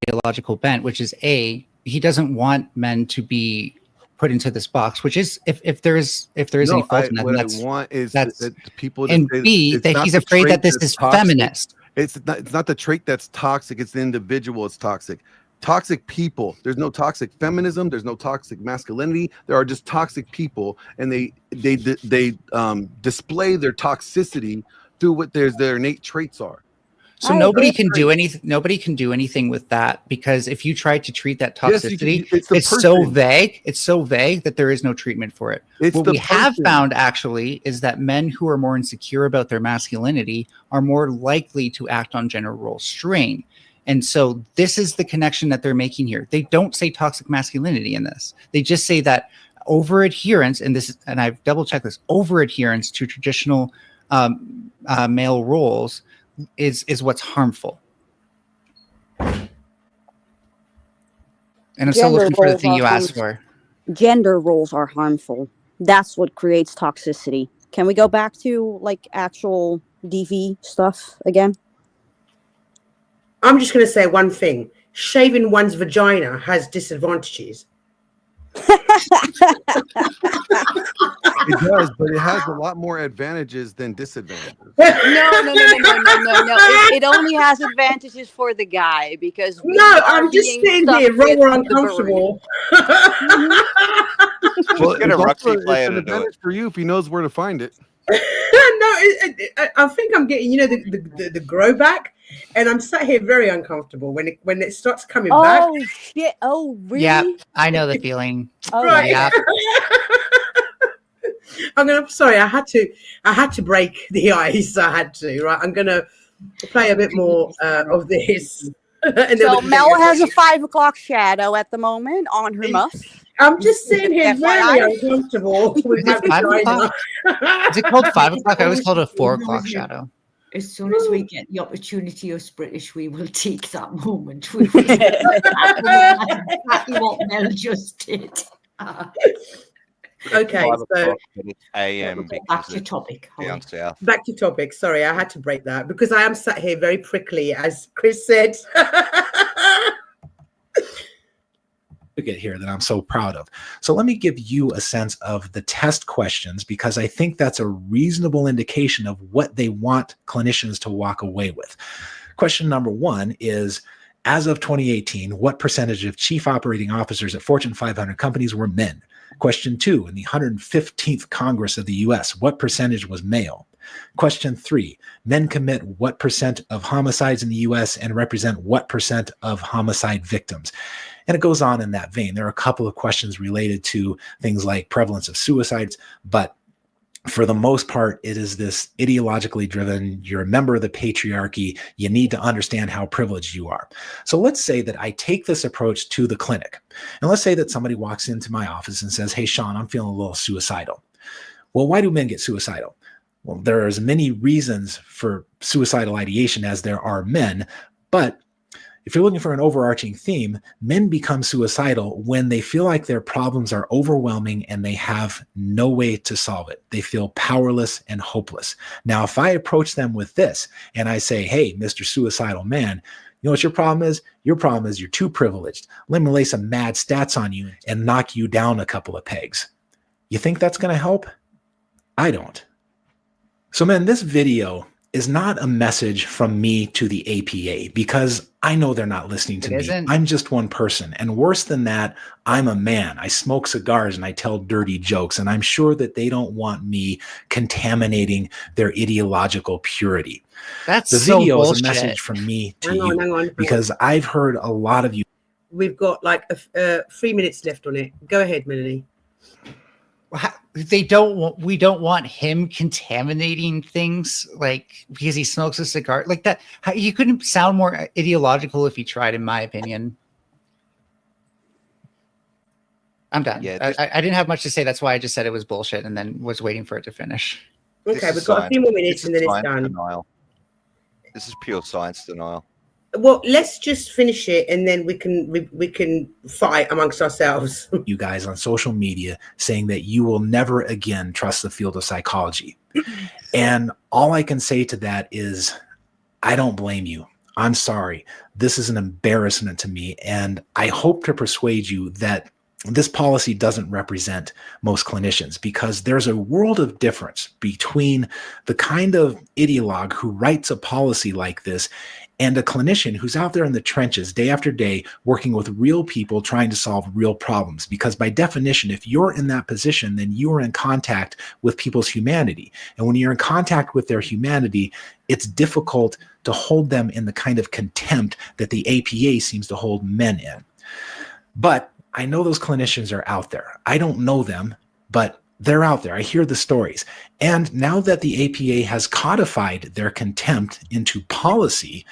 ideological bent, which is he doesn't want men to be put into this box, which is if there is any fault in that, what I that's want is that's that people to and say B it's that not he's the afraid trait that this that's is toxic. feminist. It's not the trait that's toxic. It's the individual. It's toxic. Toxic people. There's no toxic feminism. There's no toxic masculinity. There are just toxic people, and they display their toxicity through what their innate traits are. So nobody can do anything. Nobody can do anything with that, because if you try to treat that Yes, you toxicity, can- it's the it's so person. vague. It's so vague that there is no treatment for it. It's What the we have person. found actually is that men who are more insecure about their masculinity are more likely to act on gender role strain. And so this is the connection that they're making here. They don't say toxic masculinity in this. They just say that over adherence, and I've double checked this, over adherence to traditional male roles is what's harmful. And I'm still looking for the thing you asked for. Gender roles are harmful. That's what creates toxicity. Can we go back to like actual DV stuff again? I'm just going to say one thing. Shaving one's vagina has disadvantages. It does, but it has a lot more advantages than disadvantages. No. It only has advantages for the guy because I'm just sitting here rather uncomfortable. Well, Get a it's rugby also- it's player an to do it. advantage for you if he knows where to find it. I think I'm getting, the grow back, and I'm sat here very uncomfortable when it starts coming back. Oh shit! Oh really? Yeah, I know the feeling. Oh, Right. Yeah. I'm sorry. I had to break the ice. I had to. Right. I'm gonna play a bit more of this. And then So we can Mel get- has a 5 o'clock shadow at the moment on her muff. I'm just sitting here very FYI. uncomfortable with my 5 vagina. o'clock? Is it called 5 o'clock? I always called it a 4 o'clock shadow. As soon as we get the opportunity, us British, we will take that moment. We will That's exactly what Mel just did. Okay, 5 so o'clock, but it's AM Back because to it's topic. down south. back to topic. Sorry, I had to break that because I am sat here very prickly, as Chris said. Get here that I'm so proud of. So let me give you a sense of the test questions, because I think that's a reasonable indication of what they want clinicians to walk away with. Question number 1 is, as of 2018, what percentage of chief operating officers at Fortune 500 companies were men? Question 2, in the 115th Congress of the US, what percentage was male? Question 3, men commit what percent of homicides in the US and represent what percent of homicide victims? And it goes on in that vein. There are a couple of questions related to things like prevalence of suicides, but for the most part, it is this ideologically driven, you're a member of the patriarchy, you need to understand how privileged you are. So let's say that I take this approach to the clinic. And let's say that somebody walks into my office and says, hey, Sean, I'm feeling a little suicidal. Well, why do men get suicidal? Well, there are as many reasons for suicidal ideation as there are men, but if you're looking for an overarching theme, men become suicidal when they feel like their problems are overwhelming and they have no way to solve it. They feel powerless and hopeless. Now, if I approach them with this and I say, hey, Mr. Suicidal Man, you know what your problem is? Your problem is you're too privileged. Let me lay some mad stats on you and knock you down a couple of pegs. You think that's going to help? I don't. So, man, this video is not a message from me to the APA, because I know they're not listening to me. I'm just one person. And worse than that, I'm a man. I smoke cigars and I tell dirty jokes. And I'm sure that they don't want me contaminating their ideological purity. That's the so video is bullshit. a message from me to Hang on, you, hang on. because I've heard a lot of you. We've got like 3 minutes left on it. Go ahead, Melanie. We don't want him contaminating things, like because he smokes a cigar like that. He couldn't sound more ideological if he tried, in my opinion. I'm done. Yeah, I didn't have much to say. That's why I just said it was bullshit and then was waiting for it to finish. Okay, we've got a few more minutes and then it's done. Denial. This is pure science denial. Well, let's just finish it and then we can fight amongst ourselves. You guys on social media saying that you will never again trust the field of psychology. And all I can say to that is I don't blame you. I'm sorry. This is an embarrassment to me. And I hope to persuade you that this policy doesn't represent most clinicians, because there's a world of difference between the kind of ideologue who writes a policy like this and a clinician who's out there in the trenches day after day working with real people trying to solve real problems. Because by definition, if you're in that position, then you are in contact with people's humanity. And when you're in contact with their humanity, it's difficult to hold them in the kind of contempt that the APA seems to hold men in. But I know those clinicians are out there. I don't know them, but they're out there. I hear the stories. And now that the APA has codified their contempt into policy,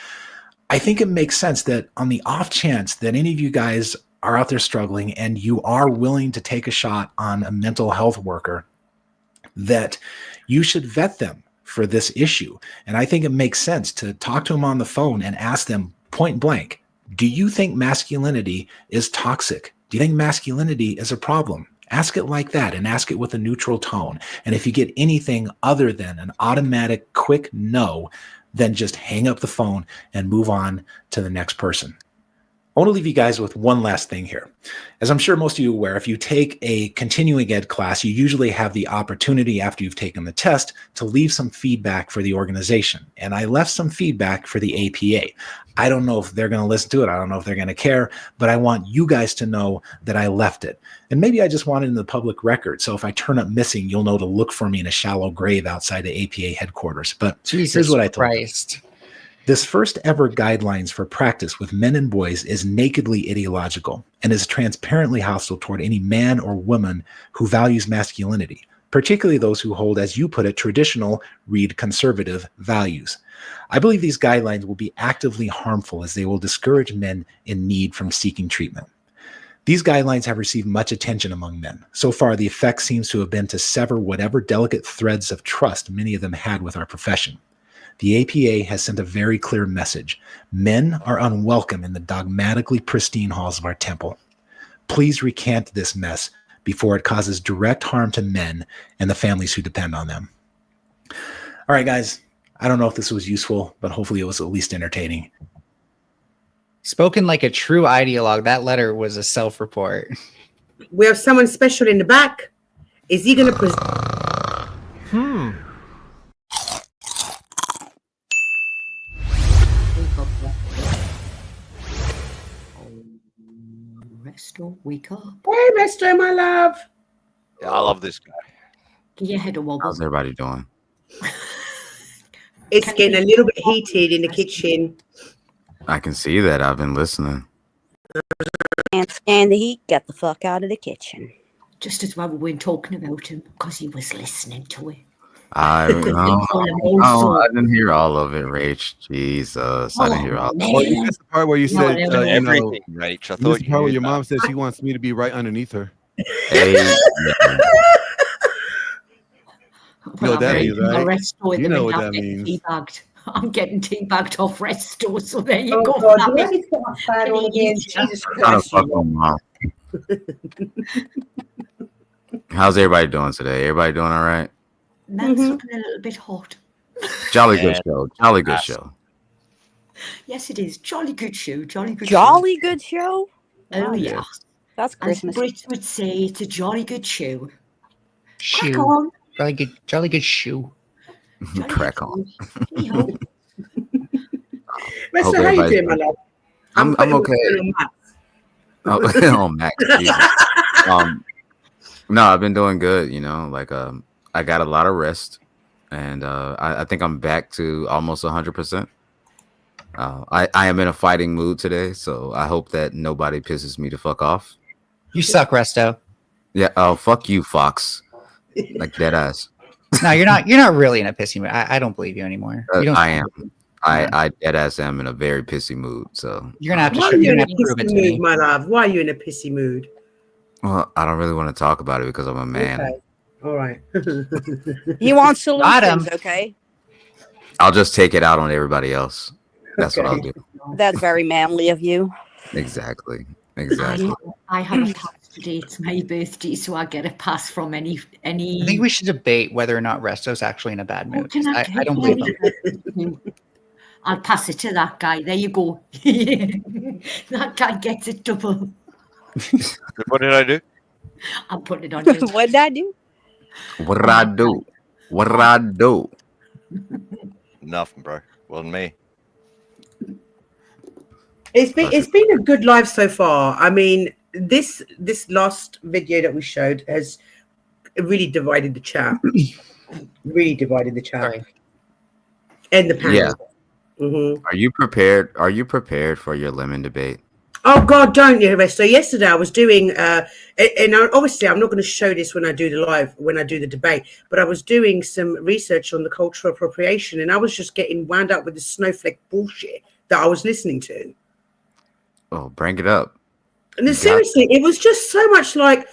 I think it makes sense that on the off chance that any of you guys are out there struggling and you are willing to take a shot on a mental health worker, that you should vet them for this issue. And I think it makes sense to talk to them on the phone and ask them point blank, do you think masculinity is toxic? Do you think masculinity is a problem? Ask it like that, and ask it with a neutral tone. And if you get anything other than an automatic quick no, then just hang up the phone and move on to the next person. I want to leave you guys with one last thing here. As I'm sure most of you are aware, if you take a continuing ed class, you usually have the opportunity after you've taken the test to leave some feedback for the organization. And I left some feedback for the APA. I don't know if they're going to listen to it. I don't know if they're going to care, but I want you guys to know that I left it. And maybe I just want it in the public record. So if I turn up missing, you'll know to look for me in a shallow grave outside the APA headquarters. But here's what I told you. This first ever guidelines for practice with men and boys is nakedly ideological and is transparently hostile toward any man or woman who values masculinity, particularly those who hold, as you put it, traditional, read conservative values. I believe these guidelines will be actively harmful as they will discourage men in need from seeking treatment. These guidelines have received much attention among men. So far, the effect seems to have been to sever whatever delicate threads of trust many of them had with our profession. The APA has sent a very clear message. Men are unwelcome in the dogmatically pristine halls of our temple. Please recant this mess before it causes direct harm to men and the families who depend on them. All right, guys. I don't know if this was useful, but hopefully it was at least entertaining. Spoken like a true ideologue, that letter was a self-report. We have someone special in the back. Is he going to present? Resto, wake up. Hey, Resto, my love. Yeah, I love this guy. Give your head a wobble. How's everybody doing? It's getting a little bit heated in the kitchen. I can see that. I've been listening. Can't stand the heat. Get the fuck out of the kitchen. Just as well we weren't talking about him because he was listening to it. I didn't hear all of it, Rach. Jesus, I didn't hear all of it. Well, you missed the part where you said, everything, Rach. I you thought missed the part where your mom said she wants me to be right underneath her. Hey, You know what that means, right? Resto, You know what I'm that getting means. teabagged. I'm getting teabagged off Resto, so there you go. God, do I need to get my fan on again? Jesus not a Christ. fucking mom. How's everybody doing today? Everybody doing all right? That's looking a little bit hot. Jolly good show. Jolly good show. Yes, it is. Jolly good show. Jolly good Jolly good show? Oh, yeah. That's As Christmas. Brits would say, it's a jolly good show. Shoe. Crack on. Jolly good shoe. Crack on. Resto, Hope how you everybody's doing, my love? I'm putting okay. my foot on Max. Oh, Max. Jesus. No, I've been doing good. I got a lot of rest, and I think I'm back to almost 100%. I am in a fighting mood today, so I hope that nobody pisses me the fuck off. You suck, Resto. Yeah. Oh, fuck you, Fox. Like dead ass. No, you're not. You're not really in a pissy mood. I don't believe you anymore. You don't. I am. I dead ass am in a very pissy mood. So You're gonna have to. Why are You're you in gonna a have to prove it pissy to mood, me. my love? Why are you in a pissy mood? well, I don't really want to talk about it because I'm a man. Okay. All right. He wants Got him. solutions, okay? I'll just take it out on everybody else. That's what I'll Okay. do. That's very manly of you. Exactly. Exactly. I have a pass today. It's my birthday, so I get a pass from any. I think we should debate whether or not Resto's actually in a bad mood. Can I don't believe him. I'll pass it to that guy. There you go. That guy gets it double. What did I do? I'll put it on you. What did I do? What did I do? What did I do? Nothing, bro. Wasn't me. It's been a good live so far. I mean, this last video that we showed has really divided the chat. Really divided the chat. Sorry. And the panel. Yeah. Mm-hmm. Are you prepared? Are you prepared for your lemon debate? Oh God, don't you? So yesterday I was doing, and obviously I'm not going to show this when I do the debate, but I was doing some research on the cultural appropriation, and I was just getting wound up with the snowflake bullshit that I was listening to. Oh, bring it up. And then seriously, it was just so much like,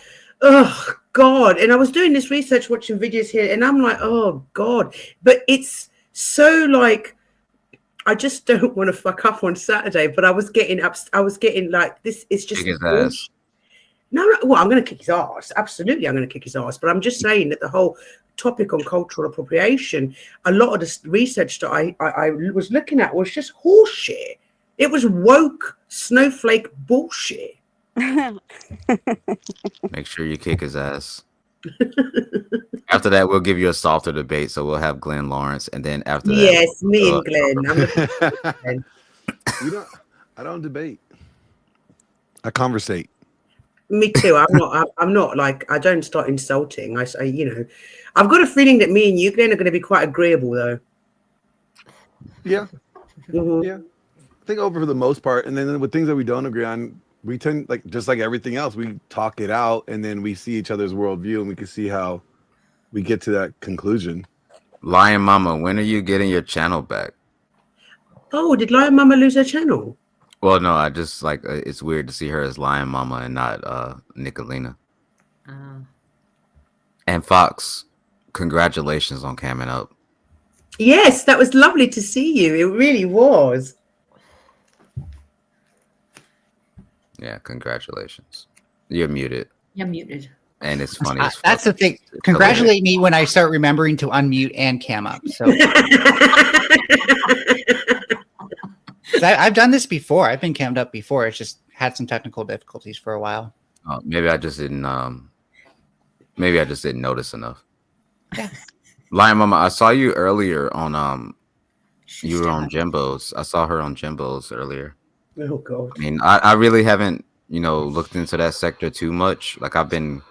oh God. And I was doing this research, watching videos here, and I'm like, oh God. But it's so like, I just don't want to fuck up on Saturday. But I was getting like, this is just. Kick his ass. No, well, I'm going to kick his ass. Absolutely, I'm going to kick his ass. But I'm just saying that the whole topic on cultural appropriation, a lot of the research that I was looking at was just horseshit. It was woke snowflake bullshit. Make sure you kick his ass. After that, we'll give you a softer debate. So we'll have Glenn Lawrence, and then after that, Yes, me and Glenn. I don't debate. I conversate. Me too. I'm not like, I don't start insulting. I say, I've got a feeling that me and you, Glenn, are going to be quite agreeable, though. Yeah. Mm-hmm. Yeah. I think over for the most part, and then with things that we don't agree on, we tend, like, just like everything else, we talk it out, and then we see each other's worldview, and we can see how we get to that conclusion. Lion Mama, when are you getting your channel back? Oh, did Lion Mama lose her channel? Well, no, I just like it's weird to see her as Lion Mama and not Nicolina. And Fox, congratulations on coming up. Yes, that was lovely to see you. It really was. Yeah, congratulations. You're muted. You're muted. And it's funny. As That's the thing. Congratulate me when I start remembering to unmute and cam up. So I've done this before. I've been cammed up before. It's just had some technical difficulties for a while. Maybe I just didn't. Maybe I just didn't notice enough. Yeah. Lion Mama, I saw you earlier on. You were on Jimbo's. I saw her on Jimbo's earlier. Oh God. I mean, I really haven't, looked into that sector too much. Like I've been,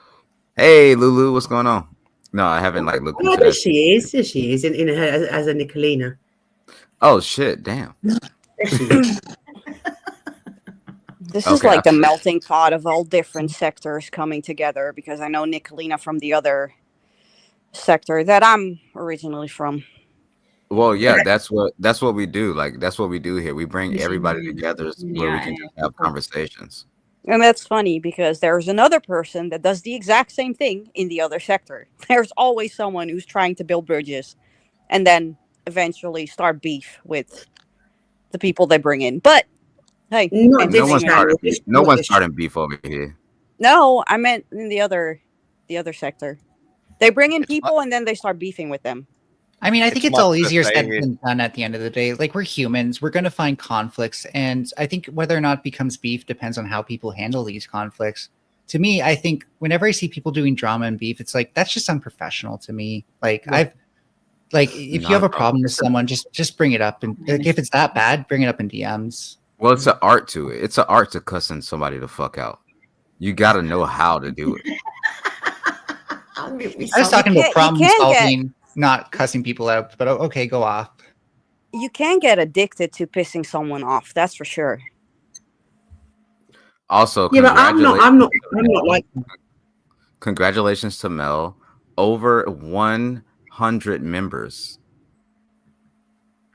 hey Lulu, what's going on? No, I haven't like looked into There that. she is. There she is in her as a Nicolina. Oh shit! Damn. This is like the melting pot of all different sectors coming together, because I know Nicolina from the other sector that I'm originally from. Well, yeah, that's what we do. Like that's what we do here. We bring everybody together where we can just have conversations. And that's funny because there's another person that does the exact same thing in the other sector. There's always someone who's trying to build bridges and then eventually start beef with the people they bring in. But hey, No one's starting beef over here. No, I meant in the other sector. They bring in people and then they start beefing with them. I mean, I think it's all easier said say- than done at the end of the day. Like, we're humans, we're going to find conflicts. And I think whether or not it becomes beef depends on how people handle these conflicts. To me, I think whenever I see people doing drama and beef, it's like, that's just unprofessional to me. Like, if you have a problem with someone, just bring it up. And like, if it's that bad, bring it up in DMs. Well, it's an art to it. It's an art to cussing somebody the fuck out. You got to know how to do it. I was talking about problem solving, not cussing people out, but okay, go off. You can get addicted to pissing someone off. That's for sure. Also, Yeah, but I'm not like. Congratulations to Mel. Over 100 members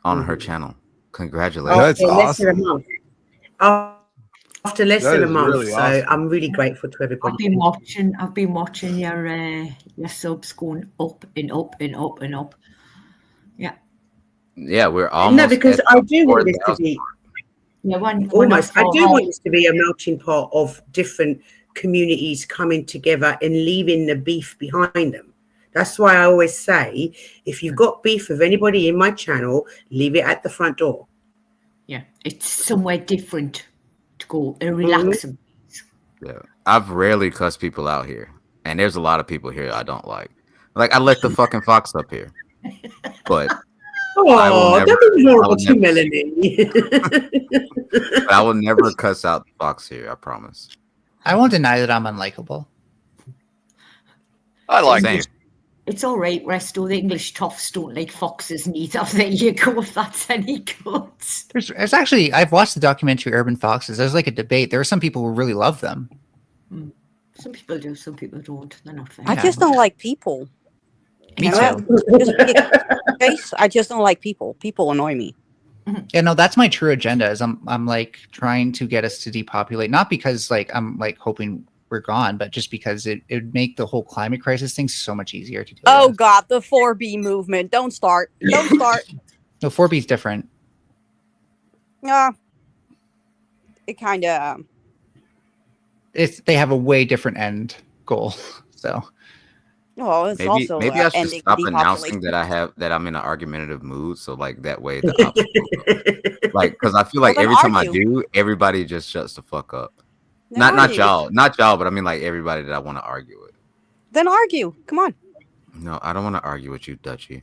on her channel. Congratulations. After less than a month. After less That than a is month, really so awesome. I'm really grateful to everybody. I've been watching your subs going up and up and up and up. Yeah. Yeah, we're almost. No, because at I do want this to 4,000. be Yeah, almost. I do want this to be a melting pot of different communities coming together and leaving the beef behind them. That's why I always say, if you've got beef with anybody in my channel, leave it at the front door. Yeah, it's somewhere different to go and relax them. Yeah, I've rarely cussed people out here, and there's a lot of people here I don't like. Like I let the fucking fox up here, but Oh, that was horrible to Melanie. but I will never cuss out the fox here. I promise. I won't deny that I'm unlikable. I like Same. it. It's all right, Resto. The English toffs don't like foxes neither. There you go, if that's any good. There's actually, I've watched the documentary Urban Foxes. There's like a debate. There are some people who really love them. Some people do, some people don't. They're not fair. I just don't like people. Me You know, I just don't like people. People annoy me. Yeah, no, that's my true agenda. Is I'm like trying to get us to depopulate, not because like I'm like hoping we're gone, but just because it would make the whole climate crisis thing so much easier to do. Oh God, the 4B movement. Don't start. Don't start. No, 4B is different. It kind of. They have a way different end goal. So. Well, it's Maybe also I should ending stop depopulation. announcing that I'm in an argumentative mood. So like that way, the opposite like because I feel like Well, then every time I argue. do, everybody just shuts the fuck up. Then Not argue. y'all, but I mean like everybody that I want to argue with. Then argue. Come on. No, I don't want to argue with you, Dutchie.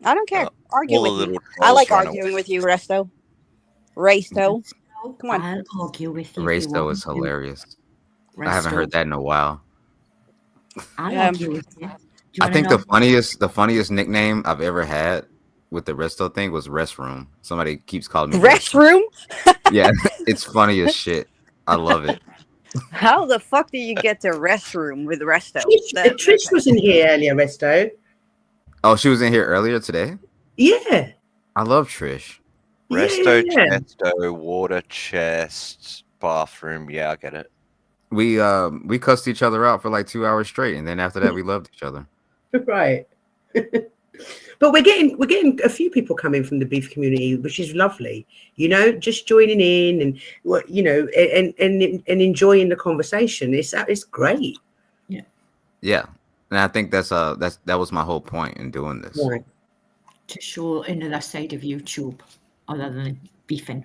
I don't care. Argue all the with me. little I like trolls run arguing with you, Resto. Rasto. Come on. I'll argue with you. Race if you though want is to. hilarious. I haven't Resto. heard that in a while. I'll argue with you. Do you I wanna think know? the funniest nickname I've ever had with the resto thing was restroom. Somebody keeps calling me Restroom? Yeah, it's funny as shit. I love it. How the fuck do you get to restroom with Resto? Trish was in here earlier, Resto. Oh, she was in here earlier today? Yeah. I love Trish. Resto, Yeah. chesto, water chest, bathroom. Yeah, I get it. We cussed each other out for like 2 hours straight, and then after that we loved each other. Right. But we're getting a few people coming from the beef community, which is lovely. You know, just joining in and you know, and enjoying the conversation. It's great. Yeah. And I think that was my whole point in doing this. Right. To show another side of YouTube other than beefing.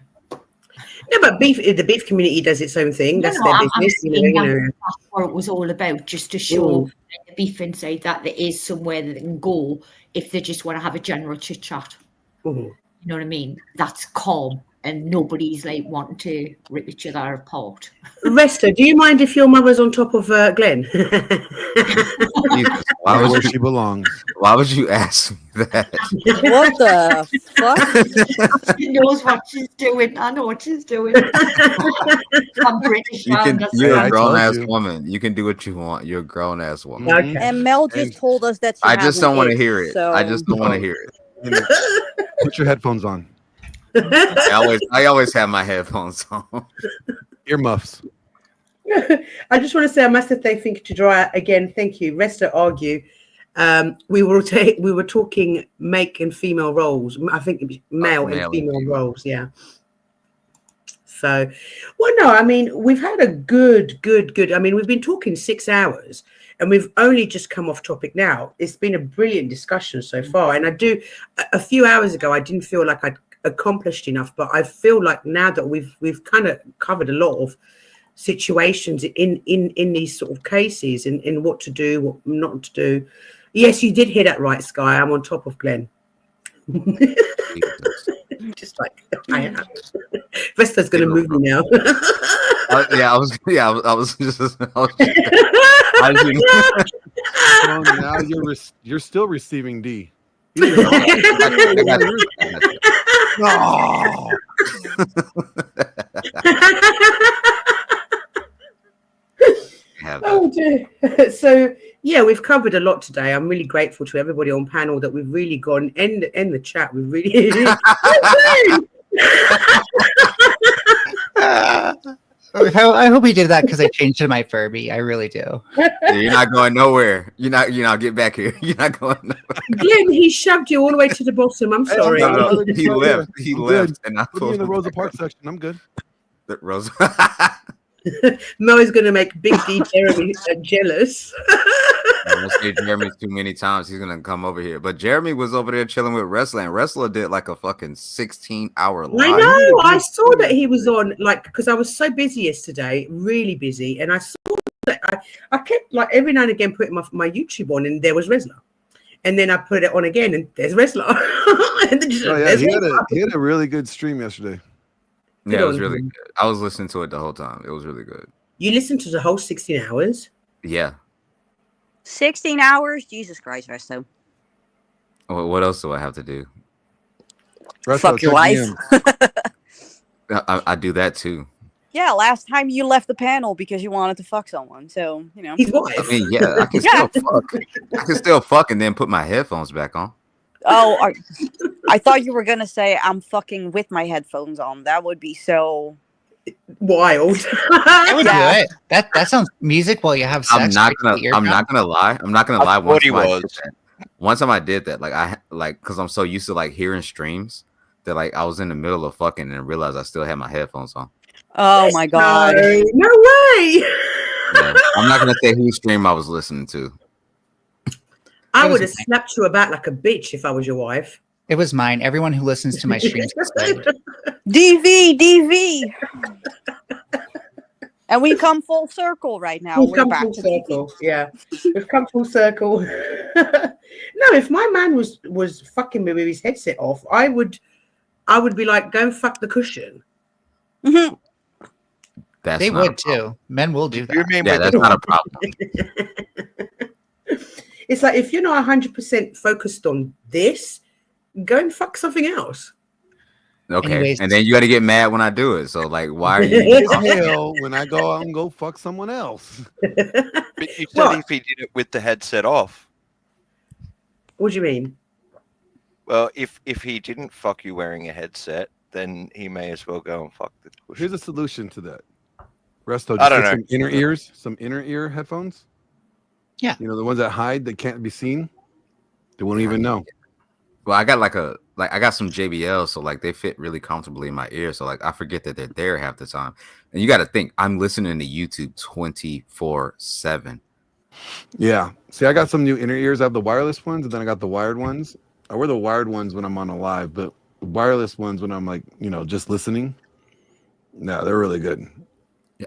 No, but the beef community does its own thing. That's their I'm business. saying You know. that's what it was all about, just to show the beef inside that there is somewhere that they can go if they just want to have a general chit chat. Mhm. You know what I mean? That's calm and nobody's like wanting to rip each other apart. Resto, do you mind if your mother's on top of Glenn? Jesus, Right where she belongs. Why would you ask me that? What the fuck? She knows what she's doing. I know what she's doing. I'm British. You're I a grown told ass you. woman. You can do what you want. You're a grown ass woman. Okay. And Mel just told us that she I just has don't an want to itch, hear it. So I just don't want to hear it. Put your headphones on. I always have my headphones on. Earmuffs. I just want to say I must have thank you to Dry again. Thank you. Resto argue. We were talking make and female roles. I think it was male and female roles. Yeah. So, well, no, I mean, we've had a good. I mean, we've been talking 6 hours and we've only just come off topic now. It's been a brilliant discussion so far. And a few hours ago, I didn't feel like I'd accomplished enough, but I feel like now that we've kind of covered a lot of situations in these sort of cases and in what to do, what not to do. Yes, you did hear that right, Sky. I'm on top of Glenn. Just like I am. Vesta's gonna move me now. I was just. So now you're still receiving D. No. Oh dear. So yeah, we've covered a lot today. I'm really grateful to everybody on panel that we've really gone in the chat. We've really I hope he did that because I changed to my Furby. I really do. You're not going nowhere. You're not get back here. You're not going nowhere. Glenn, he shoved you all the way to the bottom. I'm sorry. No, he left. He I'm left, good. and I Put me in the pulled Rosa him Parks back. section. I'm good. The Rosa. Mo is going to make Big D Jeremy jealous. I say Jeremy too many times. He's gonna come over here. But Jeremy was over there chilling with Wrestler, and Wrestler did like a fucking 16-hour live. I know. I saw that he was on, like, because I was so busy yesterday, really busy, and I saw that I kept like every now and again putting my YouTube on, and there was Wrestler, and then I put it on again, and there's Wrestler. And then he had a really good stream yesterday. Yeah, it was really good. I was listening to it the whole time. It was really good. You listened to the whole 16 hours? Yeah. 16 hours? Jesus Christ, Resto. What else do I have to do? Fuck your wife. I do that too. Yeah, last time you left the panel because you wanted to fuck someone. So, you know. I mean, yeah, I can still fuck. I can still fuck and then put my headphones back on. Oh, I thought you were going to say I'm fucking with my headphones on. That would be so wild. That would do it. That sounds music while you have sex. I'm not gonna lie. One time I did that. Because I'm so used to like hearing streams that like I was in the middle of fucking and realized I still had my headphones on. Oh my god! No way! Yeah, I'm not gonna say whose stream I was listening to. I would have slapped you about like a bitch if I was your wife. It was mine. Everyone who listens to my streams DV. And we come full circle right now. We've We're come back full to circle. Yeah, we've come full circle. No, if my man was fucking me with his headset off, I would be like, go and fuck the cushion. Mm-hmm. They would too. Men will do that. Yeah, that's not a problem. It's like if you're not 100% focused on this, go and fuck something else. Okay, Anyways. and then you got to get mad when I do it. So like, why are you? Hell, when I go out and go fuck someone else. But you said if he did it with the headset off. What do you mean? Well, if he didn't fuck you wearing a headset, then he may as well go and fuck the cushion. Here's a solution to that. Resto, I just don't get know. some inner ear headphones. Yeah. You know, the ones that hide, that can't be seen. They won't even know. Well, I got I got some JBLs, so like they fit really comfortably in my ear. So like I forget that they're there half the time. And you got to think I'm listening to YouTube 24/7. Yeah. See, I got some new inner ears. I have the wireless ones, and then I got the wired ones. I wear the wired ones when I'm on a live, but the wireless ones when I'm like, just listening. No, they're really good.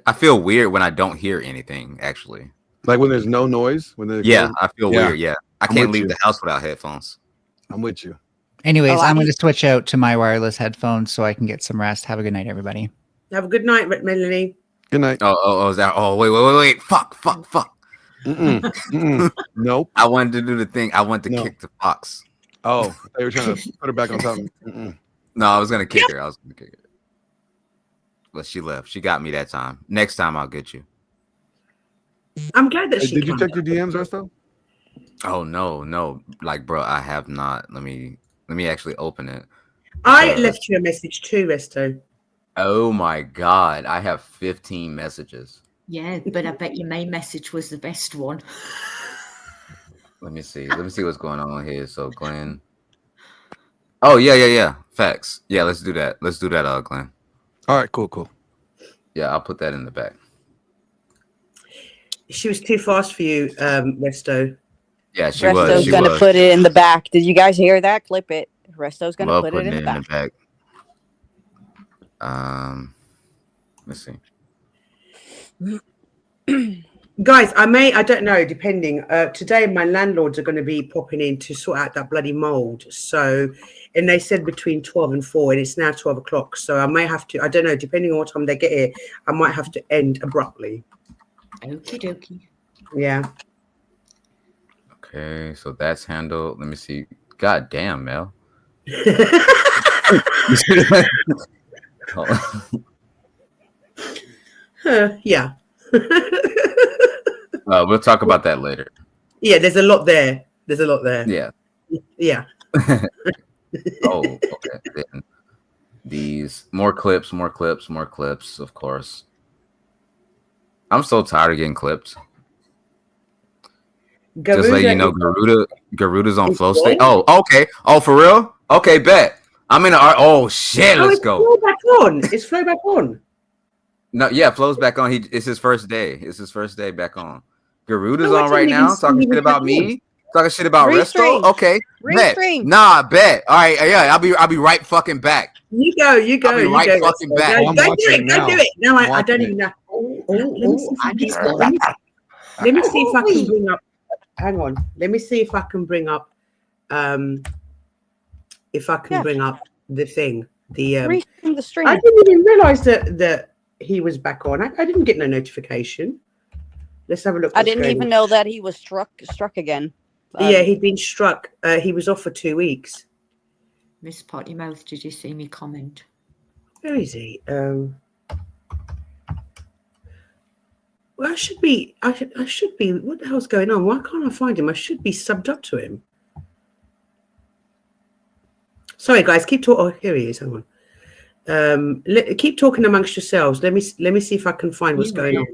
I feel weird when I don't hear anything. Actually, like when there's no noise. I feel weird. Yeah, I can't leave the house without headphones. I'm with you. Anyways, I'm going to switch out to my wireless headphones so I can get some rest. Have a good night, everybody. Have a good night, Melanie. Good night. Is that? Oh, wait. Fuck. Nope. I wanted to do the thing. I wanted to kick the fox. Oh, they were trying to put her back on top. No, I was going to kick her. But she left. She got me that time. Next time, I'll get you. I'm glad that Hey, she did you came check your back. DMs, Resto? Oh no. Like, bro, I have not. Let me actually open it. I left you a message too, Resto. Oh my god, I have 15 messages. Yeah, but I bet your main message was the best one. Let me see what's going on here. So Glenn. Oh yeah. Facts. Yeah, let's do that. Glenn. All right, cool. Yeah, I'll put that in the back. She was too fast for you, Resto. Yeah, she Resto's going to put it in the back. Did you guys hear that? Clip it. Resto's going to put it in the back. Let's see. Guys, I don't know, depending. Today, my landlords are going to be popping in to sort out that bloody mold. So, and they said between 12 and 4, and it's now 12 o'clock. So I may have to, I don't know, depending on what time they get here, I might have to end abruptly. Okie dokie. Yeah. Okay, so that's handled. Let me see. God damn, Mel. Yeah. We'll talk about that later. Yeah, there's a lot there. Yeah. Yeah. Oh, okay. Then these more clips, of course. I'm so tired of getting clipped. Just let you know, Garuda's on Flow State. Oh, okay. Oh, for real? Okay, bet. I'm in oh shit, let's go. Flow back on. It's Flow back on. No, yeah, Flow's back on. It's his first day. It's his first day back on. Garuda's No, I on right didn't even now, see talking he shit was about back me, talking shit about Resto. Restream. Okay, bet. Restream. Nah, bet. All right, yeah, I'll be right fucking back. You go, I'll be right fucking Resto. back. Go, go do it, go do it. No, I don't even know. Let me see if I can bring up. Hang on. Let me see if I can bring up. If I can bring up the thing. Restream the stream. I didn't even realize that he was back on. I didn't get no notification. Let's have a look. I didn't even know that he was struck again. Yeah, he'd been struck. He was off for 2 weeks. Miss Pottymouth, did you see me comment? Where is he? Well, I should be. I should be. What the hell's going on? Why can't I find him? I should be subbed up to him. Sorry, guys. Keep talking. Oh, here he is. Hang on. Keep talking amongst yourselves. Let me see if I can find what's going on.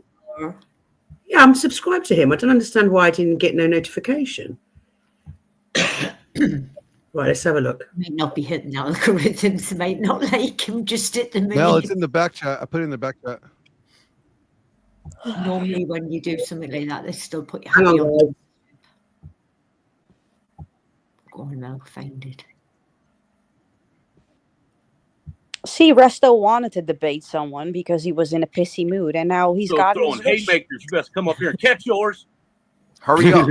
Yeah, I'm subscribed to him. I don't understand why I didn't get no notification. Right, let's have a look. Might not be hitting algorithms. Might not like him just at the minute. Well, it's in the back chat. I put it in the back chat. Normally, when you do something like that, they still put your Hang hand on, on. guys. Go on now, find it. See, Resto wanted to debate someone because he was in a pissy mood, and now he's got his throwing haymakers. You best come up here and catch yours. Hurry up.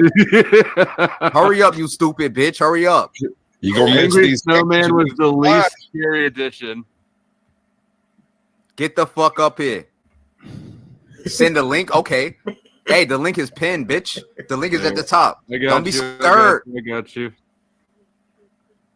Hurry up, you stupid bitch. Hurry up. You gonna mix Angry these Snowman was the least scary edition. Get the fuck up here. Send the link. Okay. Hey, the link is pinned, bitch. The link is at the top. Don't be scared. I got you.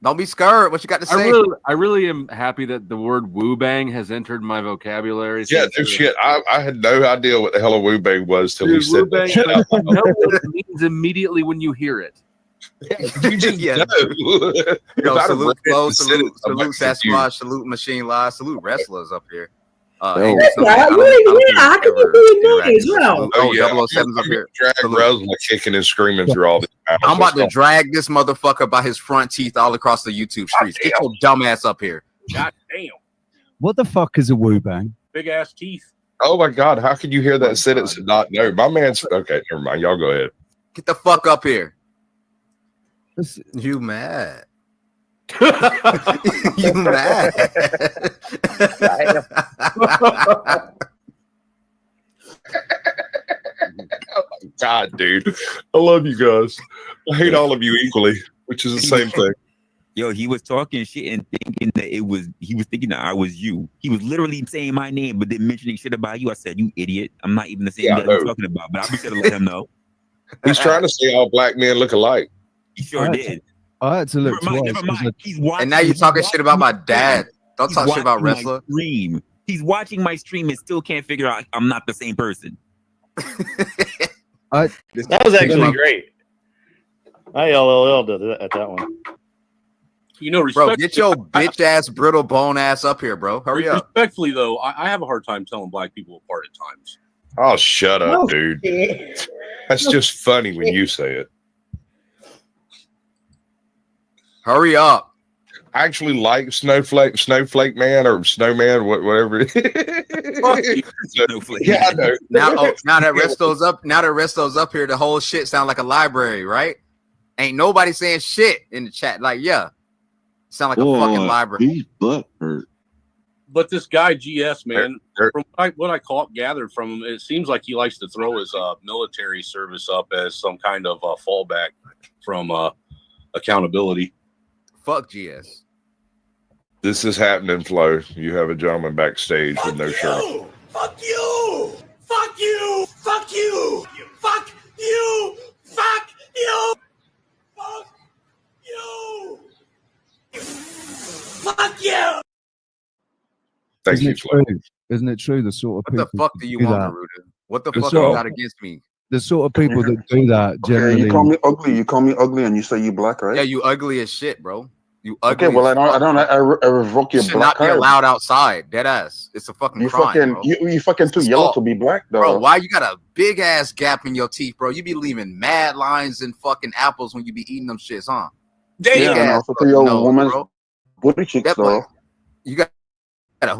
Don't be scared. What you got to say? I really am happy that the word woo bang has entered my vocabulary. Yeah, no shit. I had no idea what the hell a woo bang was till we said woo-bang, that. you know what it means immediately when you hear it. You just Yeah. know. Yo, I'd have salute read Flo, the salute sentence, I'm Sasquatch, confused. salute Machine Live, salute wrestlers up here. Yeah, how can you be in there as well? Oh, yeah. 007's up here. Drag Resla kicking and screaming through all this. I'm about to drag this motherfucker by his front teeth all across the YouTube streets. Get your dumb ass up here. God damn. What the fuck is a woo bang? Big ass teeth. Oh my God, how can you hear that sentence and not know? My man's okay, never mind. Y'all go ahead. Get the fuck up here. You mad? You mad? Oh my God, dude. I love you guys. I hate all of you equally, which is the same thing. Yo, he was talking shit and thinking that he was thinking that I was you. He was literally saying my name, but then mentioning shit about you. I said, you idiot. I'm not even the same guy you're talking about, but I'll be sure to let him know. He's trying to say all black men look alike. He sure did. I had to look Never twice. mind. He's watching, And now you're talking shit about my dad. Don't talk shit about watching my wrestler. stream. He's watching my stream and still can't figure out I'm not the same person. That was actually great. I LLL did it at that one. You know, Bro, get your bitch ass, brittle bone ass up here, bro. Hurry up. Respectfully, though, I have a hard time telling black people apart at times. Oh, shut up, Oh, dude. That's just funny when you say it. Hurry up. I actually like Snowflake Man or Snowman, whatever it is. Yeah, I know. Now that Resto's up here, the whole shit sound like a library, right? Ain't nobody saying shit in the chat. Like, yeah. Sound like a fucking library. He's butt hurt. But this guy GS, man, from what I gathered from him, it seems like he likes to throw his military service up as some kind of fallback from accountability. Fuck GS. This is happening, Flo. You have a gentleman backstage with no shirt. Fuck you! Fuck you! Fuck you! Fuck you! Fuck you! Fuck you! Fuck you! Thank you, Flo. Isn't it true? The sort of What the people fuck do you do want, that- Garuda? What the the fuck sort you of- got against me? The sort of people that do that Okay, generally. you call me ugly. You call me ugly, and you say you black, right? Yeah, you ugly as shit, bro. You ugly. Okay, well, as I revoke your You should black not be card. allowed outside. Dead ass. It's a fucking You crime, fucking bro. you fucking too yellow to be black, though. Bro, why you got a big ass gap in your teeth, bro? You be leaving mad lines and fucking apples when you be eating them shits, huh? Yeah, Big and ass also to your nose, woman's bro. booty cheeks, though. You got a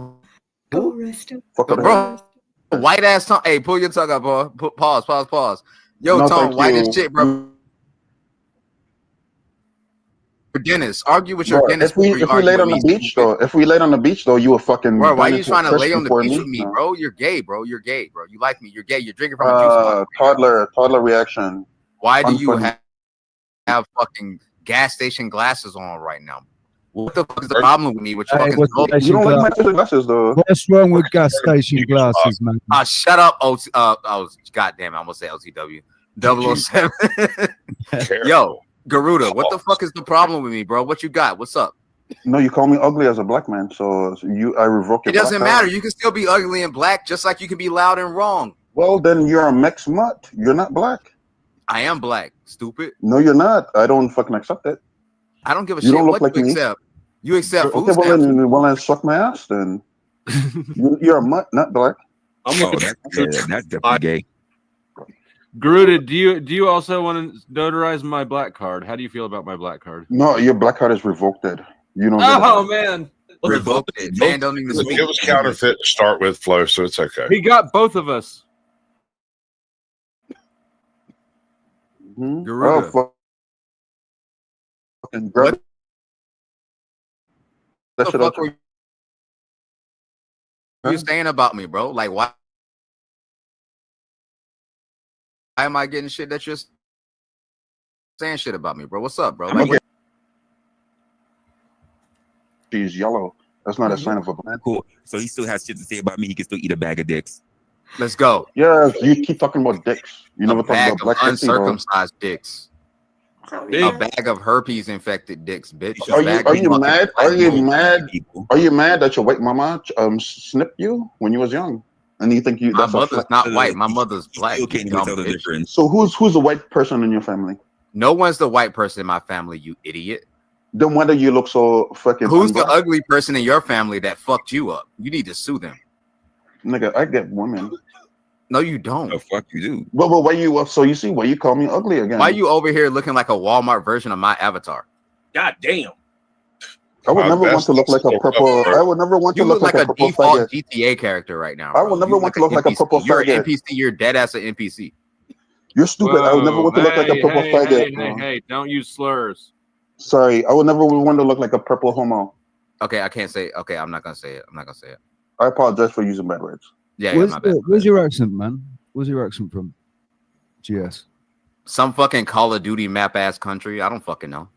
Fuck it. bro. White ass tongue. Hey, pull your tongue up, boy. Pause. Yo, No, Tom, thank white as you. shit, bro. Dennis, argue with your Bro, Dennis if we before you if we argue laid with on me. the beach though, if we laid on the beach though, you were fucking Bro, why done are it you to trying to Chris lay on the before beach me. with me, No. bro? You're gay, bro. You're gay, bro. You like me. You're gay. You're drinking from a juice box. Toddler reaction. Why do you Unfunny. have fucking gas station glasses on right now? What the fuck is the problem with me with your Hey, fucking what's smoking? You don't like my glasses though. What's wrong with gas station glasses, man? Shut up, goddamn, I almost said LTW. 007. Yo, Garuda, what the fuck is the problem with me, bro? What you got? What's up? No, you call me ugly as a black man, so I revoke It your doesn't black matter. card. You can still be ugly and black, just like you can be loud and wrong. Well, then you're a mixed mutt. You're not black. I am black, stupid. No, you're not. I don't fucking accept it. I don't give a You shit don't look what like you me. accept. You accept food Okay, well stamps. then suck my ass then. You're a mutt, not black. That's definitely gay. Garuda, do you also want to notarize my black card? How do you feel about my black card? No, your black card is revoked. You don't. Oh man, revoked it. Man, don't even speak. It was counterfeit to start with, Flo, so it's okay. He got both of us. Garuda. Oh, fucking grab What that the shit fuck out. were you saying about me, bro? Like, why am I getting shit that you're saying shit about me, bro? What's up, bro? Like, She's yellow. That's not a sign of a man. Cool. So he still has shit to say about me. He can still eat a bag of dicks. Let's go. Yeah, you keep talking about dicks. You never talk bag about of black pussy, bro. uncircumcised dicks. A bag of herpes infected dicks, bitch. Are A you bag are of you fucking mad? black Are you mold. mad? Are you mad that your white mama snipped you when you was young? And you think you My that's a mother's flex? not white. My mother's black. Still can't you even dumb tell the bitch. difference. So who's the white person in your family? No one's the white person in my family, you idiot. Then why do you look so fucking Who's the unblack? ugly person in your family that fucked you up? You need to sue them. Nigga, I get women. No, you don't. The fuck you do? But why you so you see why you call me ugly again? Why you over here looking like a Walmart version of my avatar? God damn. I would never want to look like a purple. I would never want to You look like a purple default faggot. GTA character right now. I bro. would never You want to look like a NPC. purple You're an faggot. NPC. You're dead ass an NPC. You're stupid. I would never want to look like a purple faggot. Hey, don't use slurs. Sorry, I would never want to look like a purple homo. Okay, I can't say. Okay, I'm not gonna say it. I'm not gonna say it. I apologize for using bad words. Yeah, Where's, my bad. where's your accent, man? Where's your accent from? GS. Some fucking Call of Duty map ass country. I don't fucking know.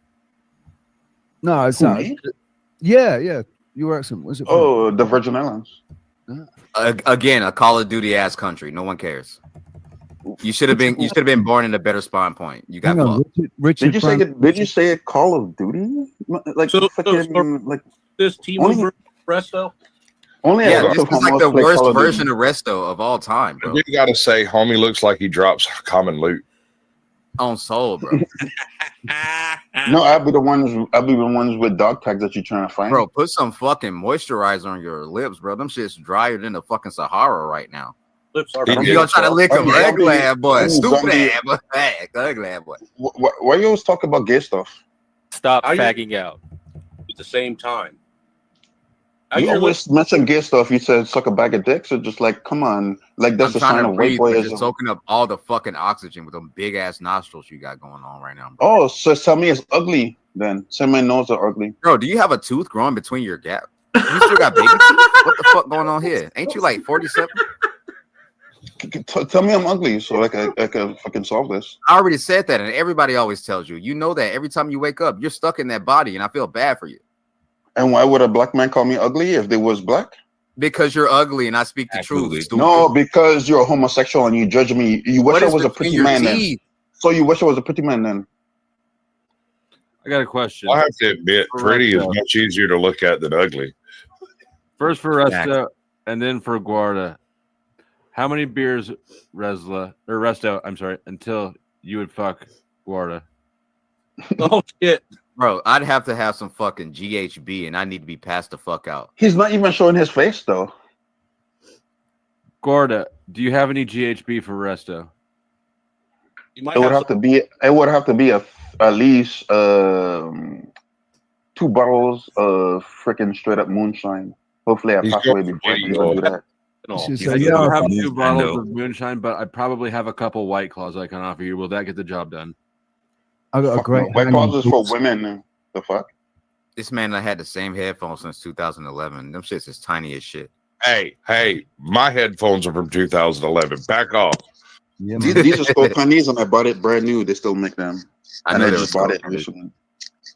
No, it's Who, not. me? Yeah. Your accent. Where's it from? Oh, the Virgin Islands. Again, a Call of Duty ass country. No one cares. You should have been. You should have been born in a better spawn point. You got Hang on, fucked. Richard Did you say it? Did you say it? Call of Duty? Like fucking like This team Only- over Presto. only a Yeah, bunch this of is like homos the play worst Call of Duty. version of Resto of all time, bro. You gotta say, homie looks like he drops common loot. On soul, bro. No, I'll be the ones with dog tags that you're trying to find. Bro, put some fucking moisturizer on your lips, bro. Them shit's drier than the fucking Sahara right now. Lips are. You gonna try to lick them, I'm ugly zombie- ass boy, I'm stupid zombie. ass boy, ugly ass boy. Why you always talk about gay stuff? Stop Are you- fagging out. At the same time. You always mention gay stuff. You said suck a bag of dicks. Or just like, come on, like that's I'm a sign trying to of white breathe, but you're boyism. soaking up all the fucking oxygen with them big ass nostrils you got going on right now, bro. Oh, so tell me it's ugly then. Say my nose are ugly. Bro, do you have a tooth growing between your gap? You still got baby teeth? What the fuck going on here? Ain't you like 47? Tell me I'm ugly so I can fucking solve this. I already said that, and everybody always tells you. You know that every time you wake up, you're stuck in that body, and I feel bad for you. And why would a black man call me ugly if they was black? Because you're ugly, and I speak the truth. Stupid. No, because you're a homosexual and you judge me. You wish What I is was a between pretty your man teeth? then. So you wish I was a pretty man then. I got a question. I have to admit, pretty is much easier to look at than ugly. First for Resto, and then for Guarda. How many beers, Resto? I'm sorry, until you would fuck Guarda? Oh shit, bro! I'd have to have some fucking GHB, and I need to be passed the fuck out. He's not even showing his face though. Guarda, do you have any GHB for Resto? You might It would have to be. It would have to be at least 2 bottles of freaking straight up moonshine. Hopefully, I He's pass got away before I can go do that. I don't have 2 bottles of moonshine, but I probably have a couple White Claws I can offer you. Will that get the job done? I got a great. White Claws is for women. The fuck? This man I had the same headphones since 2011. Them shits is tiny as shit. Hey, my headphones are from 2011. Back off. Yeah, These are Skolkanis, and I bought it brand new. They still make them. I And know I they just were bought it Skolkanis. recently.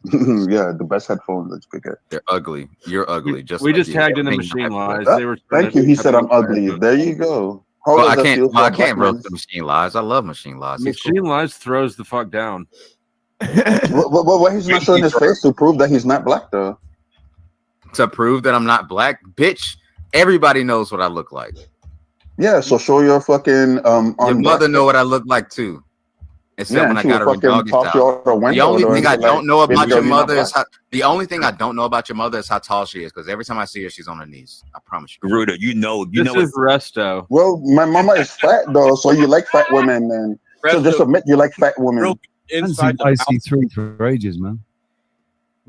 Yeah, the best headphones that you could get. They're ugly. You're ugly. Just We like just you. tagged in the Everything you machine have to lies. do. They were. Thank you. He said I'm ugly. There you go. How Well, does that feel for I a black can't man? roast the machine lies. I love machine lies. He's Machine lies throws the fuck down. Well, he's not showing his face to prove that he's not black, though. To prove that I'm not black, bitch. Everybody knows what I look like. Yeah, so show your fucking Your mother know what I look like too. Except when I got her in doggy style. The only thing I don't know about your mother is how. The only thing I don't know about your mother is how tall she is. Because every time I see her, she's on her knees. I promise you. Garuda, you know This is Resto. Well, my mama is fat though, so you like fat women, and so just admit you like fat women. Inside the IC3 for ages, man.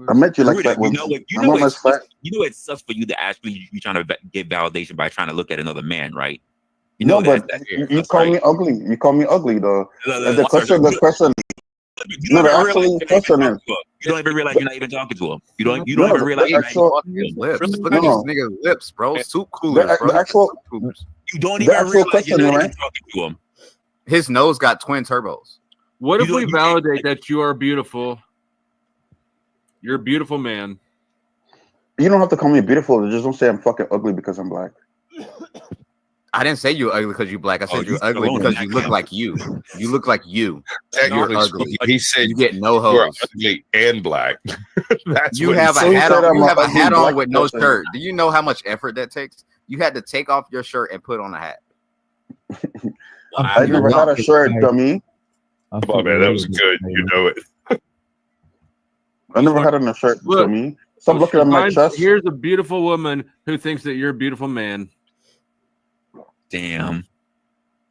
Admit you like Garuda, fat women. you My know mama's fat. it sucks for you to actually you trying to get validation by trying to look at another man, right? You No, know but you call me ugly. You call me ugly though. And the question. You No, don't the even actual realize question is. you don't even realize you're not even talking to him. You don't No, even the realize you're not actual- even Lips. talking to him. Look at this nigga's lips, bro. Soup coolers, bro. The actual. You don't The even actual realize question, you're not right? even talking to him. His nose got twin turbos. What if You we don't- validate that you are beautiful? You're a beautiful man. You don't have to call me beautiful. Just don't say I'm fucking ugly because I'm black. I didn't say you were ugly because you're black. I said you're ugly because you look like you. You look like you. You're Technically ugly. speaking, he said You get no you are hose. ugly and black. That's You what he have a said. hat on. You have a ugly hat on black with no person. shirt. Do you know how much effort that takes? You had to take off your shirt and put on a hat. I never had a shirt, dummy. Come on, man. That was good. You know it. I never had on a shirt, Look, dummy. Stop looking at my chest. Here's a beautiful woman who thinks that you're a beautiful man. Damn.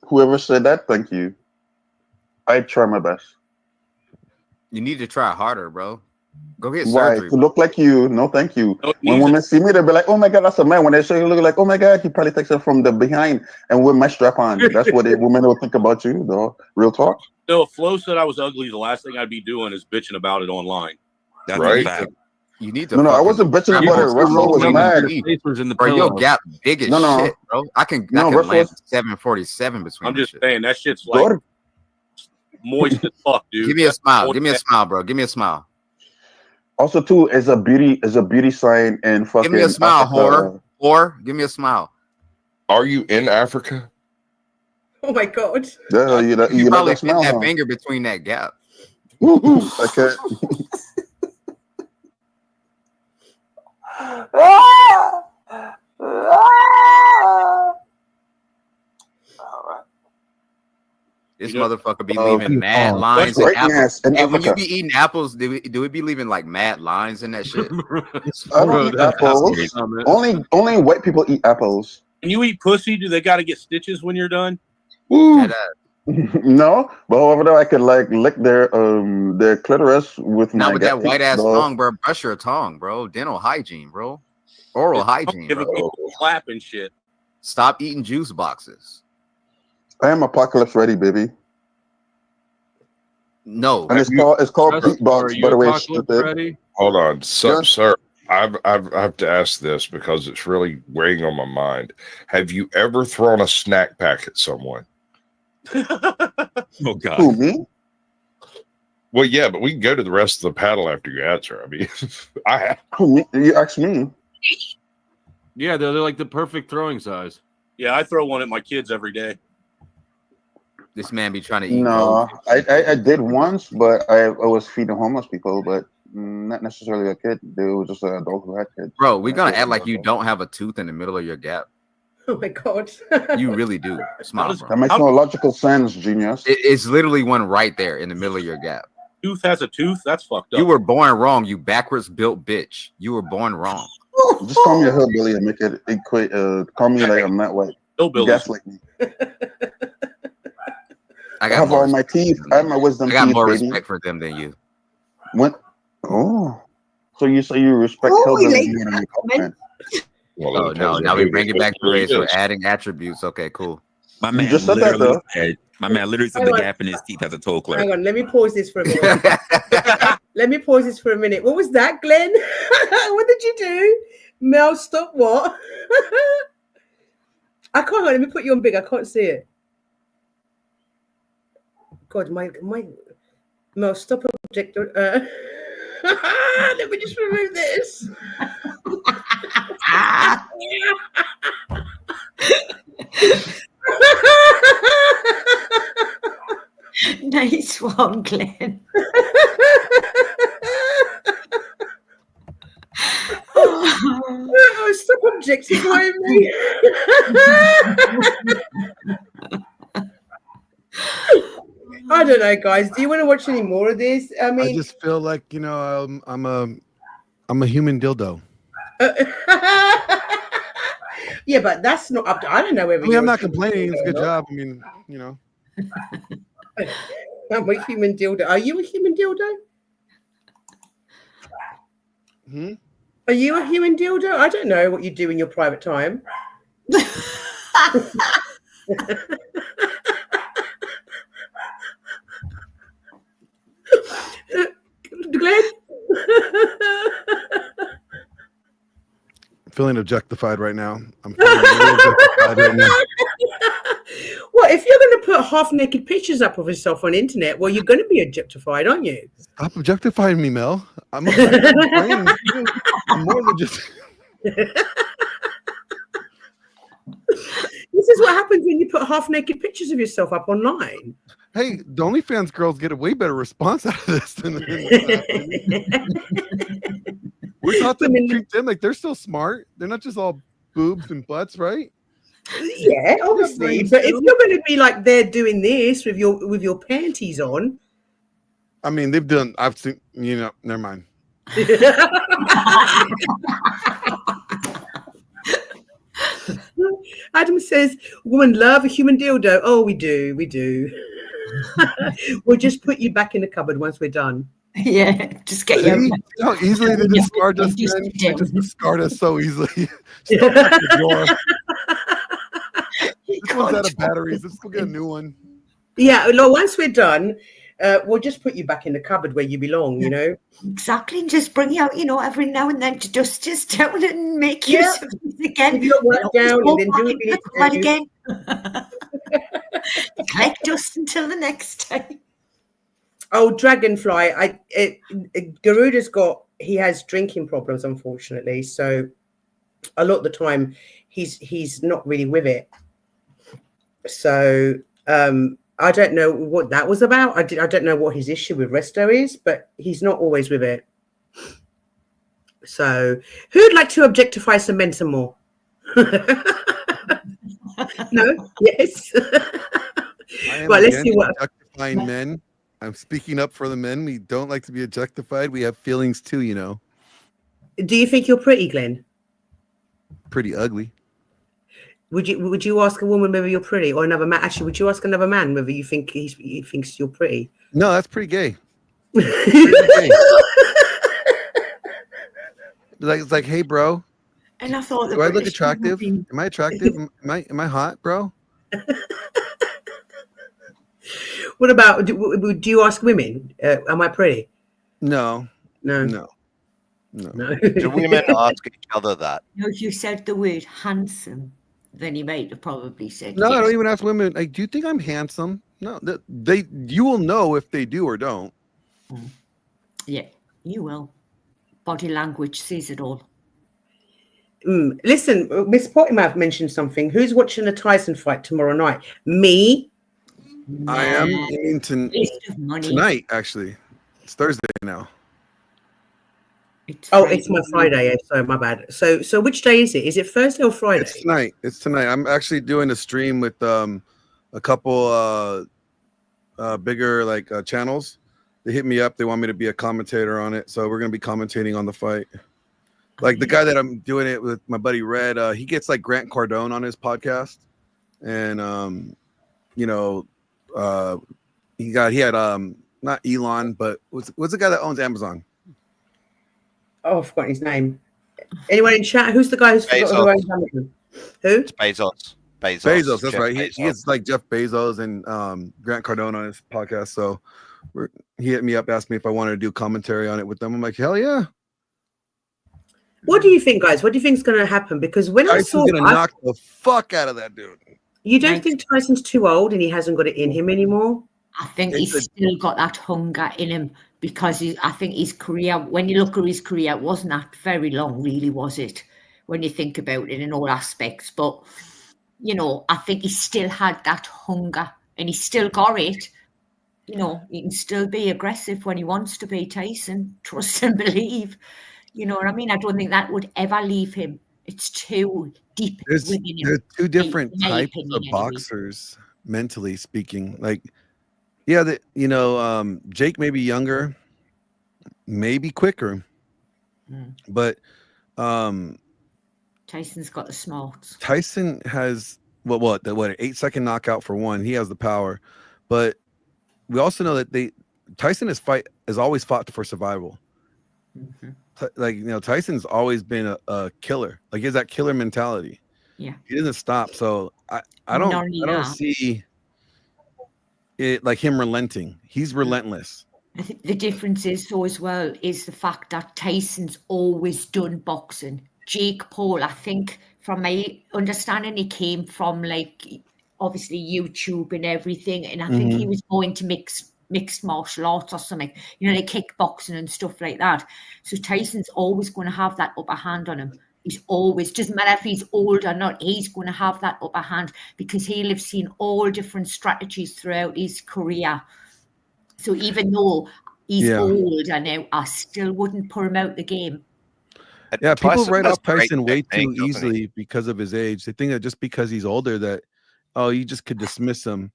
Whoever said that, thank you. I try my best. You need to try harder, bro. Go get Why? surgery. To look like you? No, thank you. No, When neither. women see me, they'll be like, "Oh my god, that's a man." When they show you, look like, "Oh my god, he probably takes it from the behind and with my strap on." That's what women will think about you, though. Real talk. So if Flo said I was ugly, the last thing I'd be doing is bitching about it online. That's Right. a fact. You need to. No, I fucking wasn't bitching grab about it. on Russell some was fucking mad. feet. Face was in the Bro, pillow. your gap big as No. shit, bro. I can No, land Russell- 747 between. I'm that just shit. saying that shit's like Good. moist as fuck, dude. Give me a That's smile. moist Give me a as- smile, bro. Give me a smile. Also, too, is a beauty sign in fucking. Give me a smile, Africa. whore. Give me a smile. Are you in Africa? Oh my god. Yeah, you like You probably that fit smile, that huh? finger between that gap. Okay. This You know- motherfucker be Oh, leaving mad oh, lines in greatness apples. in Hey, when you Africa. be eating apples, do it be leaving like mad lines in that shit? I don't eat apples. Only white people eat apples. When you eat pussy, do they got to get stitches when you're done? Woo. No, but over there I could like lick their clitoris with my Not with that gap white ass teeth, though. tongue, bro. Brush your tongue, bro. Dental hygiene, bro. Oral hygiene, Giving bro. people clap and shit. Stop eating juice boxes. I am apocalypse ready, baby. No, And it's called Are beatbox, you by the way. apocalypse Stupid. ready? Hold on, sir. Yes. Sir, I have to ask this because it's really weighing on my mind. Have you ever thrown a snack pack at someone? Oh God. Who, me? Well, yeah, but we can go to the rest of the panel after you answer. I mean, I have. Who, me? You asked me. Yeah, they're like the perfect throwing size. Yeah, I throw one at my kids every day. this man be trying to eat. No, gold. I did once, but I was feeding homeless people, but not necessarily a kid. They were just an adult who had kids. Bro, we're gonna act like you don't have a tooth in the middle of your gap. Oh my god. You really do. Smile, bro. That makes no logical sense, genius. It's literally one right there in the middle of your gap. Tooth has a tooth? That's fucked up. You were born wrong, you backwards built bitch. You were born wrong. Just call me a hillbilly and make it equate. Call me like I'm not white. Hillbillies. Gaslight me. I I got have more all my teeth. I have my wisdom I got teeth, more baby. respect for them than you. When? Oh, so you say you respect Oh, hillbillies late more than you compliment? Oh no! Now we bring it back to race. We're adding attributes. Okay, cool. My man just said that, literally though. said, my man literally said Hang the on. gap in his teeth has a toll clerk. Hang on, let me pause this for a minute. Let me pause this for a minute. What was that, Glenn? What did you do? Mel, stop what? I can't. Let me put you on big. I can't see it. God, my Mel, stop object. Let me just remove this. Nice one, Glenn. Oh, stop objectifying me. I don't know, guys. Do you want to watch any more of this? I I mean, just feel like I'm a human dildo. yeah, but that's not up to. I don't know whether I mean, you're I'm a not human complaining. It's a dildo good or not. job. I mean, I'm a human dildo. Are you a human dildo? Hmm? Are you a human dildo? I don't know what you do in your private time. Glenn? feeling objectified right now. I'm feeling really objectified right now. Well, if you're going to put half-naked pictures up of yourself on the internet, well, you're going to be objectified, aren't you? Stop objectifying me, Mel. I'm objectifying. I'm more than just. This is what happens when you put half-naked pictures of yourself up online. Hey, the OnlyFans girls get a way better response out of this than we thought to treat them like they're still smart. They're not just all boobs and butts, right? Yeah, obviously. But if you're going to be like they're doing this with your panties on, I mean, they've done. I've seen. Never mind. Adam says, "Women love a human dildo." Oh, we do. We'll just put you back in the cupboard once we're done. Yeah, just get See how easily they discard us. They just discard us so easily. Still got the drawer. This one's out of batteries. Let's go get a new one. Yeah, no, once we're done, we'll just put you back in the cupboard where you belong, you know? Exactly, and just bring you out, every now and then to dust us down and make use of it again. If you don't work down and then do what you need to do. Again. Collect dust until the next time. Oh, Dragonfly, Garuda's he has drinking problems, unfortunately. So a lot of the time he's not really with it. So I don't know what that was about. I don't know what his issue with Resto is, but he's not always with it. So who'd like to objectify some men some more? No? Yes. Well, let's see what objectifying men. I'm speaking up for the men. We don't like to be objectified. We have feelings too, Do you think you're pretty, Glenn? Pretty ugly. Would you ask a woman whether you're pretty, or another man? Actually, would you ask another man whether you think he thinks you're pretty? No, that's pretty gay. It's like, hey, bro. And I thought, do I look attractive? Am I attractive? Am I hot, bro? What about? Do you ask women? Am I pretty? No. No. Do women ask each other that? No, if you said the word handsome, then you might have probably said No, yes. I don't even ask women. Like, do you think I'm handsome? No, you will know if they do or don't. Yeah, you will. Body language sees it all. Listen, Miss Pottymouth mentioned something. Who's watching the Tyson fight tomorrow night? Me. I am aiming tonight. Actually, it's Thursday now. It's my Friday. Yeah, so my bad. So which day is it? Is it Thursday or Friday? It's tonight. I'm actually doing a stream with a couple bigger channels. They hit me up. They want me to be a commentator on it. So we're gonna be commentating on the fight. Like the guy that I'm doing it with, my buddy Red. He gets like Grant Cardone on his podcast, and he had not Elon, but what's the guy that owns Amazon? Oh, I forgot his name. Anyone in chat? Who's the guy who's forgot who owns Amazon? Who? It's Bezos. Bezos, that's Jeff right. Bezos. He is like Jeff Bezos and Grant Cardone on his podcast. So he hit me up, asked me if I wanted to do commentary on it with them. I'm like, hell yeah. What do you think, guys? What do you think is going to happen? Because when I saw, Tyson's gonna knock the fuck out of that dude. You don't think Tyson's too old and he hasn't got it in him anymore? I think he's still got that hunger in him because I think his career, when you look at his career, it wasn't that very long, really, was it? When you think about it in all aspects. But, you know, I think he still had that hunger and he still got it. You know, he can still be aggressive when he wants to be, Tyson. Trust and believe. You know what I mean? I don't think that would ever leave him. It's too deep within him. There's two different in my types opinion, of anyway. boxers, mentally speaking. Like, yeah, Jake may be younger, maybe quicker, but Tyson's got the smarts. Tyson has an 8-second knockout for one. He has the power, but we also know that Tyson has always fought for survival. Like, you know, Tyson's always been a killer. Like, he has that killer mentality. Yeah, he doesn't stop. So I don't see it like him relenting. He's relentless. I think the difference is though as well is the fact that Tyson's always done boxing. Jake Paul, I think from my understanding, he came from like obviously YouTube and everything, and I think he was going to mixed martial arts or something, you know, like kickboxing and stuff like that. So Tyson's always going to have that upper hand on him. He's always, doesn't matter if he's old or not, he's going to have that upper hand because he'll have seen all different strategies throughout his career. So even though he's older now, I still wouldn't put him out the game. Yeah, people Tyson write has off Tyson way technique, too doesn't he? easily because of his age. They think that just because he's older that, oh, you just could dismiss him.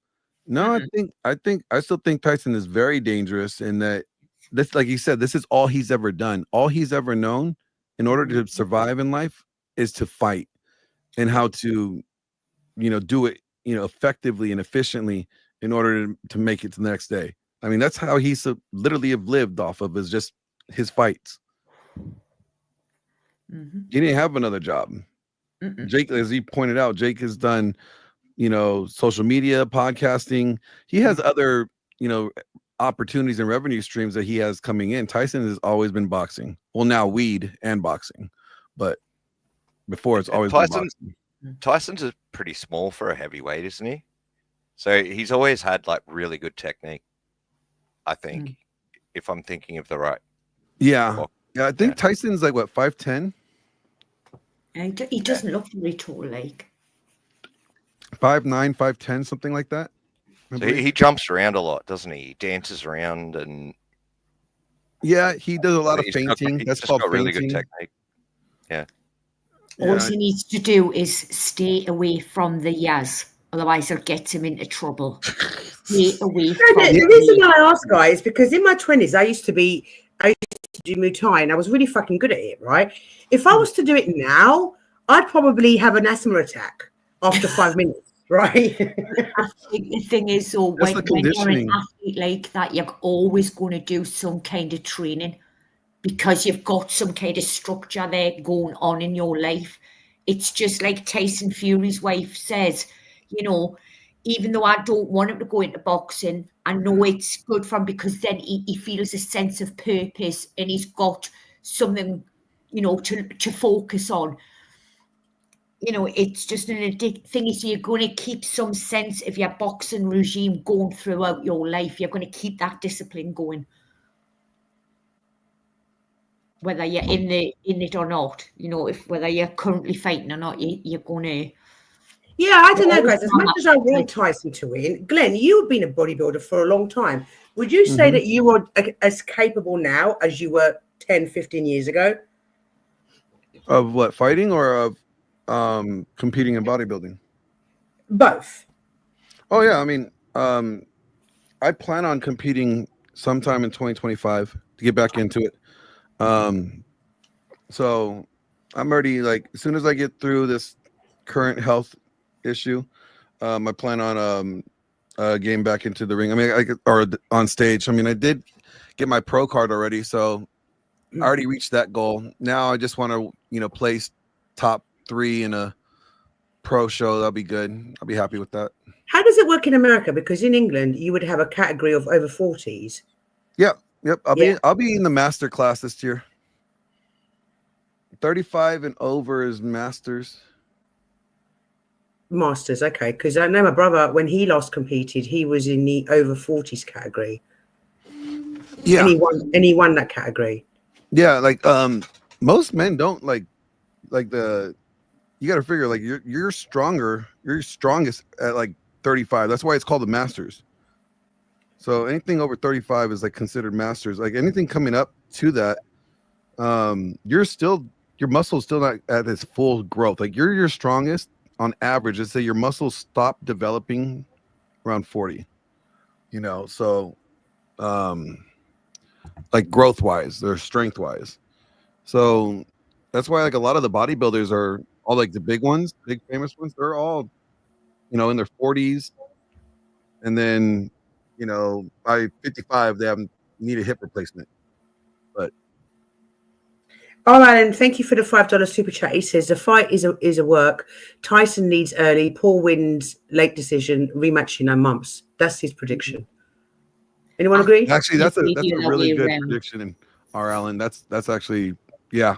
No, I still think Tyson is very dangerous in that this, like you said, this is all he's ever done. All he's ever known in order to survive in life is to fight and how to, you know, do it, you know, effectively and efficiently in order to make it to the next day. I mean, that's how he's literally have lived off of, is just his fights. He didn't have another job. Jake, as he pointed out, Jake has done, you know, social media, podcasting. He has other, you know, opportunities and revenue streams that he has coming in. Tyson has always been boxing. Well, now weed and boxing, but before it's always been boxing. Tyson's is pretty small for a heavyweight, isn't he? So he's always had like really good technique, I think, if I'm thinking of the right. Yeah. I think Tyson's like what, 5'10"? He doesn't look very tall, like 5'9", 5'10", something like that. So he jumps around a lot, doesn't he? He dances around and yeah, he does a lot of he's fainting. That's just called got really fainting. good technique. Yeah. all he needs to do is stay away from the Yaz. Otherwise, it'll get him into trouble. Stay away from the reason why I ask, guys, because in my 20s, I used to do Muay Thai and I was really fucking good at it, right? If I was to do it now, I'd probably have an asthma attack after 5 minutes, right? I think the thing is, so when you're an athlete like that, you're always going to do some kind of training because you've got some kind of structure there going on in your life. It's just like Tyson Fury's wife says, you know, even though I don't want him to go into boxing, I know it's good for him because then he feels a sense of purpose and he's got something, you know, to focus on. You know, it's just an addictive thing. Is you're going to keep some sense of your boxing regime going throughout your life. You're going to keep that discipline going, whether you're in it or not. You know, whether you're currently fighting or not, you're going to. Yeah, I don't know, guys. As much as I want Tyson to win, Glenn, you've been a bodybuilder for a long time. Would you say that you are as capable now as you were 10, 15 years ago? Of what, fighting or of competing in bodybuilding? Both. Oh yeah, I mean, I plan on competing sometime in 2025 to get back into it. So I'm already, like, as soon as I get through this current health issue, I plan on getting back into the ring. I mean, or on stage. I mean, I did get my pro card already, so I already reached that goal. Now I just want to, place top 3 in a pro show. That'll be good. I'll be happy with that. How does it work in America? Because in England, you would have a category of over 40s. Yep. I'll be in the master class this year. 35 and over is masters. Masters, okay. Because I know my brother, when he last competed, he was in the over 40s category. Yeah. And he won that category. Yeah, like most men don't like the. You got to figure like you're stronger. You're strongest at like 35. That's why it's called the masters. So anything over 35 is like considered masters. Like anything coming up to that, your muscle is still not at its full growth. Like you're your strongest on average. Let's say your muscles stop developing around 40. So like growth wise, or strength wise. So that's why like a lot of the bodybuilders are all like the big ones, big famous ones. They're all, in their 40s, and then by 55 they haven't need a hip replacement. But all right, and thank you for the $5 super chat. He says the fight is a work. Tyson leads early. Paul wins late decision. Rematch in 9 months. That's his prediction. Anyone agree? Actually, that's a really good prediction in R. Allen. That's actually, yeah.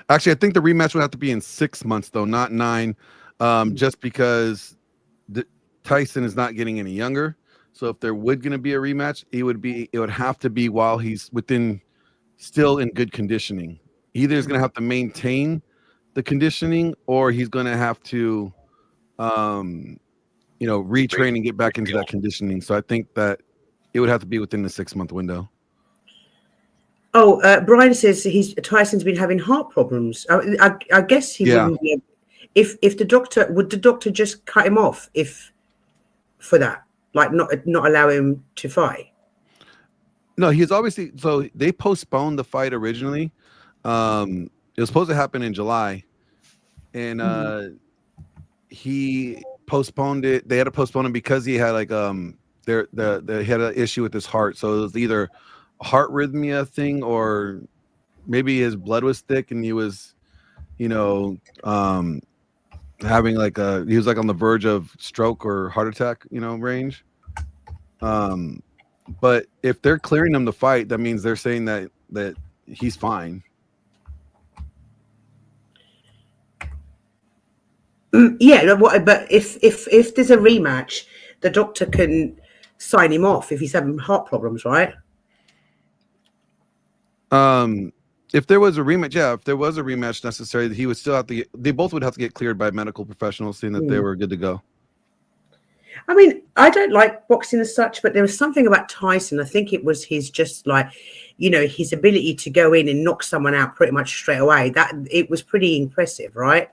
Actually, I think the rematch would have to be in 6 months though, not 9, just because Tyson is not getting any younger. So if there would going to be a rematch, it would have to be while he's still in good conditioning. Either he's going to have to maintain the conditioning, or he's going to have to, retrain and get back into that conditioning. So I think that it would have to be within the 6-month window. Oh, Brian says Tyson's been having heart problems. I guess he wouldn't be. If the doctor just cut him off for that, like not allow him to fight? No, he's obviously, so they postponed the fight originally. It was supposed to happen in July, and he postponed it. They had to postpone it because he had like they had an issue with his heart. So it was either a heart rhythmia thing, or maybe his blood was thick and he was, having like he was like on the verge of stroke or heart attack, range. But if they're clearing him to fight, that means they're saying that he's fine. Yeah, but if there's a rematch, the doctor can sign him off if he's having heart problems, right? If there was a rematch necessary, he would still have to they both would have to get cleared by medical professionals, saying that they were good to go. I mean, I don't like boxing as such, but there was something about Tyson. I think it was his just like, his ability to go in and knock someone out pretty much straight away. That it was pretty impressive, right?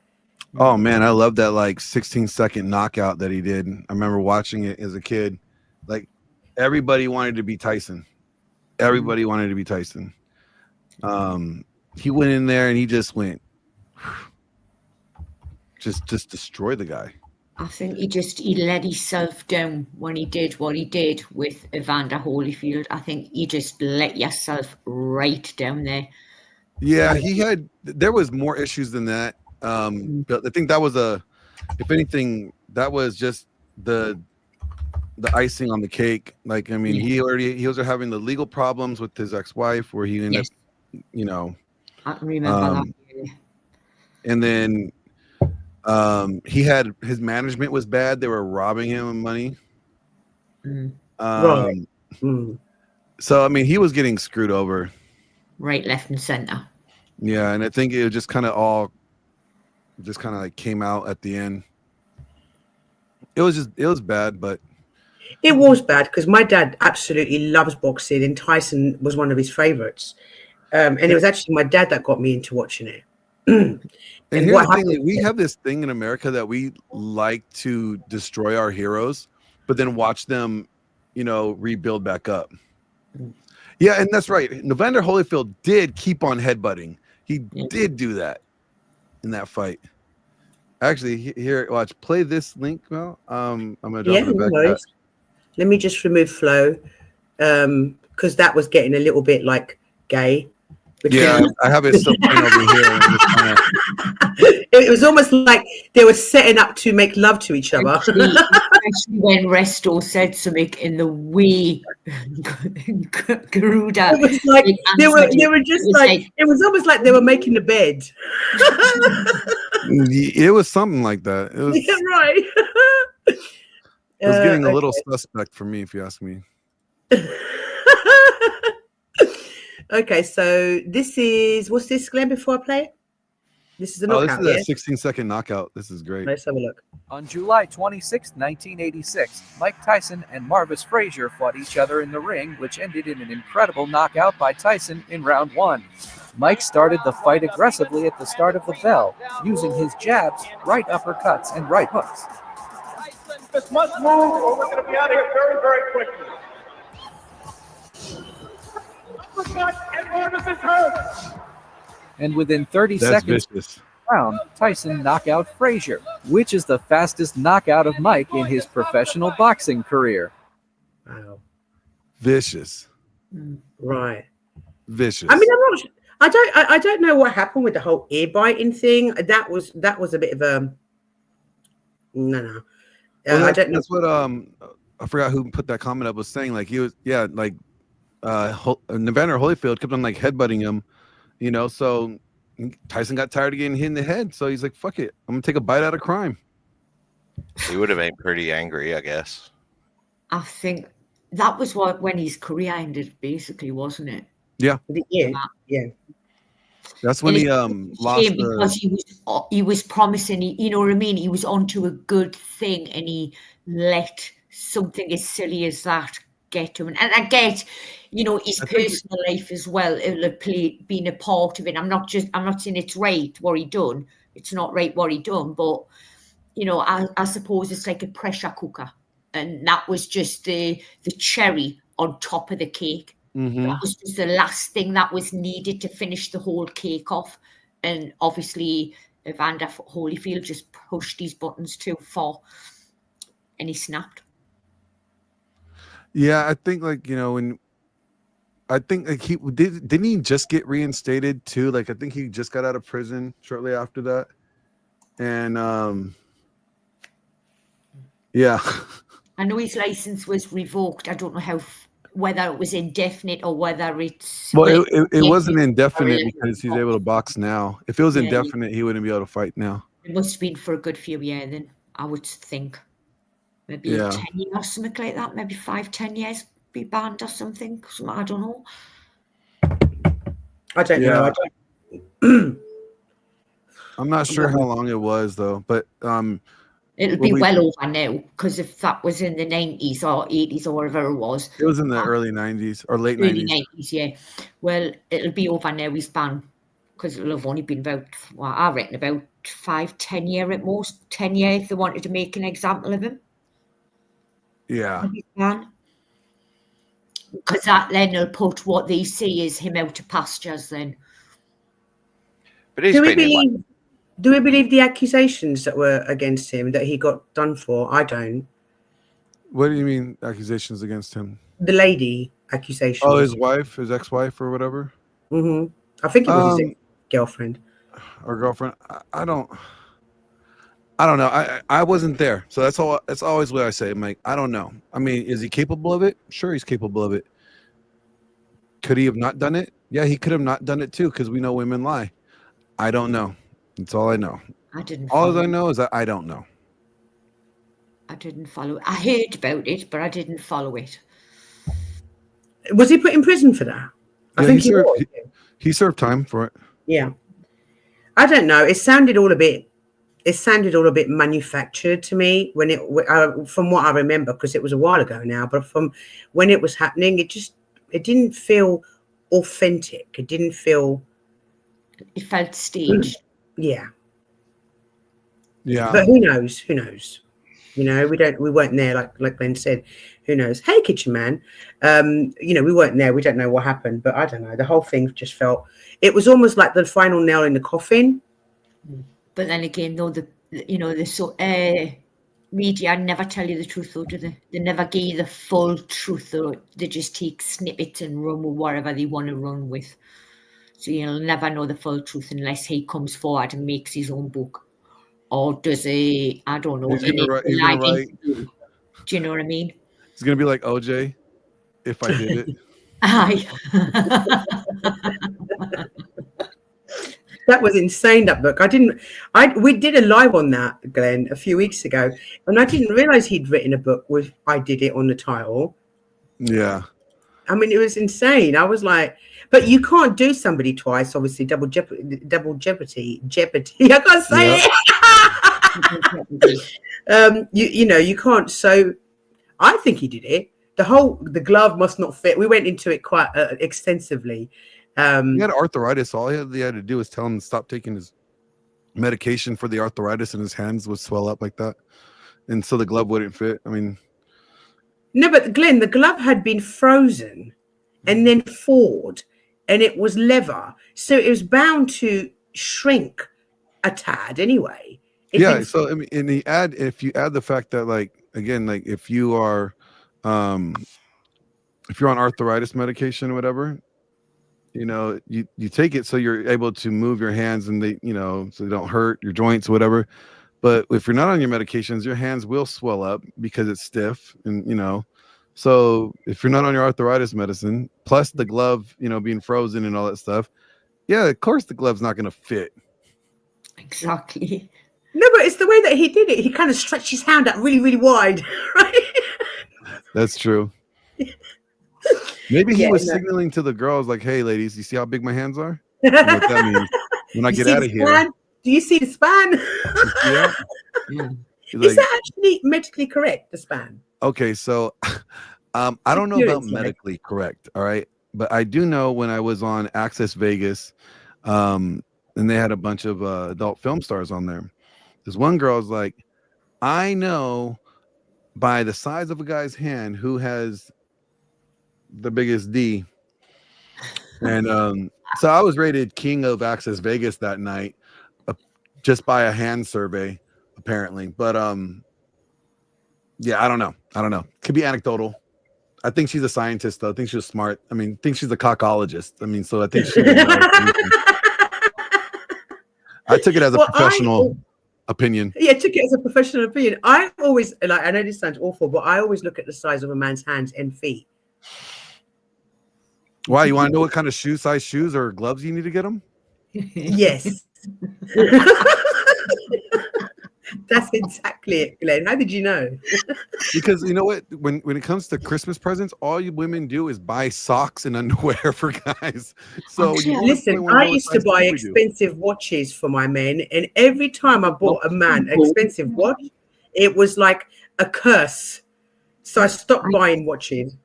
Oh man, I love that like 16-second knockout that he did. I remember watching it as a kid. Like everybody wanted to be Tyson. Everybody wanted to be Tyson. He went in there and he just went, just destroy the guy. I think he let himself down when he did what he did with Evander Holyfield. I think you just let yourself right down there. Yeah, there was more issues than that. But I think that was if anything, that was just the icing on the cake. Like, I mean, he was having the legal problems with his ex-wife where he ended up, I remember that. And then his management was bad. They were robbing him of money. So I mean, he was getting screwed over right, left, and center. Yeah, and I think it just kind of like came out at the end. It was bad, but it was bad because my dad absolutely loves boxing, and Tyson was one of his favorites. And it was actually my dad that got me into watching it. And here's the thing, we have this thing in America that we like to destroy our heroes, but then watch them, rebuild back up. Yeah, and that's right. Evander Holyfield did keep on headbutting. He did do that in that fight. Actually, here, watch. Play this link. Well, I'm gonna drop it back. Let me just remove Flo, because that was getting a little bit like gay. Yeah, I have it still playing over here. It was almost like they were setting up to make love to each other. Especially when Resto said something in the way Garuda. It was like they were just like it was almost like they were making the bed. It was something like that. It was, Yeah, right. it was getting a little Okay. suspect for me, if you ask me. Okay, so this is what's this, Glenn? Before I play it, this is the Oh, this knockout. is a Yeah? 16-second knockout. This is great. Let's have a look. On July 26, 1986, Mike Tyson and Marvis Frazier fought each other in the ring, which ended in an incredible knockout by Tyson in round 1. Mike started the fight aggressively at the start of the bell, using his jabs, right uppercuts, and right hooks. This must move or we're going to be out of here very, very quickly. And Marvis is hurt. And within 30 That's seconds vicious. round, Tyson knocked out Frazier, which is the fastest knockout of Mike in his professional boxing career. Wow. Vicious. Right. Vicious. I mean, I don't know what happened with the whole ear biting thing. That was a bit of a no. Well, I don't know. That's what I forgot who put that comment up was saying. Like he was, yeah, like Evander Holyfield kept on like headbutting him, you know. So Tyson got tired of getting hit in the head, so he's like, "Fuck it, I'm gonna take a bite out of crime." He would have been pretty angry, I guess. I think that was when his career ended, basically, wasn't it? Yeah. Yeah. Yeah. That's when And he it's a lost shame because he was promising, you know what I mean? He was onto a good thing and he let something as silly as that get to him. And I get, you know, his personal life as well, it'll have been a part of it. I'm not saying it's right what he done. It's not right what he done, but you know, I suppose it's like a pressure cooker. And that was just the cherry on top of the cake. That was just the last thing that was needed to finish the whole cake off. And obviously, Evander Holyfield just pushed his buttons too far and he snapped. Yeah, I think like, you know, when I think like didn't he just get reinstated too? Like I think he just got out of prison shortly after that. And yeah. I know his license was revoked. I don't know whether it was indefinite or whether it's Well, it wasn't indefinite because he's able to box now. If it was indefinite, he wouldn't be able to fight now. It must have been for a good few years then, I would think. Maybe 10 years or something like that. Maybe 5-10 years be banned or something. I don't know. I don't know. I don't. I'm not sure how long it was though, but it'll be well over now because if that was in the 90s or 80s or whatever it was. It was in the early 90s or late early 90s. 90s, yeah. Well, it'll be over now, his ban, because it'll have only been about, well, I reckon about 5-10 years at most. 10 years if they wanted to make an example of him. Yeah. Because that then will put what they see as him out to pastures then. But he's do we been believe the accusations that were against him that he got done for? I don't. What do you mean accusations against him? The lady accusations. Oh, his wife, his ex-wife or whatever? I think it was his girlfriend. Or girlfriend. I don't know. I wasn't there. So that's always what I say. I'm like, I don't know. I mean, is he capable of it? Sure, he's capable of it. Could he have not done it? Yeah, he could have not done it too, because we know women lie. I don't know. That's all I know. I didn't. All I know is that I don't know. I didn't follow it. I heard about it, but I didn't follow it. Was he put in prison for that? I Yeah, think he was. he served time for it. Yeah. I don't know. It sounded all a bit manufactured to me when from what I remember, because it was a while ago now, but from when it was happening, it didn't feel authentic. It didn't feel. It felt staged. Yeah. Yeah. But who knows? Who knows? You know, we weren't there, like Glenn said. Who knows? Hey, Kitchen Man. You know, we weren't there. We don't know what happened, but I don't know. The whole thing just felt. It was almost like the final nail in the coffin. But then again, though, media never tell you the truth, though, do they? They never give you the full truth, though. They just take snippets and run with whatever they want to run with. So you'll never know the full truth unless he comes forward and makes his own book. Or does he, I don't know. He's gonna write. He's gonna write. Do you know what I mean? It's gonna be like OJ, if I did it. Aye. That was insane, that book. We did a live on that, Glenn, a few weeks ago, and I didn't realize he'd written a book with I Did It on the title. Yeah. I mean, it was insane. I was like, but you can't do somebody twice, obviously, double jeopardy. I can't say it. You can't. So I think he did it. The glove must not fit. We went into it quite extensively. He had arthritis. All he had to do was tell him to stop taking his medication for the arthritis, and his hands would swell up like that, and so the glove wouldn't fit. I mean, no, but Glenn, the glove had been frozen and then thawed, and it was leather, so it was bound to shrink a tad anyway. So I mean, and if you add the fact that, like, again, like if you're on arthritis medication or whatever, you take it so you're able to move your hands and they, so they don't hurt your joints or whatever. But if you're not on your medications, your hands will swell up because it's stiff, and so if you're not on your arthritis medicine, plus the glove, being frozen and all that stuff, yeah, of course the glove's not going to fit. Exactly. No, but it's the way that he did it. He kind of stretched his hand out really, really wide, right? That's true. Maybe he was signaling to the girls, like, "Hey, ladies, you see how big my hands are? You know what that means when I get out of here." Do you see the span? Yeah. Is that actually medically correct, the span? Okay, so I don't know about medically correct, all right, but I do know when I was on Access Vegas, and they had a bunch of adult film stars on there. This one girl was like, "I know by the size of a guy's hand who has the biggest D," and so I was rated king of Access Vegas that night, just by a hand survey, apparently. But yeah, I don't know. Could be anecdotal. I think she's a scientist, though. I think she's smart. I mean, I think she's a cockologist. I mean, so I think she. I took it as a professional opinion. Yeah, I took it as a professional opinion. I always, like, I know this sounds awful, but I always look at the size of a man's hands and feet. Why? You want to know what kind of size shoes or gloves you need to get them? Yes. That's exactly it, Glenn. How did you know? Because you know what? When it comes to Christmas presents, all you women do is buy socks and underwear for guys. So listen, I used to buy expensive watches for my men, and every time I bought a man an expensive watch, it was like a curse. So I stopped buying watches.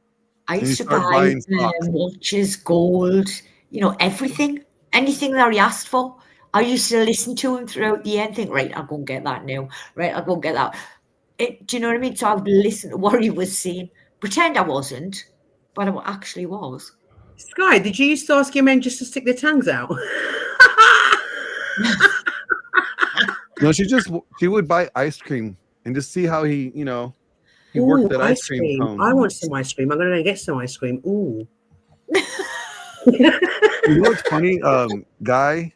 I used to buy watches, gold, everything, anything that he asked for. I used to listen to him throughout the year and think, right, I'll go and get that now. Right, I'll go and get that. Do you know what I mean? So I would listen to what he was saying, pretend I wasn't, but I actually was. Sky, did you used to ask your men just to stick their tongues out? No, she would buy ice cream and just see how he worked that ice cream cone. I want some ice cream. I'm going to get some ice cream. Ooh. You know what's funny? Guy,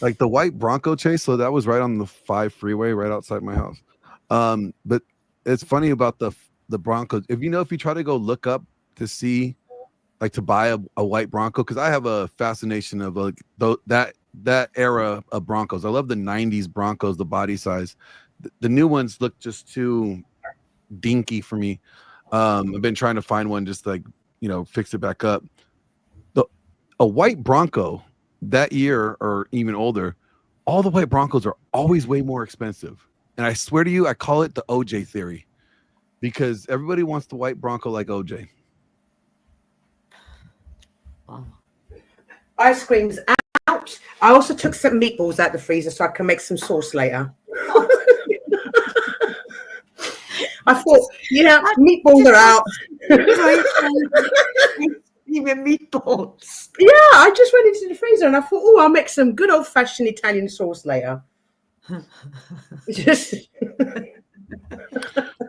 like the white Bronco chase, so that was right on the 5 freeway right outside my house. But it's funny about the Broncos. If you try to go look up to see, like, to buy a white Bronco, because I have a fascination of like that era of Broncos. I love the 90s Broncos, the body size. The new ones look just too dinky for me. I've been trying to find one just like, fix it back up. A white Bronco that year or even older, all the white Broncos are always way more expensive. And I swear to you, I call it the OJ theory, because everybody wants the white Bronco like OJ. Ice cream's out. I also took some meatballs out the freezer so I can make some sauce later. I thought, meatballs are out. Even meatballs. Yeah, I just went into the freezer and I thought, I'll make some good old-fashioned Italian sauce later.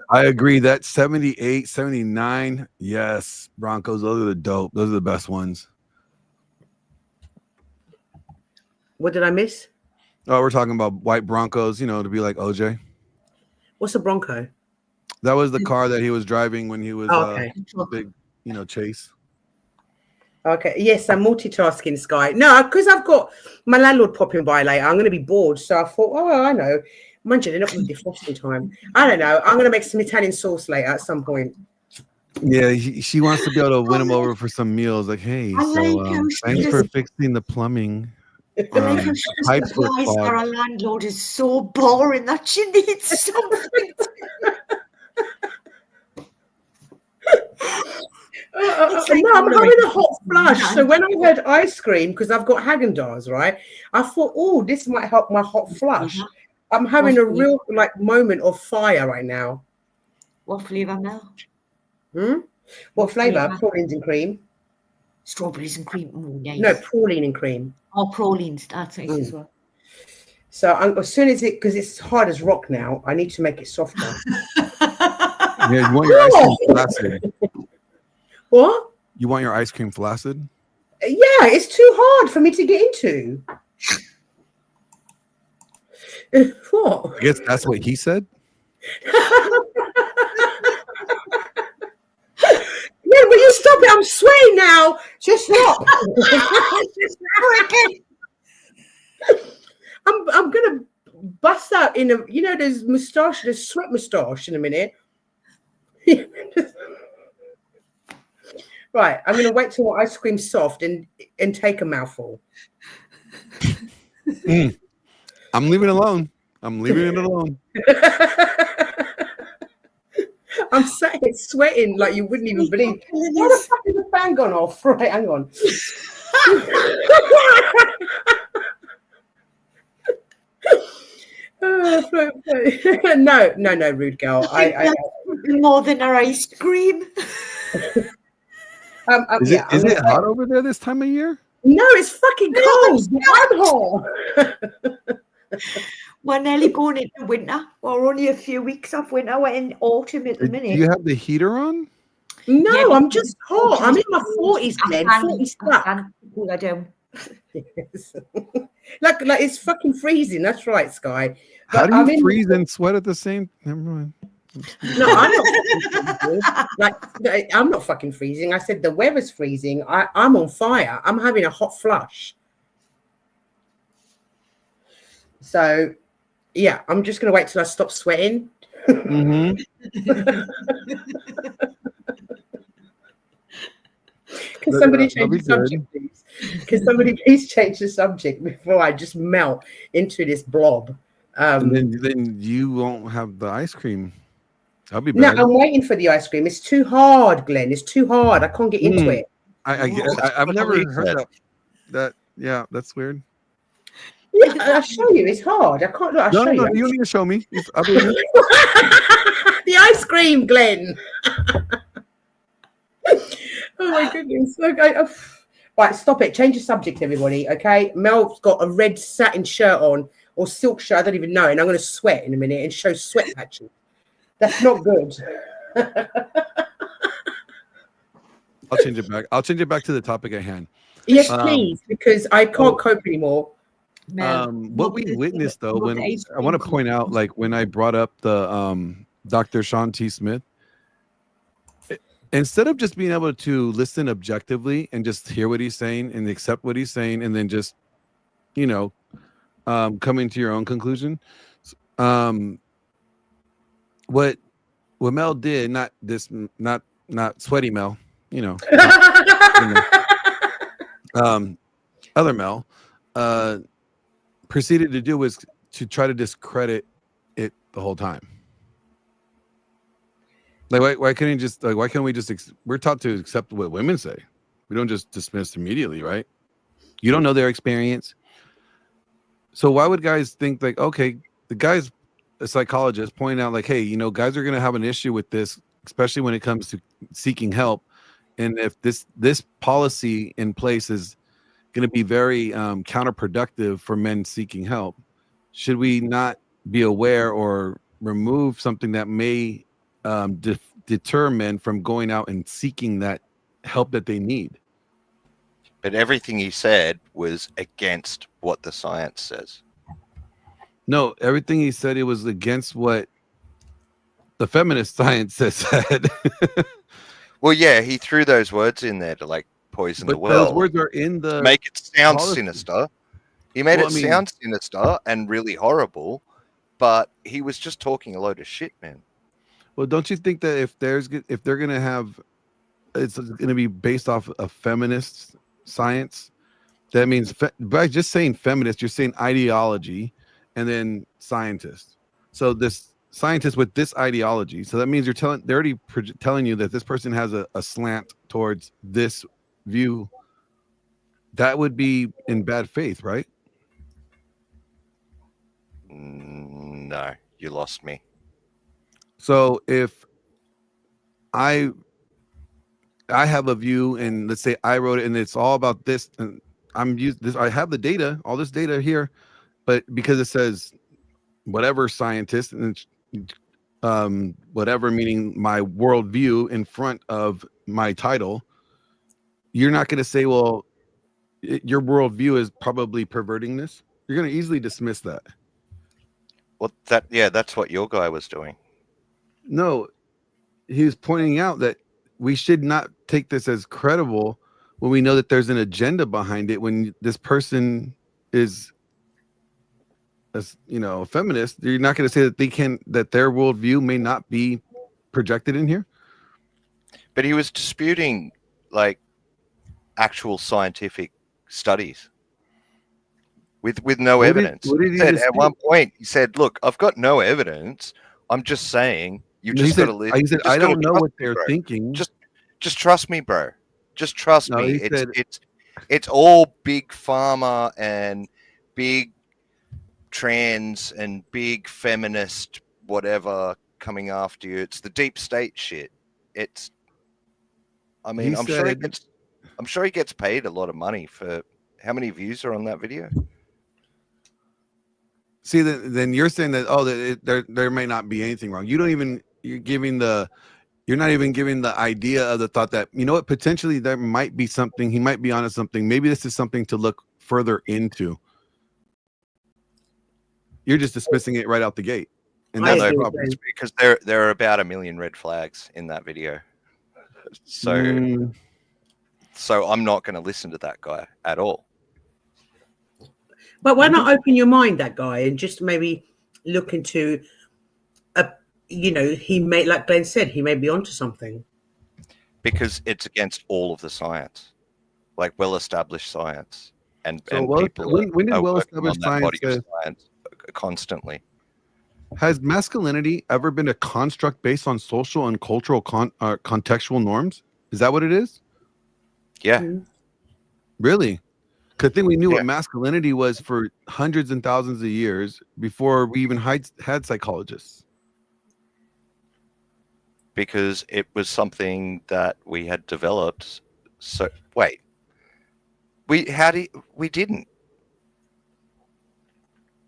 I agree. That 78, 79, yes, Broncos. Those are the dope. Those are the best ones. What did I miss? Oh, we're talking about white Broncos. You know, to be like OJ. What's a Bronco? That was the car that he was driving when he was Okay. big, chase. Okay. Yes, I'm multitasking, Sky. No, because I've got my landlord popping by later. I'm going to be bored, so I thought, oh, I know. Mind you, they're not going to be defrosting time. I don't know. I'm going to make some Italian sauce later at some point. Yeah, she wants to be able to win him over for some meals. Like, hey, I so like how she thanks just- for fixing the plumbing. I like how she just Pipes were replies that our clogged. landlord is so boring that she needs something. No, I'm having a hot flush. So when I heard ice cream, because I've got Haagen-Dazs, right? I thought, oh, this might help my hot flush. I'm having a real moment of fire right now. What flavour, Mel? What flavour? flavour? Pralines and cream. Strawberries and cream. Oh, nice. No, praline and cream. Oh, pralines. That's nice as well. So as soon as because it's hard as rock now, I need to make it softer. Yeah, you want your ice cream flaccid. What? You want your ice cream flaccid? Yeah, it's too hard for me to get into. What? I guess that's what he said. Yeah, will you stop it? I'm sweating now. Just stop. I'm gonna bust out in a there's moustache, there's sweat moustache in a minute. Right, I'm gonna wait till ice cream's soft and take a mouthful. I'm leaving it alone. I'm leaving it alone. I'm sweating like you wouldn't even believe. Why the fuck is the fan gone off? Right, hang on. No, rude girl. I more than our ice cream. Is it hot over there this time of year? No, it's fucking cold. I'm hot. We're nearly going into winter. We're only a few weeks off winter. We're in autumn at the minute. Do you have the heater on? No, Yeah, I'm just hot. I'm in my 40s, Glenn. 40 stuck. I do. Yes. like it's fucking freezing. That's right, Sky. How But do I'm you in- freeze and sweat at the same? Never mind. No, I'm not fucking freezing. I'm not fucking freezing. I said the weather's freezing. I'm on fire. I'm having a hot flush. So, yeah, I'm just going to wait till I stop sweating. Mm-hmm. Can somebody That'll change be the subject, please? Can somebody please change the subject before I just melt into this blob? And then you won't have the ice cream. I'll be No, back. I'm waiting for the ice cream. It's too hard, Glenn. It's too hard. I can't get into it. I've never heard that. Yeah, that's weird. Yeah, I'll show you. It's hard. I can't. Look, I'll No, show you. you don't need to show me. I'll be here. The ice cream, Glenn. Oh my goodness. Okay. Right, stop it. Change the subject, everybody. Okay. Mel's got a red satin shirt on or silk shirt. I don't even know. And I'm going to sweat in a minute and show sweat patches. That's not good. I'll change it back. I'll change it back to the topic at hand. Yes, please, because I can't cope anymore. What we witnessed though, when I want to point out, like when I brought up the Dr. Sean T. Smith, instead of just being able to listen objectively and just hear what he's saying and accept what he's saying, and then just, coming to your own conclusion, what Mel did, not sweaty Mel, other Mel, proceeded to do was to try to discredit it the whole time. Like, why couldn't he just why can't we just we're taught to accept what women say. We don't just dismiss immediately, right? You don't know their experience. So why would guys think like, okay, the guy's a psychologist pointing out like, hey, guys are going to have an issue with this, especially when it comes to seeking help. And if this policy in place is going to be very counterproductive for men seeking help, should we not be aware or remove something that may deter men from going out and seeking that help that they need. But everything he said was against what the science says. No, everything he said, it was against what the feminist science has said. Well, yeah, he threw those words in there to like poison the But world. those words are in the make it sound policy. sinister. He made Well, it I mean- sound sinister and really horrible, but he was just talking a load of shit, man. Well, don't you think that if they're gonna have, it's gonna be based off of feminist science? That means by just saying feminist, you're saying ideology, and then scientist. So this scientist with this ideology. So that means they're already telling you that this person has a slant towards this view. That would be in bad faith, right? No, you lost me. So if I have a view, and let's say I wrote it, and it's all about this, and I'm used this, I have the data, all this data here, but because it says whatever scientist, and it's, whatever meaning my worldview in front of my title, you're not going to say, well, your worldview is probably perverting this. You're going to easily dismiss that. Well, that's what your guy was doing. No, he was pointing out that we should not take this as credible when we know that there's an agenda behind it. When this person is, a feminist, you're not going to say that that their worldview may not be projected in here. But he was disputing like actual scientific studies with no evidence. What did he said, dispute? at one point, he said, "Look, I've got no evidence. I'm just saying you No, he just got to said- listen." he said, "I don't know what they're thinking." Just trust me, bro. Just trust No, me. he said- It's all big pharma and big trans and big feminist whatever coming after you. It's the deep state shit. I mean, He I'm said- sure he gets paid a lot of money for how many views are on that video. See, then you're saying that there may not be anything wrong. You're not even giving the idea of the thought that, you know what, potentially there might be something, he might be onto something. Maybe this is something to look further into. You're just dismissing it right out the gate. And that's the problem. It's because there are about 1 million red flags in that video. So I'm not going to listen to that guy at all. But why not open your mind, that guy, and just maybe look into he may, like Ben said, he may be onto something. Because it's against all of the science, like well-established science, and people when did are working well-established on that body of science science constantly. Has masculinity ever been a construct based on social and cultural contextual norms? Is that what it is? Yeah. Really? Because I think we knew what masculinity was for hundreds and thousands of years before we even had psychologists. Because it was something that we had developed. So wait, we didn't.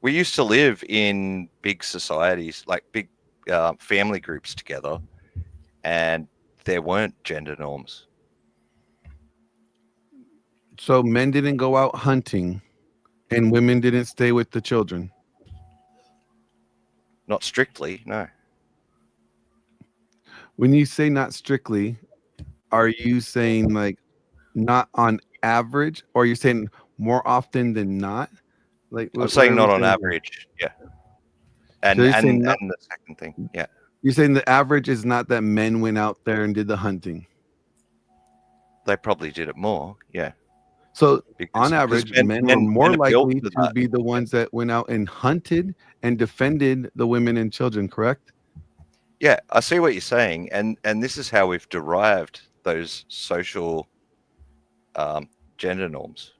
We used to live in big societies, like big family groups together, and there weren't gender norms. So men didn't go out hunting and women didn't stay with the children. Not strictly, no. When you say not strictly, are you saying like not on average, or are you saying more often than not? Like I'm saying not on average, yeah. And So you're and, saying and the second thing, yeah. You're saying the average is not that men went out there and did the hunting. They probably did it more, yeah. So Because- on average, because men were more men are built likely for to that. be the ones that went out and hunted and defended the women and children, correct? Yeah, I see what you're saying, and this is how we've derived those social gender norms.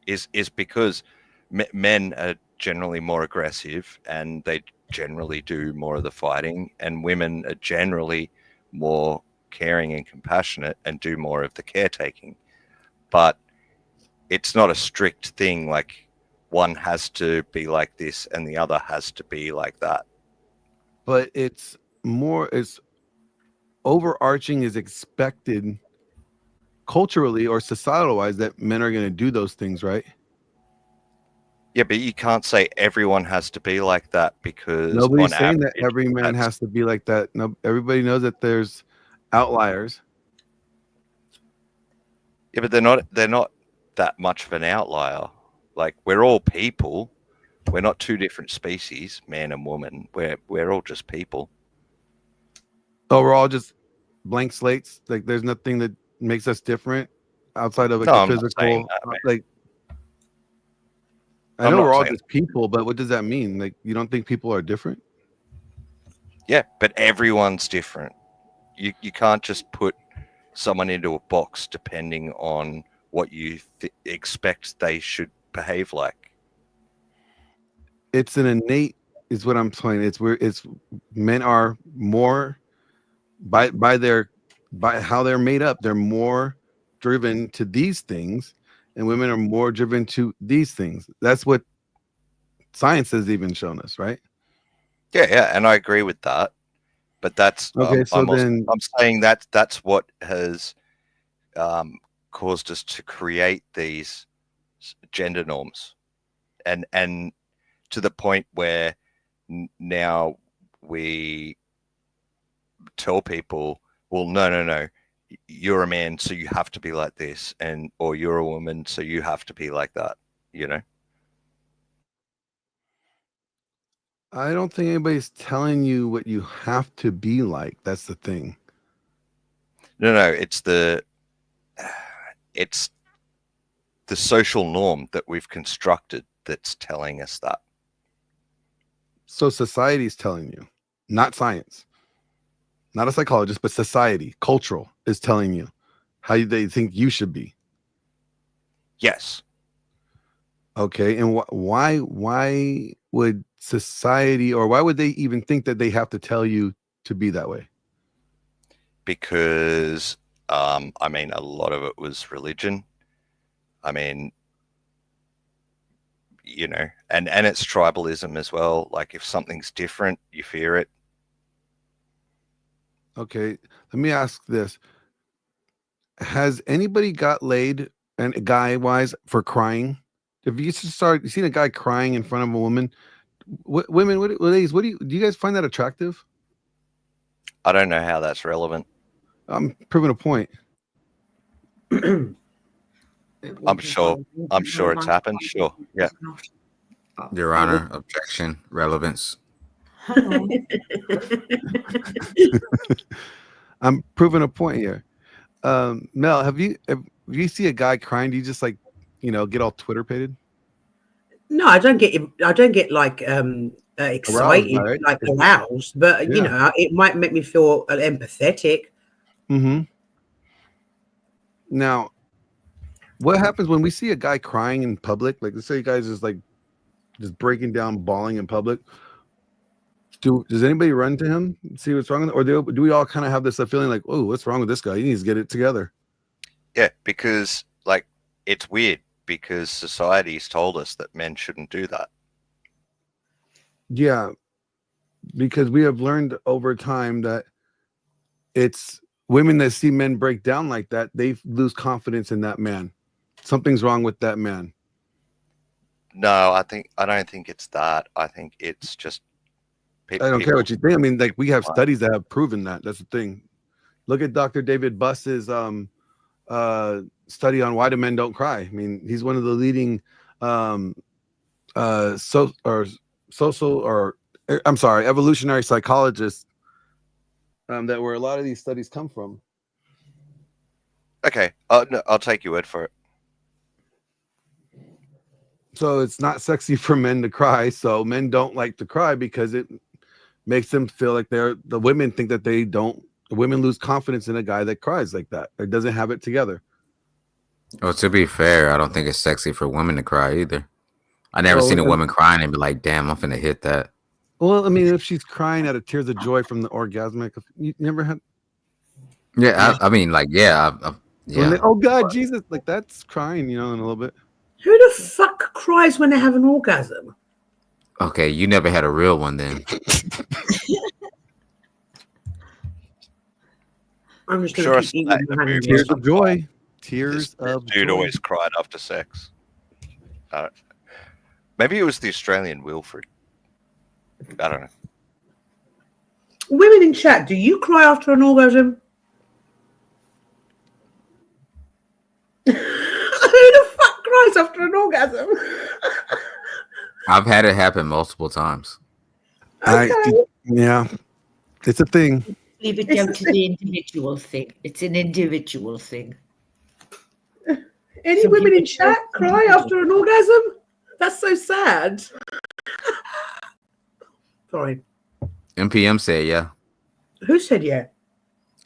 Is because men are generally more aggressive, and they generally do more of the fighting, and women are generally more caring and compassionate and do more of the caretaking. But it's not a strict thing, like one has to be like this and the other has to be like that. But it's more, it's overarching is expected culturally or societal wise that men are going to do those things, right? Yeah, but you can't say everyone has to be like that because Nobody's on saying that average, every man that's- has to be like that. No, everybody knows that there's outliers. Yeah, but they're not that much of an outlier. Like, we're all people. We're not two different species, man and woman. We're all just people. Oh, we're all just blank slates. Like there's nothing that makes us different outside of like No, the I'm not saying physical. that, man. Like I I'm know not we're all saying- just people, but what does that mean? Like you don't think people are different? Yeah, but everyone's different. You can't just put someone into a box depending on what you expect they should behave like. It's an innate is what I'm saying. It's men are more by how they're made up, they're more driven to these things, and women are more driven to these things. That's what science has even shown us, right? Yeah, and I agree with that. But that's Okay, so then I'm saying that's what has caused us to create these gender norms, and to the point where now we tell people, well, no, you're a man, so you have to be like this, or you're a woman, so you have to be like that, you know? I don't think anybody's telling you what you have to be like. That's the thing. No, it's the social norm that we've constructed that's telling us that. So society's telling you, not science, not a psychologist, but society, cultural, is telling you how they think you should be. Yes. Okay, and why would society, or why would they even think that they have to tell you to be that way? Because I mean, a lot of it was religion. I mean, you know, and it's tribalism as well. Like, if something's different, you fear it. Okay, let me ask this. Has anybody got laid, and guy wise, for crying? If you seen a guy crying in front of a woman, ladies, do you guys find that attractive? I don't know how that's relevant. I'm proving a point. I'm sure it's happened. Sure. Yeah. Your Honor, objection, relevance. I'm proving a point here. Mel, if you see a guy crying, do you just like, get all Twitter pated? No, I don't get like excited, Aroused, right? like aroused, but Yeah. it might make me feel empathetic. Mm-hmm. Now, what happens when we see a guy crying in public? Like, let's say a guy's just breaking down, bawling in public. Does anybody run to him, see what's wrong with him? Or do we all kind of have this feeling like, oh, what's wrong with this guy? He needs to get it together. Yeah, because like, it's weird because society's told us that men shouldn't do that. Yeah, because we have learned over time that it's women that see men break down like that, they lose confidence in that man. Something's wrong with that man. No, I don't think it's that. I think it's just I don't care what you think. I mean, like, we have studies that have proven that. That's the thing. Look at Dr. David Buss's study on why do men don't cry. I mean, he's one of the leading evolutionary psychologists that where a lot of these studies come from. Okay, I'll take your word for it. So it's not sexy for men to cry. So men don't like to cry because it makes them feel like the women think that the women lose confidence in a guy that cries like that or doesn't have it together. Well, to be fair, I don't think it's sexy for women to cry either. I never seen a woman crying and be like, damn, I'm finna hit that. Well, I mean, if she's crying out of tears of joy from the orgasmic, you never had. Yeah, I mean, like, yeah. Yeah. Oh God, Jesus, like that's crying, in a little bit. Who the fuck cries when they have an orgasm? Okay, you never had a real one then. I'm just I'm going sure I to saw keep that eating in my a movie. hamburger. Tears of joy. Tears of Dude joy. always cried after sex. Maybe it was the Australian Wilfred. I don't know. Women in chat, do you cry after an orgasm? Who the fuck cries after an orgasm? I've had it happen multiple times. Yeah, it's a thing. Leave it down to the individual thing. It's an individual thing. Any women in chat cry after an orgasm? That's so sad. Sorry. MPM said, yeah. Who said yeah?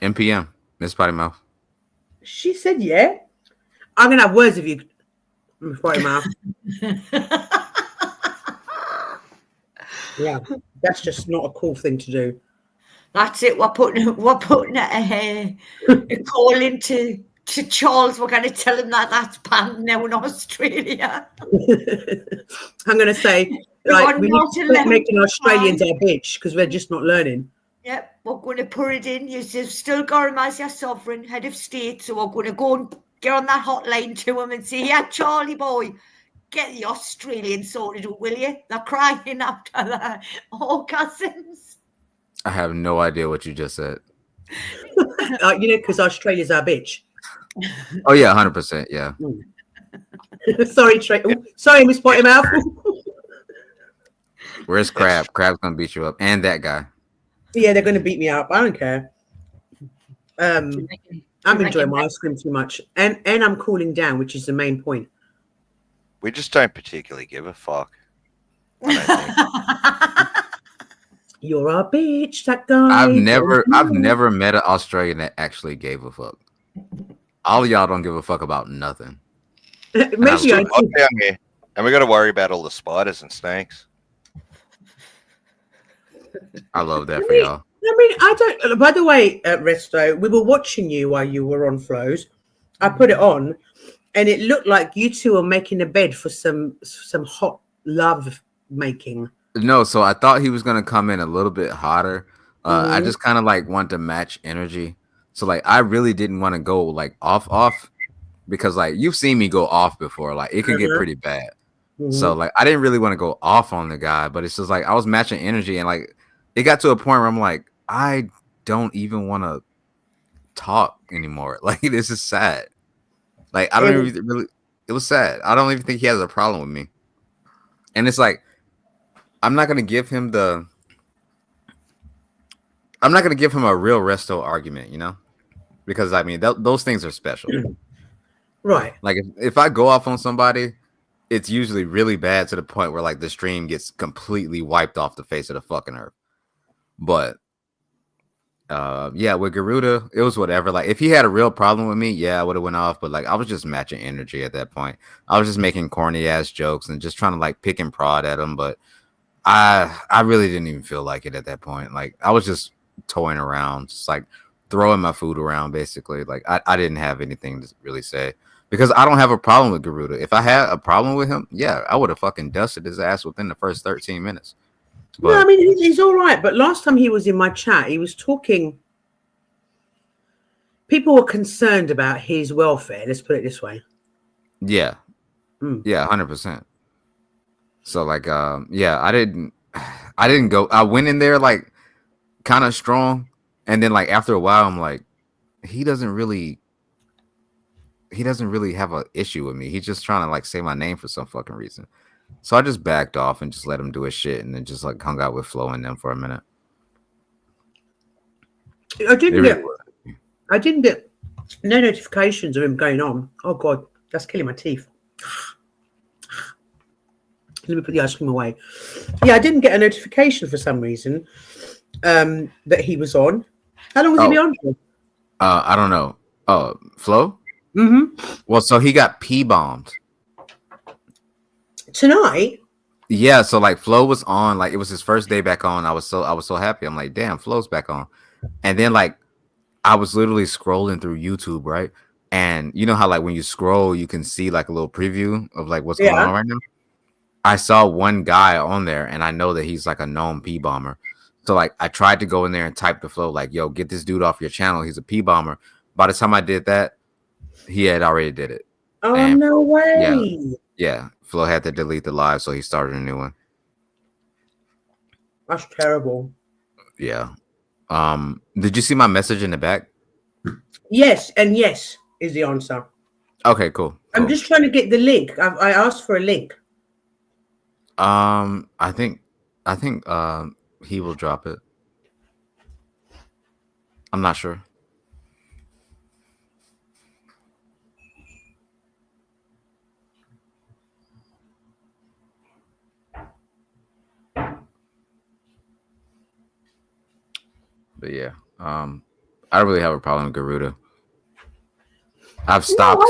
MPM, Miss Potty Mouth. She said yeah. I'm going to have words with you, Miss Potty Mouth. Yeah, that's just not a cool thing to do. That's it. We're putting a call into Charles. We're going to tell him that that's banned now in Australia. I'm going to say, like, we need to quit making Australians our bitch because we're just not learning. Yep, we're going to put it in. You've still got him as your sovereign head of state, so we're going to go and get on that hotline to him and say, yeah, Charlie boy, get the Australian sorted, will you? They're crying after the orgasms. I have no idea what you just said. Because Australia's our bitch. Oh, yeah, 100%. Yeah. Sorry, Trey. Sorry, Miss Potty Mouth. Where's Crab? Crab's going to beat you up. And that guy. Yeah, they're going to beat me up. I don't care. I'm enjoying my ice cream too much. And I'm cooling down, which is the main point. We just don't particularly give a fuck. You're a bitch, that guy. I've never met an Australian that actually gave a fuck. All of y'all don't give a fuck about nothing. Maybe I down here, and we got to worry about all the spiders and snakes. I love that for y'all. I don't. By the way, Resto, we were watching you while you were on Flows. I put it on, and it looked like you two are making a bed for some hot love making. No, so I thought he was gonna come in a little bit hotter. I just kind of like want to match energy. So like I really didn't want to go like off because like you've seen me go off before. Like it can get pretty bad. So like I didn't really want to go off on the guy, but it's just like I was matching energy and like it got to a point where I'm like, I don't even want to talk anymore. Like this is sad. Like I don't even really. It was sad. I don't even think he has a problem with me. And it's like I'm not gonna give him a real resto argument, you know, because I mean those things are special, right? Like if I go off on somebody, it's usually really bad to the point where like the stream gets completely wiped off the face of the fucking earth. But yeah, with Garuda, it was whatever. Like if he had a real problem with me, yeah, I would have went off. But like I was just matching energy at that point. I was just making corny ass jokes and just trying to like pick and prod at him. But I really didn't even feel like it at that point. Like I was just toying around, just like throwing my food around basically. Like I didn't have anything to really say because I don't have a problem with Garuda. If I had a problem with him, yeah, I would have fucking dusted his ass within the first 13 minutes. But, no, I mean he's all right. But last time he was in my chat, he was talking. People were concerned about his welfare. Let's put it this way. Yeah, yeah, 100%. So like, yeah, I didn't go. I went in there like kind of strong, and then like after a while, I'm like, he doesn't really have an issue with me. He's just trying to like say my name for some fucking reason. So I just backed off and just let him do his shit, and then just like hung out with Flo and them for a minute. I didn't get no notifications of him going on. Oh God, that's killing my teeth. Let me put the ice cream away. Yeah, I didn't get a notification for some reason that he was on. How long was he on for? I don't know. Flo? Mm-hmm. Well, so he got P-bombed. Tonight? Yeah, so like Flo was on, like it was his first day back on. I was so happy. I'm like, damn, Flo's back on. And then like I was literally scrolling through YouTube, right? And you know how like when you scroll, you can see like a little preview of like what's going on right now. I saw one guy on there, and I know that he's like a known P-bomber. So like I tried to go in there and type the flow, like, yo, get this dude off your channel. He's a P bomber. By the time I did that, he had already did it. Oh, And no yeah, way. yeah. Flo had to delete the live, so he started a new one. That's terrible. Yeah. Did you see my message in the back? Yes, and yes is the answer. Okay, cool. I'm just trying to get the link. I asked for a link. I think he will drop it. I'm not sure. But yeah, I don't really have a problem with Garuda. I've stopped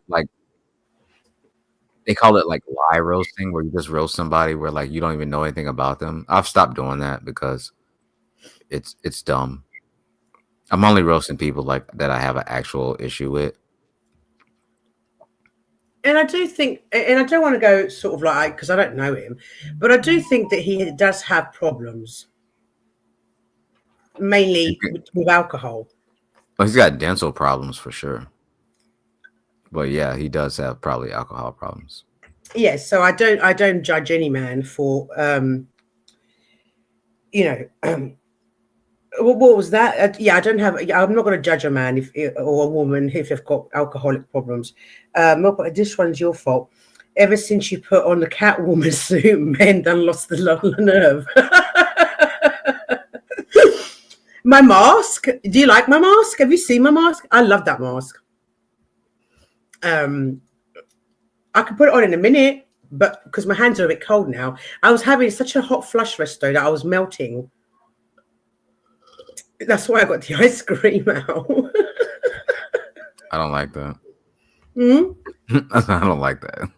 like, they call it like lie roasting, where you just roast somebody where like you don't even know anything about them. I've stopped doing that because it's dumb. I'm only roasting people like that I have an actual issue with. And I do think, and I don't want to go sort of like, because I don't know him, but I do think that he does have problems, mainly with alcohol. Well, he's got dental problems for sure. But yeah, he does have probably alcohol problems. Yes, so I don't judge any man for what was that? Yeah, I'm not going to judge a man or a woman if they've got alcoholic problems. This one's your fault. Ever since you put on the Catwoman suit, men done lost the nerve. My mask. Do you like my mask? Have you seen my mask? I love that mask. I could put it on in a minute, but because my hands are a bit cold now, I was having such a hot flush resto that I was melting. That's why I got the ice cream out. I don't like that. Hmm? I don't like that.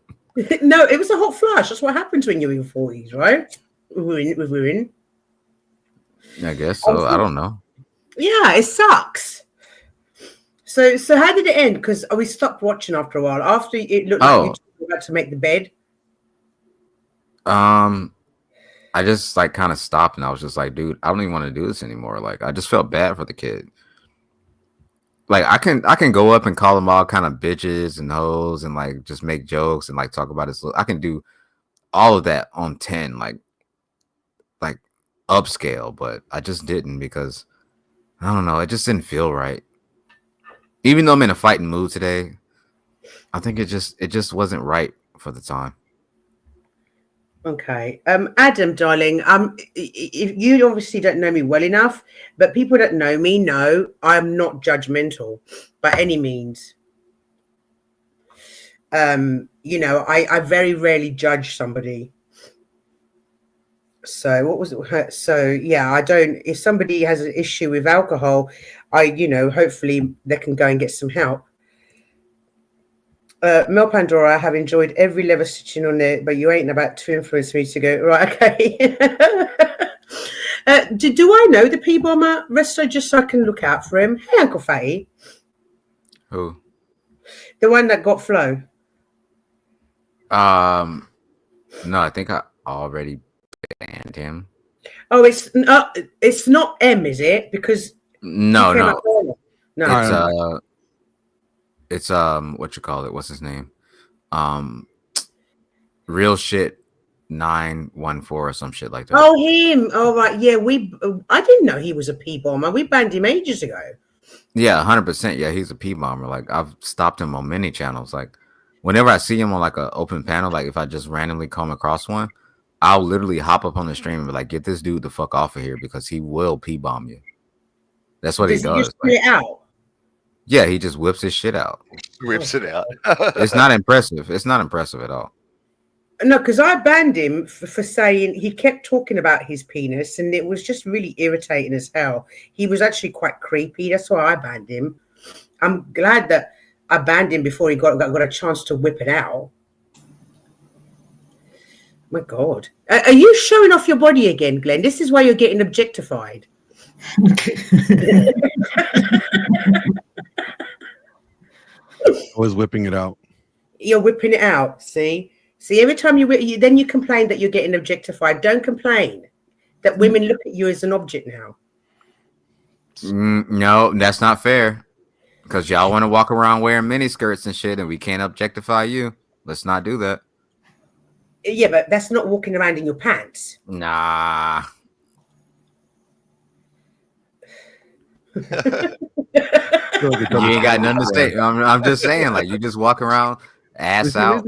No, it was a hot flush. That's what happens when you're in your 40s, right? With women. I guess so. I don't know. Yeah, it sucks. So how did it end? Because we stopped watching after a while. After it looked like you were about to make the bed. I just like kind of stopped and I was just like, dude, I don't even want to do this anymore. Like, I just felt bad for the kid. Like, I can go up and call them all kind of bitches and hoes and like just make jokes and like talk about this. I can do all of that on 10, like upscale, but I just didn't because I don't know. It just didn't feel right. Even though I'm in a fighting mood today, I think it just wasn't right for the time. Okay. Adam, darling, if you obviously don't know me well enough, but people that know me know I'm not judgmental by any means. I very rarely judge somebody. So what was it? So yeah, I don't, if somebody has an issue with alcohol, hopefully they can go and get some help. Mel Pandora, I have enjoyed every level sitting on it, but you ain't about to influence me to go, right, okay. Do I know the P-Bomber Resto just so I can look out for him? Hey, Uncle Fatty. Who? The one that got Flo. No, I think I already banned him. Oh, it's not M, is it? Because No. No. It's what you call it? What's his name? Real shit 914 or some shit like that. Oh, him. Oh, right. Yeah, I didn't know he was a P-Bomber. We banned him ages ago. Yeah, 100%. Yeah, he's a P-Bomber. Like, I've stopped him on many channels. Like, whenever I see him on like an open panel, like if I just randomly come across one, I'll literally hop up on the stream and be like, get this dude the fuck off of here because he will P-bomb you. That's what he does. He just put it out? Yeah, he just whips his shit out. Whips it out. It's not impressive. It's not impressive at all. No, because I banned him for saying he kept talking about his penis, and it was just really irritating as hell. He was actually quite creepy. That's why I banned him. I'm glad that I banned him before he got a chance to whip it out. My God. Are you showing off your body again, Glenn? This is why you're getting objectified. I was whipping it out. You're whipping it out. See, every time then you complain that you're getting objectified. Don't complain. that women look at you as an object now. No, that's not fair. Because y'all want to walk around wearing mini skirts and shit, and we can't objectify you. Let's not do that. Yeah, but that's not walking around in your pants. Nah. You ain't got nothing to say. I'm just saying, like, you just walk around ass See, out.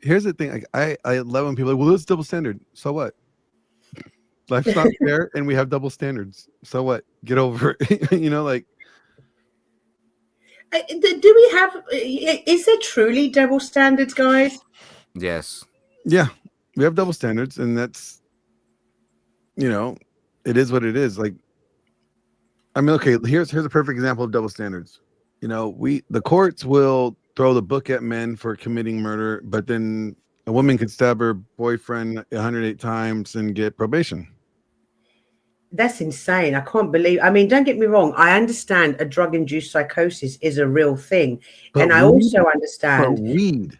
Here's the thing. Like, I love when people are like, well, it's double standard. So what? Life's not fair, and we have double standards. So what? Get over it. You know, like. Do we have? Is there truly double standards, guys? Yes. Yeah, we have double standards, and that's, you know, it is what it is. Like, I mean, okay, here's a perfect example of double standards. You know, the courts will throw the book at men for committing murder, but then a woman could stab her boyfriend 108 times and get probation. That's insane. I can't believe. I mean, don't get me wrong. I understand a drug-induced psychosis is a real thing, But and I weed- also But understand. weed.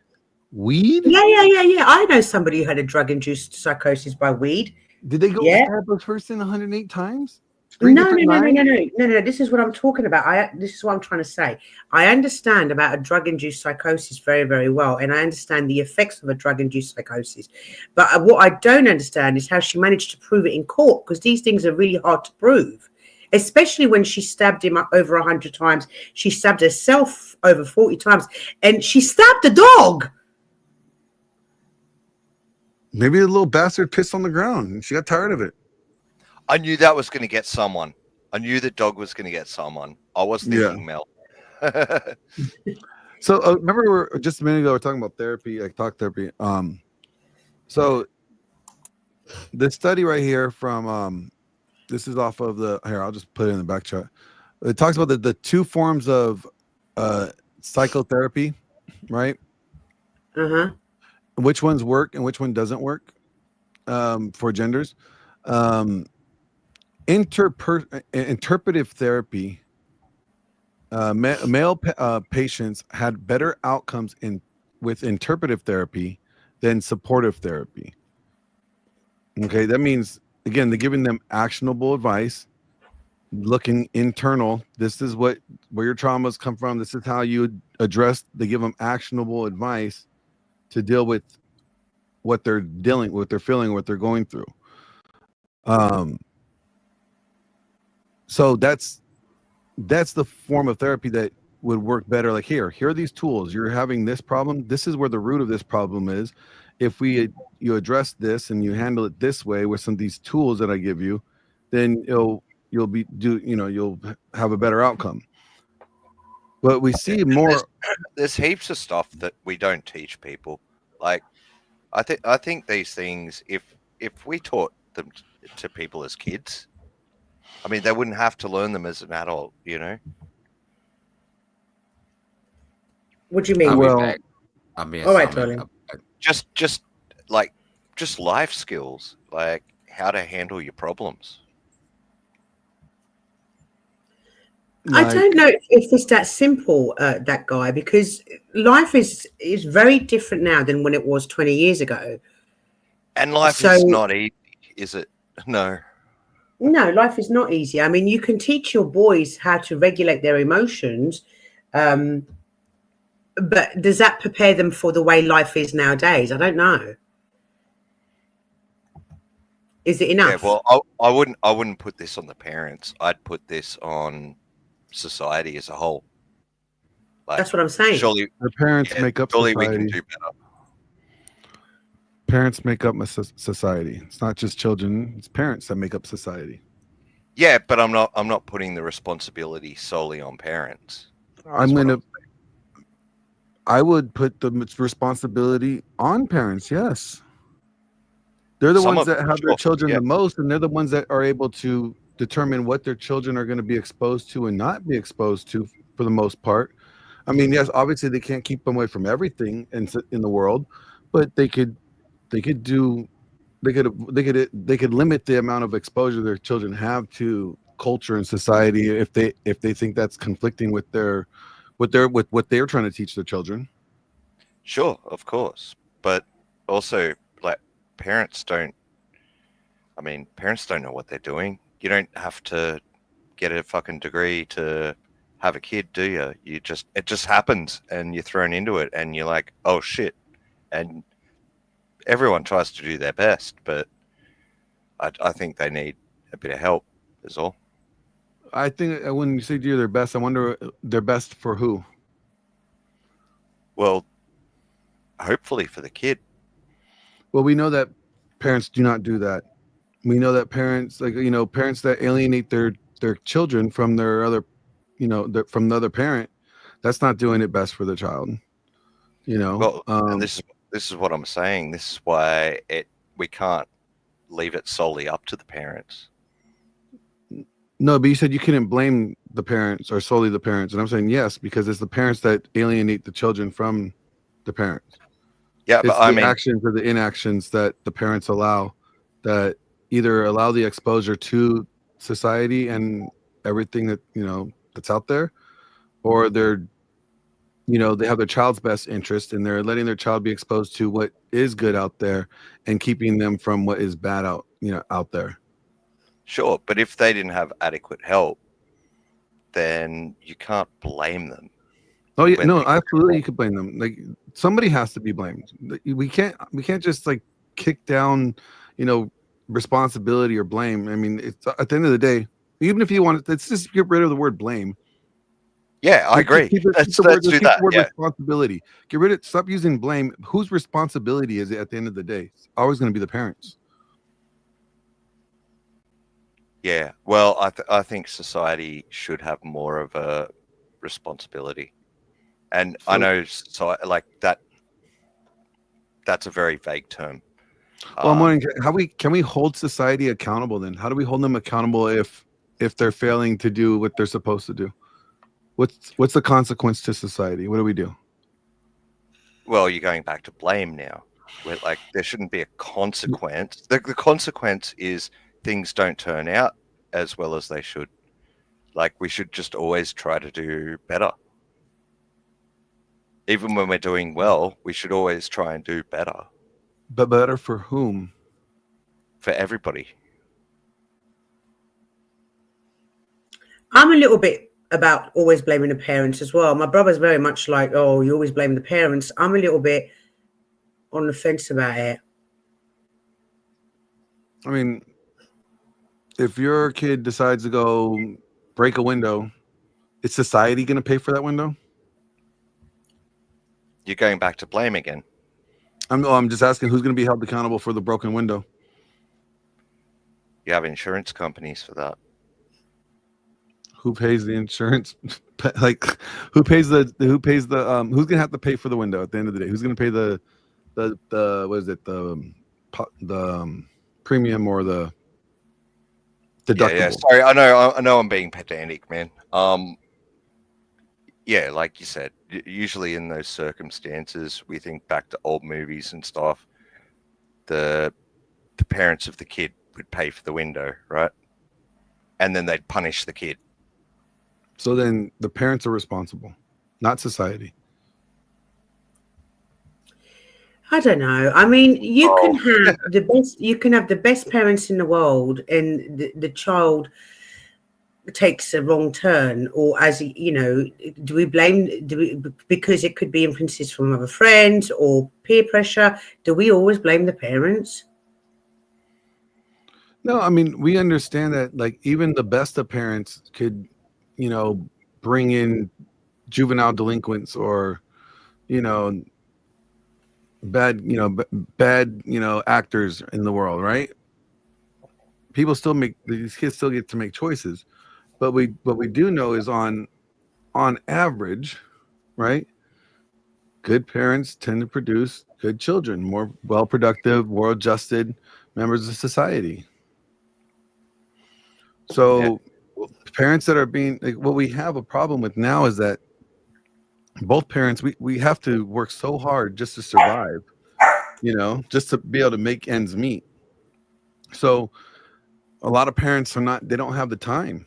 Yeah. I know somebody who had a drug-induced psychosis by weed. Did they go Yeah. stab a person 108 times? No. This is what I'm talking about. This is what I'm trying to say. I understand about a drug-induced psychosis very, very well, and I understand the effects of a drug-induced psychosis. But what I don't understand is how she managed to prove it in court, because these things are really hard to prove, especially when she stabbed him over 100 times. She stabbed herself over 40 times, and she stabbed the dog. Maybe the little bastard pissed on the ground and she got tired of it. I knew that was going to get someone. I knew the dog was going to get someone. I was thinking Mel. So remember, just a minute ago we were talking about therapy, like talk therapy. So this study right here from this is off of here. I'll just put it in the back chat. It talks about the two forms of psychotherapy, right? Which ones work and which one doesn't work for genders. Interpretive therapy. Male patients had better outcomes with interpretive therapy than supportive therapy. Okay, that means, again, they're giving them actionable advice, looking internal. This is where your traumas come from. This is how you address. They give them actionable advice to deal with what they're dealing, what they're feeling, what they're going through. So that's the form of therapy that would work better. Like, here are these tools. You're having this problem. This is where the root of this problem is. If you address this and you handle it this way with some of these tools that I give you, then you'll have a better outcome. But we see more. There's heaps of stuff that we don't teach people. Like, I think these things, if we taught them to people as kids, I mean, they wouldn't have to learn them as an adult, you know? What do you mean? All right, darling. Just life skills, like how to handle your problems. I don't know if it's that simple, that guy, because life is very different now than when it was 20 years ago. And life is not easy, is it? No. No, life is not easy. I mean, you can teach your boys how to regulate their emotions, but does that prepare them for the way life is nowadays? I don't know. Is it enough? Yeah, well, I wouldn't put this on the parents. I'd put this on society as a whole. Like, that's what I'm saying. Surely the parents make up surely society. we can do better. Parents make up society. It's not just children, it's parents that make up society. Yeah, but I'm not putting the responsibility solely on parents. I would put the responsibility on parents, yes. They're the ones that have their children the most, and they're the ones that are able to determine what their children are going to be exposed to and not be exposed to for the most part. I mean, yes, obviously they can't keep them away from everything in the world, but they could limit the amount of exposure their children have to culture and society if they think that's conflicting with what they're trying to teach their children. Sure, of course, but also, like, parents don't. I mean, parents don't know what they're doing. You don't have to get a fucking degree to have a kid, do you? It just happens, and you're thrown into it, and you're like, oh shit. And everyone tries to do their best, but I think they need a bit of help, is all. I think when you say do their best, I wonder their best for who? Well, hopefully for the kid. Well, we know that parents do not do that. We know that parents, parents that alienate their children from their other, from the other parent, that's not doing it best for the child. Well, and this is what I'm saying. This is why we can't leave it solely up to the parents. No, but you said you couldn't blame the parents or solely the parents, and I'm saying yes, because it's the parents that alienate the children from the parents. Yeah, it's but I the mean, actions or the inactions that the parents allow, that either allow the exposure to society and everything that that's out there, or they're they have their child's best interest and they're letting their child be exposed to what is good out there and keeping them from what is bad out there. Sure, but if they didn't have adequate help, then you can't blame them. Oh yeah, no, absolutely, you could blame them. Like somebody has to be blamed. We can't just like kick down, responsibility or blame. I mean, it's at the end of the day, even if you want to, let's just get rid of the word blame. Yeah, I agree. Let's do that. Yeah. Responsibility. Stop using blame. Whose responsibility is it at the end of the day? It's always going to be the parents. Yeah, well, I think society should have more of a responsibility, and I know like that. That's a very vague term. Well, I'm wondering can we hold society accountable then? How do we hold them accountable if they're failing to do what they're supposed to do? What's the consequence to society? What do we do? Well, you're going back to blame now. Where like there shouldn't be a consequence. The consequence is things don't turn out as well as they should. Like we should just always try to do better. Even when we're doing well, we should always try and do better. But better for whom? For everybody. I'm a little bit about always blaming the parents as well. My brother's very much like, oh, you always blame the parents. I'm a little bit on the fence about it. I mean, if your kid decides to go break a window, is society going to pay for that window? You're going back to blame again. I'm just asking who's going to be held accountable for the broken window. You have insurance companies for that. Who pays the insurance? Like, who's going to have to pay for the window at the end of the day? Who's going to pay the what is it, the premium or the deductible? Yeah. Sorry, I know I'm being pedantic, man. Yeah, like you said, usually in those circumstances, we think back to old movies and stuff. The parents of the kid would pay for the window, right? And then they'd punish the kid. So then the parents are responsible, not society. I don't know. I mean, you can have the best. You can have the best parents in the world, and the child takes a wrong turn, or do we blame? Because it could be influences from other friends or peer pressure? Do we always blame the parents? No, I mean, we understand that, like, even the best of parents could, bring in juvenile delinquents or, bad actors in the world, right? These kids still get to make choices, but what we do know is on average, right? Good parents tend to produce good children, more well-productive, well-adjusted members of society. So parents that are being, like, what we have a problem with now is that both parents, we have to work so hard just to survive, just to be able to make ends meet. So a lot of parents they don't have the time,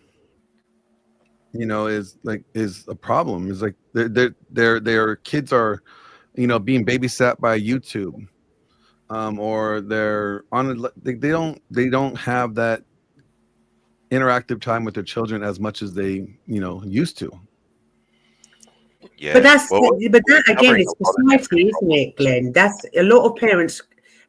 is a problem. Is like their kids are, being babysat by YouTube, or they're on. They don't have that interactive time with their children as much as they used to. Yeah. But that's Well, but that again covering is a lot of society, isn't it, Glenn? That's a lot of parents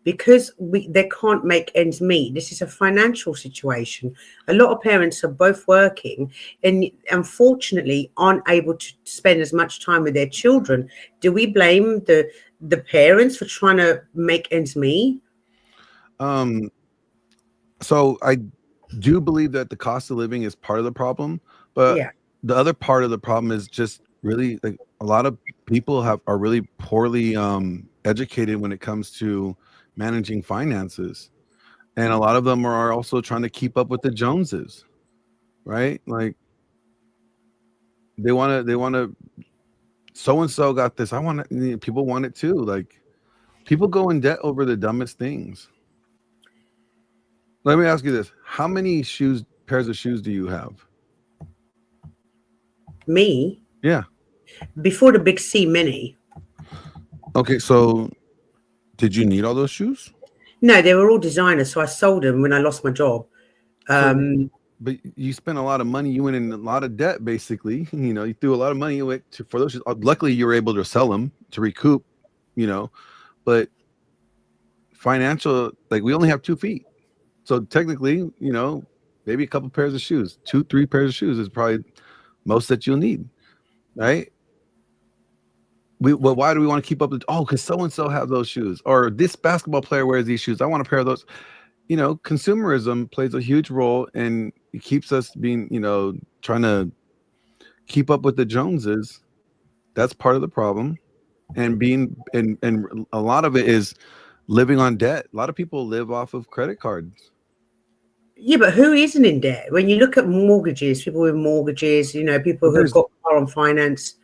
because they can't make ends meet. This is a financial situation. A lot of parents are both working and unfortunately aren't able to spend as much time with their children. Do we blame the parents for trying to make ends meet? So I do believe that the cost of living is part of the problem, but Yeah. the other part of the problem is just really like a lot of people are really poorly educated when it comes to managing finances, and a lot of them are also trying to keep up with the Joneses, right? Like they want to so and so got this, people want it too. Like people go in debt over the dumbest things. Let me ask you this: how many pairs of shoes do you have? Me? Yeah. Before the big C mini. Okay, so did you need all those shoes? No, they were all designers, so I sold them when I lost my job. But you spent a lot of money. You went in a lot of debt, basically. You threw a lot of money away for those shoes. Luckily, you were able to sell them to recoup. But financial, like we only have 2 feet, so technically, maybe a couple pairs of shoes, 2-3 pairs of shoes is probably most that you'll need, right? Why do we want to keep up with? Oh, because so and so have those shoes, or this basketball player wears these shoes. I want a pair of those. Consumerism plays a huge role, and it keeps us being, trying to keep up with the Joneses. That's part of the problem, and a lot of it is living on debt. A lot of people live off of credit cards. Yeah, but who isn't in debt? When you look at mortgages, people with mortgages, people who have got car on finance.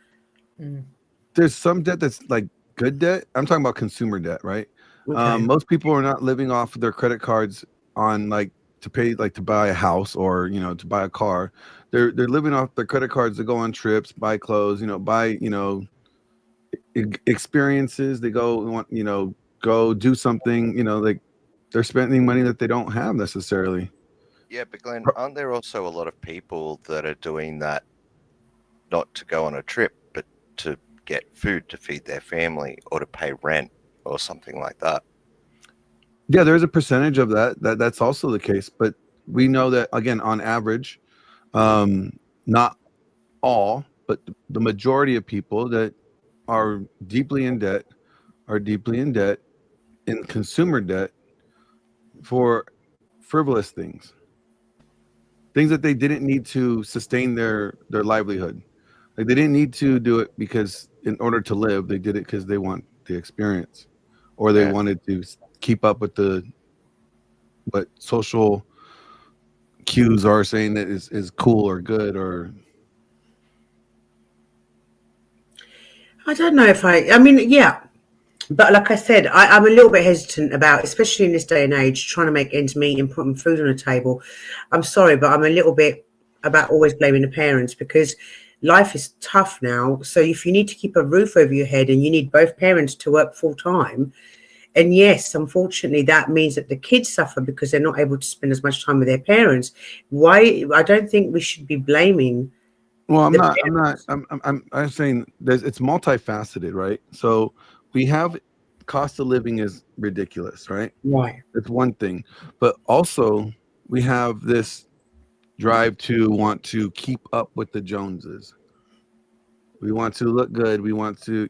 There's some debt that's like good debt. I'm talking about consumer debt, right? Okay. Most people are not living off of their credit cards on to pay, to buy a house or to buy a car. They're living off their credit cards to go on trips, buy clothes, buy experiences. They go go do something. They're spending money that they don't have necessarily. Yeah, but Glenn, aren't there also a lot of people that are doing that not to go on a trip, but to get food to feed their family or to pay rent or something like that? Yeah, there's a percentage of that's also the case, but we know that, again, on average, not all, but the majority of people that are deeply in debt in consumer debt for frivolous things that they didn't need to sustain their livelihood. Like they didn't need to do it because in order to live, they did it because they want the experience, or they wanted to keep up with what social cues are saying that is cool or good. Or I don't know if I mean, yeah. But like I said, I'm a little bit hesitant about, especially in this day and age, trying to make ends meet and putting food on the table. I'm sorry, but I'm a little bit about always blaming the parents because life is tough now. So if you need to keep a roof over your head and you need both parents to work full time, and yes, unfortunately, that means that the kids suffer because they're not able to spend as much time with their parents. Why? I don't think we should be blaming. Well, I'm saying it's multifaceted, right? So we have cost of living is ridiculous, right? Right. That's one thing. But also we have this drive to want to keep up with the Joneses. We want to look good. We want to,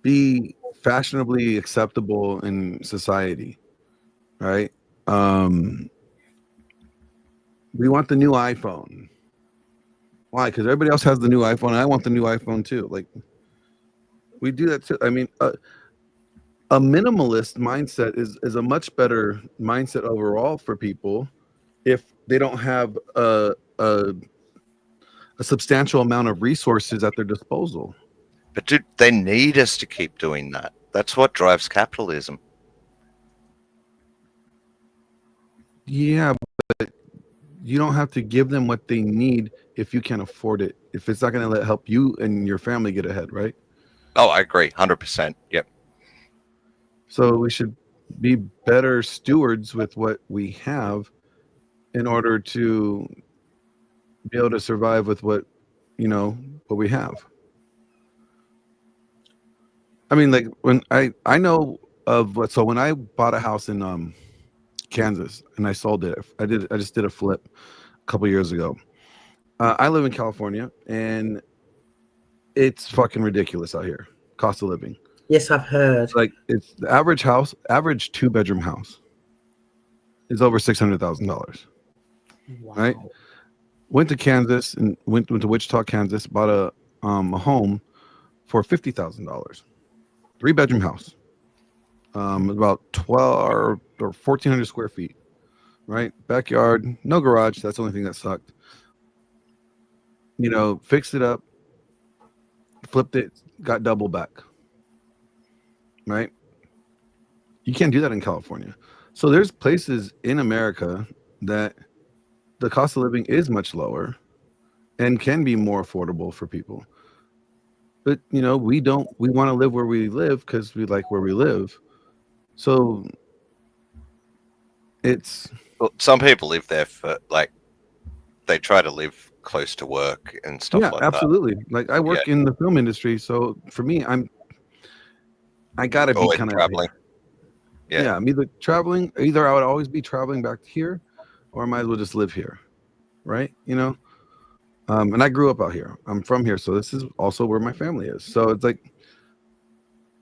be fashionably acceptable in society, right? We want the new iPhone. Why? Because everybody else has the new iPhone, and I want the new iPhone too. Like, we do that too. I mean, a minimalist mindset is a much better mindset overall for people if they don't have a substantial amount of resources at their disposal. But dude, they need us to keep doing that. That's what drives capitalism. Yeah, but you don't have to give them what they need if you can't afford it. If it's not going to help you and your family get ahead, right? Oh, I agree, 100%. Yep. So we should be better stewards with what we have in order to be able to survive with what we have. I mean, like when I know of what, so when I bought a house in Kansas and I sold it, I just did a flip a couple years ago. I live in California and it's fucking ridiculous out here. Cost of living. Yes, I've heard. Like it's the average 2-bedroom house is over $600,000. Wow. Right? Went to Kansas and went to Wichita, Kansas, bought a home for $50,000. 3-bedroom house. About 12 or 1,400 square feet. Right? Backyard, no garage. That's the only thing that sucked. Fixed it up, flipped it, got double back. Right? You can't do that in California. So there's places in America that the cost of living is much lower and can be more affordable for people. But, we want to live where we live because we like where we live. So well, some people live there for they try to live close to work and stuff like that. Yeah, absolutely. Like I work in the film industry. So for me, I gotta be kind of traveling. Yeah, I'm either traveling. Either I would always be traveling back here, or I might as well just live here, right? And I grew up out here. I'm from here, so this is also where my family is. So it's like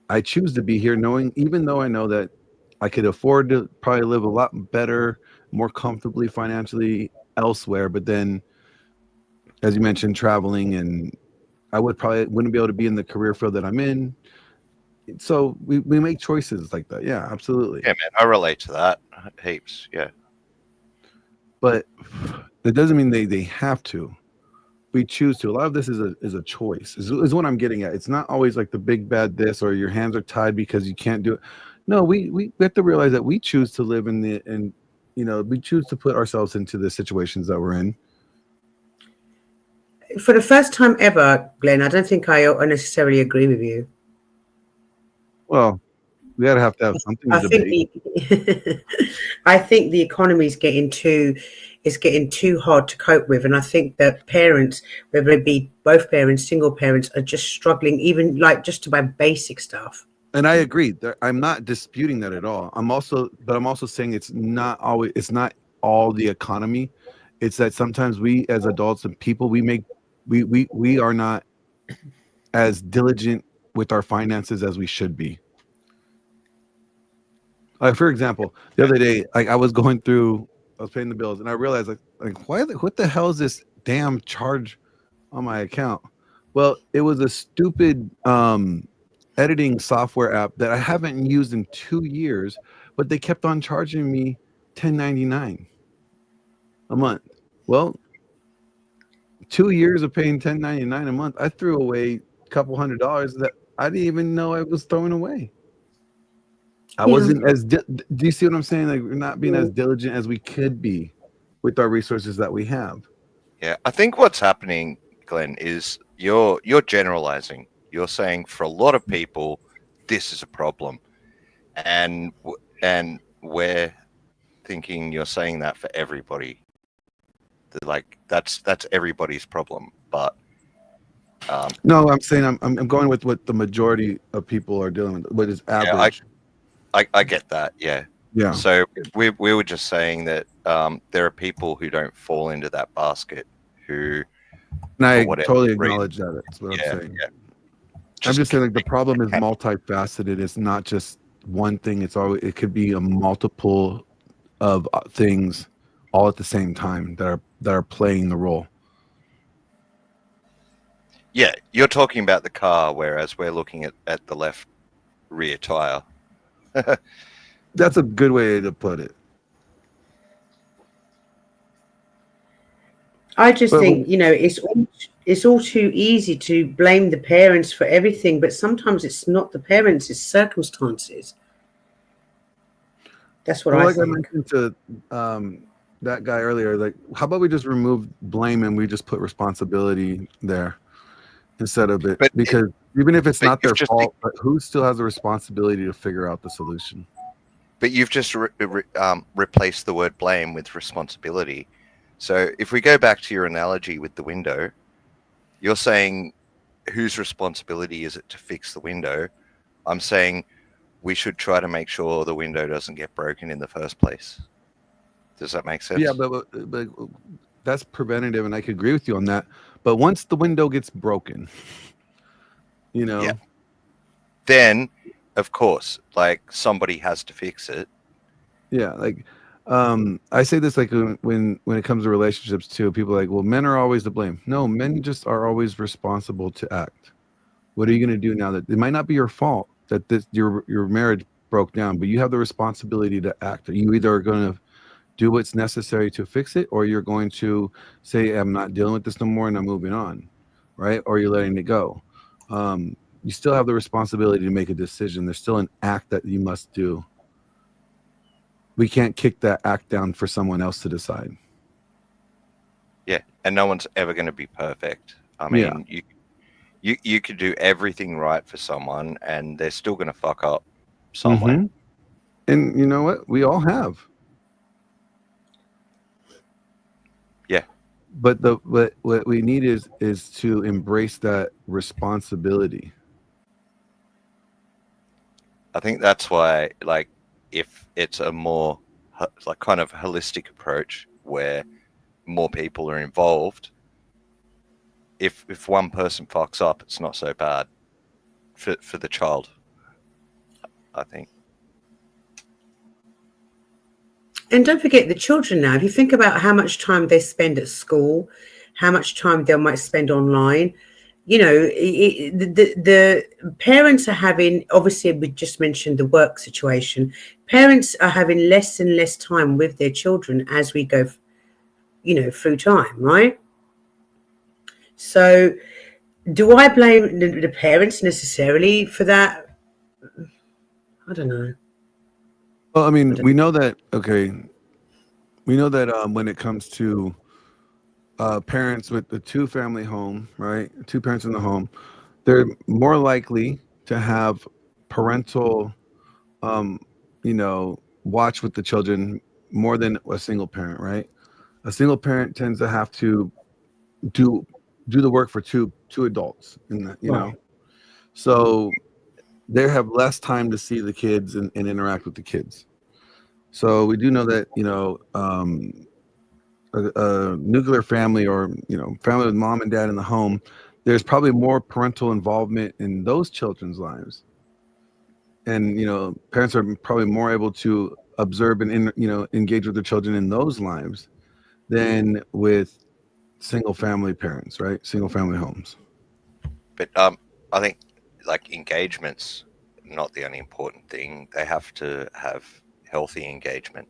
I choose to be here, even though I know that I could afford to probably live a lot better, more comfortably financially elsewhere. But then, as you mentioned, traveling, and I wouldn't be able to be in the career field that I'm in. So we make choices like that. Yeah, absolutely. Yeah, man, I relate to that heaps. Yeah. But that doesn't mean they have to. We choose to. A lot of this is a choice. Is what I'm getting at. It's not always like the big bad this or your hands are tied because you can't do it. No, we have to realize that we choose to live we choose to put ourselves into the situations that we're in. For the first time ever, Glenn, I don't think I necessarily agree with you. Well, we gotta have to have something to debate. I think the economy is getting too hard to cope with, and I think that parents, whether it be both parents, single parents, are just struggling, even just to buy basic stuff. And I agree. I'm not disputing that at all. I'm also saying it's not all the economy. It's that sometimes we as adults and people we are not as diligent with our finances as we should be. For example, the other day, I was paying the bills, and I realized what the hell is this damn charge on my account? Well, it was a stupid editing software app that I haven't used in 2 years, but they kept on charging me $10.99 a month. Well, 2 years of paying $10.99 a month, I threw away a couple $100 that I didn't even know I was throwing away. I wasn't as do you see what I'm saying? Like, we're not being as diligent as we could be with our resources that we have. Yeah, I think what's happening, Glenn, is you're generalizing. You're saying for a lot of people, this is a problem, and we're thinking you're saying that for everybody. That's everybody's problem, but. No, I'm saying I'm going with what the majority of people are dealing with, what is average. Yeah, I get that. Yeah. Yeah. So we were just saying that there are people who don't fall into that basket who. And I totally acknowledge that. That's what I'm saying. Yeah. I'm just saying the problem is multifaceted. It's not just one thing. It could be a multiple of things all at the same time that are playing the role. Yeah, you're talking about the car, whereas we're looking at the left rear tire. That's a good way to put it. I just think, it's all too easy to blame the parents for everything, but sometimes it's not the parents, it's circumstances. That's what I think. I mentioned to that guy earlier, how about we just remove blame and we just put responsibility there instead of it? Because Even if it's But not their you've just- fault, but who still has the responsibility to figure out the solution? But you've just replaced the word blame with responsibility. So if we go back to your analogy with the window, you're saying whose responsibility is it to fix the window? I'm saying we should try to make sure the window doesn't get broken in the first place. Does that make sense? Yeah, but that's preventative, and I could agree with you on that. But once the window gets broken, you know, Yeah. Then, of course, like somebody has to fix it. yeah, like I say this like when it comes to relationships too. People are like, well, men are always to blame. No, men just are always responsible to act. What are you going to do now that it might not be your fault that your marriage broke down, but you have the responsibility to act. You either are going to do what's necessary to fix it, or you're going to say, I'm not dealing with this no more and I'm moving on, right? Or you're letting it go. You still have the responsibility to make a decision. There's still an act that you must do. We can't kick that act down for someone else to decide. Yeah, and no one's ever going to be perfect. I mean, you could do everything right for someone, and they're still going to fuck up somewhere. Mhm. And you know what? We all have. Yeah. But what we need is to embrace that responsibility. I think that's why, like, if it's a more like kind of holistic approach where more people are involved, if one person fucks up, it's not so bad for the child, I think. And don't forget the children now. If you think about how much time they spend at school, how much time they might spend online, you know, the parents are having, obviously we just mentioned the work situation, parents are having less and less time with their children as we go, you know, through time, right? So do I blame the parents necessarily for that? I don't know. Well, I mean, we know that, okay, we know that when it comes to parents with the two-family home, right, two parents in the home, they're more likely to have parental, you know, watch with the children more than a single parent, right? A single parent tends to have to do the work for two adults, you know, so they have less time to see the kids and interact with the kids. So we do know that, you know, a nuclear family, or, you know, family with mom and dad in the home, there's probably more parental involvement in those children's lives. And, you know, parents are probably more able to observe and, you know, engage with their children in those lives than with single family parents, right? Single family homes. But I think, like, engagement's not the only important thing. They have to have healthy engagement.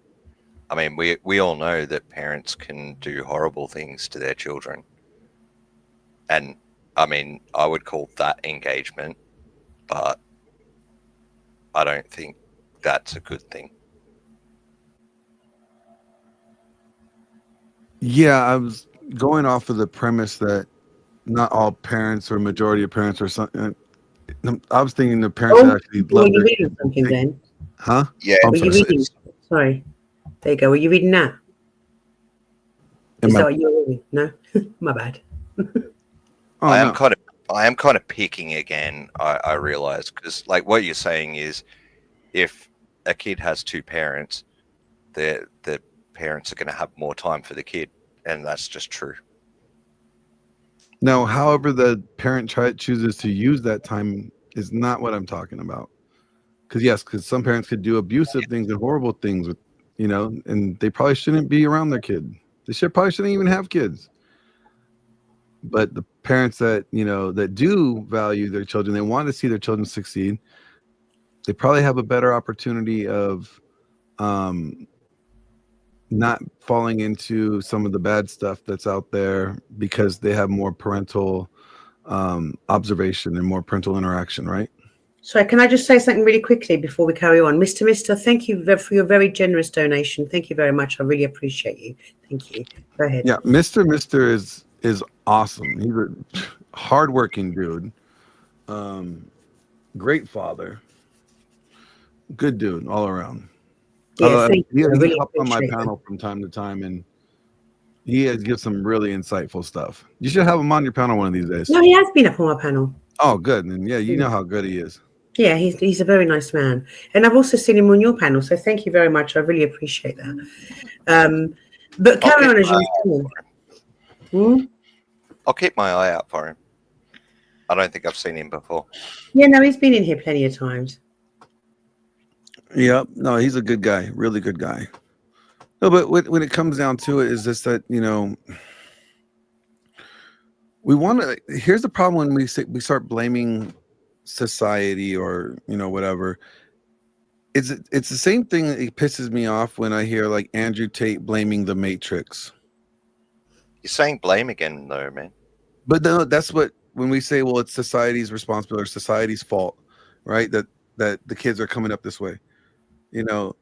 I mean, we all know that parents can do horrible things to their children. And I mean, I would call that engagement, but I don't think that's a good thing. Yeah, I was going off of the premise that not all parents or majority of parents are something. I was thinking the parents that actually love were you their reading something then? Huh? Yeah. I'm Were you sorry. reading? Sorry. There you go. Were you reading that? Is that what you were reading? No? My bad. I am kind of picking again, I realize, because, like, what you're saying is if a kid has two parents, the parents are going to have more time for the kid, and that's just true. Now, however the parent chooses to use that time is not what I'm talking about. Because some parents could do abusive things and horrible things with, you know, and they probably shouldn't be around their kid. They probably shouldn't even have kids. But the parents that, you know, that do value their children, they want to see their children succeed, they probably have a better opportunity of not falling into some of the bad stuff that's out there because they have more parental observation and more parental interaction, right? Sorry, can I just say something really quickly before we carry on? Mister, thank you for your very generous donation. Thank you very much. I really appreciate you. Thank you. Go ahead. Yeah, Mr. is awesome. He's a hardworking dude. Great father. Good dude all around. Yeah, thank He you. I really hops on my appreciate that. panel from time to time, and he gives some really insightful stuff. You should have him on your panel one of these days. No, he has been up on my panel. Oh, good. And yeah, you know how good he is. Yeah, he's a very nice man, and I've also seen him on your panel. So thank you very much. I really appreciate that. But carry on as usual. I'll keep my eye out for him. I don't think I've seen him before. Yeah, no, he's been in here plenty of times. Yep. No, he's a good guy. Really good guy. No, but when it comes down to it, is just that, you know, we want to. Here's the problem when we start blaming society or, you know, whatever. It's the same thing that pisses me off when I hear like Andrew Tate blaming the Matrix. You're saying blame again, though, man. But no, that's what when we say, well, it's society's responsibility or society's fault, right? That the kids are coming up this way. You know,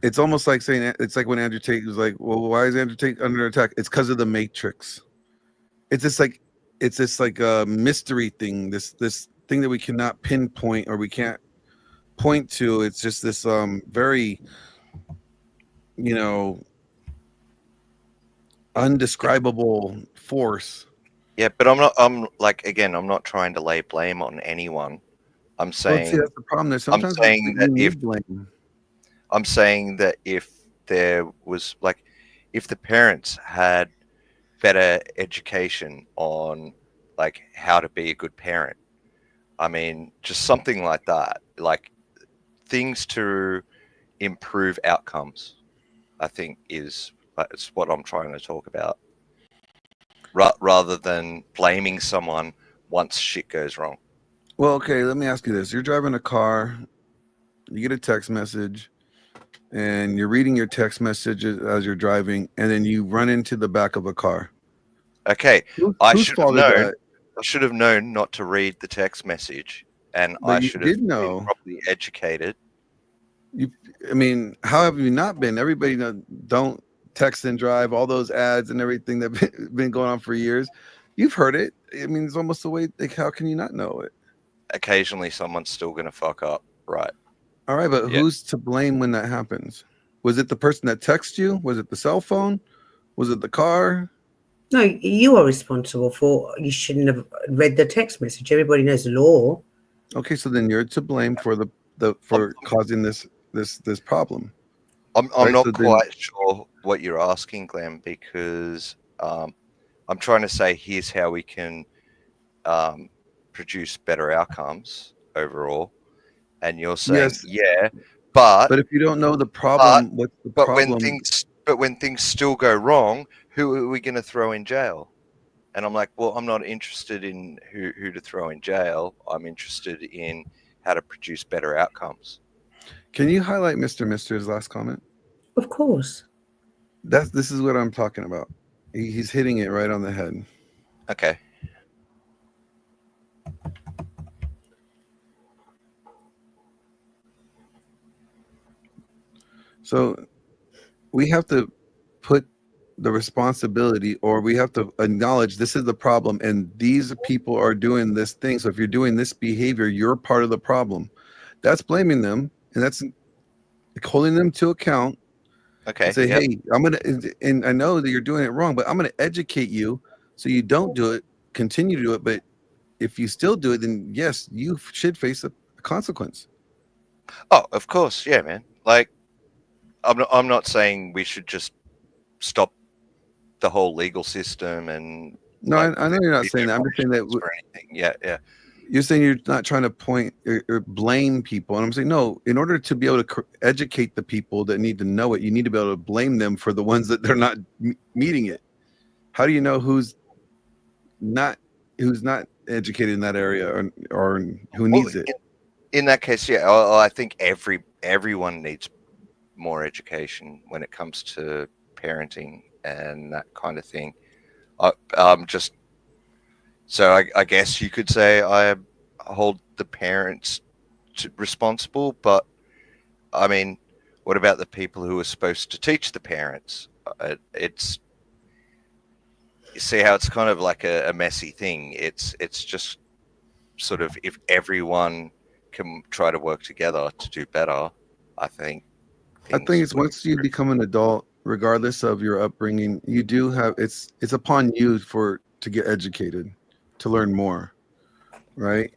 it's almost like saying it's like when Andrew Tate was like, well, why is Andrew Tate under attack? It's because of the Matrix. It's this like a mystery thing, this thing that we cannot pinpoint or we can't point to. It's just this very, you know, undescribable force. Yeah, but I'm not trying to lay blame on anyone. I'm saying, well, see, that's the problem. There's sometimes I'm saying that if blame. I'm saying that if there was if the parents had better education on like how to be a good parent, I mean, just something like that, like things to improve outcomes, I think is what I'm trying to talk about. Rather than blaming someone once shit goes wrong. Well, okay, let me ask you this. You're driving a car, you get a text message, and you're reading your text messages as you're driving, and then you run into the back of a car. Okay, I should have known not to read the text message, and But I you should did have know. been properly educated. I mean, how have you not been? Everybody don't text and drive, all those ads and everything that been going on for years. You've heard it. I mean, it's almost the way, like, how can you not know it? Occasionally, someone's still going to fuck up, right? All right, but who's to blame when that happens? Was it the person that texted you? Was it the cell phone? Was it the car? No, you are responsible for. You shouldn't have read the text message. Everybody knows the law. Okay, so then you're to blame for for causing this problem. I'm Right, not so then- quite sure what you're asking, Glenn, because I'm trying to say here's how we can produce better outcomes overall, and you're saying Yes. but if you don't know the problem, what's the problem? when things still go wrong, who are we going to throw in jail? And I'm like, well, I'm not interested in who to throw in jail. I'm interested in how to produce better outcomes. Can you highlight Mr. Mister's last comment? Of course. This is what I'm talking about. He's hitting it right on the head. Okay. So we have to put the responsibility, or we have to acknowledge this is the problem and these people are doing this thing. So if you're doing this behavior, you're part of the problem. That's blaming them, and that's holding them to account. Okay. Say, yep. hey, and I know that you're doing it wrong, but I'm gonna educate you so you don't do it, continue to do it. But if you still do it, then yes, you should face a consequence. Oh, of course, yeah, man. Like, I'm not saying we should just stop the whole legal system and. No, I know you're not saying that. I'm just saying that. Or anything. Yeah, yeah. You're saying you're not trying to point or blame people, and I'm saying no. In order to be able to educate the people that need to know it, you need to be able to blame them for the ones that they're not meeting it. How do you know who's not educated in that area or who needs it? In that case, yeah, I think everyone needs more education when it comes to parenting and that kind of thing. So I guess you could say I hold the parents responsible, but I mean, what about the people who are supposed to teach the parents? It's you see how it's kind of like a messy thing. It's just sort of if everyone can try to work together to do better, I think it's once you become an adult, regardless of your upbringing, you do have it's upon you to get educated, to learn more, right?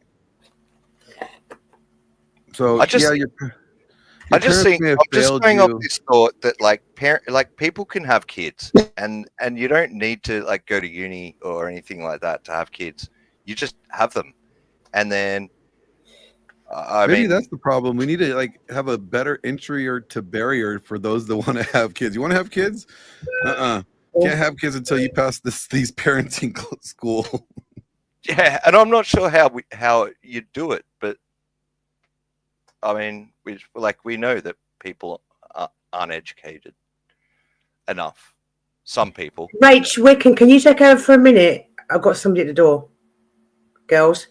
So I just think I'm just going off this thought that like people can have kids, and you don't need to like go to uni or anything like that to have kids. You just have them, and then maybe that's the problem. We need to like have a better entry or to barrier for those that want to have kids. You want to have kids? Can't have kids until you pass these parenting school. Yeah, and I'm not sure how you do it, but I mean, we know that people are uneducated enough. Some people. Rach, Wiccan, can you take over for a minute? I've got somebody at the door. Girls.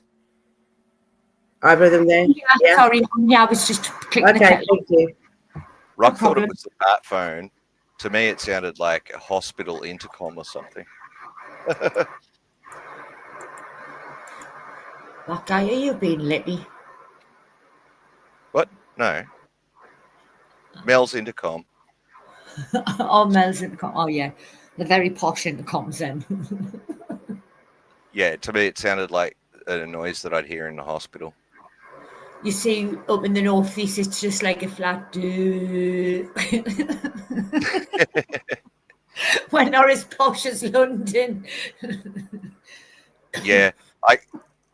Either of them there? Yeah. Sorry, I was just clicking. Okay, thank you. Rock thought it was a bat phone. To me, it sounded like a hospital intercom or something. That guy, are you being lippy? What? No. Mel's intercom. Oh, Mel's intercom. Oh, yeah. The very posh intercoms then. Yeah, to me, it sounded like a noise that I'd hear in the hospital. You see, up in the northeast, it's just like a flat do. We're not as posh as London. Yeah, I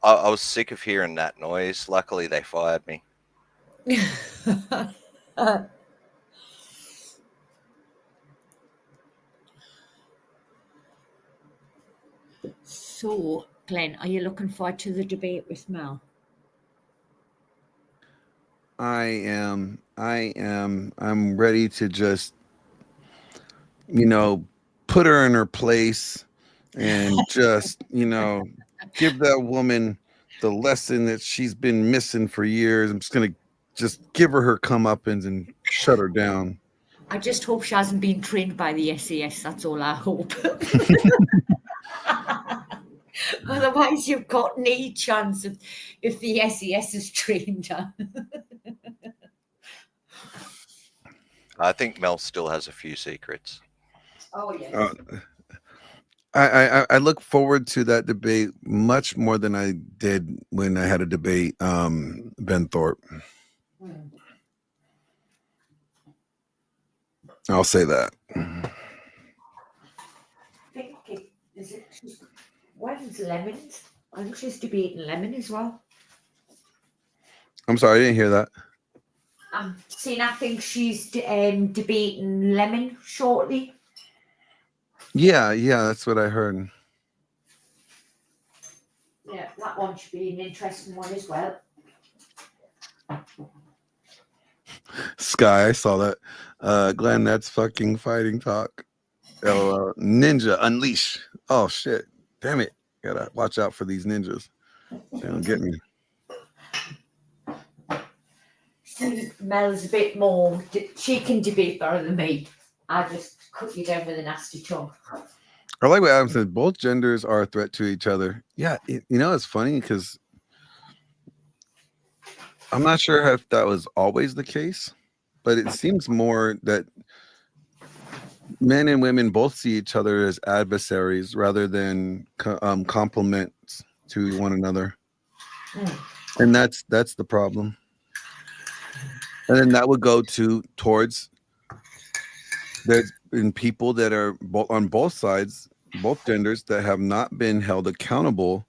was sick of hearing that noise. Luckily, they fired me. So, Glenn, are you looking forward to the debate with Mel? I am. I'm ready to just, put her in her place and just, give that woman the lesson that she's been missing for years. I'm just going to give her her comeuppance and shut her down. I just hope she hasn't been trained by the SAS. That's all I hope. Otherwise, you've got no chance if the SAS has trained her. I think Mel still has a few secrets. Oh, yeah. I look forward to that debate much more than I did when I had a debate Ben Thorpe. I'll say that. When's Lemons? I think she's debating Lemon as well. I'm sorry, I didn't hear that. I'm saying I think she's debating Lemon shortly. Yeah, that's what I heard. Yeah, that one should be an interesting one as well. Sky, I saw that. Glenn, that's fucking fighting talk. Ninja Unleash. Oh shit. Damn it. Gotta watch out for these ninjas. They don't get me. Mel's a bit more, she can debate better than me. I just cut you down with a nasty tongue. I like what Adam said. Both genders are a threat to each other. Yeah, it's funny because I'm not sure if that was always the case, but it seems more that men and women both see each other as adversaries rather than complements to one another. And that's the problem. And then that would go towards there's been people that are on both sides, both genders, that have not been held accountable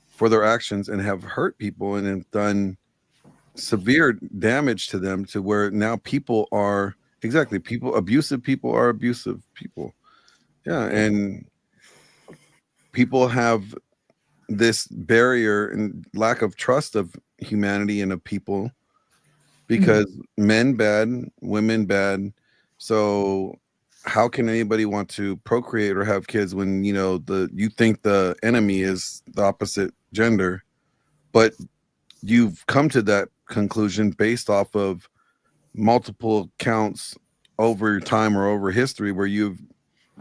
for their actions and have hurt people and have done severe damage to them, to where now abusive people are abusive people. Yeah, and people have this barrier and lack of trust of humanity and of people because men bad, women bad. So how can anybody want to procreate or have kids when you think the enemy is the opposite gender, but you've come to that conclusion based off of multiple counts over time or over history where you've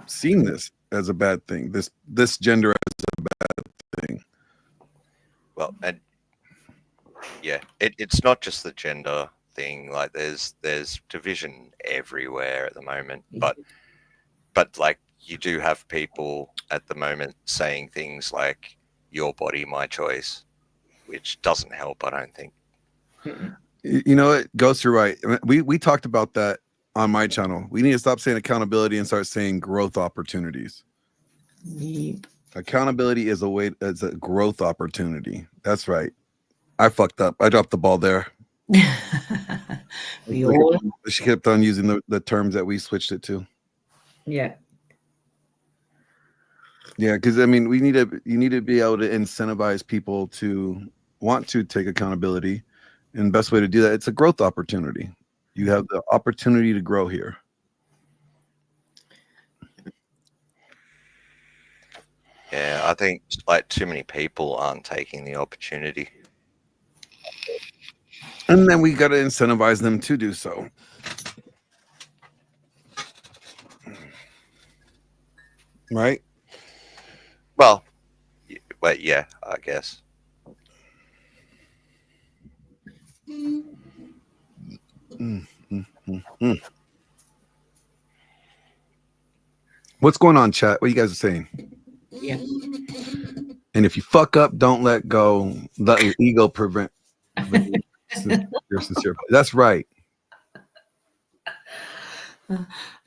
seen this as a bad thing, this gender as a bad thing. Well, and yeah, it's not just the gender thing. Like there's division everywhere at the moment, but like you do have people at the moment saying things like "your body, my choice," which doesn't help. I don't think. You know what, Ghost, you're right. We talked about that on my channel. We need to stop saying accountability and start saying growth opportunities. Yep. Accountability is a growth opportunity. That's right. I fucked up. I dropped the ball there. We all. She kept on using the terms that we switched it to. Yeah. Yeah, because I mean, you need to be able to incentivize people to want to take accountability, and the best way to do that, it's a growth opportunity. You have the opportunity to grow here. Yeah, I think like too many people aren't taking the opportunity. And then we got to incentivize them to do so. Right? Well, yeah, I guess. What's going on, chat? What you guys are saying? Yeah. And if you fuck up, don't let go. Let your ego prevent your sincere. That's right.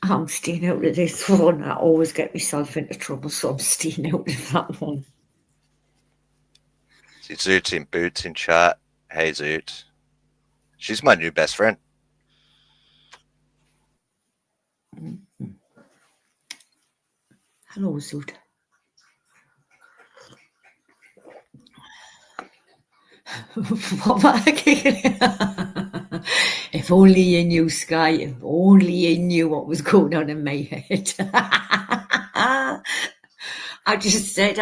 I'm staying out of this one. I always get myself into trouble, so I'm staying out of that one. Zoot's in Boots in chat. Hey, Zoot. She's my new best friend. Hello, Zoot. What am I kicking? If only you knew, Sky. If only you knew what was going on in my head. I just said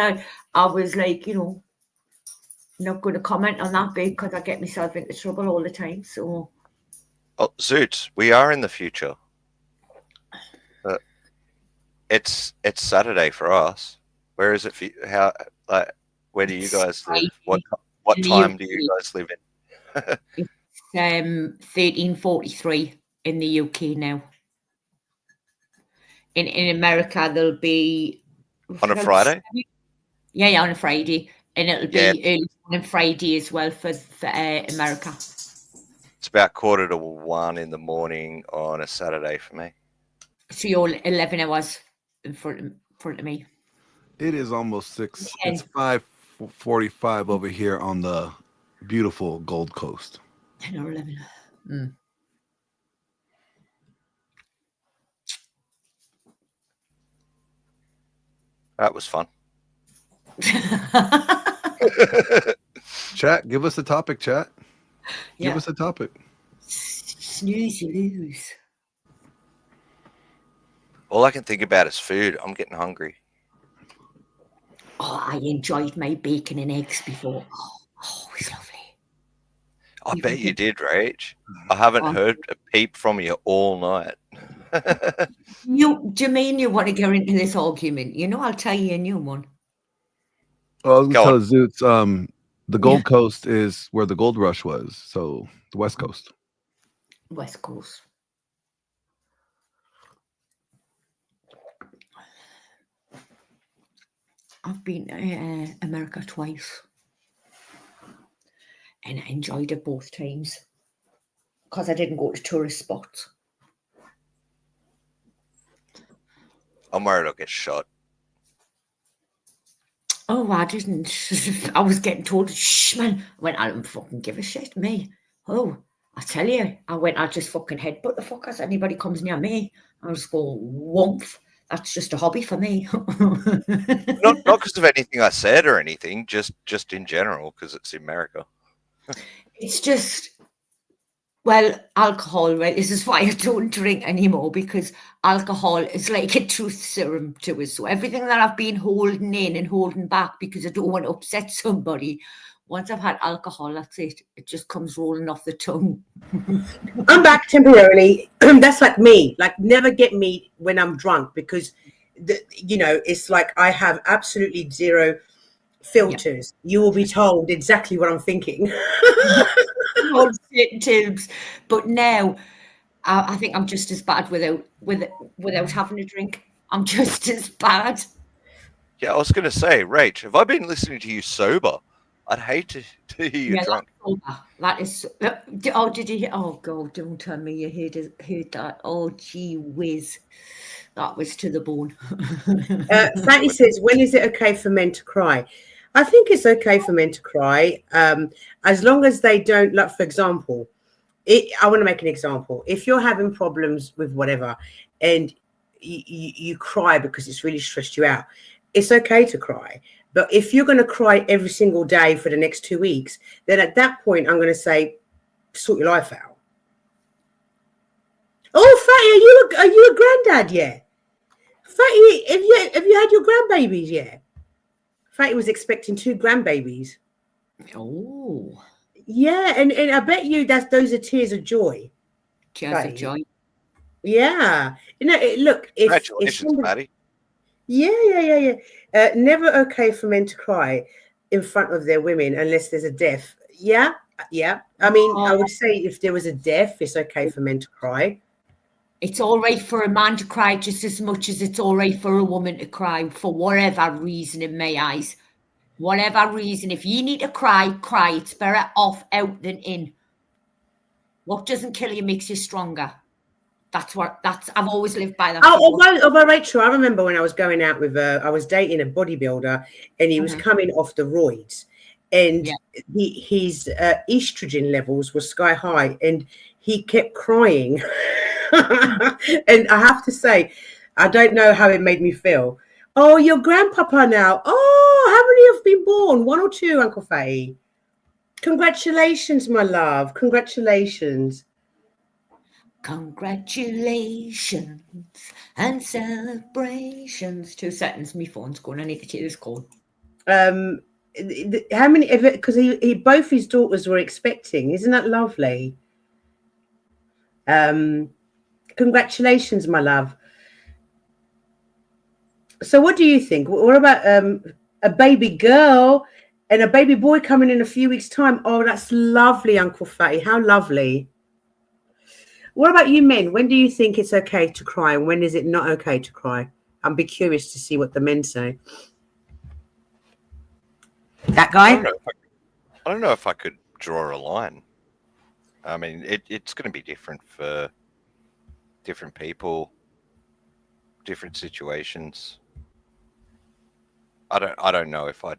I was like, not going to comment on that bit because I get myself into trouble all the time. So, oh, Zoot, we are in the future. It's Saturday for us. Where is it for you? How? Like, where do you guys live? What time do you guys live in? It's 13:43 in the UK now. In America, there'll be on a Friday. Yeah, on a Friday, and it'll be early on Friday as well for America. It's about 1:45 in the morning on a Saturday for me. So you're 11 hours in front of me. It is almost 6. It's 5:45 over here on the beautiful Gold Coast. 10 or 11. Mm. That was fun. Chat, give us a topic, chat. Yeah. Give us a topic. Snooze, you lose. All I can think about is food. I'm getting hungry. Oh, I enjoyed my bacon and eggs before. Oh, it's lovely. I bet you did, Rach. I haven't heard a peep from you all night. Jermaine, you want to get into this argument? I'll tell you a new one. Well, I was going to tell Zoots, the Gold Coast is where the gold rush was. So the West Coast. West Coast. I've been to America twice. And I enjoyed it both times. Because I didn't go to tourist spots. I'm worried I'll get shot. Oh, I didn't. I was getting told, shh, man. I went, I don't fucking give a shit, me. Oh, I tell you, I just fucking headbutt the fuckers. Anybody comes near me, I'll just go, woomph. That's just a hobby for me. not because of anything I said or anything, just in general, because it's America. It's just, well, alcohol, right? This is why I don't drink anymore, because alcohol is like a truth serum to us. So everything that I've been holding in and holding back because I don't want to upset somebody, once I've had alcohol, that's it. It just comes rolling off the tongue. I'm back temporarily. That's like me. Like, never get me when I'm drunk because, it's like I have absolutely zero filters. You will be told exactly what I'm thinking. On certain terms, but now I think I'm just as bad without having a drink. I'm just as bad. Yeah, I was going to say, Rach, have I been listening to you sober? I'd hate to hear you Yeah, drunk. that is. Oh, did you? Oh God! Don't tell me you heard that. Oh, gee whiz, that was to the bone. Fatty says, when is it okay for men to cry? I think it's okay for men to cry, as long as they don't, like, for example, I want to make an example. If you're having problems with whatever and you cry because it's really stressed you out, it's okay to cry. But if you're going to cry every single day for the next 2 weeks, then at that point, I'm going to say, sort your life out. Oh, Fatty, are you a granddad yet? Fatty, have you had your grandbabies yet? Fatty was expecting 2 grandbabies. Oh. Yeah, and I bet you those are tears of joy. Tears of joy. Yeah. Look, Congratulations, Patty. Yeah. Never okay for men to cry in front of their women unless there's a death. Yeah. I mean, I would say if there was a death, it's okay for men to cry. It's all right for a man to cry just as much as it's all right for a woman to cry for whatever reason in my eyes. Whatever reason. If you need to cry, cry. It's better off out than in. What doesn't kill you makes you stronger. I've always lived by that. Although Rachel, I remember when I was going out with I was dating a bodybuilder and he was coming off the roids and his estrogen levels were sky high and he kept crying. And I have to say, I don't know how it made me feel. Oh, you're grandpapa now. Oh, how many have been born? 1 or 2, Uncle Fatty? Congratulations, my love. Congratulations. Congratulations and celebrations. 2 seconds, my phone's going. I need to take this call. How many? Because he both his daughters were expecting. Isn't that lovely? Congratulations, my love. So, what do you think? What about a baby girl and a baby boy coming in a few weeks' time? Oh, that's lovely, Uncle Fatty. How lovely. What about you men? When do you think it's okay to cry and when is it not okay to cry? I'd be curious to see what the men say. That guy? I don't know if I could draw a line. I mean, it's going to be different for different people, different situations. I don't know if I'd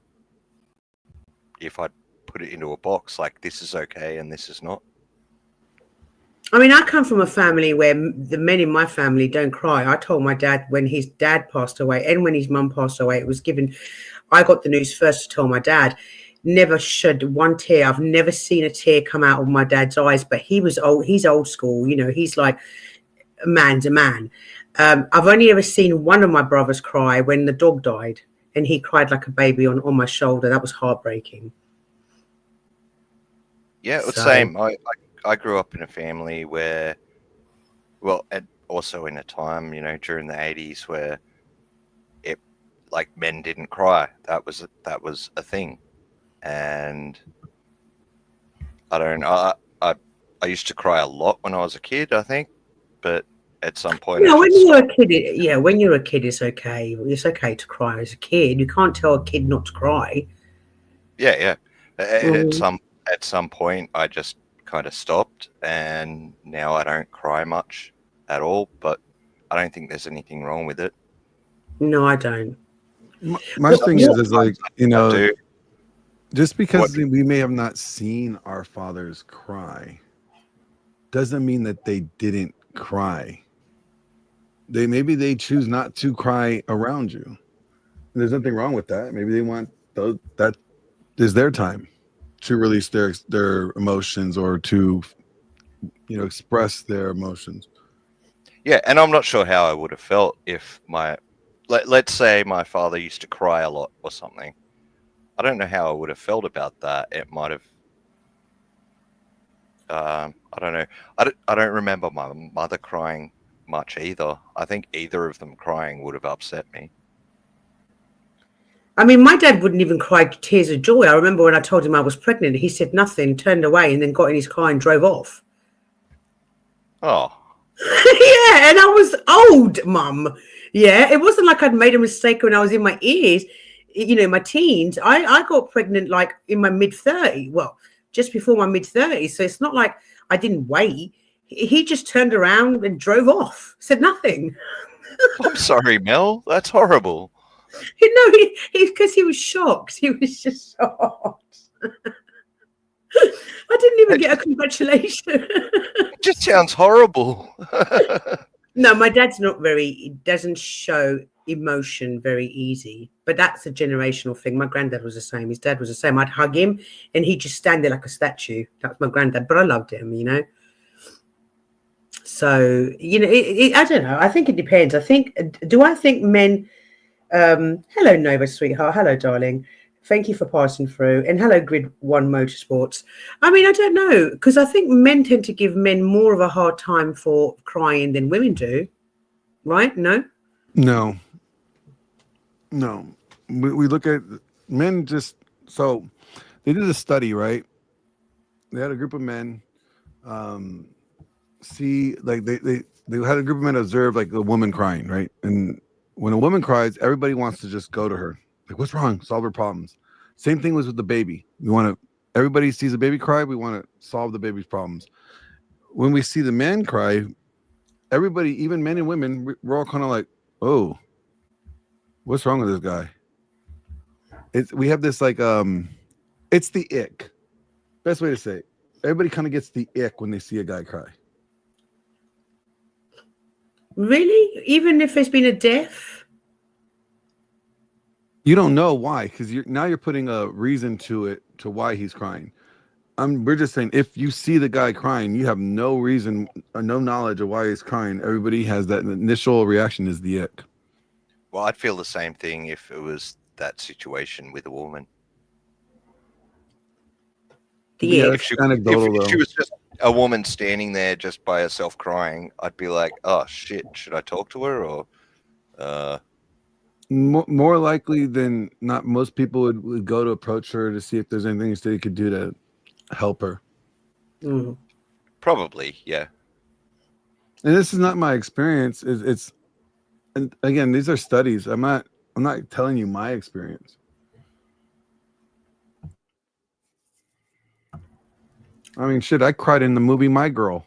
put it into a box like this is okay and this is not. I mean, I come from a family where the men in my family don't cry. I told my dad when his dad passed away and when his mum passed away, I got the news first to tell my dad. Never shed one tear. I've never seen a tear come out of my dad's eyes, but he was old. He's old school. You know, he's like a man's a man. I've only ever seen one of my brothers cry when the dog died and he cried like a baby on my shoulder. That was heartbreaking. Yeah, it's the same. I grew up in a family where, well, and also in a time, you know, during the 80s where men didn't cry. That was a thing. And I used to cry a lot when I was a kid, I think, but at some point, when you're a kid, when you're a kid, it's okay. It's okay to cry as a kid. You can't tell a kid not to cry. Yeah. At some point, I just kind of stopped, and now I don't cry much at all. But I don't think there's anything wrong with it. No, I don't. My thing is like, you know, just because we may have not seen our fathers cry doesn't mean that they didn't cry. Maybe they choose not to cry around you. There's nothing wrong with that. Maybe they want that is their time to release their emotions or to, you know, express their emotions. Yeah, and I'm not sure how I would have felt if let's say my father used to cry a lot or something. I don't know how I would have felt about that. It might have. I don't know. I don't remember my mother crying much either. I think either of them crying would have upset me. I mean, my dad wouldn't even cry tears of joy. I remember when I told him I was pregnant, he said nothing, turned away, and then got in his car and drove off. Oh. Yeah, and I was old, Mum. Yeah, it wasn't like I'd made a mistake when I was in my ears, you know, my teens. I got pregnant like in my mid-30s. Well, just before my mid-30s. So it's not like I didn't wait. He just turned around and drove off, said nothing. I'm sorry, Mel. That's horrible. You know, because he was shocked. He was just shocked. I didn't even get a congratulation. It just sounds horrible. No, my dad's not he doesn't show emotion very easy, but that's a generational thing. My granddad was the same. His dad was the same. I'd hug him and he'd just stand there like a statue. That's my granddad, but I loved him, you know. So, you know, I don't know. I think it depends. I think men, hello, Nova, sweetheart. Hello, darling. Thank you for passing through. And hello, Grid One Motorsports. I mean, I don't know, because I think men tend to give men more of a hard time for crying than women do. Right? No? No. We look at men just, so they did a study, right? They had a group of men see, like they had a group of men observe like a woman crying, right? And when a woman cries, everybody wants to just go to her. Like, what's wrong? Solve her problems. Same thing was with the baby. Everybody sees a baby cry, we want to solve the baby's problems. When we see the man cry, everybody, even men and women, we're all kind of like, oh, what's wrong with this guy? We have this like, it's the ick. Best way to say it. Everybody kind of gets the ick when they see a guy cry. Really? Even if there's been a death? You don't know why, because you're putting a reason to it, to why he's crying. We're just saying, if you see the guy crying, you have no reason or no knowledge of why he's crying. Everybody has that initial reaction is the ick. Well, I'd feel the same thing if it was that situation with a woman. If she was just a woman standing there just by herself crying, I'd be like, oh shit, should I talk to her? Or more likely than not, most people would go to approach her to see if there's anything they could do to help her. Mm. Probably, yeah. And this is not my experience. And again, these are studies. I'm not telling you my experience. I mean, shit, I cried in the movie My Girl.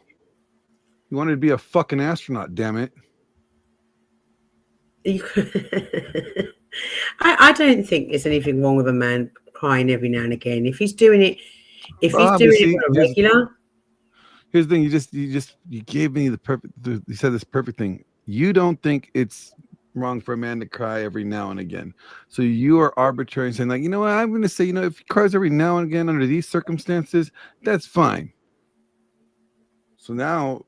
You wanted to be a fucking astronaut, damn it. I don't think there's anything wrong with a man crying every now and again. If he's doing it, it on a regular. Here's the thing, you gave me you said this perfect thing. You don't think it's wrong for a man to cry every now and again. So you are arbitrary and saying, like, you know what, I'm going to say, if he cries every now and again under these circumstances, that's fine. So now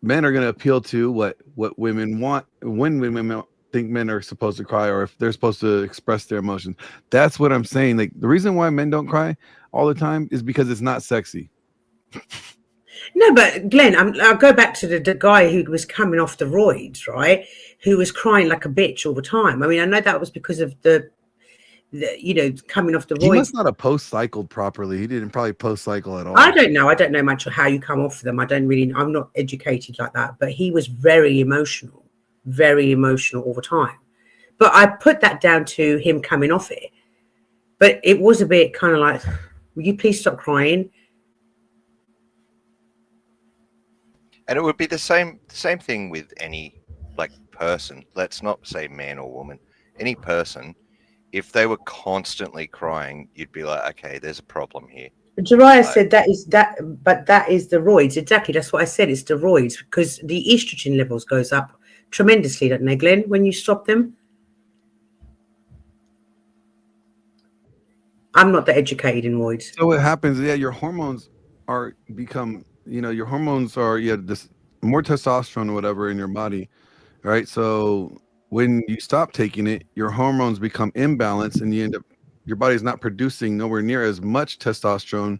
men are going to appeal to what women want when women think men are supposed to cry, or if they're supposed to express their emotions. That's what I'm saying. Like, the reason why men don't cry all the time is because it's not sexy. No, but Glenn, I'll go back to the guy who was coming off the roids, right? Who was crying like a bitch all the time. I mean, I know that was because of the coming off the roids. He must not have post-cycled properly. He didn't probably post-cycle at all. I don't know much of how you come off them. I'm not educated like that, but he was very emotional all the time. But I put that down to him coming off it. But it was a bit kind of like, will you please stop crying? And it would be the same thing with any person. Let's not say man or woman. Any person, if they were constantly crying, you'd be like, okay, there's a problem here. Jariah said that is the roids. Exactly, that's what I said. It's the roids, because the estrogen levels goes up tremendously, don't they, Glenn, when you stop them? I'm not that educated in roids. So what happens? Yeah, your hormones your hormones are this more testosterone or whatever in your body, right? So when you stop taking it, your hormones become imbalanced, and you end up, your body's not producing nowhere near as much testosterone.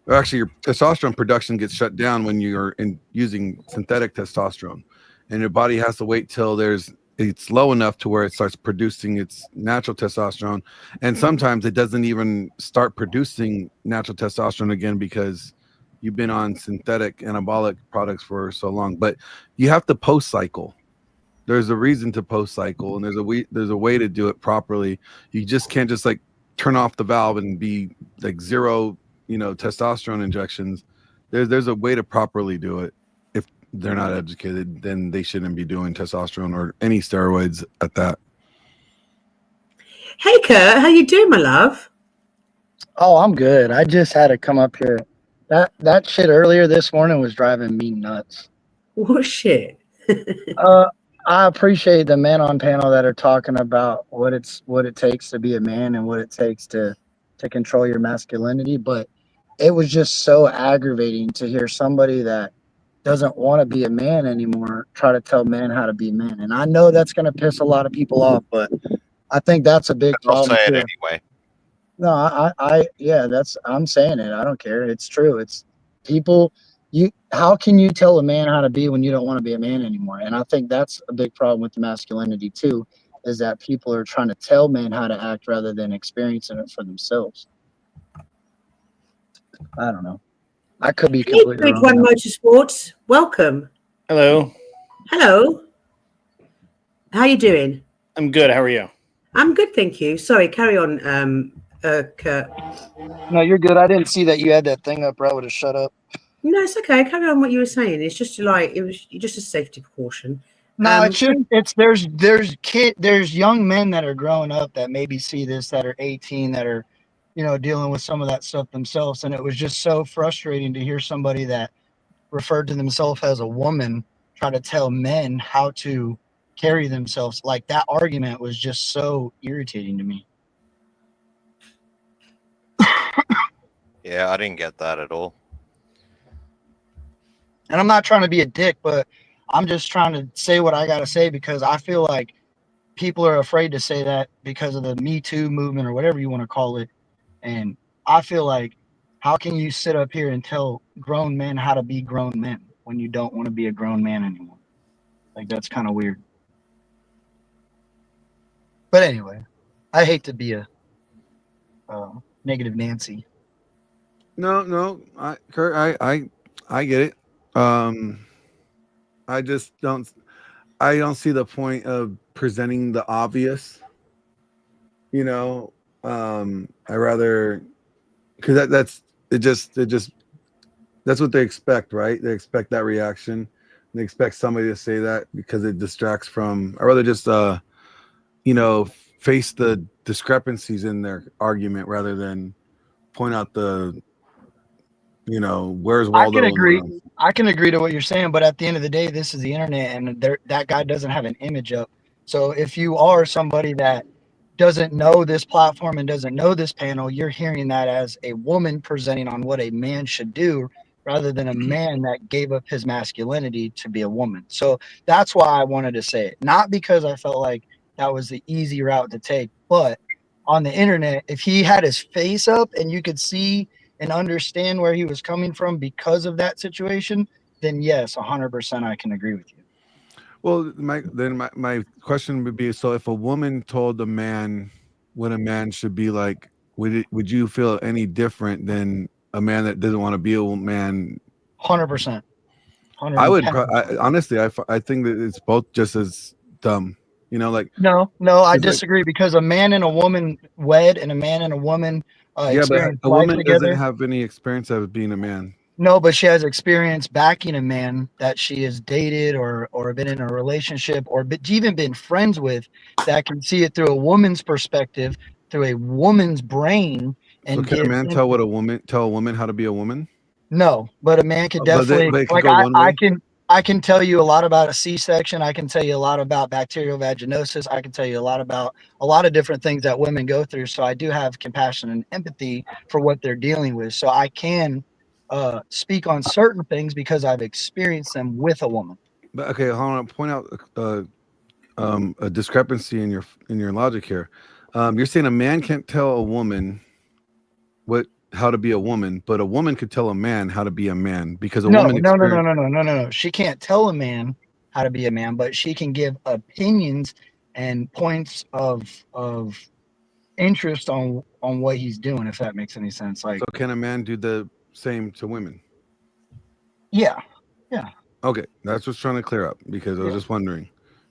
Or actually, your testosterone production gets shut down when you're using synthetic testosterone, and your body has to wait till it it's low enough to where it starts producing its natural testosterone, and sometimes it doesn't even start producing natural testosterone again because you've been on synthetic anabolic products for so long. But you have to post cycle. There's a reason to post cycle, and there's a way to do it properly. You just can't just like turn off the valve and be like zero, testosterone injections. There's a way to properly do it. If they're not educated, then they shouldn't be doing testosterone or any steroids at that. Hey Kurt, how you doing, my love? Oh, I'm good. I just had to come up here. That shit earlier this morning was driving me nuts. What shit? I appreciate the men on panel that are talking about what it takes to be a man and what it takes to control your masculinity, but it was just so aggravating to hear somebody that doesn't want to be a man anymore try to tell men how to be men. And I know that's going to piss a lot of people off, but I think that's a big I'll problem say it too. anyway. No, I'm saying it. I don't care. It's true. It's people. How can you tell a man how to be when you don't want to be a man anymore? And I think that's a big problem with the masculinity too, is that people are trying to tell men how to act rather than experiencing it for themselves. I don't know. I could be Hey, completely Big wrong. One Motorsports, welcome. Hello. Hello. How you doing? I'm good. How are you? I'm good, thank you. Sorry, carry on, Kurt. No, you're good. I didn't see that you had that thing up, or I would have shut up. No, it's okay. Carry on what you were saying. It's just it was just a safety precaution. No, there's young men that are growing up that maybe see this, that are 18, that are, dealing with some of that stuff themselves. And it was just so frustrating to hear somebody that referred to themselves as a woman try to tell men how to carry themselves. Like, that argument was just so irritating to me. Yeah, I didn't get that at all. And I'm not trying to be a dick, but I'm just trying to say what I got to say, because I feel like people are afraid to say that because of the Me Too movement or whatever you want to call it. And I feel like, how can you sit up here and tell grown men how to be grown men when you don't want to be a grown man anymore? Like, that's kind of weird. But anyway, I hate to be a negative Nancy. No, Kurt, I get it. I just don't see the point of presenting the obvious. I rather, because that's what they expect, right? They expect that reaction. They expect somebody to say that because it distracts from. I rather just face the discrepancies in their argument rather than point out the where's Waldo. I can agree to what you're saying, but at the end of the day, this is the internet, and that guy doesn't have an image up. So if you are somebody that doesn't know this platform and doesn't know this panel, you're hearing that as a woman presenting on what a man should do rather than a man that gave up his masculinity to be a woman. So that's why I wanted to say it. Not because I felt like that was the easy route to take, but on the internet, if he had his face up and you could see and understand where he was coming from because of that situation, then yes, 100% I can agree with you. Well, my question would be, so if a woman told a man what a man should be like, would you feel any different than a man that doesn't want to be a man? 100%. I would honestly, I think that it's both just as dumb. No, I disagree, because a man and a woman wed and a man and a woman but a woman doesn't have any experience of being a man. No, but she has experience backing a man that she has dated or been in a relationship or even been friends with, that can see it through a woman's perspective, through a woman's brain. And so can a man tell a woman how to be a woman? No, but a man could definitely. I can tell you a lot about a C-section. I can tell you a lot about bacterial vaginosis. I can tell you a lot about a lot of different things that women go through. So I do have compassion and empathy for what they're dealing with. So I can speak on certain things because I've experienced them with a woman. But okay, I want to point out a discrepancy in your logic here. You're saying a man can't tell a woman how to be a woman, but a woman could tell a man how to be a man, because a woman. No. She can't tell a man how to be a man, but she can give opinions and points of interest on what he's doing, if that makes any sense. Like, So can a man do the same to women? yeah. Okay, that's what's trying to clear up because I was just wondering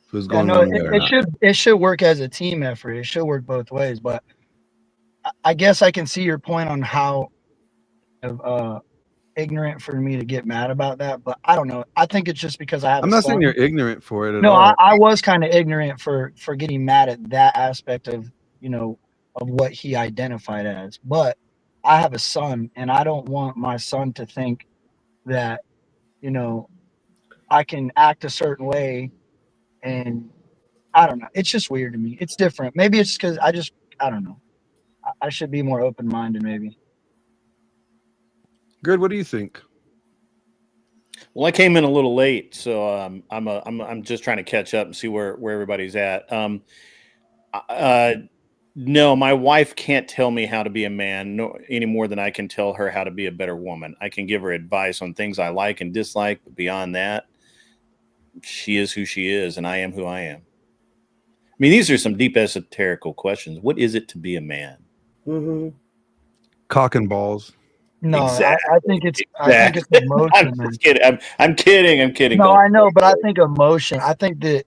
if it was Yeah, going no, one way or not. it should work as a team effort. It should work both ways. But I guess I can see your point on how ignorant for me to get mad about that. But I don't know. I think it's just because I have. I'm a not son. saying you're ignorant for it at No, all. I was kind of ignorant for getting mad at that aspect of of what he identified as. But I have a son, and I don't want my son to think that I can act a certain way, and I don't know. It's just weird to me. It's different. Maybe it's because I don't know. I should be more open minded. Maybe. Good. What do you think? Well, I came in a little late, so I'm just trying to catch up and see where everybody's at. No, my wife can't tell me how to be a man any more than I can tell her how to be a better woman. I can give her advice on things I like and dislike, but beyond that, she is who she is, and I am who I am. I mean, these are some deep esoterical questions. What is it to be a man? Mm-hmm. Cock and balls. No, Exactly. I think it's emotion. I'm just kidding. I'm kidding. No, Don't- I know, but I think emotion. I think that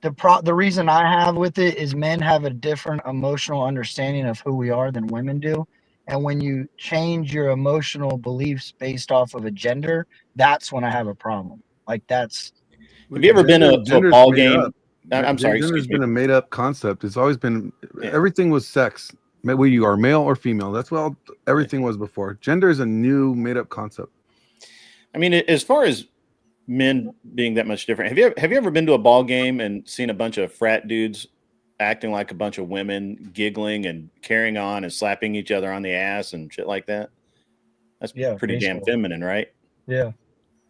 the reason I have with it is men have a different emotional understanding of who we are than women do. And when you change your emotional beliefs based off of a gender, that's when I have a problem. Like that's. Have you ever been to a Gender's ball made game? up. I'm sorry. Gender's Excuse me. been a made up concept. It's always been everything was sex. Whether you are male or female. That's what everything was before. Gender is a new made up concept. I mean, as far as men being that much different, have you ever been to a ball game and seen a bunch of frat dudes acting like a bunch of women, giggling and carrying on and slapping each other on the ass and shit like that? That's pretty damn basically. feminine, right? Yeah.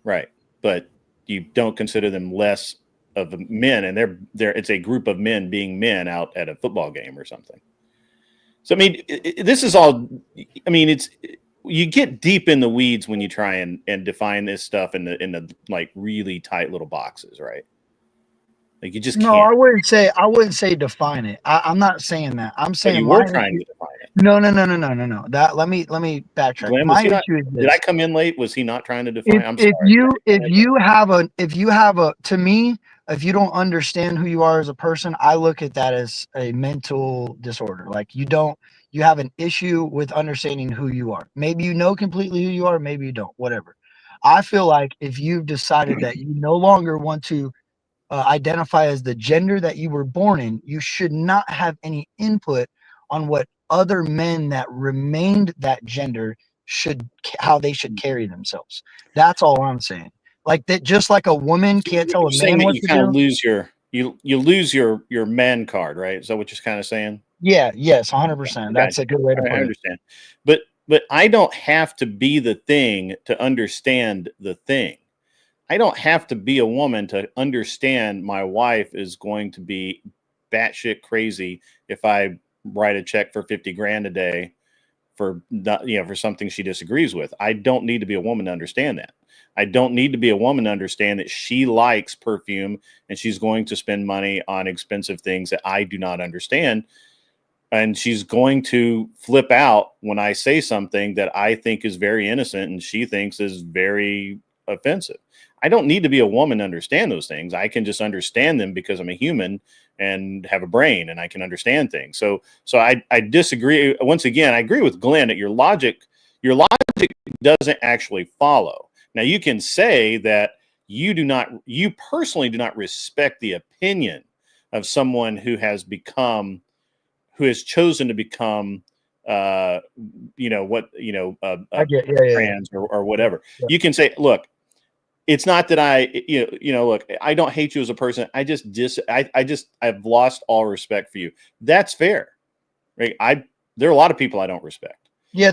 Right. But you don't consider them less of men, and they're it's a group of men being men out at a football game or something. So I mean, this is all. I mean, you get deep in the weeds when you try and define this stuff in the like really tight little boxes, right? Like you just No, can't. I wouldn't say define it. I'm not saying that. I'm But saying you my were trying issue. to define it. No. That let me backtrack. Glenn, My issue is this. did I come in late? Was he not trying to define? I'm sorry. If you have a to me, if you don't understand who you are as a person, I look at that as a mental disorder. Like you have an issue with understanding who you are. Maybe you know completely who you are, maybe you don't, whatever. I feel like if you've decided that you no longer want to identify as the gender that you were born in, you should not have any input on what other men that remained that gender how they should carry themselves. That's all I'm saying. Like that, just like a woman can't tell a You're saying man that what you to kind of do. lose you lose your man card, right? Is that what you're kind of saying? Yeah, yes, 100%. That's a good way to put I it. understand. But I don't have to be the thing to understand the thing. I don't have to be a woman to understand my wife is going to be batshit crazy if I write a check for 50 grand a day for for something she disagrees with. I don't need to be a woman to understand that. I don't need to be a woman to understand that she likes perfume and she's going to spend money on expensive things that I do not understand. And she's going to flip out when I say something that I think is very innocent and she thinks is very offensive. I don't need to be a woman to understand those things. I can just understand them because I'm a human and have a brain and I can understand things. So I disagree. Once again, I agree with Glenn that your logic doesn't actually follow. Now you can say that you personally do not respect the opinion of someone who has chosen to become trans or whatever. Yeah. You can say, look, it's not that look, I don't hate you as a person. I've lost all respect for you. That's fair. Right? There are a lot of people I don't respect. Yeah,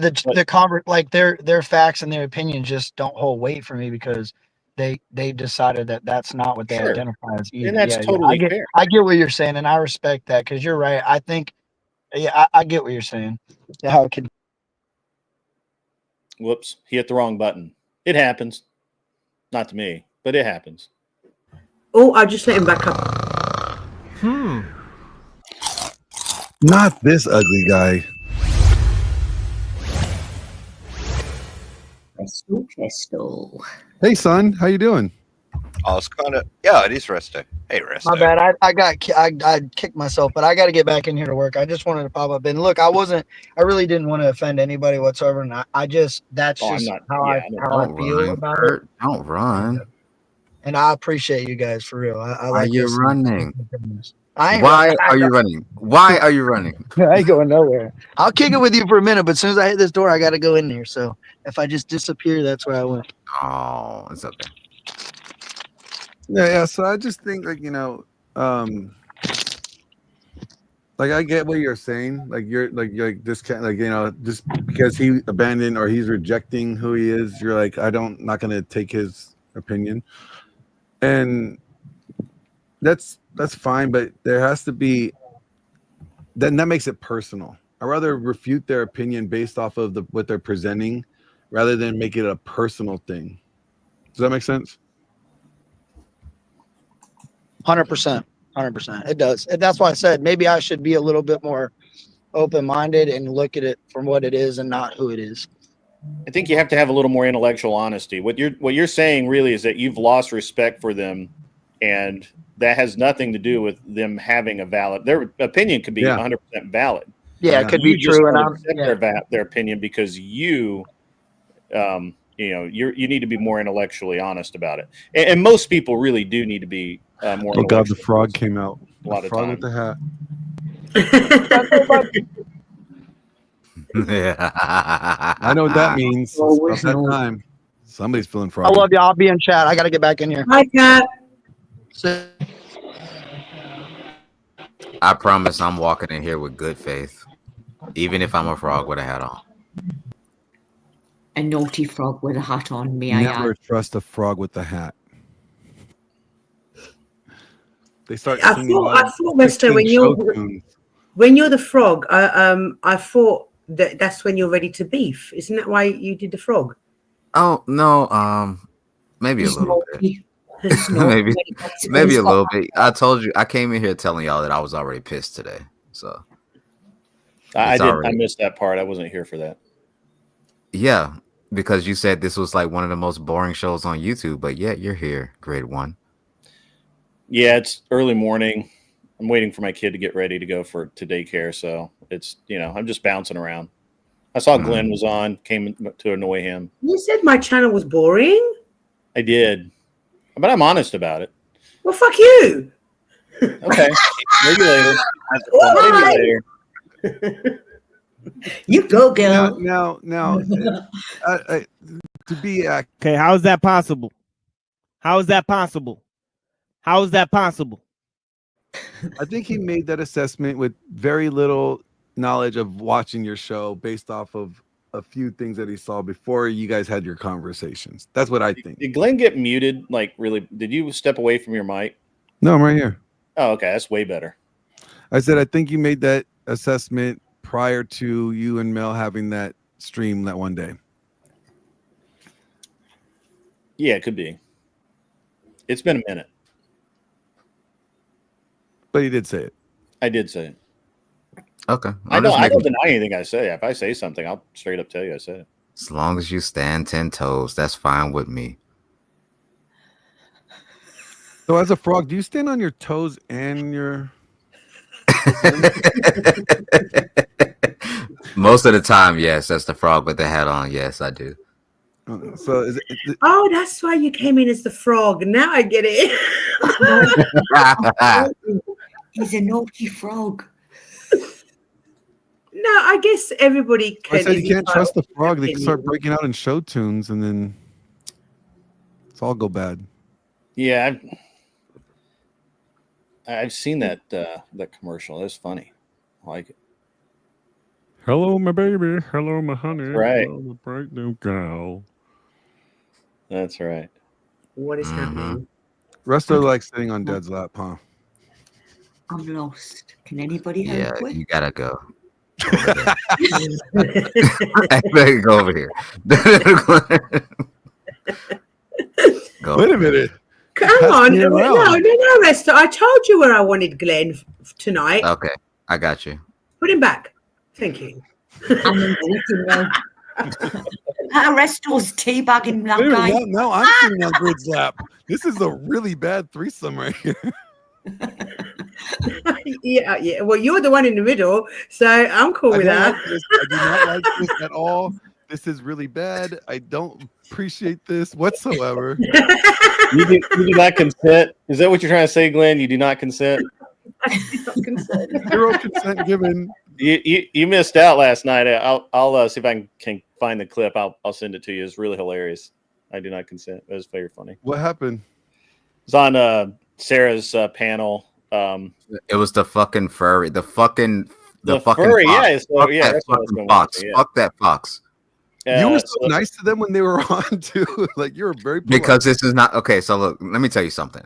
like their facts and their opinions just don't hold weight for me because they decided that that's not what they Sure. identify as either. And that's totally fair. I get what you're saying, and I respect that because you're right. I think, I get what you're saying. How it can. Whoops, he hit the wrong button. It happens. Not to me, but it happens. Oh, I just let him back up. Not this ugly guy. Resto. Hey, son, how you doing? I was kind of it is Resto. Hey, Resto. My bad. I kicked myself, but I got to get back in here to work. I just wanted to pop up and look. I really didn't want to offend anybody whatsoever, and that's Oh, I'm just not- how yeah, I Don't feel run, about Kurt. it. Don't run. And I appreciate you guys for real. I Why like you this. running? I ain't Why running. are you running? Why are you running? I ain't going nowhere. I'll kick it with you for a minute, but as soon as I hit this door, I got to go in there. So if I just disappear, that's where I went. Oh, it's okay. Yeah. So I just think, like, like I get what you're saying. Like you're like this kind, like, just because he abandoned or he's rejecting who he is, you're like, not gonna take his opinion, and that's fine. But there has to be. Then that makes it personal. I'd rather refute their opinion based off of what they're presenting, rather than make it a personal thing. Does that make sense? 100%. It does. And that's why I said maybe I should be a little bit more open-minded and look at it from what it is and not who it is. I think you have to have a little more intellectual honesty. What you're saying really is that you've lost respect for them, and that has nothing to do with them having a valid. Their opinion could be 100% valid. Yeah, it could be just true, and don't I'm accept their opinion because you need to be more intellectually honest about it. And most people really do need to be more. Oh God, the frog came out. A lot The of frog time. with the hat. I know what that means. It's about that time. Somebody's feeling I froggy. love you. I'll be in chat. I got to get back in here. Hi, Kat. I promise I'm walking in here with good faith, even if I'm a frog with a hat on. A naughty frog with a hat on, may I Never add. trust a frog with a hat. They start I singing thought, loud Resto, 16 show tunes. when you're the frog, I thought that's when you're ready to beef. Isn't that why you did the frog? Oh no, maybe a little bit. maybe It's a got- little bit. I told you I came in here telling y'all that I was already pissed today. So I it's did. already- I missed that part. I wasn't here for that. yeah, because you said this was like one of the most boring shows on YouTube, but yet you're here, grade 1. Yeah, it's early morning. I'm waiting for my kid to get ready to go to daycare, so it's I'm just bouncing around. I saw Glenn was on, came to annoy him. You said my channel was boring. I did, but I'm honest about it. Well, fuck you. Okay, maybe later. Why? Maybe later. You go, girl. Now, to be okay, how is that possible? How is that possible? How is that possible? I think he made that assessment with very little knowledge of watching your show based off of a few things that he saw before you guys had your conversations. That's what I think. Did Glenn get muted? Like, really? Did you step away from your mic? No, I'm right here. Oh, okay, that's way better. I said I think you made that assessment prior to you and Mel having that stream that one day. Yeah, it could be. It's been a minute. But he did say it. I did say it. Okay. I don't deny anything I say. If I say something, I'll straight up tell you I said it. As long as you stand 10 toes, that's fine with me. So as a frog, do you stand on your toes and your Most of the time, yes. That's the frog with the hat on. Yes, I do. So is it Oh, that's why you came in as the frog. Now I get it. He's a naughty frog. No, I guess everybody can. I said you is can't trust the entitled to frog. They can opinion. start breaking out in show tunes and then it's all go bad. Yeah, I've seen that commercial. That's funny. I like it. Hello, my baby. Hello, my honey. Right. Hello, my bright new gal. That's right. What is happening? Resto likes sitting on Dad's lap, huh? I'm lost. Can anybody Yeah, help with? you gotta go. I better go over here. Go Wait a minute. Come on. No, Resto. I told you where I wanted Glenn tonight. Okay, I got you. Put him back. Thank you. Resto's teabagging that Wait a guy. minute, now I'm sitting on Grid's lap. This is a really bad threesome right here. Yeah. Well, you're the one in the middle, so I'm cool with that. I do not like this at all. This is really bad. I don't appreciate this whatsoever. You do not consent. Is that what you're trying to say, Glenn? You do not consent. Zero consent given. You missed out last night. I'll see if I can find the clip. I'll send it to you. It's really hilarious. I do not consent. It was very funny. What happened? It's on Sarah's panel. It was the fucking furry. The fucking furry. Fox. Yeah. So, Fuck yeah. that fucking fox. Yeah. Fuck that fox. You were so nice to them when they were on too. Like you were very polite. Because this is not okay. So look, let me tell you something.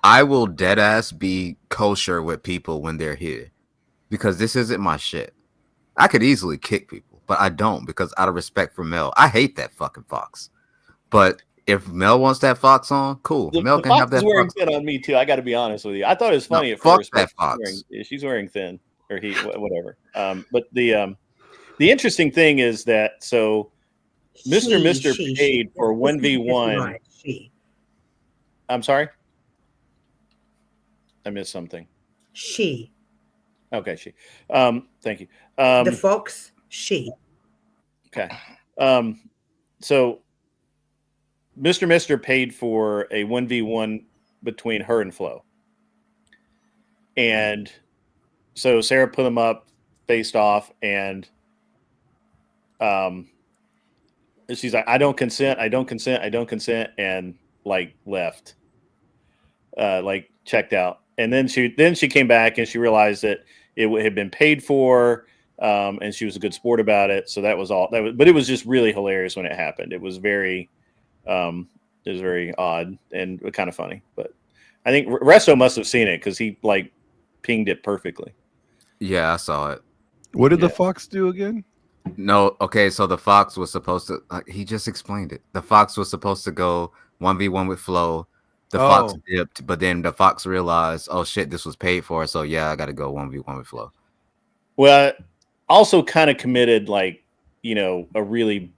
I will dead ass be kosher with people when they're here, because this isn't my shit. I could easily kick people, but I don't, because out of respect for Mel. I hate that fucking fox. But if Mel wants that fox on, cool. Mel can have that. Fox is wearing fox. thin on me too. I got to be honest with you. I thought it was funny at fuck first. that but fox. She's wearing thin, or whatever. But the interesting thing is that Mr. paid for 1v1. I'm sorry? I missed something. She. Okay, she. Thank you. The fox, she. Okay. So Mr. paid for a 1v1 between her and Flo. And so Sarah put them up, faced off, and she's like, I don't consent, and like left. Like checked out. And then she came back and she realized that it had been paid for, and she was a good sport about it. So that was all. But it was just really hilarious when it happened. It was very odd and kind of funny. But I think Resto must have seen it because he like pinged it perfectly. Yeah, I saw it. What did the fox do again? No, okay, so the fox was supposed to. He just explained it. The fox was supposed to go 1v1 with Flo. The fox dipped, but then the fox realized, oh shit, this was paid for. So yeah, I got to go 1v1 with Flo. Well, also kind of committed like, a really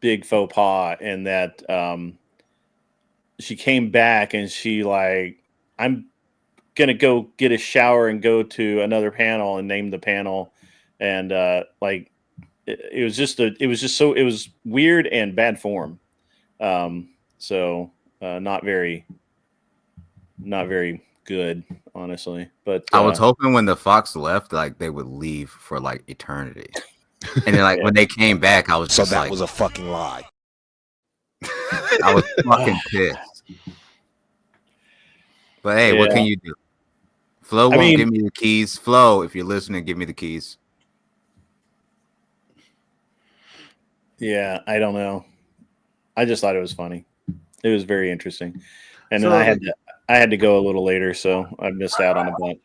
big faux pas in that she came back and she like, I'm going to go get a shower and go to another panel and name the panel. And like, it was weird and bad form. Not very good, honestly. But I was hoping when the fox left, like they would leave for like eternity. And then like when they came back, I was just that like, was a fucking lie. I was fucking pissed. But hey, what can you do? Flo won't give me the keys. Flo, if you're listening, give me the keys. Yeah, I don't know. I just thought it was funny. It was very interesting. And then I had to go a little later, so I missed out on a bunch.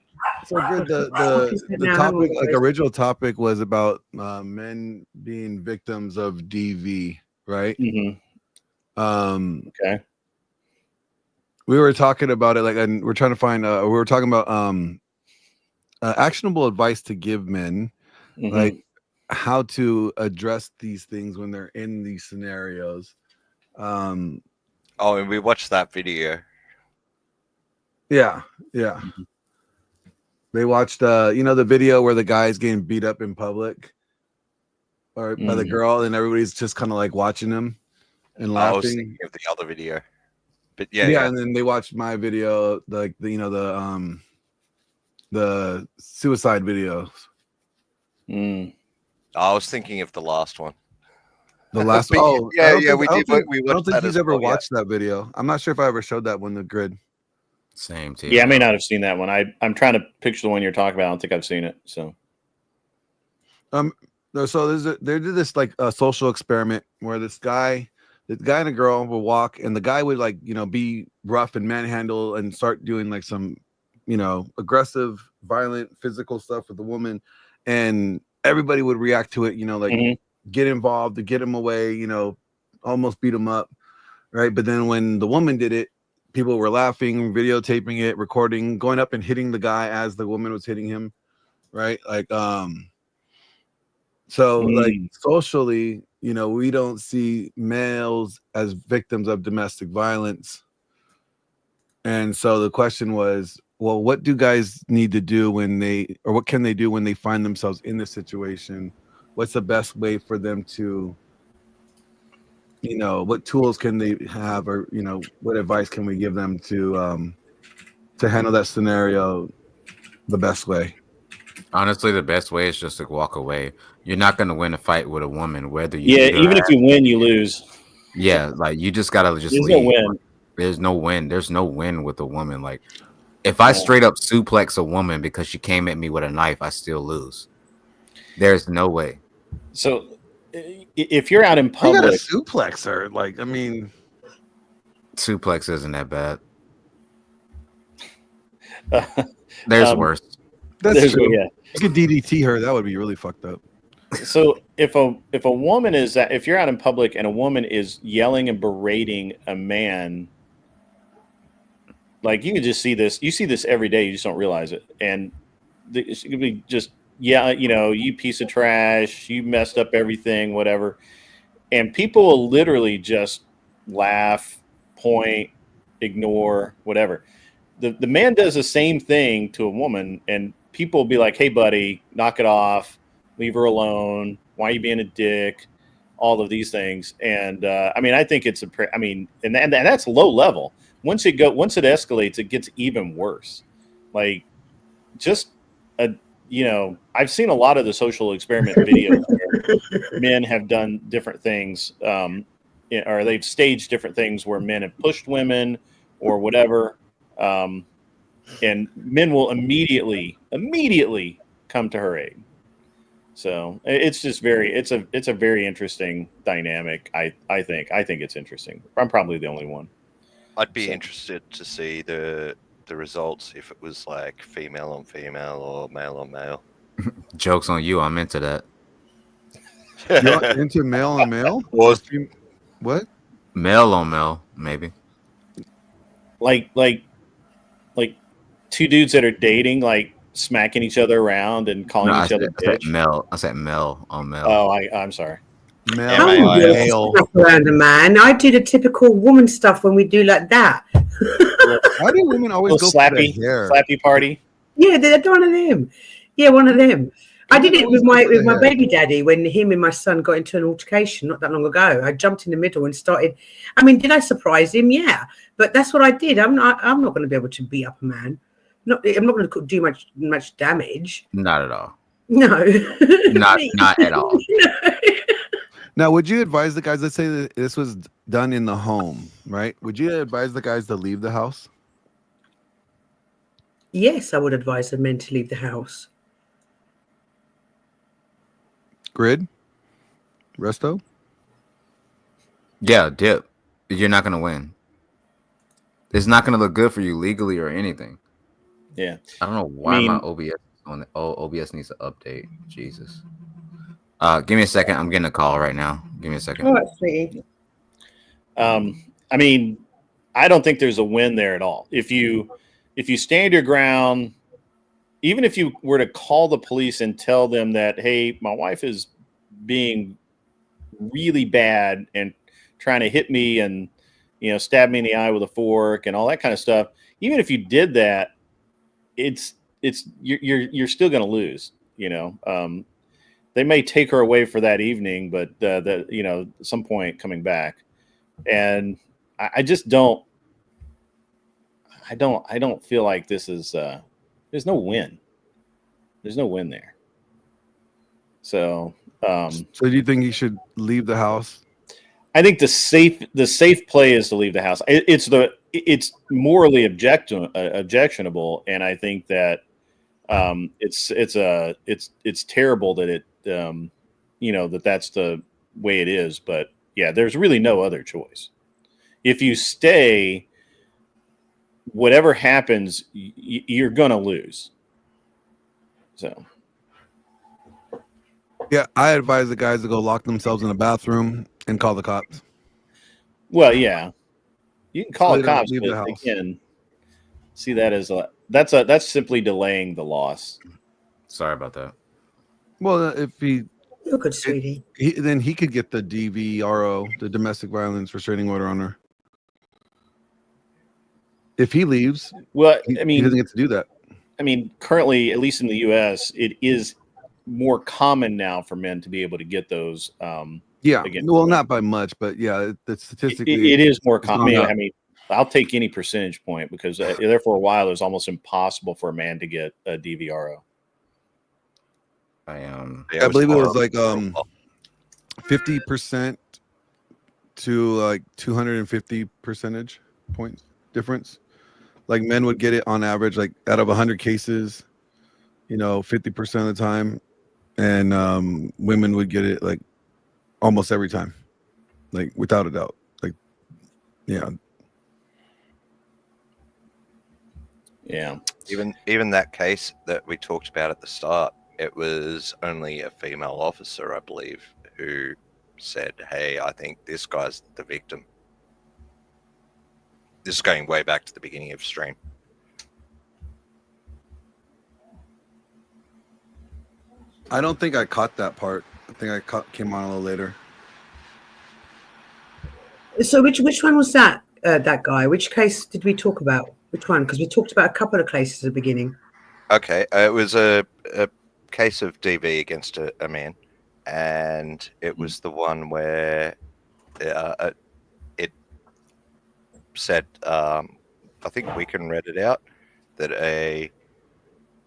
So good. The topic, like original topic, was about men being victims of DV, right? Mm-hmm. Okay. We were talking about it, and we're trying to find. We were talking about actionable advice to give men, like how to address these things when they're in these scenarios. And we watched that video. Yeah. They watched the video where the guy's getting beat up in public or by the girl, and everybody's just kind of like watching him and laughing. I was thinking of the other video. But yeah, and then they watched my video, like the suicide videos. I was thinking of the last one. The last But one. we did. We I don't watched think that he's as ever well, yeah. watched that video. I'm not sure if I ever showed that one to Grid. Same too. Yeah, I may not have seen that one. I'm trying to picture the one you're talking about. I don't think I've seen it. So they did this like a social experiment where the guy and a girl will walk, and the guy would like be rough and manhandle and start doing like some aggressive, violent, physical stuff with the woman, and everybody would react to it. Get involved to get him away. Almost beat him up, right? But then when the woman did it, people were laughing, videotaping it, recording, going up and hitting the guy as the woman was hitting him, right? Like, so like socially, you know, we don't see males as victims of domestic violence. And so the question was, well, what do guys need to do when or what can they do when they find themselves in this situation? What's the best way for them to, you know, what tools can they have, or, you know, what advice can we give them to handle that scenario the best way? Honestly, the best way is just to walk away. You're not going to win a fight with a woman, whether you even if you win, you lose. Yeah, like you just gotta just There's leave. no win. There's no win. There's no win with a woman. Like, if I straight up suplex a woman because she came at me with a knife, I still lose. There's no way. So, if you're out in You gotta public, suplex her. Like, I mean, suplex isn't that bad. There's worse. That's true. Yeah. You could DDT her. That would be really fucked up. So if a woman is that, if you're out in public and a woman is yelling and berating a man, like you can just see this. You see this every day. You just don't realize it. And it could be just, yeah, you know, you piece of trash, you messed up everything, whatever. And people will literally just laugh, point, ignore, whatever. The man does the same thing to a woman, and people will be like, "Hey, buddy, knock it off. Leave her alone. Why are you being a dick?" All of these things. And I mean, I think it's and that's low level. Once it escalates, it gets even worse. Like, just you know, I've seen a lot of the social experiment videos where men have done different things, or they've staged different things where men have pushed women or whatever. And men will immediately come to her aid. So it's just it's a very interesting dynamic. I think it's interesting. I'm probably the only one. I'd be interested to see the results if it was like female on female or male on male. Joke's on you. I'm into that. You're into male on male? What? Male on male, maybe. Like two dudes that are dating, like smacking each other around and calling each other bitch. I said male on male. Oh, I'm sorry. Male on male. Around a man. I do the typical woman stuff when we do like that. Why do women always go slappy, for the hair? slappy party? Yeah, they're one of them. Yeah, one of them. I did it with my baby daddy when him and my son got into an altercation not that long ago. I jumped in the middle and started. I mean, did I surprise him? Yeah, but that's what I did. I'm not going to be able to beat up a man. I'm not going to do much damage. Not at all. No, not at all. No. Now, would you advise the guys? Let's say that this was done in the home, right? Would you advise the guys to leave the house? Yes, I would advise the men to leave the house. Grid? Resto? Yeah, dip. You're not gonna win. It's not gonna look good for you legally or anything. Yeah. I don't know why my OBS on OBS needs to update. Jesus. Give me a second. I'm getting a call right now. Give me a second. Oh, that's sweet. I mean, I don't think there's a win there at all. If you stand your ground, even if you were to call the police and tell them that, hey, my wife is being really bad and trying to hit me and, you know, stab me in the eye with a fork and all that kind of stuff. Even if you did that, you're still going to lose, you know. They may take her away for that evening, but you know, at some point coming back. And I just don't feel like this is there's no win. There's no win there. So so do you think he should leave the house? I think the safe play is to leave the house. It's morally objectionable, and I think that it's terrible that it you know, that's the way it is. But yeah, there's really no other choice. If you stay, whatever happens, you're gonna lose. So. Yeah, I advise the guys to go lock themselves in a bathroom and call the cops. Well, yeah, You can call So the they don't cops, leave the but house. again, see that as that's simply delaying the loss. Sorry about that. Well, if he, You're good, sweetie. then he could get the DVRO, the domestic violence restraining order on her. If he leaves, Well, he I mean, doesn't get to do that. I mean, currently, at least in the U.S., it is more common now for men to be able to get those. Yeah, against well, women. not by much, but yeah, it's statistically It is more it's common. gone up. I mean, I'll take any percentage point because there for a while it was almost impossible for a man to get a DVRO. I believe it was like 50% to like 250 percentage point difference. Like men would get it on average, like out of 100 cases, 50% of the time, and women would get it like almost every time, like without a doubt. Like, yeah. Yeah. Even that case that we talked about at the start, it was only a female officer, I believe, who said, "Hey, I think this guy's the victim." This is going way back to the beginning of stream. I don't think I caught that part. I think I came on a little later. So which one was that? That guy? Which case did we talk about? Which one? Because we talked about a couple of cases at the beginning. Okay, it was a case of DV against a man, and it was the one where it said, I think we can read it out, that a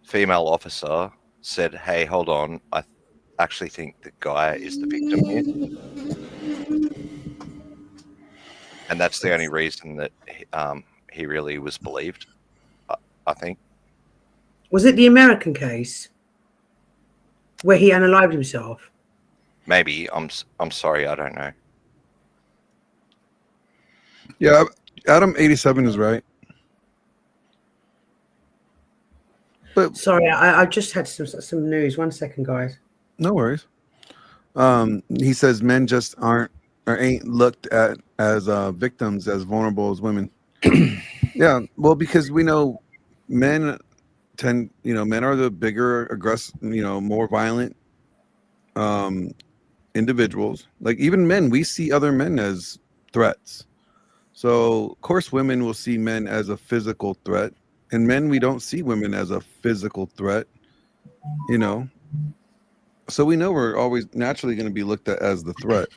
female officer said, "Hey, hold on, I actually think the guy is the victim here," and that's the only reason that he really was believed. I think. Was it the American case where he unalived himself? Maybe. I'm sorry, I don't know. Yeah, Adam 87 is right. But sorry, I just had some news. 1 second, guys. No worries. He says men just ain't looked at as victims, as vulnerable as women. Yeah, well, because we know men men are the bigger, aggressive, more violent individuals. Like even men, we see other men as threats. So of course women will see men as a physical threat, and men, we don't see women as a physical threat, so we know we're always naturally going to be looked at as the threat.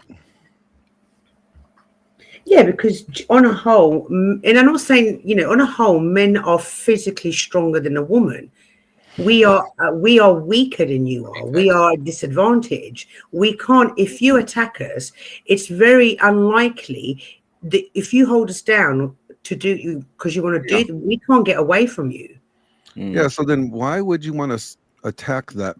Yeah, because on a whole, and I'm not saying, on a whole, men are physically stronger than a woman. We are weaker than you are. We are at disadvantage. We can't, if you attack us, it's very unlikely that if you hold us down to do you because you want to do, we can't get away from you. Yeah, so then why would you want to attack that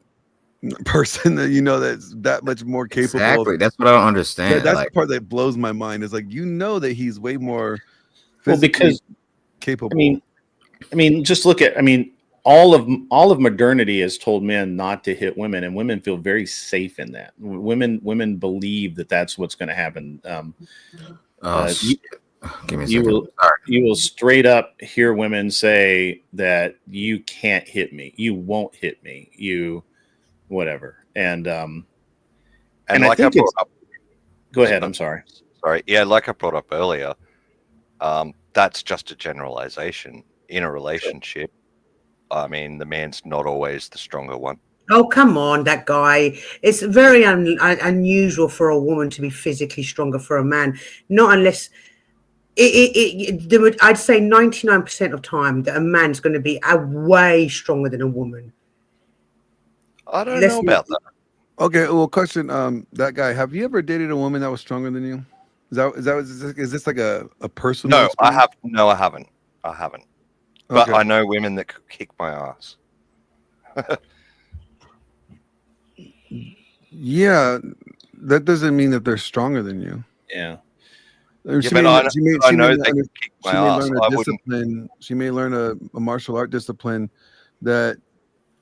person that that's that much more capable? Exactly. That's what I don't understand. That's the part that blows my mind. Is like that he's way more because capable. I mean, just look at all of modernity has told men not to hit women, and women feel very safe in that. Women believe that that's what's going to happen. Give me a second. You will straight up hear women say that you can't hit me, you won't hit me, you whatever. And like I brought up, go ahead. I'm sorry. Yeah, like I brought up earlier, that's just a generalization in a relationship. I mean, the man's not always the stronger one. Oh, come on, that guy. It's very unusual for a woman to be physically stronger for a man, not unless I'd say 99% of time that a man's going to be way stronger than a woman. I don't know about that. Okay, well, question. That guy, have you ever dated a woman that was stronger than you? Is this like a personal? No, experience? I haven't. But Okay. I know women that could kick my ass. Yeah, that doesn't mean that they're stronger than you. Yeah. She but may I know learn they can kick my ass. a I wouldn't. discipline. She may learn a martial art discipline that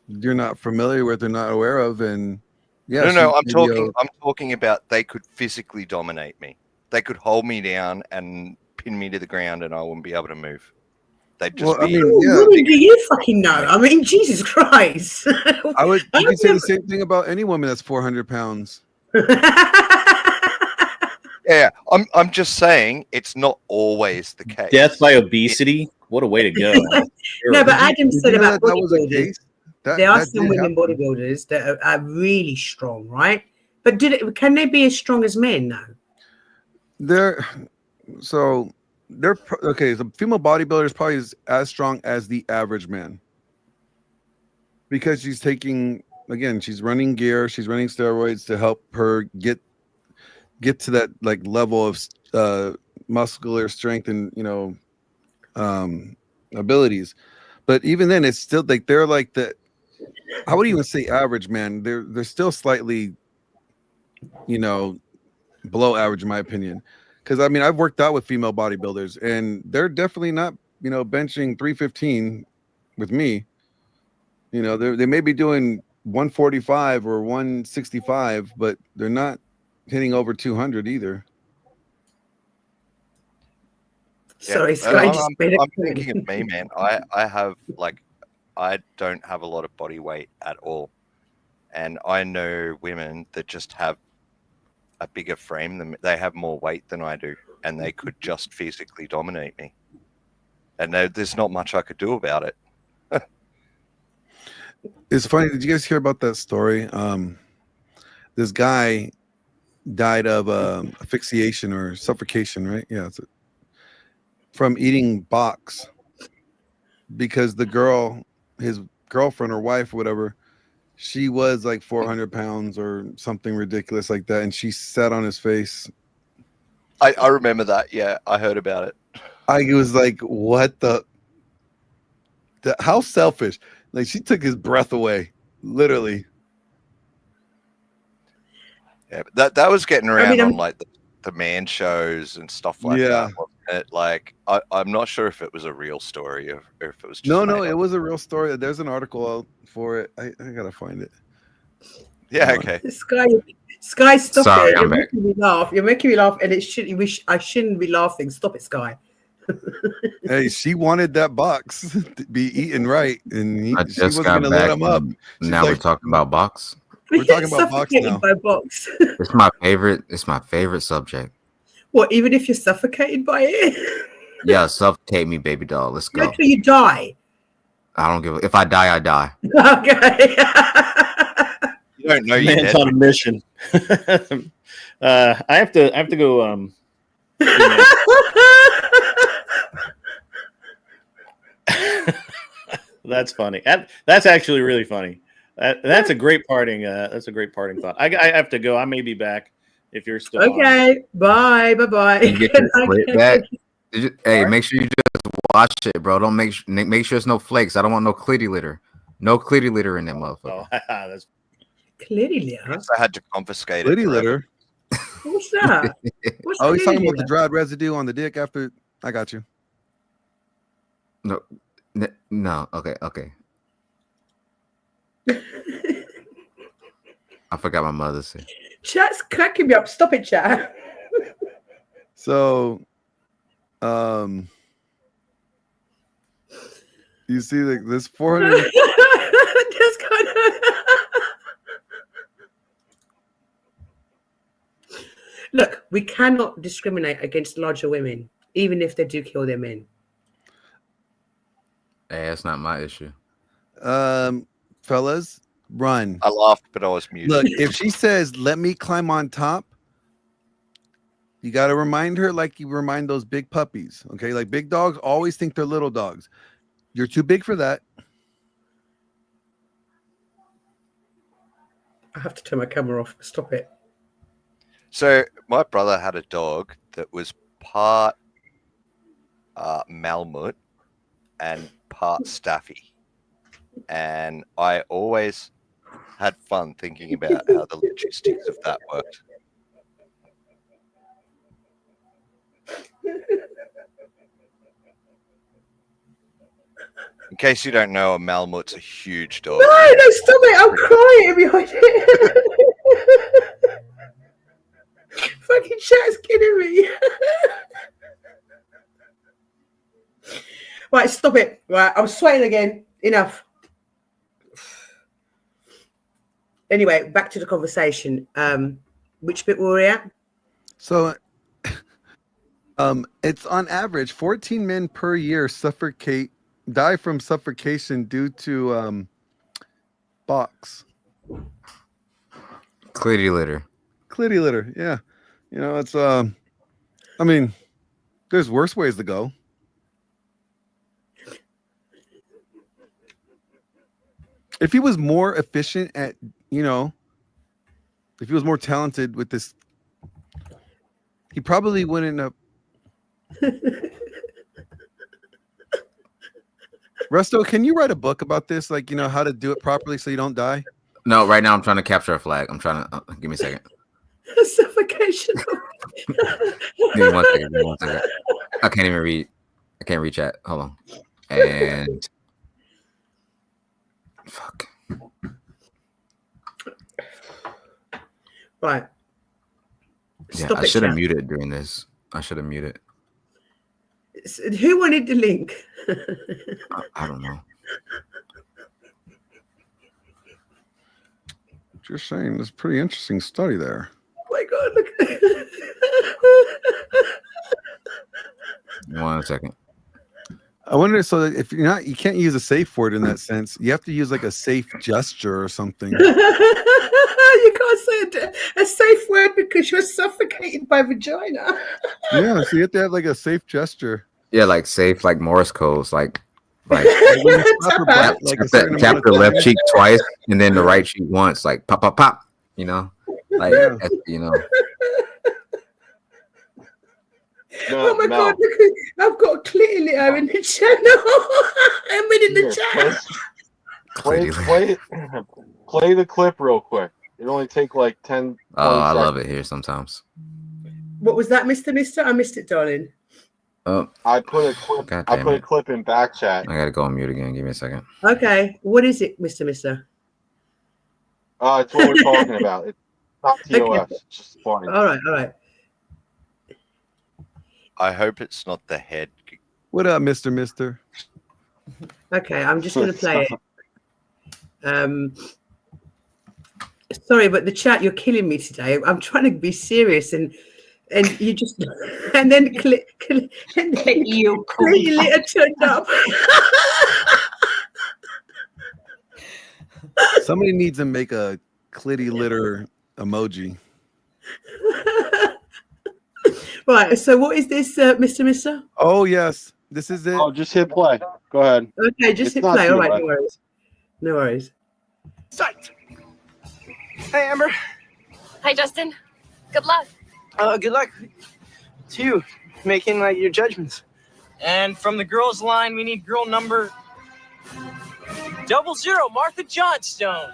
you're not familiar with or not aware of, and No, I'm talking about they could physically dominate me. They could hold me down and pin me to the ground and I wouldn't be able to move. They'd just Well, I be. mean, yeah. Women, do you fucking know? I mean, Jesus Christ. I would. You could say the same thing about any woman that's 400 pounds. Yeah, I'm just saying it's not always the case. Death by obesity. What a way to go. No, but Adam said about that was a bodybuilders. case? There are that some did women happen. bodybuilders that are really strong, right? But can they be as strong as men? No. They're okay. So female bodybuilder is probably as strong as the average man because she's taking, again, she's running gear, she's running steroids to help her get to that like level of muscular strength and abilities. But even then, it's still like they're like the, I wouldn't even say average man. They're still slightly, below average in my opinion. Because I mean, I've worked out with female bodybuilders, and they're definitely not, benching 315 with me. They may be doing 145 or 165, but they're not hitting over 200 either. Sorry, and Sky just made I'm it. thinking of me, man. I don't have a lot of body weight at all, and I know women that just have a bigger frame than they have more weight than I do, and they could just physically dominate me, and there's not much I could do about it. It's funny. Did you guys hear about that story? This guy died of asphyxiation or suffocation, right? Yeah, from eating box because the girl, his girlfriend or wife or whatever, she was like 400 pounds or something ridiculous like that, and she sat on his face. I remember that. Yeah, I heard about it. I was like, what the how selfish. Like, she took his breath away, literally. Yeah, but that was getting around mean, on like the man shows and stuff like that. Wasn't it? Like, I'm not sure if it was a real story or if it was just No, it was a real story. There's an article out for it. I gotta find it. Yeah, okay. Sky, stop Sorry, it. I'm You're back. making me laugh. You're making me laugh, and I shouldn't be laughing. Stop it, Sky. Hey, she wanted that box to be eaten right, and I she just wasn't got gonna let back. him up. and She's Now we're like, talking about box. We're talking about box Suffocated now. by box. It's my favorite. It's my favorite subject. What? Even if you're suffocated by it, Yeah, suffocate me, baby doll. Let's go. until you die. I don't give. If I die, I die. Okay. You don't know you're Man's dead. on a mission. I have to go. That's funny. That's actually really funny. That's a great parting. That's a great parting thought. I have to go. I may be back if you're still on. Okay. Bye. Bye. You get your split back. Hey, Alright. make sure you just watch it, bro. Don't make sure it's no flakes. I don't want no clitty litter. No clitty litter in that motherfucker. Oh, that's Clearly, huh? I had to confiscate it. Liddy forever. litter. What's that? What's Oh, he's talking about the litter? dried residue on the dick after. I got you. No. Okay. I forgot my mother said. Chat's cracking me up. Stop it, chat. So, you see, like this 400. Just kind of. Look, we cannot discriminate against larger women, even if they do kill their men. Hey, that's not my issue. Fellas, run. I laughed, but I was muted. Look, if she says, "Let me climb on top," you got to remind her like you remind those big puppies. Okay, like big dogs always think they're little dogs. You're too big for that. I have to turn my camera off. Stop it. So my brother had a dog that was part Malamute and part Staffy, and I always had fun thinking about how the logistics of that worked. In case you don't know, a Malamute's a huge dog. No, stop it. I'm crying behind it. Fucking chat's kidding me. stop it. Right, I'm sweating again. Enough. Anyway, back to the conversation. Which bit were we at? So, it's on average 14 men per year die from suffocation due to box. Clitty litter. Clitty litter, yeah. You know, it's I mean, there's worse ways to go. If he was more efficient at, you know, if he was more talented with this, he probably wouldn't have. Resto, can you write a book about this? Like, you know, how to do it properly so you don't die? No, right now I'm trying to capture a flag. I'm trying to give me a second. Suffocation. Give me 1 second. Give me 1 second. I can't even read. I can't read chat. Hold on. And fuck. Right. Yeah, Stop I it, should have chat. muted during this. I should have muted. Who wanted the link? I don't know. Just saying, there's a pretty interesting study there. Oh my God, look. 1 second. I wonder, so that if you're not, you can't use a safe word in that sense. You have to use like a safe gesture or something. You can't say a safe word because you're suffocated by vagina. Yeah, so you have to have like a safe gesture. Yeah, like safe, like Morse codes, like when you slap her tap, butt, like a certain tap amount the of left time. cheek twice and then the right cheek once, like pop, pop, pop. You know, like you know. Oh my God, look, I've got clearly in the channel. I'm in the chat. Play the clip real quick. It only take like 10. Oh, I 20 love seconds. it here sometimes. What was that, Mr.? I missed it, darling. Oh, I put a clip. God I damn put a it. clip in back chat. I gotta go on mute again. Give me a second. Okay, what is it, Mr.? It's what we're talking about. It's not TOS. Okay. It's just funny. All right. I hope it's not the head. What up, Mister? Okay, I'm just going to play it. Sorry, but the chat, you're killing me today. I'm trying to be serious, and you just and then click and then you later turned up. Somebody needs to make a clitty litter emoji. Right. So, what is this, Mr.? Oh yes, this is it. Oh, just hit play. Go ahead. Okay, just It's hit not play. All right, TOS. no worries. No worries. Psyched. Hey, Amber. Hi, Justin. Good luck. Good luck to you making like your judgments. And from the girls' line, we need girl number 00, Martha Johnstone.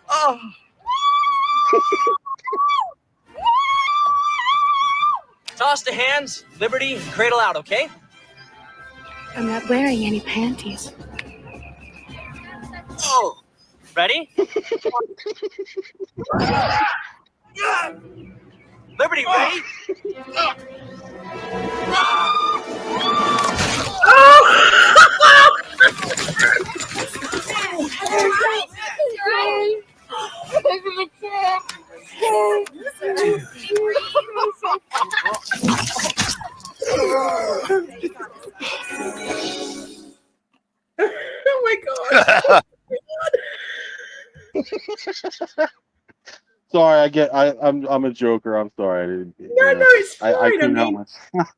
Oh. Toss the hands, Liberty, and cradle out, okay? I'm not wearing any panties. Oh. Ready? Liberty, ready? Oh my God. Sorry, I'm a joker. I'm sorry. I didn't, No, it's fine. I couldn't help myself.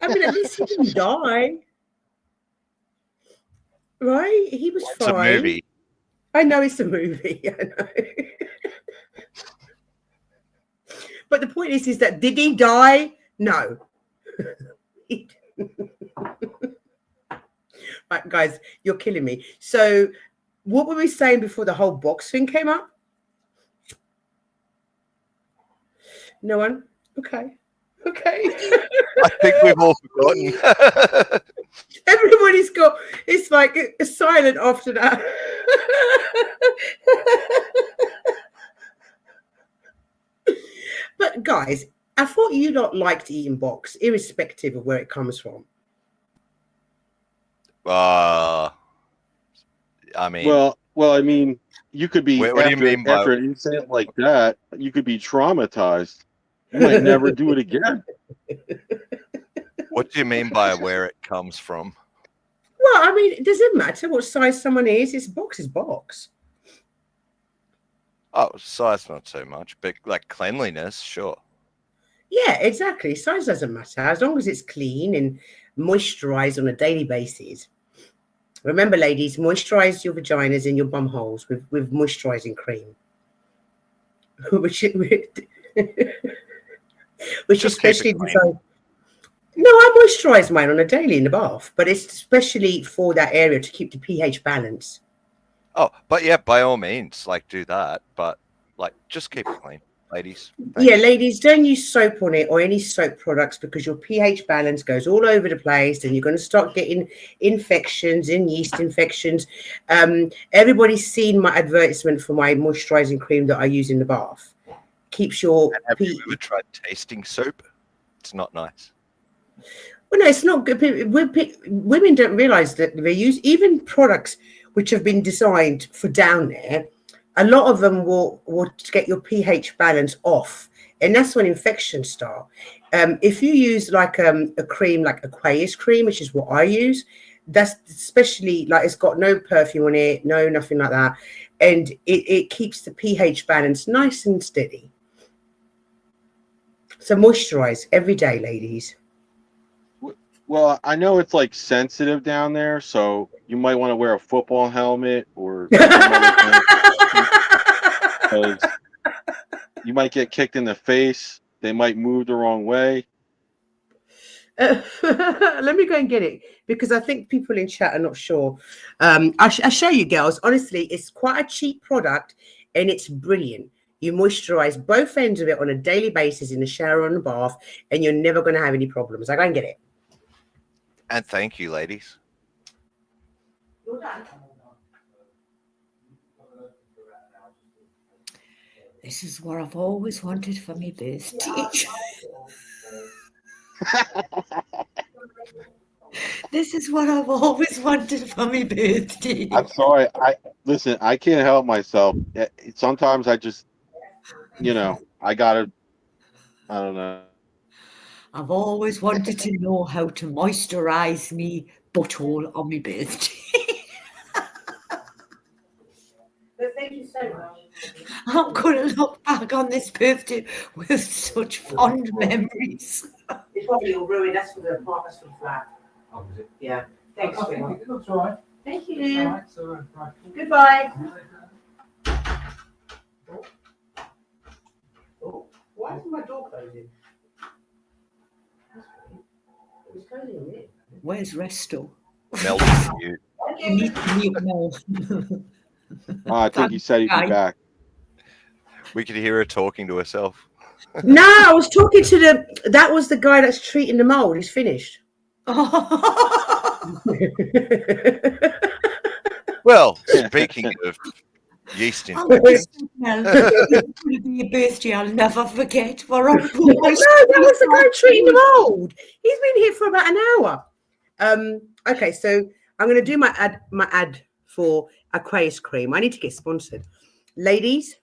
I mean, at least he didn't die. Right? He was It's a fine. movie. I know it's a movie. I know. But the point is that did he die? No. He didn't. Right, guys, you're killing me. So, what were we saying before the whole box thing came up? No one? Okay. I think we've all forgotten. Everybody's got, it's like it's silent after that. But guys, I thought you lot liked eating box, irrespective of where it comes from. I mean, Well, I mean, you could be What do you after, mean by- after an incident like that, you could be traumatized. You might never do it again. what do you mean by where it comes from? Well, I mean, it doesn't matter what size someone is. It's box is box. Oh, size not so much, but like cleanliness, sure. Yeah, exactly. Size doesn't matter as long as it's clean and moisturized on a daily basis. Remember, ladies, moisturize your vaginas and your bum holes with moisturizing cream, which especially designed. No, I moisturize mine on a daily in the bath, but it's especially for that area to keep the pH balance. Oh, but yeah, by all means, like do that, but like just keep it clean, ladies. Yeah, ladies, don't use soap on it or any soap products because your pH balance goes all over the place and you're going to start getting infections and yeast infections. Everybody's seen my advertisement for my moisturizing cream that I use in the bath. Keeps your Have you ever tried tasting soap? It's not nice. Well, no, it's not good. Women don't realize that they use even products which have been designed for down there. A lot of them will get your pH balance off, and that's when infections start. If you use like a cream like Aqueous cream, which is what I use, that's especially like it's got no perfume on it, no nothing like that, and it keeps the pH balance nice and steady. So moisturize every day, ladies. Well, I know it's like sensitive down there, so you might want to wear a football helmet or some other kind of, because you might get kicked in the face. They might move the wrong way. Let me go and get it because I think people in chat are not sure. I'll show you, girls. Honestly, it's quite a cheap product and it's brilliant. You moisturize both ends of it on a daily basis in the shower or in the bath, and you're never going to have any problems. I go and get it. And thank you, ladies. This is what I've always wanted for my birthday. This is what I've always wanted for my birthday. I'm sorry. Listen. I can't help myself. Sometimes I just, I gotta. I don't know. I've always wanted to know how to moisturize me butthole on my birthday. Thank you so much. I'm going to look back on this birthday with such fond memories. It's probably all ruined. That's for the flat. Oh, is it? Yeah. Thanks. It looks all right. Thank you. It's all right, so, right. Goodbye. Oh, why is my door closing? It was closing on it. Where's Resto? Mel, you. You need to mute Mel. I think he said he'd be back. We could hear her talking to herself. No, I was talking to that was the guy that's treating the mold. He's finished. Well, speaking of yeast Oh, infection. Mel, it's going to be a birthday I'll never forget. No, that was the guy treating the mold. He's been here for about an hour. Okay, so I'm going to do my ad for Aqueous cream. I need to get sponsored. Ladies,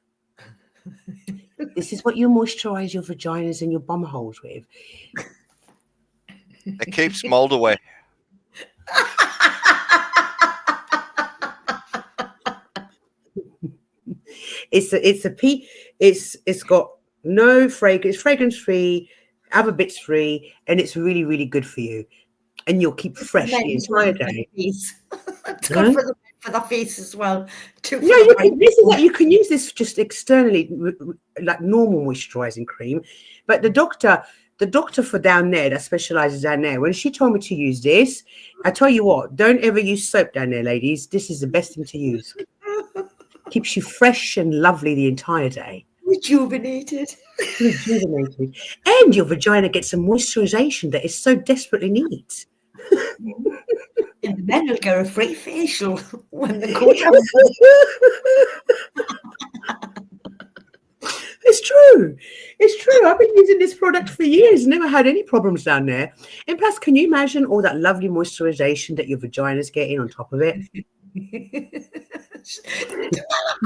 this is what you moisturize your vaginas and your bum holes with. It keeps mold away. It's got no fragrance, fragrance free, other bits free, and it's really, really good for you. And you'll keep fresh the entire day. It's good for the face as well. Yeah, you can use this just externally, like normal moisturizing cream. But the doctor for down there that specializes down there, when she told me to use this, I tell you what, don't ever use soap down there, ladies. This is the best thing to use. Keeps you fresh and lovely the entire day. Rejuvenated. And your vagina gets some moisturization that it so desperately needs. And the men will get a free facial when they go down. It's true. It's true. I've been using this product for years. Never had any problems down there. And plus, can you imagine all that lovely moisturization that your vagina's getting on top of it?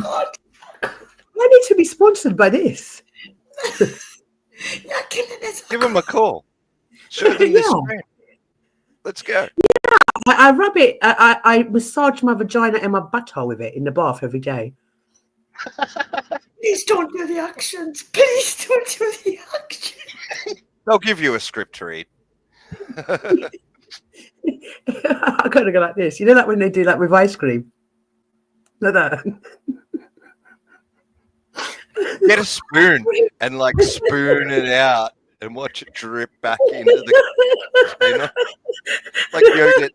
God. I need to be sponsored by this. You're killing us. Give them a call. Show them this Yeah. screen. Let's go. I rub it. I massage my vagina and my butthole with it in the bath every day. Please don't do the actions. Please don't do the actions. They'll give you a script to read. I gotta go like this. You know, like when they do like with ice cream, like that. Get a spoon and like spoon it out and watch it drip back into the container. Like yogurt.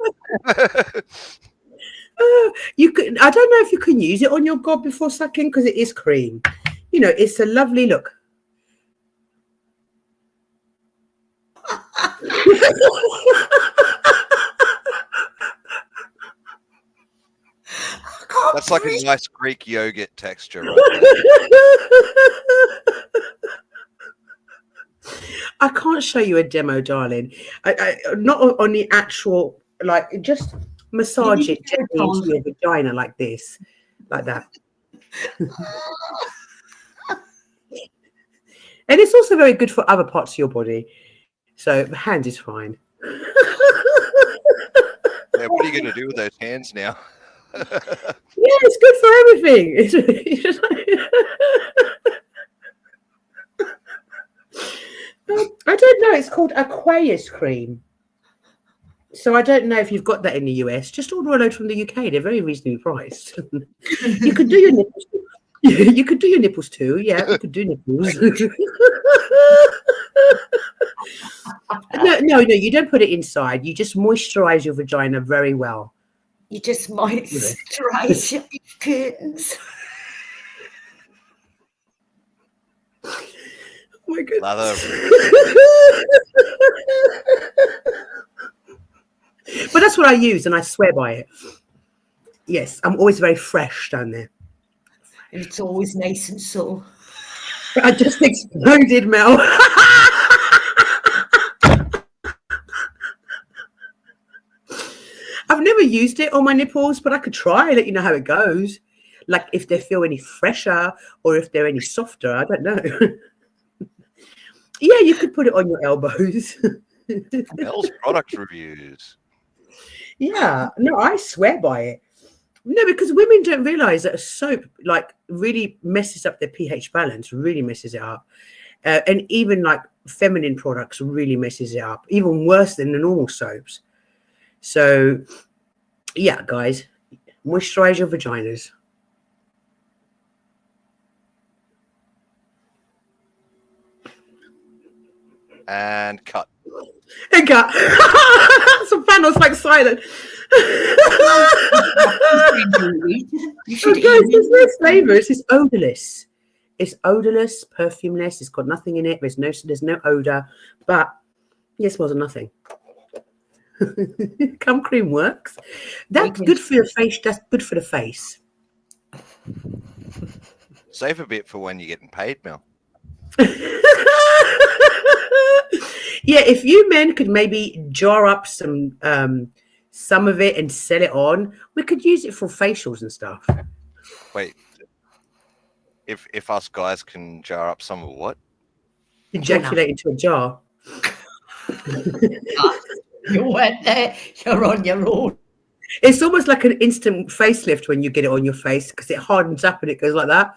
You could. I don't know if you can use it on your gob before sucking because it is cream. You know, it's a lovely look. That's like a nice Greek yogurt texture, right? I can't show you a demo, darling. I not on the actual, like, just massage it gently into your vagina like this, like that. And it's also very good for other parts of your body. So the hand is fine. Yeah, what are you going to do with those hands now? Yeah, it's good for everything. I don't know. It's called Aqueous cream. So I don't know if you've got that in the US. Just order a load from the UK. They're very reasonably priced. You could do your nipples. You could do your nipples too. Yeah, you could do nipples. No, you don't put it inside. You just moisturize your vagina very well. You just moisturize your curtains. Oh my goodness. But that's what I use, and I swear by it. Yes, I'm always very fresh down there. And it's always nice and so. I just exploded, Mel. I've never used it on my nipples, but I could try, let you know how it goes. Like if they feel any fresher or if they're any softer, I don't know. Yeah, you could put it on your elbows. Mel's product reviews. Yeah, no, I swear by it. No, because women don't realize that a soap like really messes up their pH balance, really messes it up. And even like feminine products really messes it up, even worse than the normal soaps. So, yeah, guys, moisturize your vaginas. And cut. And cut. Some panels like silent. You should guys, there's no flavors. It's odorless. It's odorless, perfumeless. It's got nothing in it. There's no odor. But yes, wasn't nothing. Cum cream works. That's good for your face. That's good for the face. Save a bit for when you're getting paid, Mel. Yeah, if you men could maybe jar up some of it and sell it on, we could use it for facials and stuff. Wait, if us guys can jar up some of what? Ejaculate into a jar. You went there, you're on your own. It's almost like an instant facelift when you get it on your face because it hardens up and it goes like that.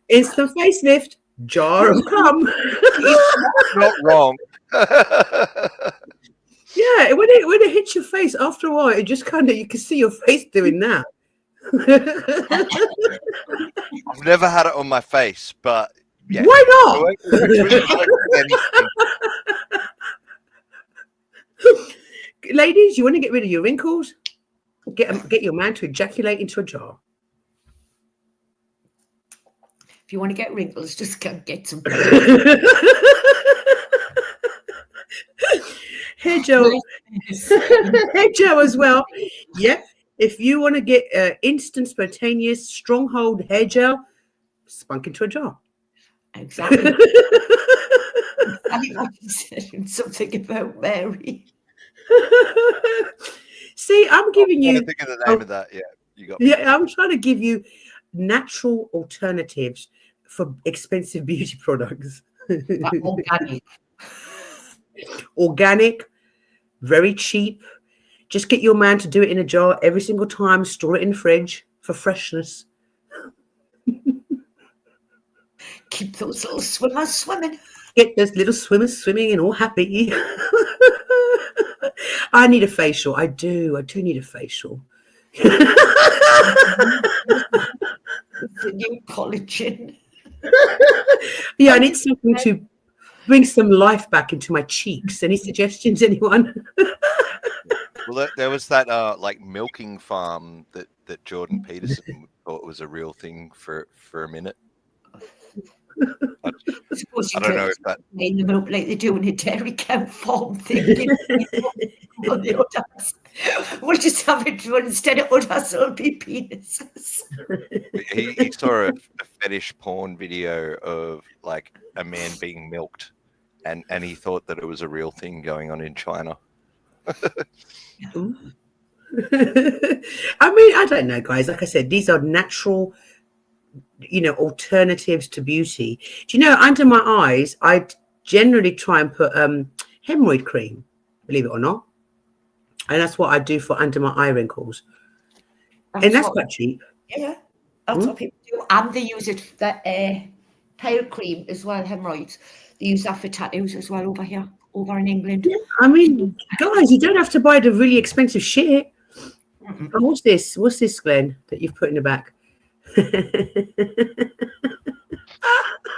Instant facelift, jar of cum. Not wrong. Yeah, when it hits your face, after a while, it just kind of, you can see your face doing that. I've never had it on my face, but yeah. Why not? Ladies, you want to get rid of your wrinkles? Get your man to ejaculate into a jar. If you want to get wrinkles, just go get some. Hey, Joe. Hey, Joe, as well. Yep. If you want to get instant, spontaneous, stronghold hair gel, spunk into a jar. Exactly. I said something about Mary. See, I'm giving I'm you. trying to think of the name of that. Yeah, you got. Yeah, I'm trying to give you natural alternatives for expensive beauty products. Organic. Organic, very cheap. Just get your man to do it in a jar every single time. Store it in the fridge for freshness. Keep those little swimmers swimming. Get those little swimmers swimming and all happy. I need a facial. I do need a facial. The new collagen. Yeah, I need something to bring some life back into my cheeks. Any suggestions, anyone? Well, there was that like milking farm that Jordan Peterson thought was a real thing for a minute. I don't know if that. Line them up like they do in a dairy cow farm thing. We'll just have it run instead of us, it'll be penises. He saw a fetish porn video of like a man being milked, and he thought that it was a real thing going on in China. I mean, I don't know, guys. Like I said, these are natural, alternatives to beauty. Do you know, under my eyes, I generally try and put hemorrhoid cream, believe it or not. And that's what I do for under my eye wrinkles. And that's quite cheap. Yeah, that's what people do. And they use it, that pale cream as well, hemorrhoids. They use that for tattoos as well over here, over in England. Yeah, I mean, guys, you don't have to buy the really expensive shit. Oh, what's this? What's this, Glenn, that you've put in the back?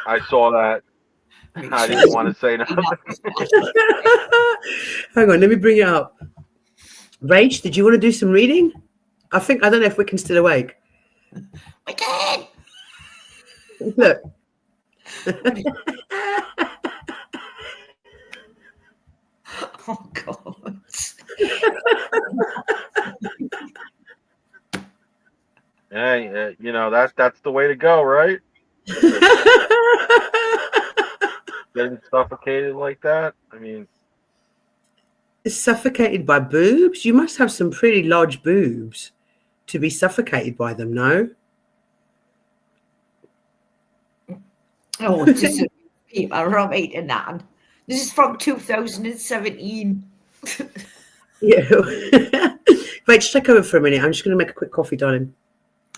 I saw that. I didn't want to say nothing. Hang on, let me bring it up. Rach, did you want to do some reading? I don't know if Wiccan's still awake. We can. Look. Oh God. Hey, that's the way to go, right? Getting suffocated like that. I mean, suffocated by boobs? You must have some pretty large boobs to be suffocated by them, no? Oh, just people are eating that. This is from 2017. Yeah. Wait, just take over for a minute. I'm just going to make a quick coffee, darling.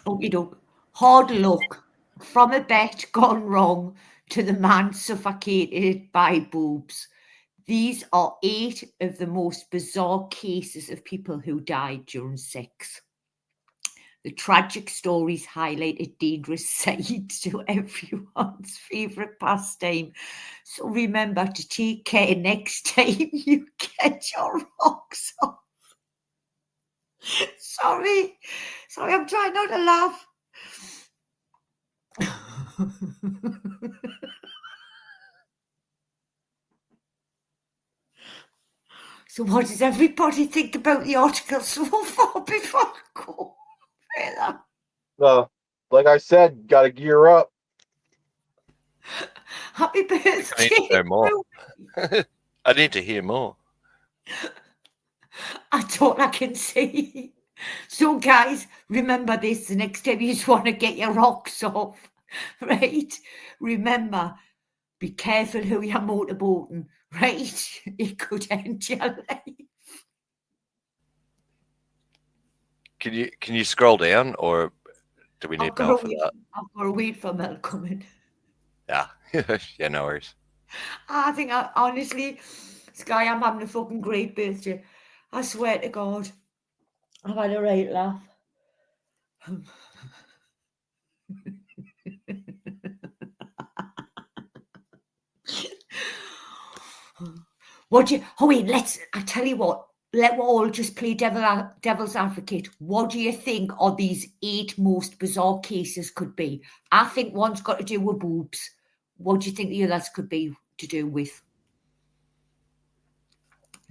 Okay, doke. Hard luck. From a bet gone wrong to the man suffocated by boobs. These are 8 of the most bizarre cases of people who died during sex. The tragic stories highlight a dangerous side to everyone's favourite pastime. So remember to take care next time you get your rocks off. Sorry, I'm trying not to laugh. So what does everybody think about the article so far before I go further? well, like I said, got to gear up. Happy birthday. I need to know more. I need to hear more. That's all I can say. So, guys, remember this. The next time you just want to get your rocks off, right? Remember, be careful who you're motorboating, right? It could end your life. Can you scroll down, or do we need Mel for that? I've got to wait for Mel coming. Yeah, yeah, no worries. I think, honestly, Sky, I'm having a fucking great birthday. I swear to God, I've had a right laugh. I tell you what, let all just play devil's advocate. What do you think are these 8 most bizarre cases could be? I think one's got to do with boobs. What do you think the others could be to do with?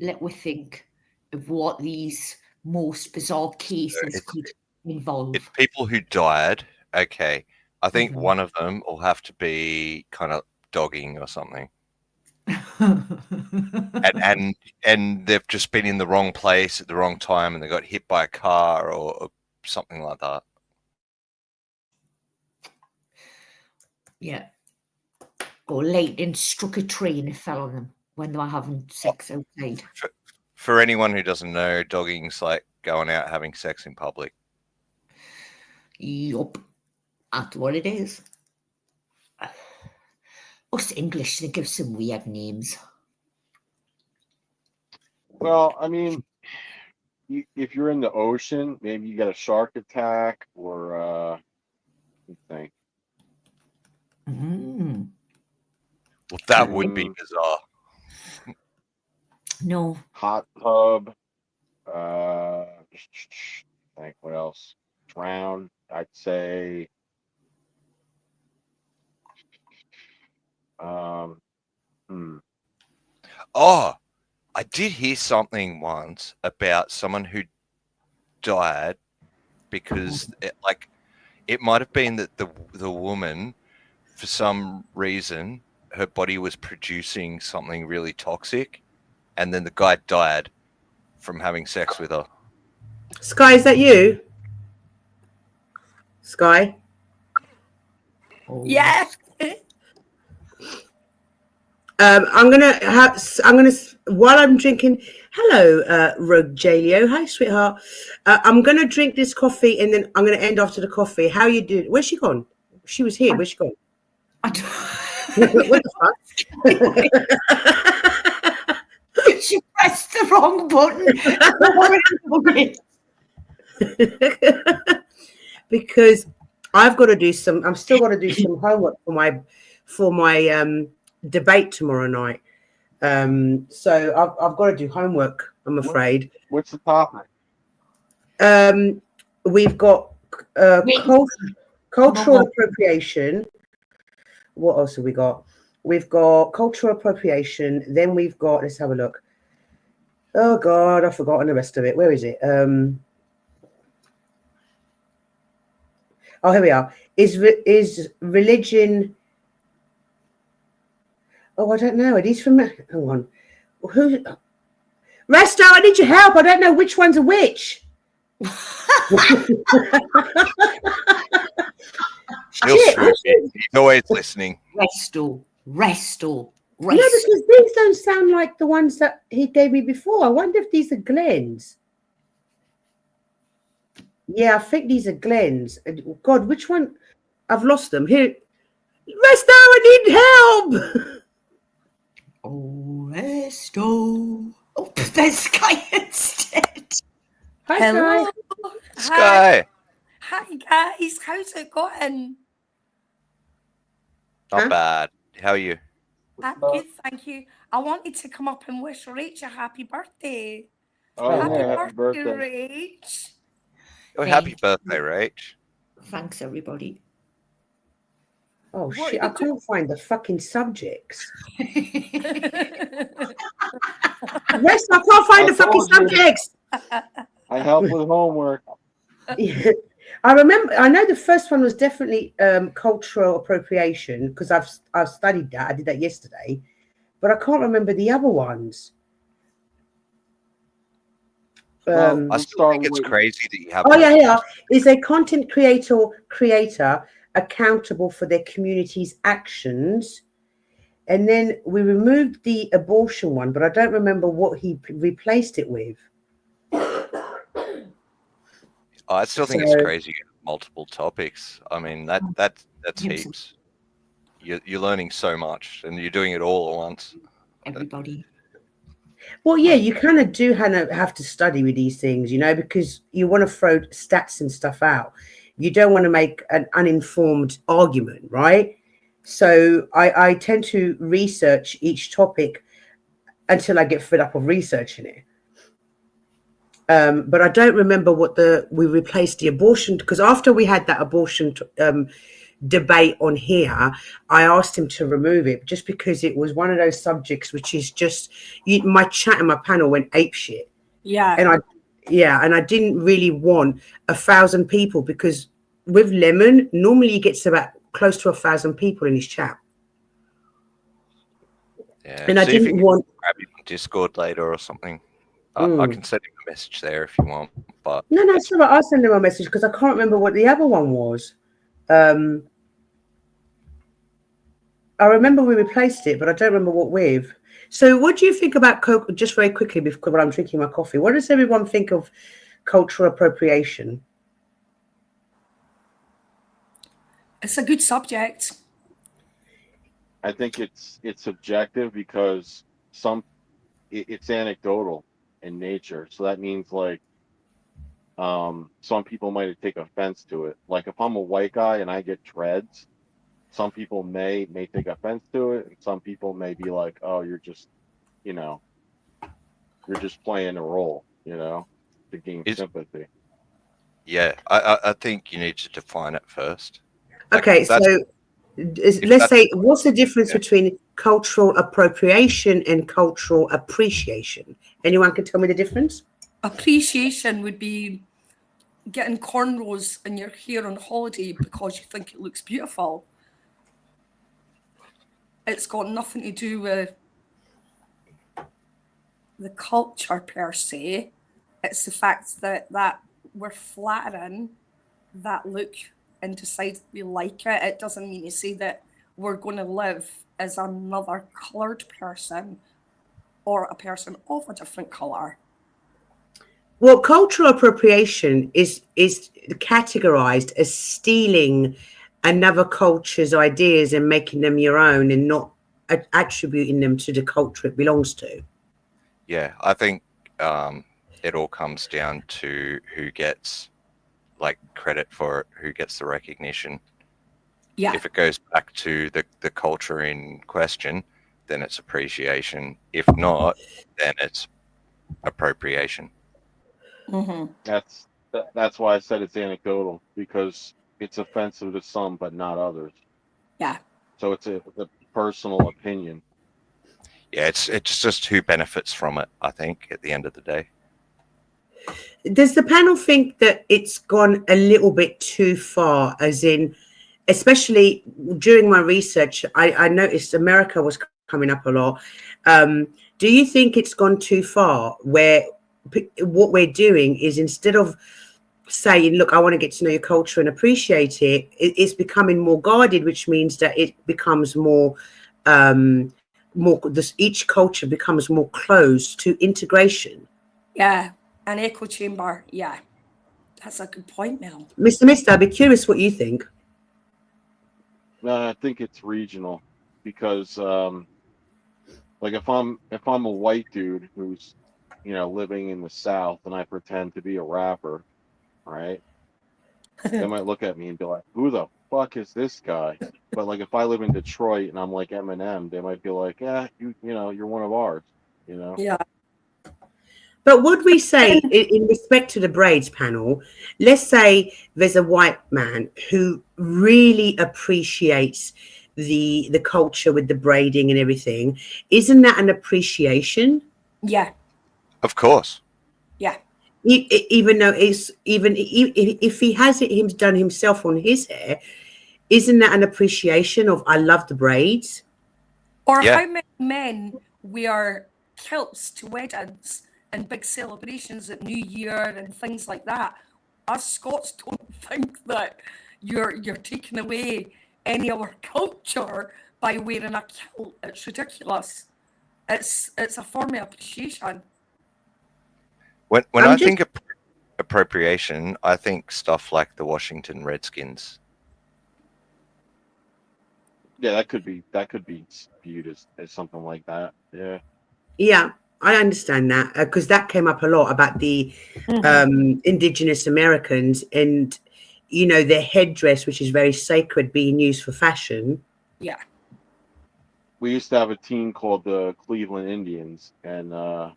Let me think of what these most bizarre cases could involve. It's people who died. Okay. I think one of them will have to be kind of dogging or something. and they've just been in the wrong place at the wrong time and they got hit by a car or something like that. Yeah. Or lightning struck a tree and it fell on them when they were having sex outside. For anyone who doesn't know, dogging's like going out having sex in public. Yup. That's what it is. Us English, they give some weird names. Well, I mean, if you're in the ocean, maybe you get a shark attack or you think. Mm. Well, that would be bizarre. No. Hot tub. Think what else? Drown. I'd say. Oh, I did hear something once about someone who died because it might have been that the woman, for some reason, her body was producing something really toxic, and then the guy died from having sex with her. Sky, is that you? Sky? Yeah. I'm gonna while I'm drinking. Hello, Rogelio. Hi, sweetheart. I'm gonna drink this coffee and then I'm gonna end after the coffee. How you doing? Where's she gone? She was here. Where's she gone? What the fuck? She pressed the wrong button. Because I've got to do some. I'm still got to do some homework for my debate tomorrow night. So I've got to do homework, I'm afraid. What's the topic? We've got cultural appropriation. What else have we got? We've got cultural appropriation. Then we've got, let's have a look. Oh God, I've forgotten the rest of it. Where is it? Oh, here we are. Is religion? Oh, I don't know. Are these from? Hang on. Who? Resto, I need your help. I don't know which one's a which. He's always listening. Resto. No, because these don't sound like the ones that he gave me before. I wonder if these are Glenn's. Yeah, I think these are Glenn's. God, which one? I've lost them. Here. Resto, I need help. Oh, Resto. Oh, there's Sky instead. Hi, Hello. Sky. Hi guys, how's it going? Not bad. How are you? I'm good, thank you. I wanted to come up and wish Rach a happy birthday. Oh, happy birthday. Rach. Oh, happy birthday, Rach. Thanks, everybody. Oh, shit. I can't find the fucking subjects. Rest, I can't find the fucking subjects. I help with homework. Yeah. I know the first one was definitely cultural appropriation because I've studied that. I did that yesterday, but I can't remember the other ones. I still think it's crazy that you have. Oh yeah. Is a content creator accountable for their community's actions? And then we removed the abortion one, but I don't remember what he replaced it with. I still think it's crazy. Multiple topics. I mean, that's heaps. You're learning so much, and you're doing it all at once. Everybody. Well, yeah, you kind of do have to study with these things, you know, because you want to throw stats and stuff out. You don't want to make an uninformed argument, right? So I tend to research each topic until I get fed up of researching it. But I don't remember we replaced the abortion, because after we had that abortion debate on here, I asked him to remove it just because it was one of those subjects which is just my chat and my panel went apeshit. Yeah. And Yeah, and I didn't really want 1,000 people because with Lemon, normally he gets about close to 1,000 people in his chat. Yeah, And I see if you didn't can want. grab him on Discord later or something. I Mm. can send him a message there if you want. But No, it's all right. I'll send him a message because I can't remember what the other one was. I remember we replaced it, but I don't remember what with. So, what do you think about just very quickly before while I'm drinking my coffee? What does everyone think of cultural appropriation? It's a good subject. I think it's subjective because it's anecdotal in nature. So that means like some people might take offense to it. Like if I'm a white guy and I get dreads, some people may take offense to it, and some people may be like, "Oh, you're just playing a role, to gain sympathy." yeah, I think you need to define it first. Okay, so let's say, what's the difference between cultural appropriation and cultural appreciation? Anyone can tell me the difference? Appreciation would be getting cornrows in your hair on holiday because you think it looks beautiful. It's got nothing to do with the culture per se. It's the fact that we're flattering that look and decide we like it. It doesn't mean to say that we're going to live as another coloured person or a person of a different colour. Well, cultural appropriation is categorized as stealing another culture's ideas and making them your own and not attributing them to the culture it belongs to. Yeah, I think it all comes down to who gets like credit for it, who gets the recognition. Yeah. If it goes back to the culture in question, then it's appreciation. If not, then it's appropriation. Mm-hmm. That's why I said it's anecdotal, because it's offensive to some but not others. Yeah. So it's a personal opinion. Yeah, it's just who benefits from it, I think, at the end of the day. Does the panel think that it's gone a little bit too far, as in, especially during my research, I noticed America was coming up a lot. Do you think it's gone too far where what we're doing is, instead of saying, look, I want to get to know your culture and appreciate it, it's becoming more guarded, which means that it becomes each culture becomes more closed to integration? Yeah, an echo chamber. Yeah, that's a good point, Mel. Mr. I'd be curious what you think. I think it's regional, because like if I'm a white dude who's living in the South and I pretend to be a rapper, right? They might look at me and be like, "Who the fuck is this guy?" But like if I live in Detroit and I'm like Eminem, they might be like, "Yeah, you're one of ours," Yeah. But would we say, in respect to the braids panel, let's say there's a white man who really appreciates the culture with the braiding and everything, isn't that an appreciation? Yeah. Of course. Yeah. Even though if he has it done himself on his hair, isn't that an appreciation of, I love the braids? Or how many men wear kilts to weddings and big celebrations at New Year and things like that? Us Scots don't think that you're taking away any of our culture by wearing a kilt. It's ridiculous. It's a form of appreciation. When I think of appropriation, I think stuff like the Washington Redskins. Yeah, that could be viewed as something like that. Yeah. Yeah, I understand that, because that came up a lot about the indigenous Americans and their headdress, which is very sacred, being used for fashion. Yeah. We used to have a team called the Cleveland Indians, and that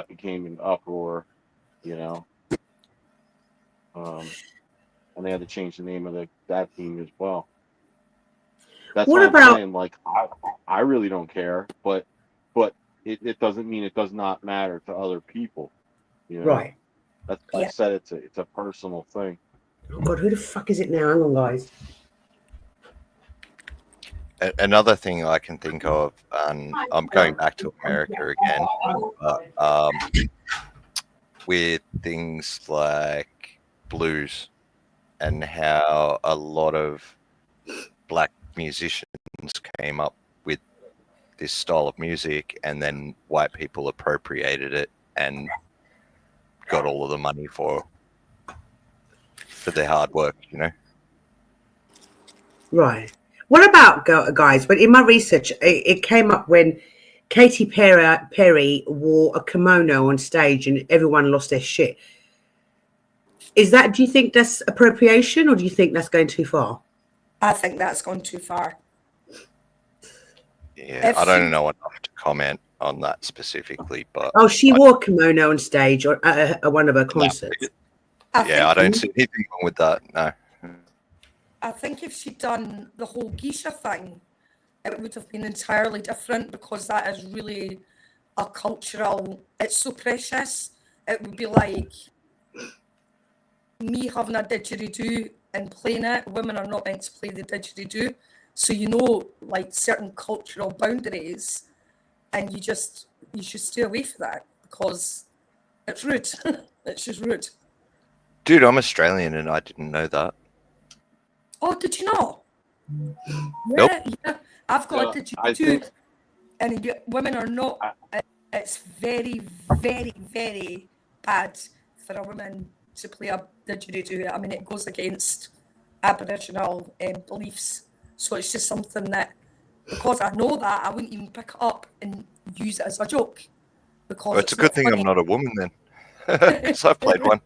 became an uproar, and they had to change the name of that team as well. That's what I'm saying. Like, I really don't care, but it doesn't mean it does not matter to other people. You know? Right. That's why I said it's a personal thing. Oh God, who the fuck is it now? Hang on, guys. Another thing I can think of, and I'm going back to America again, but, with things like blues and how a lot of black musicians came up with this style of music, and then white people appropriated it and got all of the money for their hard work, you know? Right. What about, guys, but in my research, it came up when Katy Perry wore a kimono on stage and everyone lost their shit. Do you think that's appropriation, or do you think that's going too far? I think that's gone too far. Yeah, I don't know enough to comment on that specifically, but... Oh, she wore a kimono on stage at one of her concerts. I don't see anything wrong with that, no. I think if she'd done the whole geisha thing, it would have been entirely different, because that is really a cultural, it's so precious. It would be like me having a didgeridoo and playing it. Women are not meant to play the didgeridoo. So, you know, like certain cultural boundaries, and you should stay away from that, because it's rude. It's just rude. Dude, I'm Australian and I didn't know that. Oh, did you know? Nope. Yeah. I've got a didgeridoo, and women are not. It's very, very, very bad for a woman to play a didgeridoo. I mean, it goes against Aboriginal beliefs. So it's just something that, because I know that, I wouldn't even pick it up and use it as a joke. Because Well, it's a good thing I'm not a woman then, because I've played one.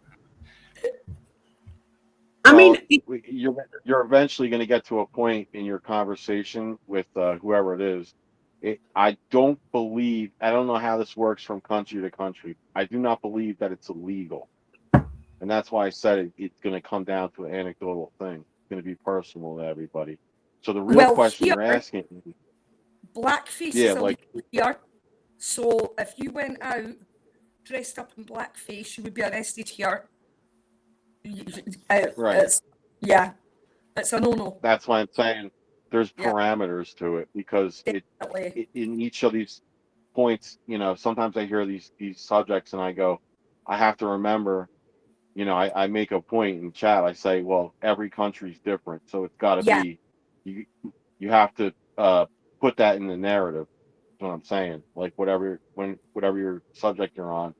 I mean, you're eventually going to get to a point in your conversation with whoever it is. I don't know how this works from country to country. I do not believe that it's illegal. And that's why I said it's going to come down to an anecdotal thing. It's going to be personal to everybody. So the real question you're asking... Blackface is illegal here. So if you went out dressed up in blackface, you would be arrested here. Right. It's a no-no. That's why I'm saying there's parameters to it, because in each of these points, you know, sometimes I hear these subjects and I go, I have to remember, you know, I make a point in chat. I say, well, every country's different, so it's got to be, you have to put that in the narrative. That's what I'm saying. Like whatever your subject you're on,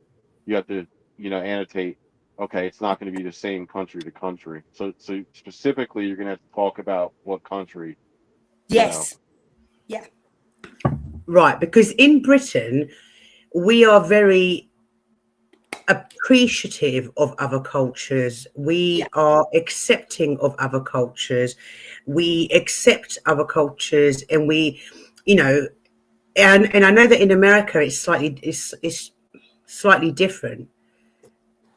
you have to, you know, annotate. Okay, it's not going to be the same country to country. So specifically, you're going to have to talk about what country. Yes. Yeah. Right, because in Britain, we are very appreciative of other cultures. We are accepting of other cultures. We accept other cultures, and we, you know, and I know that in America it's slightly different.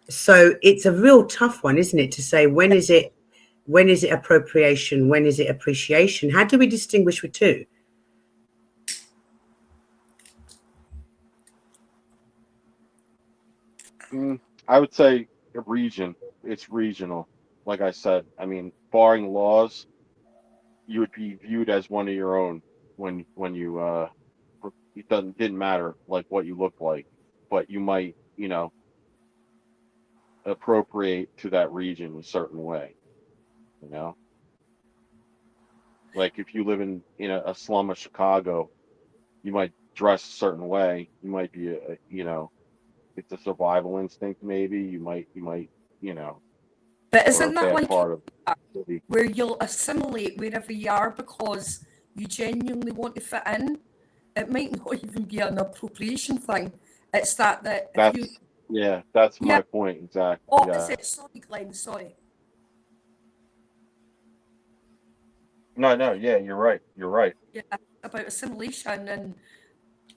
So it's a real tough one, isn't it, to say when is it appropriation, when is it appreciation? How do we distinguish the two? I would say it's regional. Like I said, I mean, barring laws, you would be viewed as one of your own when you it didn't matter like what you look like, but you might, you know, appropriate to that region a certain way, you know, like if you live in a slum of Chicago, you might dress a certain way. You might be you know, it's a survival instinct. Maybe you might you know, but isn't that like part of where you'll assimilate wherever you are because you genuinely want to fit in? It might not even be an appropriation thing. It's that's my point exactly. Oh, is it? Sorry, Glenn. Sorry. No. Yeah, you're right. Yeah, about assimilation and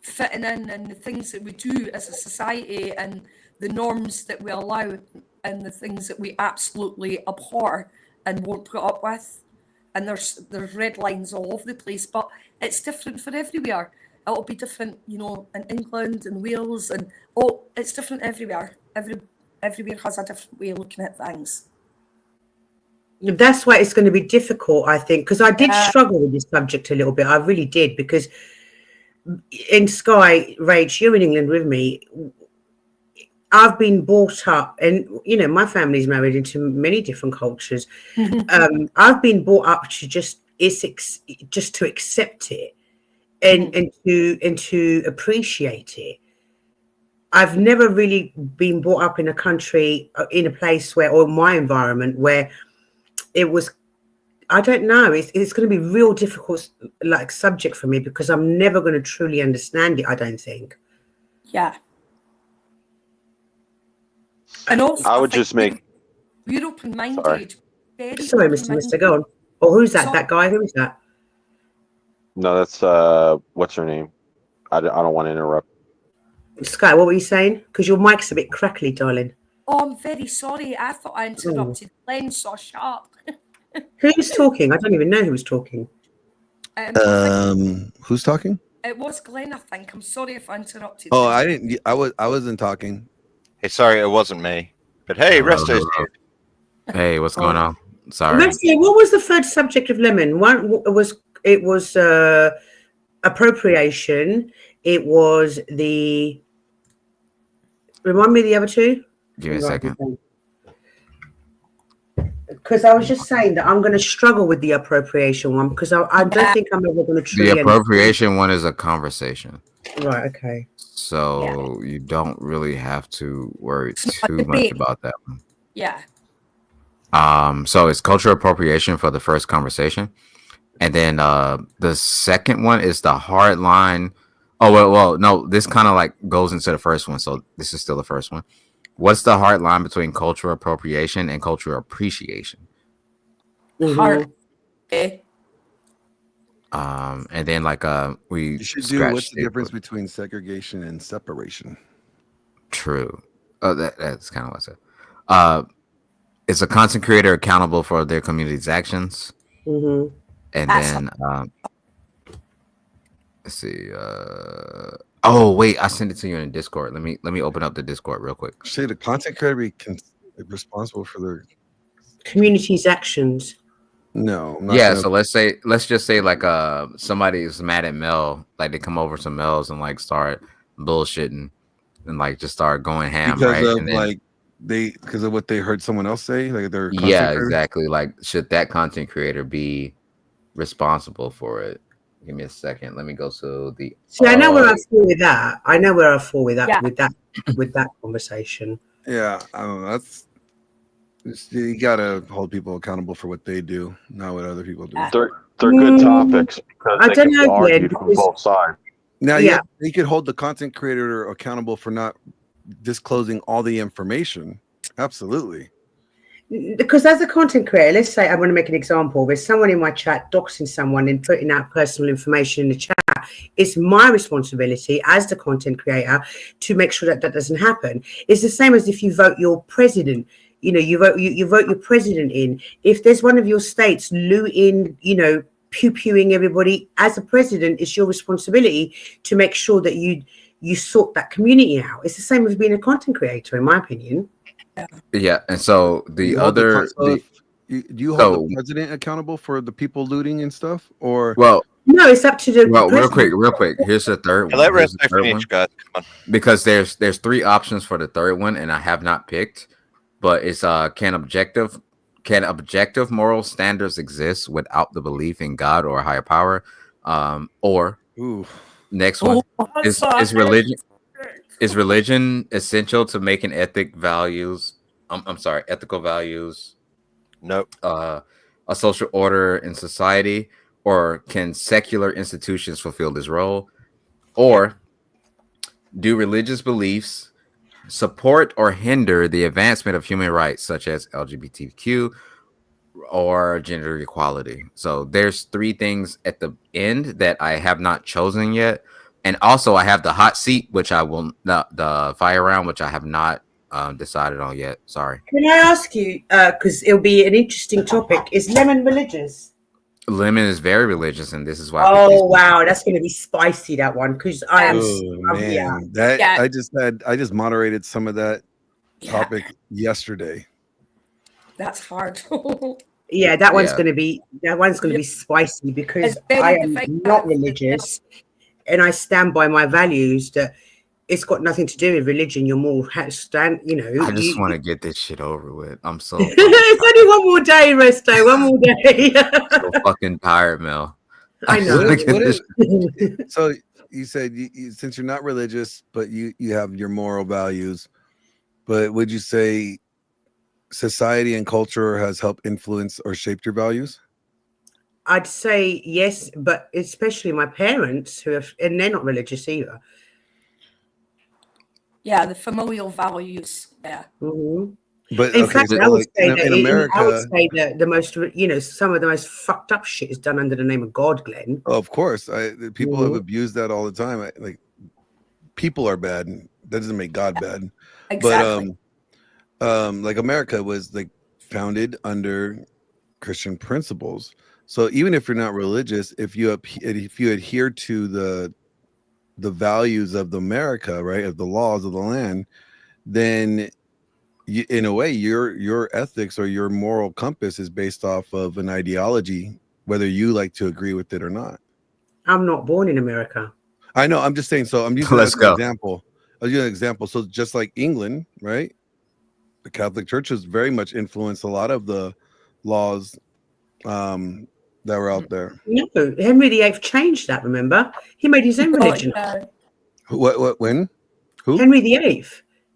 fitting in and the things that we do as a society and the norms that we allow and the things that we absolutely abhor and won't put up with. And there's red lines all over the place, but it's different for everywhere. It'll be different, you know, in England and Wales, and it's different everywhere. Everywhere has a different way of looking at things. That's why it's going to be difficult, I think, because I did struggle with this subject a little bit. I really did, because in Sky, Rach, you're in England with me. I've been brought up, and you know, my family's married into many different cultures. I've been brought up to just to accept it and to appreciate it. I've never really been brought up in a country, in a place where, or my environment where it was, I don't know, it's going to be real difficult, like, subject for me, because I'm never going to truly understand it, I don't think. Yeah. And also, I would just make. We're open-minded. Sorry, Mr. Go on. Oh, who's that? That guy? Who is that? No, that's what's her name? I don't want to interrupt. Sky, what were you saying? Because your mic's a bit crackly, darling. Oh, I'm very sorry. I thought I interrupted Glenn so sharp. Who was talking? I don't even know who was talking. Who's talking? It was Glenn, I think. I'm sorry if I interrupted. Oh, I didn't. I wasn't talking. Hey, sorry, it wasn't me. But hey, Resto's here. Hey, what's going on? Sorry. Leslie, what was the third subject of Lemon? It was appropriation. It was the. Remind me of the other two. Give me a second. Because I was just saying that I'm going to struggle with the appropriation one, because I don't think I'm ever going to truly. The appropriation one is a conversation. Right. Okay. So you don't really have to worry too much about that one. Yeah. So it's cultural appropriation for the first conversation, and then the second one is the hard line. Oh well, no, this kind of like goes into the first one, so this is still the first one. What's the hard line between cultural appropriation and cultural appreciation? Hard. And then like we should do what's the difference between segregation and separation? True. Oh, that's kind of what I said. Is a content creator accountable for their community's actions? And then let's see. Oh wait, I sent it to you in Discord. Let me open up the Discord real quick. Say the content creator be responsible for their community's actions. No. Yeah. So let's just say like somebody is mad at Mel, like they come over to Mel's and like start bullshitting and like just start going ham, because right? of And then, like because of what they heard someone else say, like their content creator? Exactly. Like should that content creator be responsible for it? Give me a second. Let me go to the. See, I know where I fall with that. I know where I fall with that. Yeah. with that conversation. Yeah, I don't know. You gotta hold people accountable for what they do, not what other people do. They're good topics because I they don't can know, be argued Glenn, from both sides. Now, Yeah. you could hold the content creator accountable for not disclosing all the information. Absolutely. Because as a content creator, let's say I want to make an example. There's someone in my chat doxing someone and putting out personal information in the chat. It's my responsibility as the content creator to make sure that that doesn't happen. It's the same as if you vote your president. You know, you vote your president in. If there's one of your states looting, pew-pewing everybody, as a president, it's your responsibility to make sure that you sort that community out. It's the same as being a content creator, in my opinion. Yeah, and so the You hold other, do you hold the president accountable for the people looting and stuff, or well, no, it's up to the. well, real president. quick. Here's the third Hey, one. let Here's Resto the third finish, one. guys. Come on. Because there's three options for the third one, and I have not picked, but it's can objective moral standards exist without the belief in God or a higher power, or next one is religion. Is religion essential to making ethical values? Nope. A social order in society, or can secular institutions fulfill this role? Or do religious beliefs support or hinder the advancement of human rights, such as LGBTQ or gender equality? So there's three things at the end that I have not chosen yet. And also I have the hot seat, which I will not, the fire round, which I have not decided on yet. Sorry. Can I ask you, because it'll be an interesting topic, is Lemon religious? Lemon is very religious, and this is why. Oh wow, that's going to be spicy, that one, because I am. Oh man, yeah. that Yeah. I just moderated some of that topic yesterday. That's hard. Yeah, that one's Yeah. going to be spicy because It's very I am difficult. not religious, and I stand by my values. That it's got nothing to do with religion. You're more stand. You know. I just you- want to get this shit over with. I'm so it's only one more day, Resto. One more day. so fucking tired, Mel. I know. Look at this. So you said you, since you're not religious, but you have your moral values, but would you say society and culture has helped influence or shaped your values? I'd say yes, but especially my parents, who have, and they're not religious either. Yeah, the familial values. Yeah. But In okay, fact, so I would like say in that America, I would say that the most, some of the most fucked up shit is done under the name of God, Glenn. oh, of course, people have Mhm. abused that all the time. Like people are bad, and that doesn't make God bad. Exactly. But like America was like founded under Christian principles. So even if you're not religious, if you adhere to the values of the America, right, of the laws of the land, then you, in a way, your ethics or your moral compass is based off of an ideology, whether you like to agree with it or not. I'm not born in America. I know. I'm just saying. So I'm using that Let's as go. an example. I'll give you an example. So just like England, right? The Catholic Church has very much influenced a lot of the laws that were out there. No, Henry VIII changed that. Remember, he made his own religion. What? When? Who? Henry VIII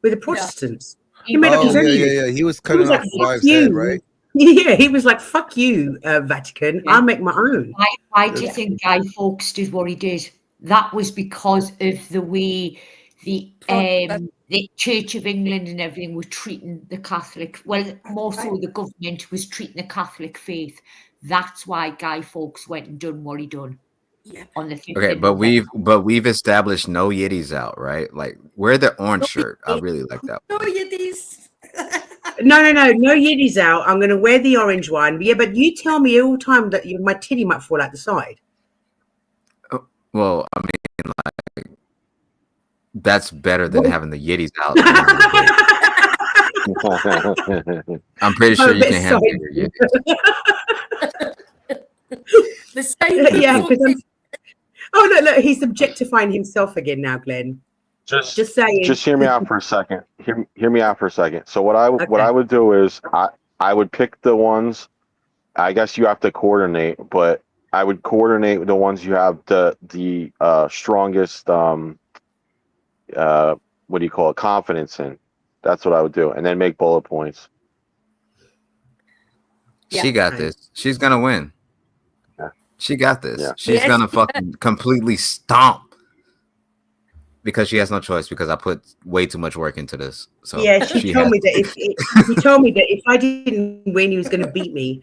with the Protestants. He made up Oh his own. yeah. He was cutting was off like, the "Fuck wives' you." head, right? Yeah, he was like, "Fuck you, Vatican. I'll make my own." Why do you think Guy Fawkes did what he did? That was because of the way the Church of England and everything were treating the Catholic. Well, more so the government was treating the Catholic faith. That's why Guy Fawkes went and done what he done. Yeah. On the 5th Okay, of but we've established no Yiddies out, right? Like wear the orange shirt. I really like that. No, Yiddies. No Yiddies out. I'm going to wear the orange one. Yeah, but you tell me all the time that my titty might fall out the side. Well, I mean, like that's better than having the Yiddies out. I'm pretty sure you can handle your Yiddies. The same. Yeah, because oh look, he's objectifying himself again now, Glenn. Just saying. Just hear me out for a second. Hear me out for a second. So what I would do is I would pick the ones. I guess you have to coordinate, but I would coordinate the ones you have the strongest what do you call it, confidence in. That's what I would do, and then make bullet points. She got this. She's gonna win. She got this. She's gonna fucking completely stomp. Because she has no choice. Because I put way too much work into this. So Yeah, she told me that he told me that if I didn't win, he was going to beat me.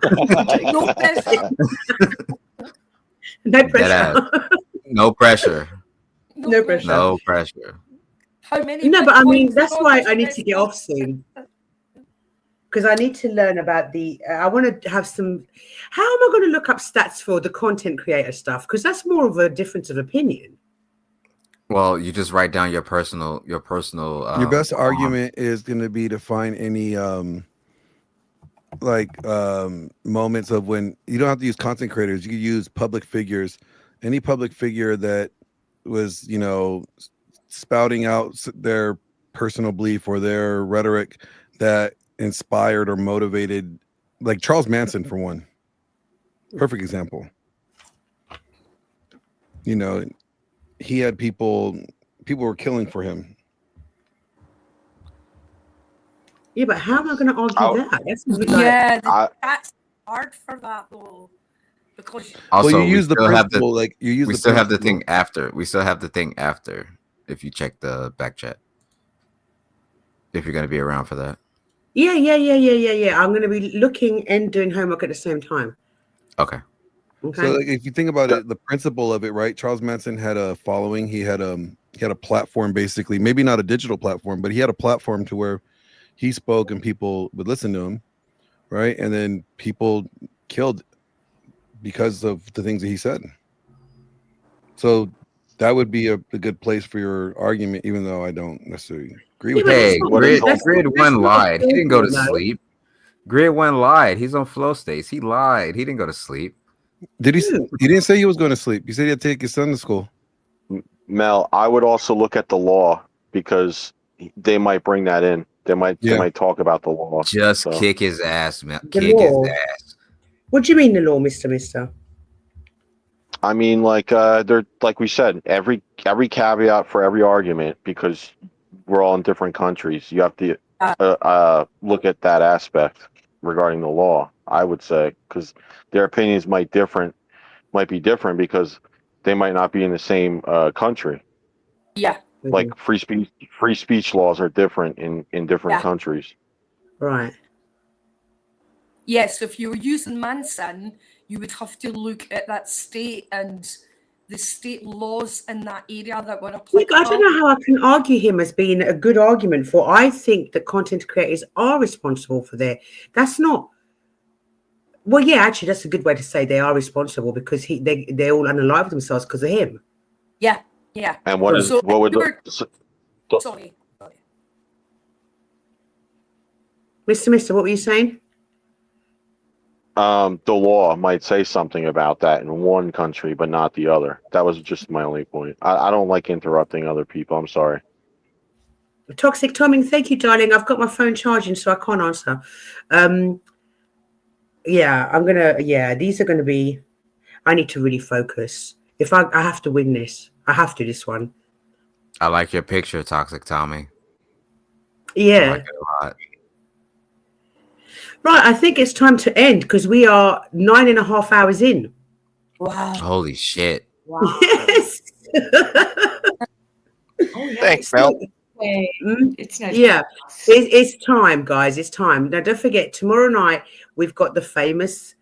No pressure. No pressure. Deadass. No pressure. No pressure. No pressure. How many? No, but I mean Bitcoins that's are why on I need to get off soon. Because I need to learn about the. I want to have some. How am I going to look up stats for the content creator stuff? Because that's more of a difference of opinion. Well, you just write down your personal. Your best argument is going to be to find any moments of when you don't have to use content creators. You can use public figures. Any public figure that was, spouting out their personal belief or their rhetoric that inspired or motivated, like Charles Manson for one. Perfect example. He had people were killing for him. Yeah, but how am I going to argue that? That's that's hard for that though, because Also, you use the principle, we still have the thing after. We still have the thing after. If you check the back chat, if you're going to be around for that. Yeah. I'm going to be looking and doing homework at the same time. Okay. So if you think about it, the principle of it, right? Charles Manson had a following. He had a platform, basically, maybe not a digital platform, but he had a platform to where he spoke and people would listen to him. right? And then people killed because of the things that he said. So that would be a good place for your argument, even though I don't necessarily agree with Hey, it. Grid One lied. He didn't go to sleep. Grid One lied. He's on flow states. He lied. He didn't go to sleep. Did he? He didn't say he was going to sleep. He said he had to take his son to school. Mel, I would also look at the law because they might bring that in. They might talk about the law. Just kick his ass, man. The Kick law? his ass. What do you mean the law, Mister? I mean, like they're like we said, every caveat for every argument, because we're all in different countries. You have to look at that aspect regarding the law. I would say, because their opinions might be different because they might not be in the same country. Yeah. Like free speech laws are different in different countries. Right. Yes, if you were using Manson, you would have to look at that state and the state laws in that area that were applicable. Look, I don't know how I can argue him as being a good argument for. I think that content creators are responsible for their. That's not. Well, yeah, actually, that's a good way to say they are responsible because they all unalive themselves because of him. Yeah, yeah. And what would sorry. Mister, what were you saying? the law might say something about that in one country, but not the other. That was just my only point. I don't like interrupting other people. I'm sorry. Toxic Tommy, thank you, darling. I've got my phone charging, so I can't answer. These are gonna be. I need to really focus. If I have to win this, I have to this one. I like your picture, Toxic Tommy. Yeah. I like it a lot. Right, I think it's time to end because we are 9.5 hours in. Wow. Holy shit. Wow. Yes. Thanks, Mel. It's time, guys. It's time. Now, don't forget, tomorrow night we've got the famous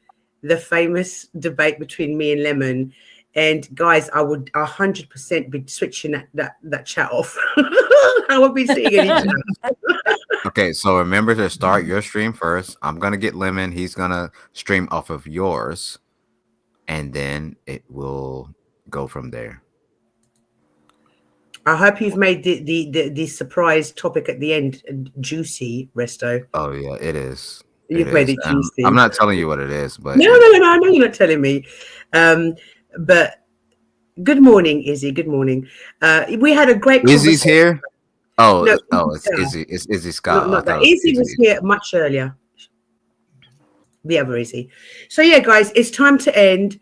debate between me and Lemon. And guys, I would 100% be switching that chat off. I would be seeing it. Okay, so remember to start your stream first. I'm gonna get Lemon. He's gonna stream off of yours, and then it will go from there. I hope you've made the surprise topic at the end juicy, Resto. Oh yeah, it is. You've made it juicy. I'm not telling you what it is, but no, I know you're not telling me. But good morning, Izzy. Good morning. We had a great. Izzy's here. Oh, no, it's Izzy. It's Izzy Scott. Not that. Izzy was here much earlier. The other Izzy. So yeah, guys, it's time to end.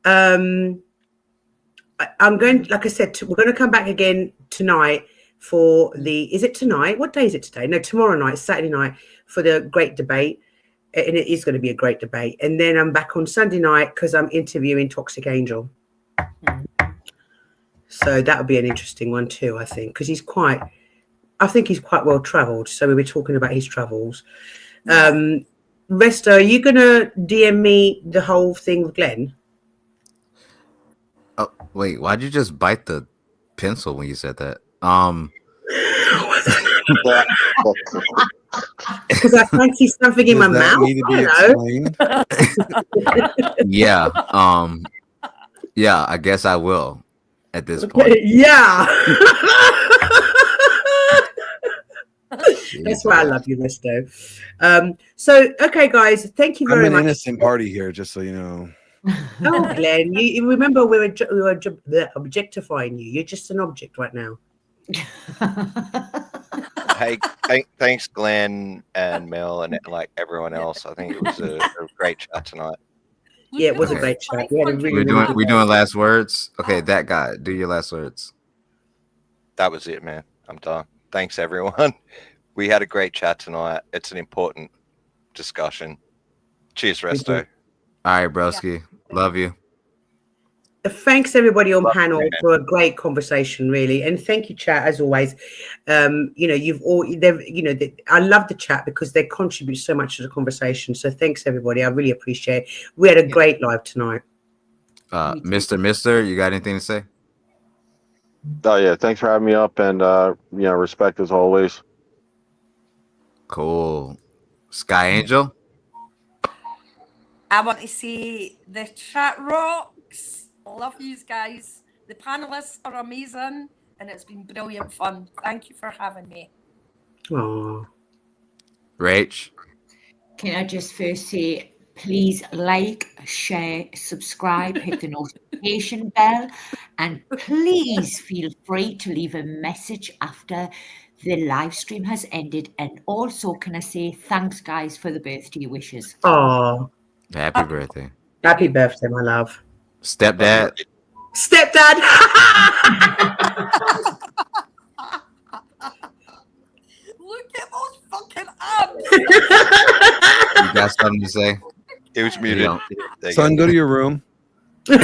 I'm going, like I said, we're going to come back again tonight for the. Is it tonight? What day is it today? No, tomorrow night, Saturday night, for the great debate. And it is going to be a great debate. And then I'm back on Sunday night because I'm interviewing Toxic Angel. So that would be an interesting one too, I think, because he's quite well traveled. So we were talking about his travels. Resto, are you going to DM me the whole thing with Glenn? Oh, wait, why'd you just bite the pencil when you said that? Because I fancy something in my mouth. Yeah. Yeah, I guess I will at this point. Yeah. That's why I love you, Resto. So, okay, guys, thank you very I'm an much. innocent party here, just so you know. Oh, Glenn, you remember we were objectifying you. You're just an object right now. Hey, thanks, Glenn and Mel and like everyone else. I think it was a great chat tonight. Yeah, it was a great chat. We had a really, We're doing last words. Okay, that guy, do your last words. That was it, man. I'm done. Thanks, everyone. We had a great chat tonight. It's an important discussion. Cheers, Resto. All right, broski. Love you. Thanks everybody on panel for a great conversation, really, and thank you, chat, as always. You've all, I love the chat because they contribute so much to the conversation. So thanks everybody, I really appreciate it. We had a great live tonight. Mister, you got anything to say? Oh yeah, thanks for having me up, and respect as always. Cool. Sky Angel. I want to say the chat rocks. Love you guys. The panelists are amazing, and it's been brilliant fun. Thank you for having me. Oh, Rach. Can I just first say, please like, share, subscribe, hit the notification bell, and please feel free to leave a message after the live stream has ended. And also, can I say thanks, guys, for the birthday wishes? oh, Happy birthday. happy birthday, my love. Stepdad. Stepdad. Look at those fucking abs. You got something to say? It was muted. You There you Son, go. go to your room. Glenn,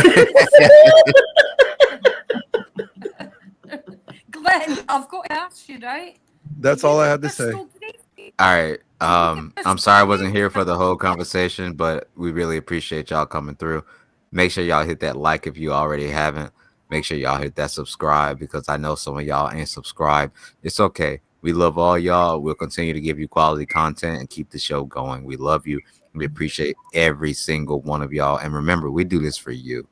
I've got to ask you, right? That's all I had to say. All right. I'm sorry I wasn't here for the whole conversation, but we really appreciate y'all coming through. Make sure y'all hit that like if you already haven't. Make sure y'all hit that subscribe because I know some of y'all ain't subscribed. It's okay. We love all y'all. We'll continue to give you quality content and keep the show going. We love you. We appreciate every single one of y'all. And remember, we do this for you.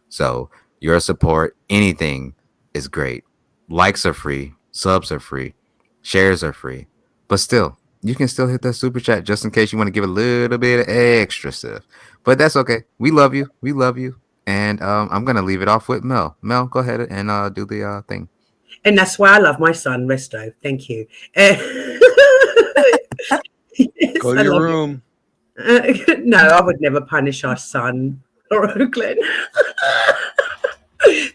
So your support, anything is great. Likes are free. Subs are free. Shares are free. But still, you can still hit that super chat just in case you want to give a little bit of extra stuff. But that's okay. We love you. We love you. And I'm going to leave it off with Mel. Mel, go ahead and do the thing. And that's why I love my son, Resto. Thank you. Go to your room. No, I would never punish our son or Glenn.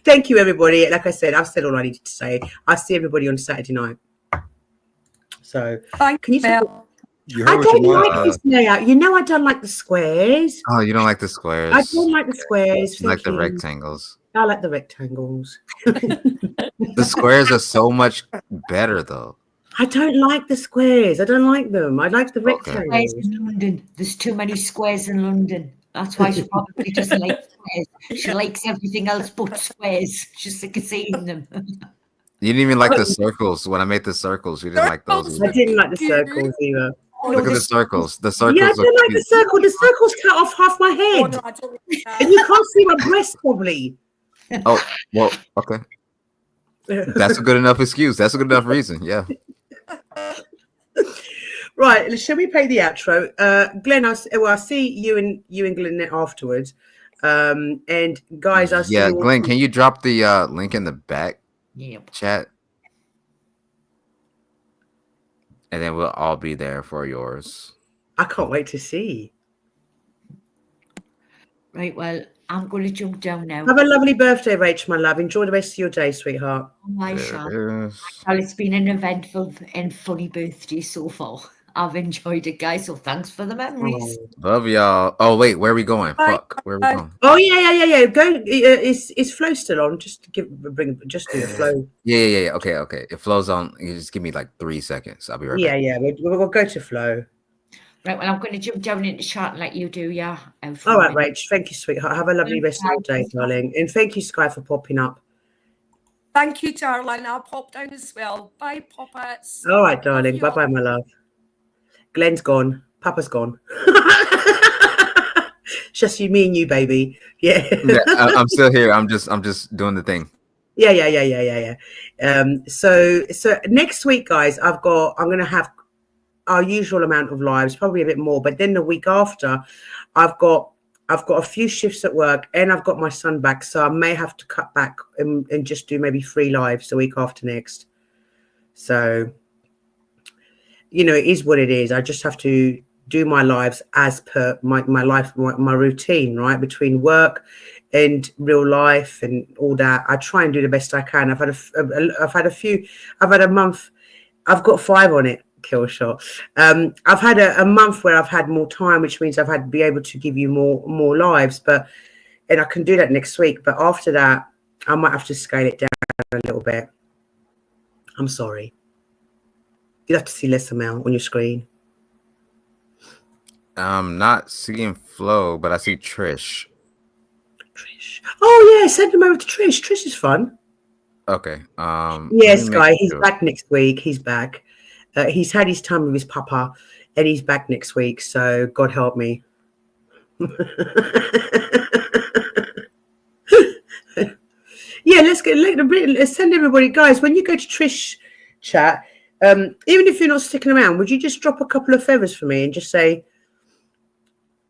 Thank you, everybody. Like I said, I've said all I needed to say. I'll see everybody on Saturday night. So, can you tell? I don't like this layout. You know, I don't like the squares. Oh, you don't like the squares? I don't like the squares. You like the Thank you. rectangles. I like the rectangles. The squares are so much better, though. I don't like the squares. I don't like them. I like the rectangles. Squares in London. There's too many squares in London. That's why she probably doesn't like squares. She likes everything else but squares. She's sick of seeing them. You didn't even like the circles. When I made the circles, you didn't like those. I didn't like the circles either. Look at the circles. The circles. Yeah, I look don't like the cute. circle. The circles cut off half my head. And you can't see my breast probably. Oh, well, okay. That's a good enough excuse. That's a good enough reason. Yeah. Right, shall we play the outro? Glenn, I'll see you and Glenn afterwards. And guys, I'll see Yeah, you all- Glenn, can you drop the link in the back chat? And then we'll all be there for yours. I can't wait to see. Right, well, I'm going to jump down now. Have a lovely birthday, Rach, my love. Enjoy the rest of your day, sweetheart. I shall. Well, it's been an eventful and funny birthday so far. I've enjoyed it, guys. So thanks for the memories. Love y'all. Oh, wait, where are we going? Fuck, where are we going? Oh yeah. Go. Is Flo still on? Just do the Flo. Yeah. Okay. It flows on. You just give me like 3 seconds. I'll be right back. Yeah. We'll go to Flo. Right, well, I'm going to jump down into chat like you do, yeah. All right, Rach. Thank you, sweetheart. Have a lovely rest of your day, darling. And thank you, Sky, for popping up. Thank you, darling. I'll pop down as well. Bye, Poppets. All right, darling. Bye, my love. Glenn's gone. Papa's gone. It's just you, me, and you, baby. Yeah. I'm still here. I'm just doing the thing. Yeah. So next week, guys, I'm going to have our usual amount of lives, probably a bit more. But then the week after, I've got a few shifts at work, and I've got my son back, so I may have to cut back and just do maybe 3 lives the week after next. So, it is what it is. I just have to do my lives as per my life, my routine, right, between work and real life and all that. I try and do the best I can. I've had a month. I've got 5 on it. Kill shot. I've had a month where I've had more time, which means I've had to be able to give you more lives, and I can do that next week. But after that, I might have to scale it down a little bit. I'm sorry. You'll have to see less amount on your screen. I'm not seeing Flo, but I see Trish. Oh yeah, send him over to Trish. Trish is fun. Okay. Yes, Guy. He's back next week. He's back. He's had his time with his papa, and he's back next week. So God help me. Yeah, let's send everybody, guys. When you go to Trish chat, even if you're not sticking around, would you just drop a couple of feathers for me and just say,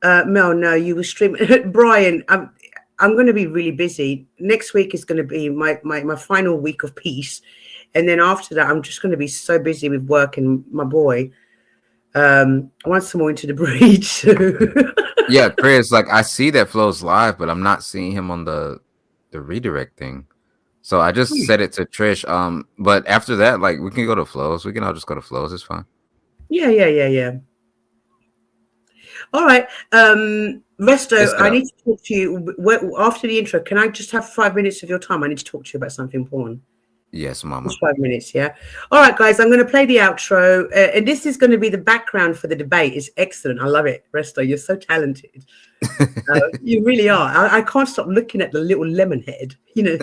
Mel, no, you were streaming. Brian, I'm going to be really busy. Next week is going to be my final week of peace. And then after that, I'm just going to be so busy with work and my boy. I want someone into the breach. Yeah, Chris, like I see that Flo's live, but I'm not seeing him on the redirect thing. So I just set it to Trish. But after that, like we can go to Flo's. We can all just go to Flo's. It's fine. Yeah. All right. Resto, I need to talk to you after the intro. Can I just have 5 minutes of your time? I need to talk to you about something important. Yes, Mama. Just 5 minutes, yeah. All right, guys, I'm going to play the outro. And this is going to be the background for the debate. It's excellent. I love it. Resto, you're so talented. You really are. I can't stop looking at the little lemon head, you know.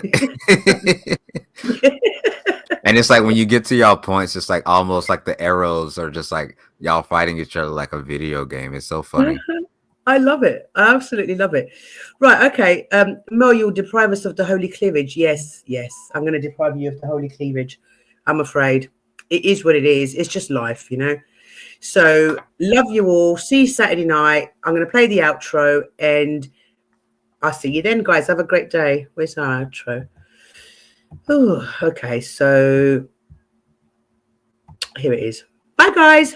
And it's like when you get to y'all points, it's like almost like the arrows are just like y'all fighting each other like a video game. It's so funny. I love it. I absolutely love it. Right, okay. Mel, you'll deprive us of the holy cleavage. Yes. I'm going to deprive you of the holy cleavage. I'm afraid. It is what it is. It's just life, you know. So, love you all. See you Saturday night. I'm going to play the outro and I'll see you then, guys. Have a great day. Where's our outro? Oh, okay. So, here it is. Bye, guys.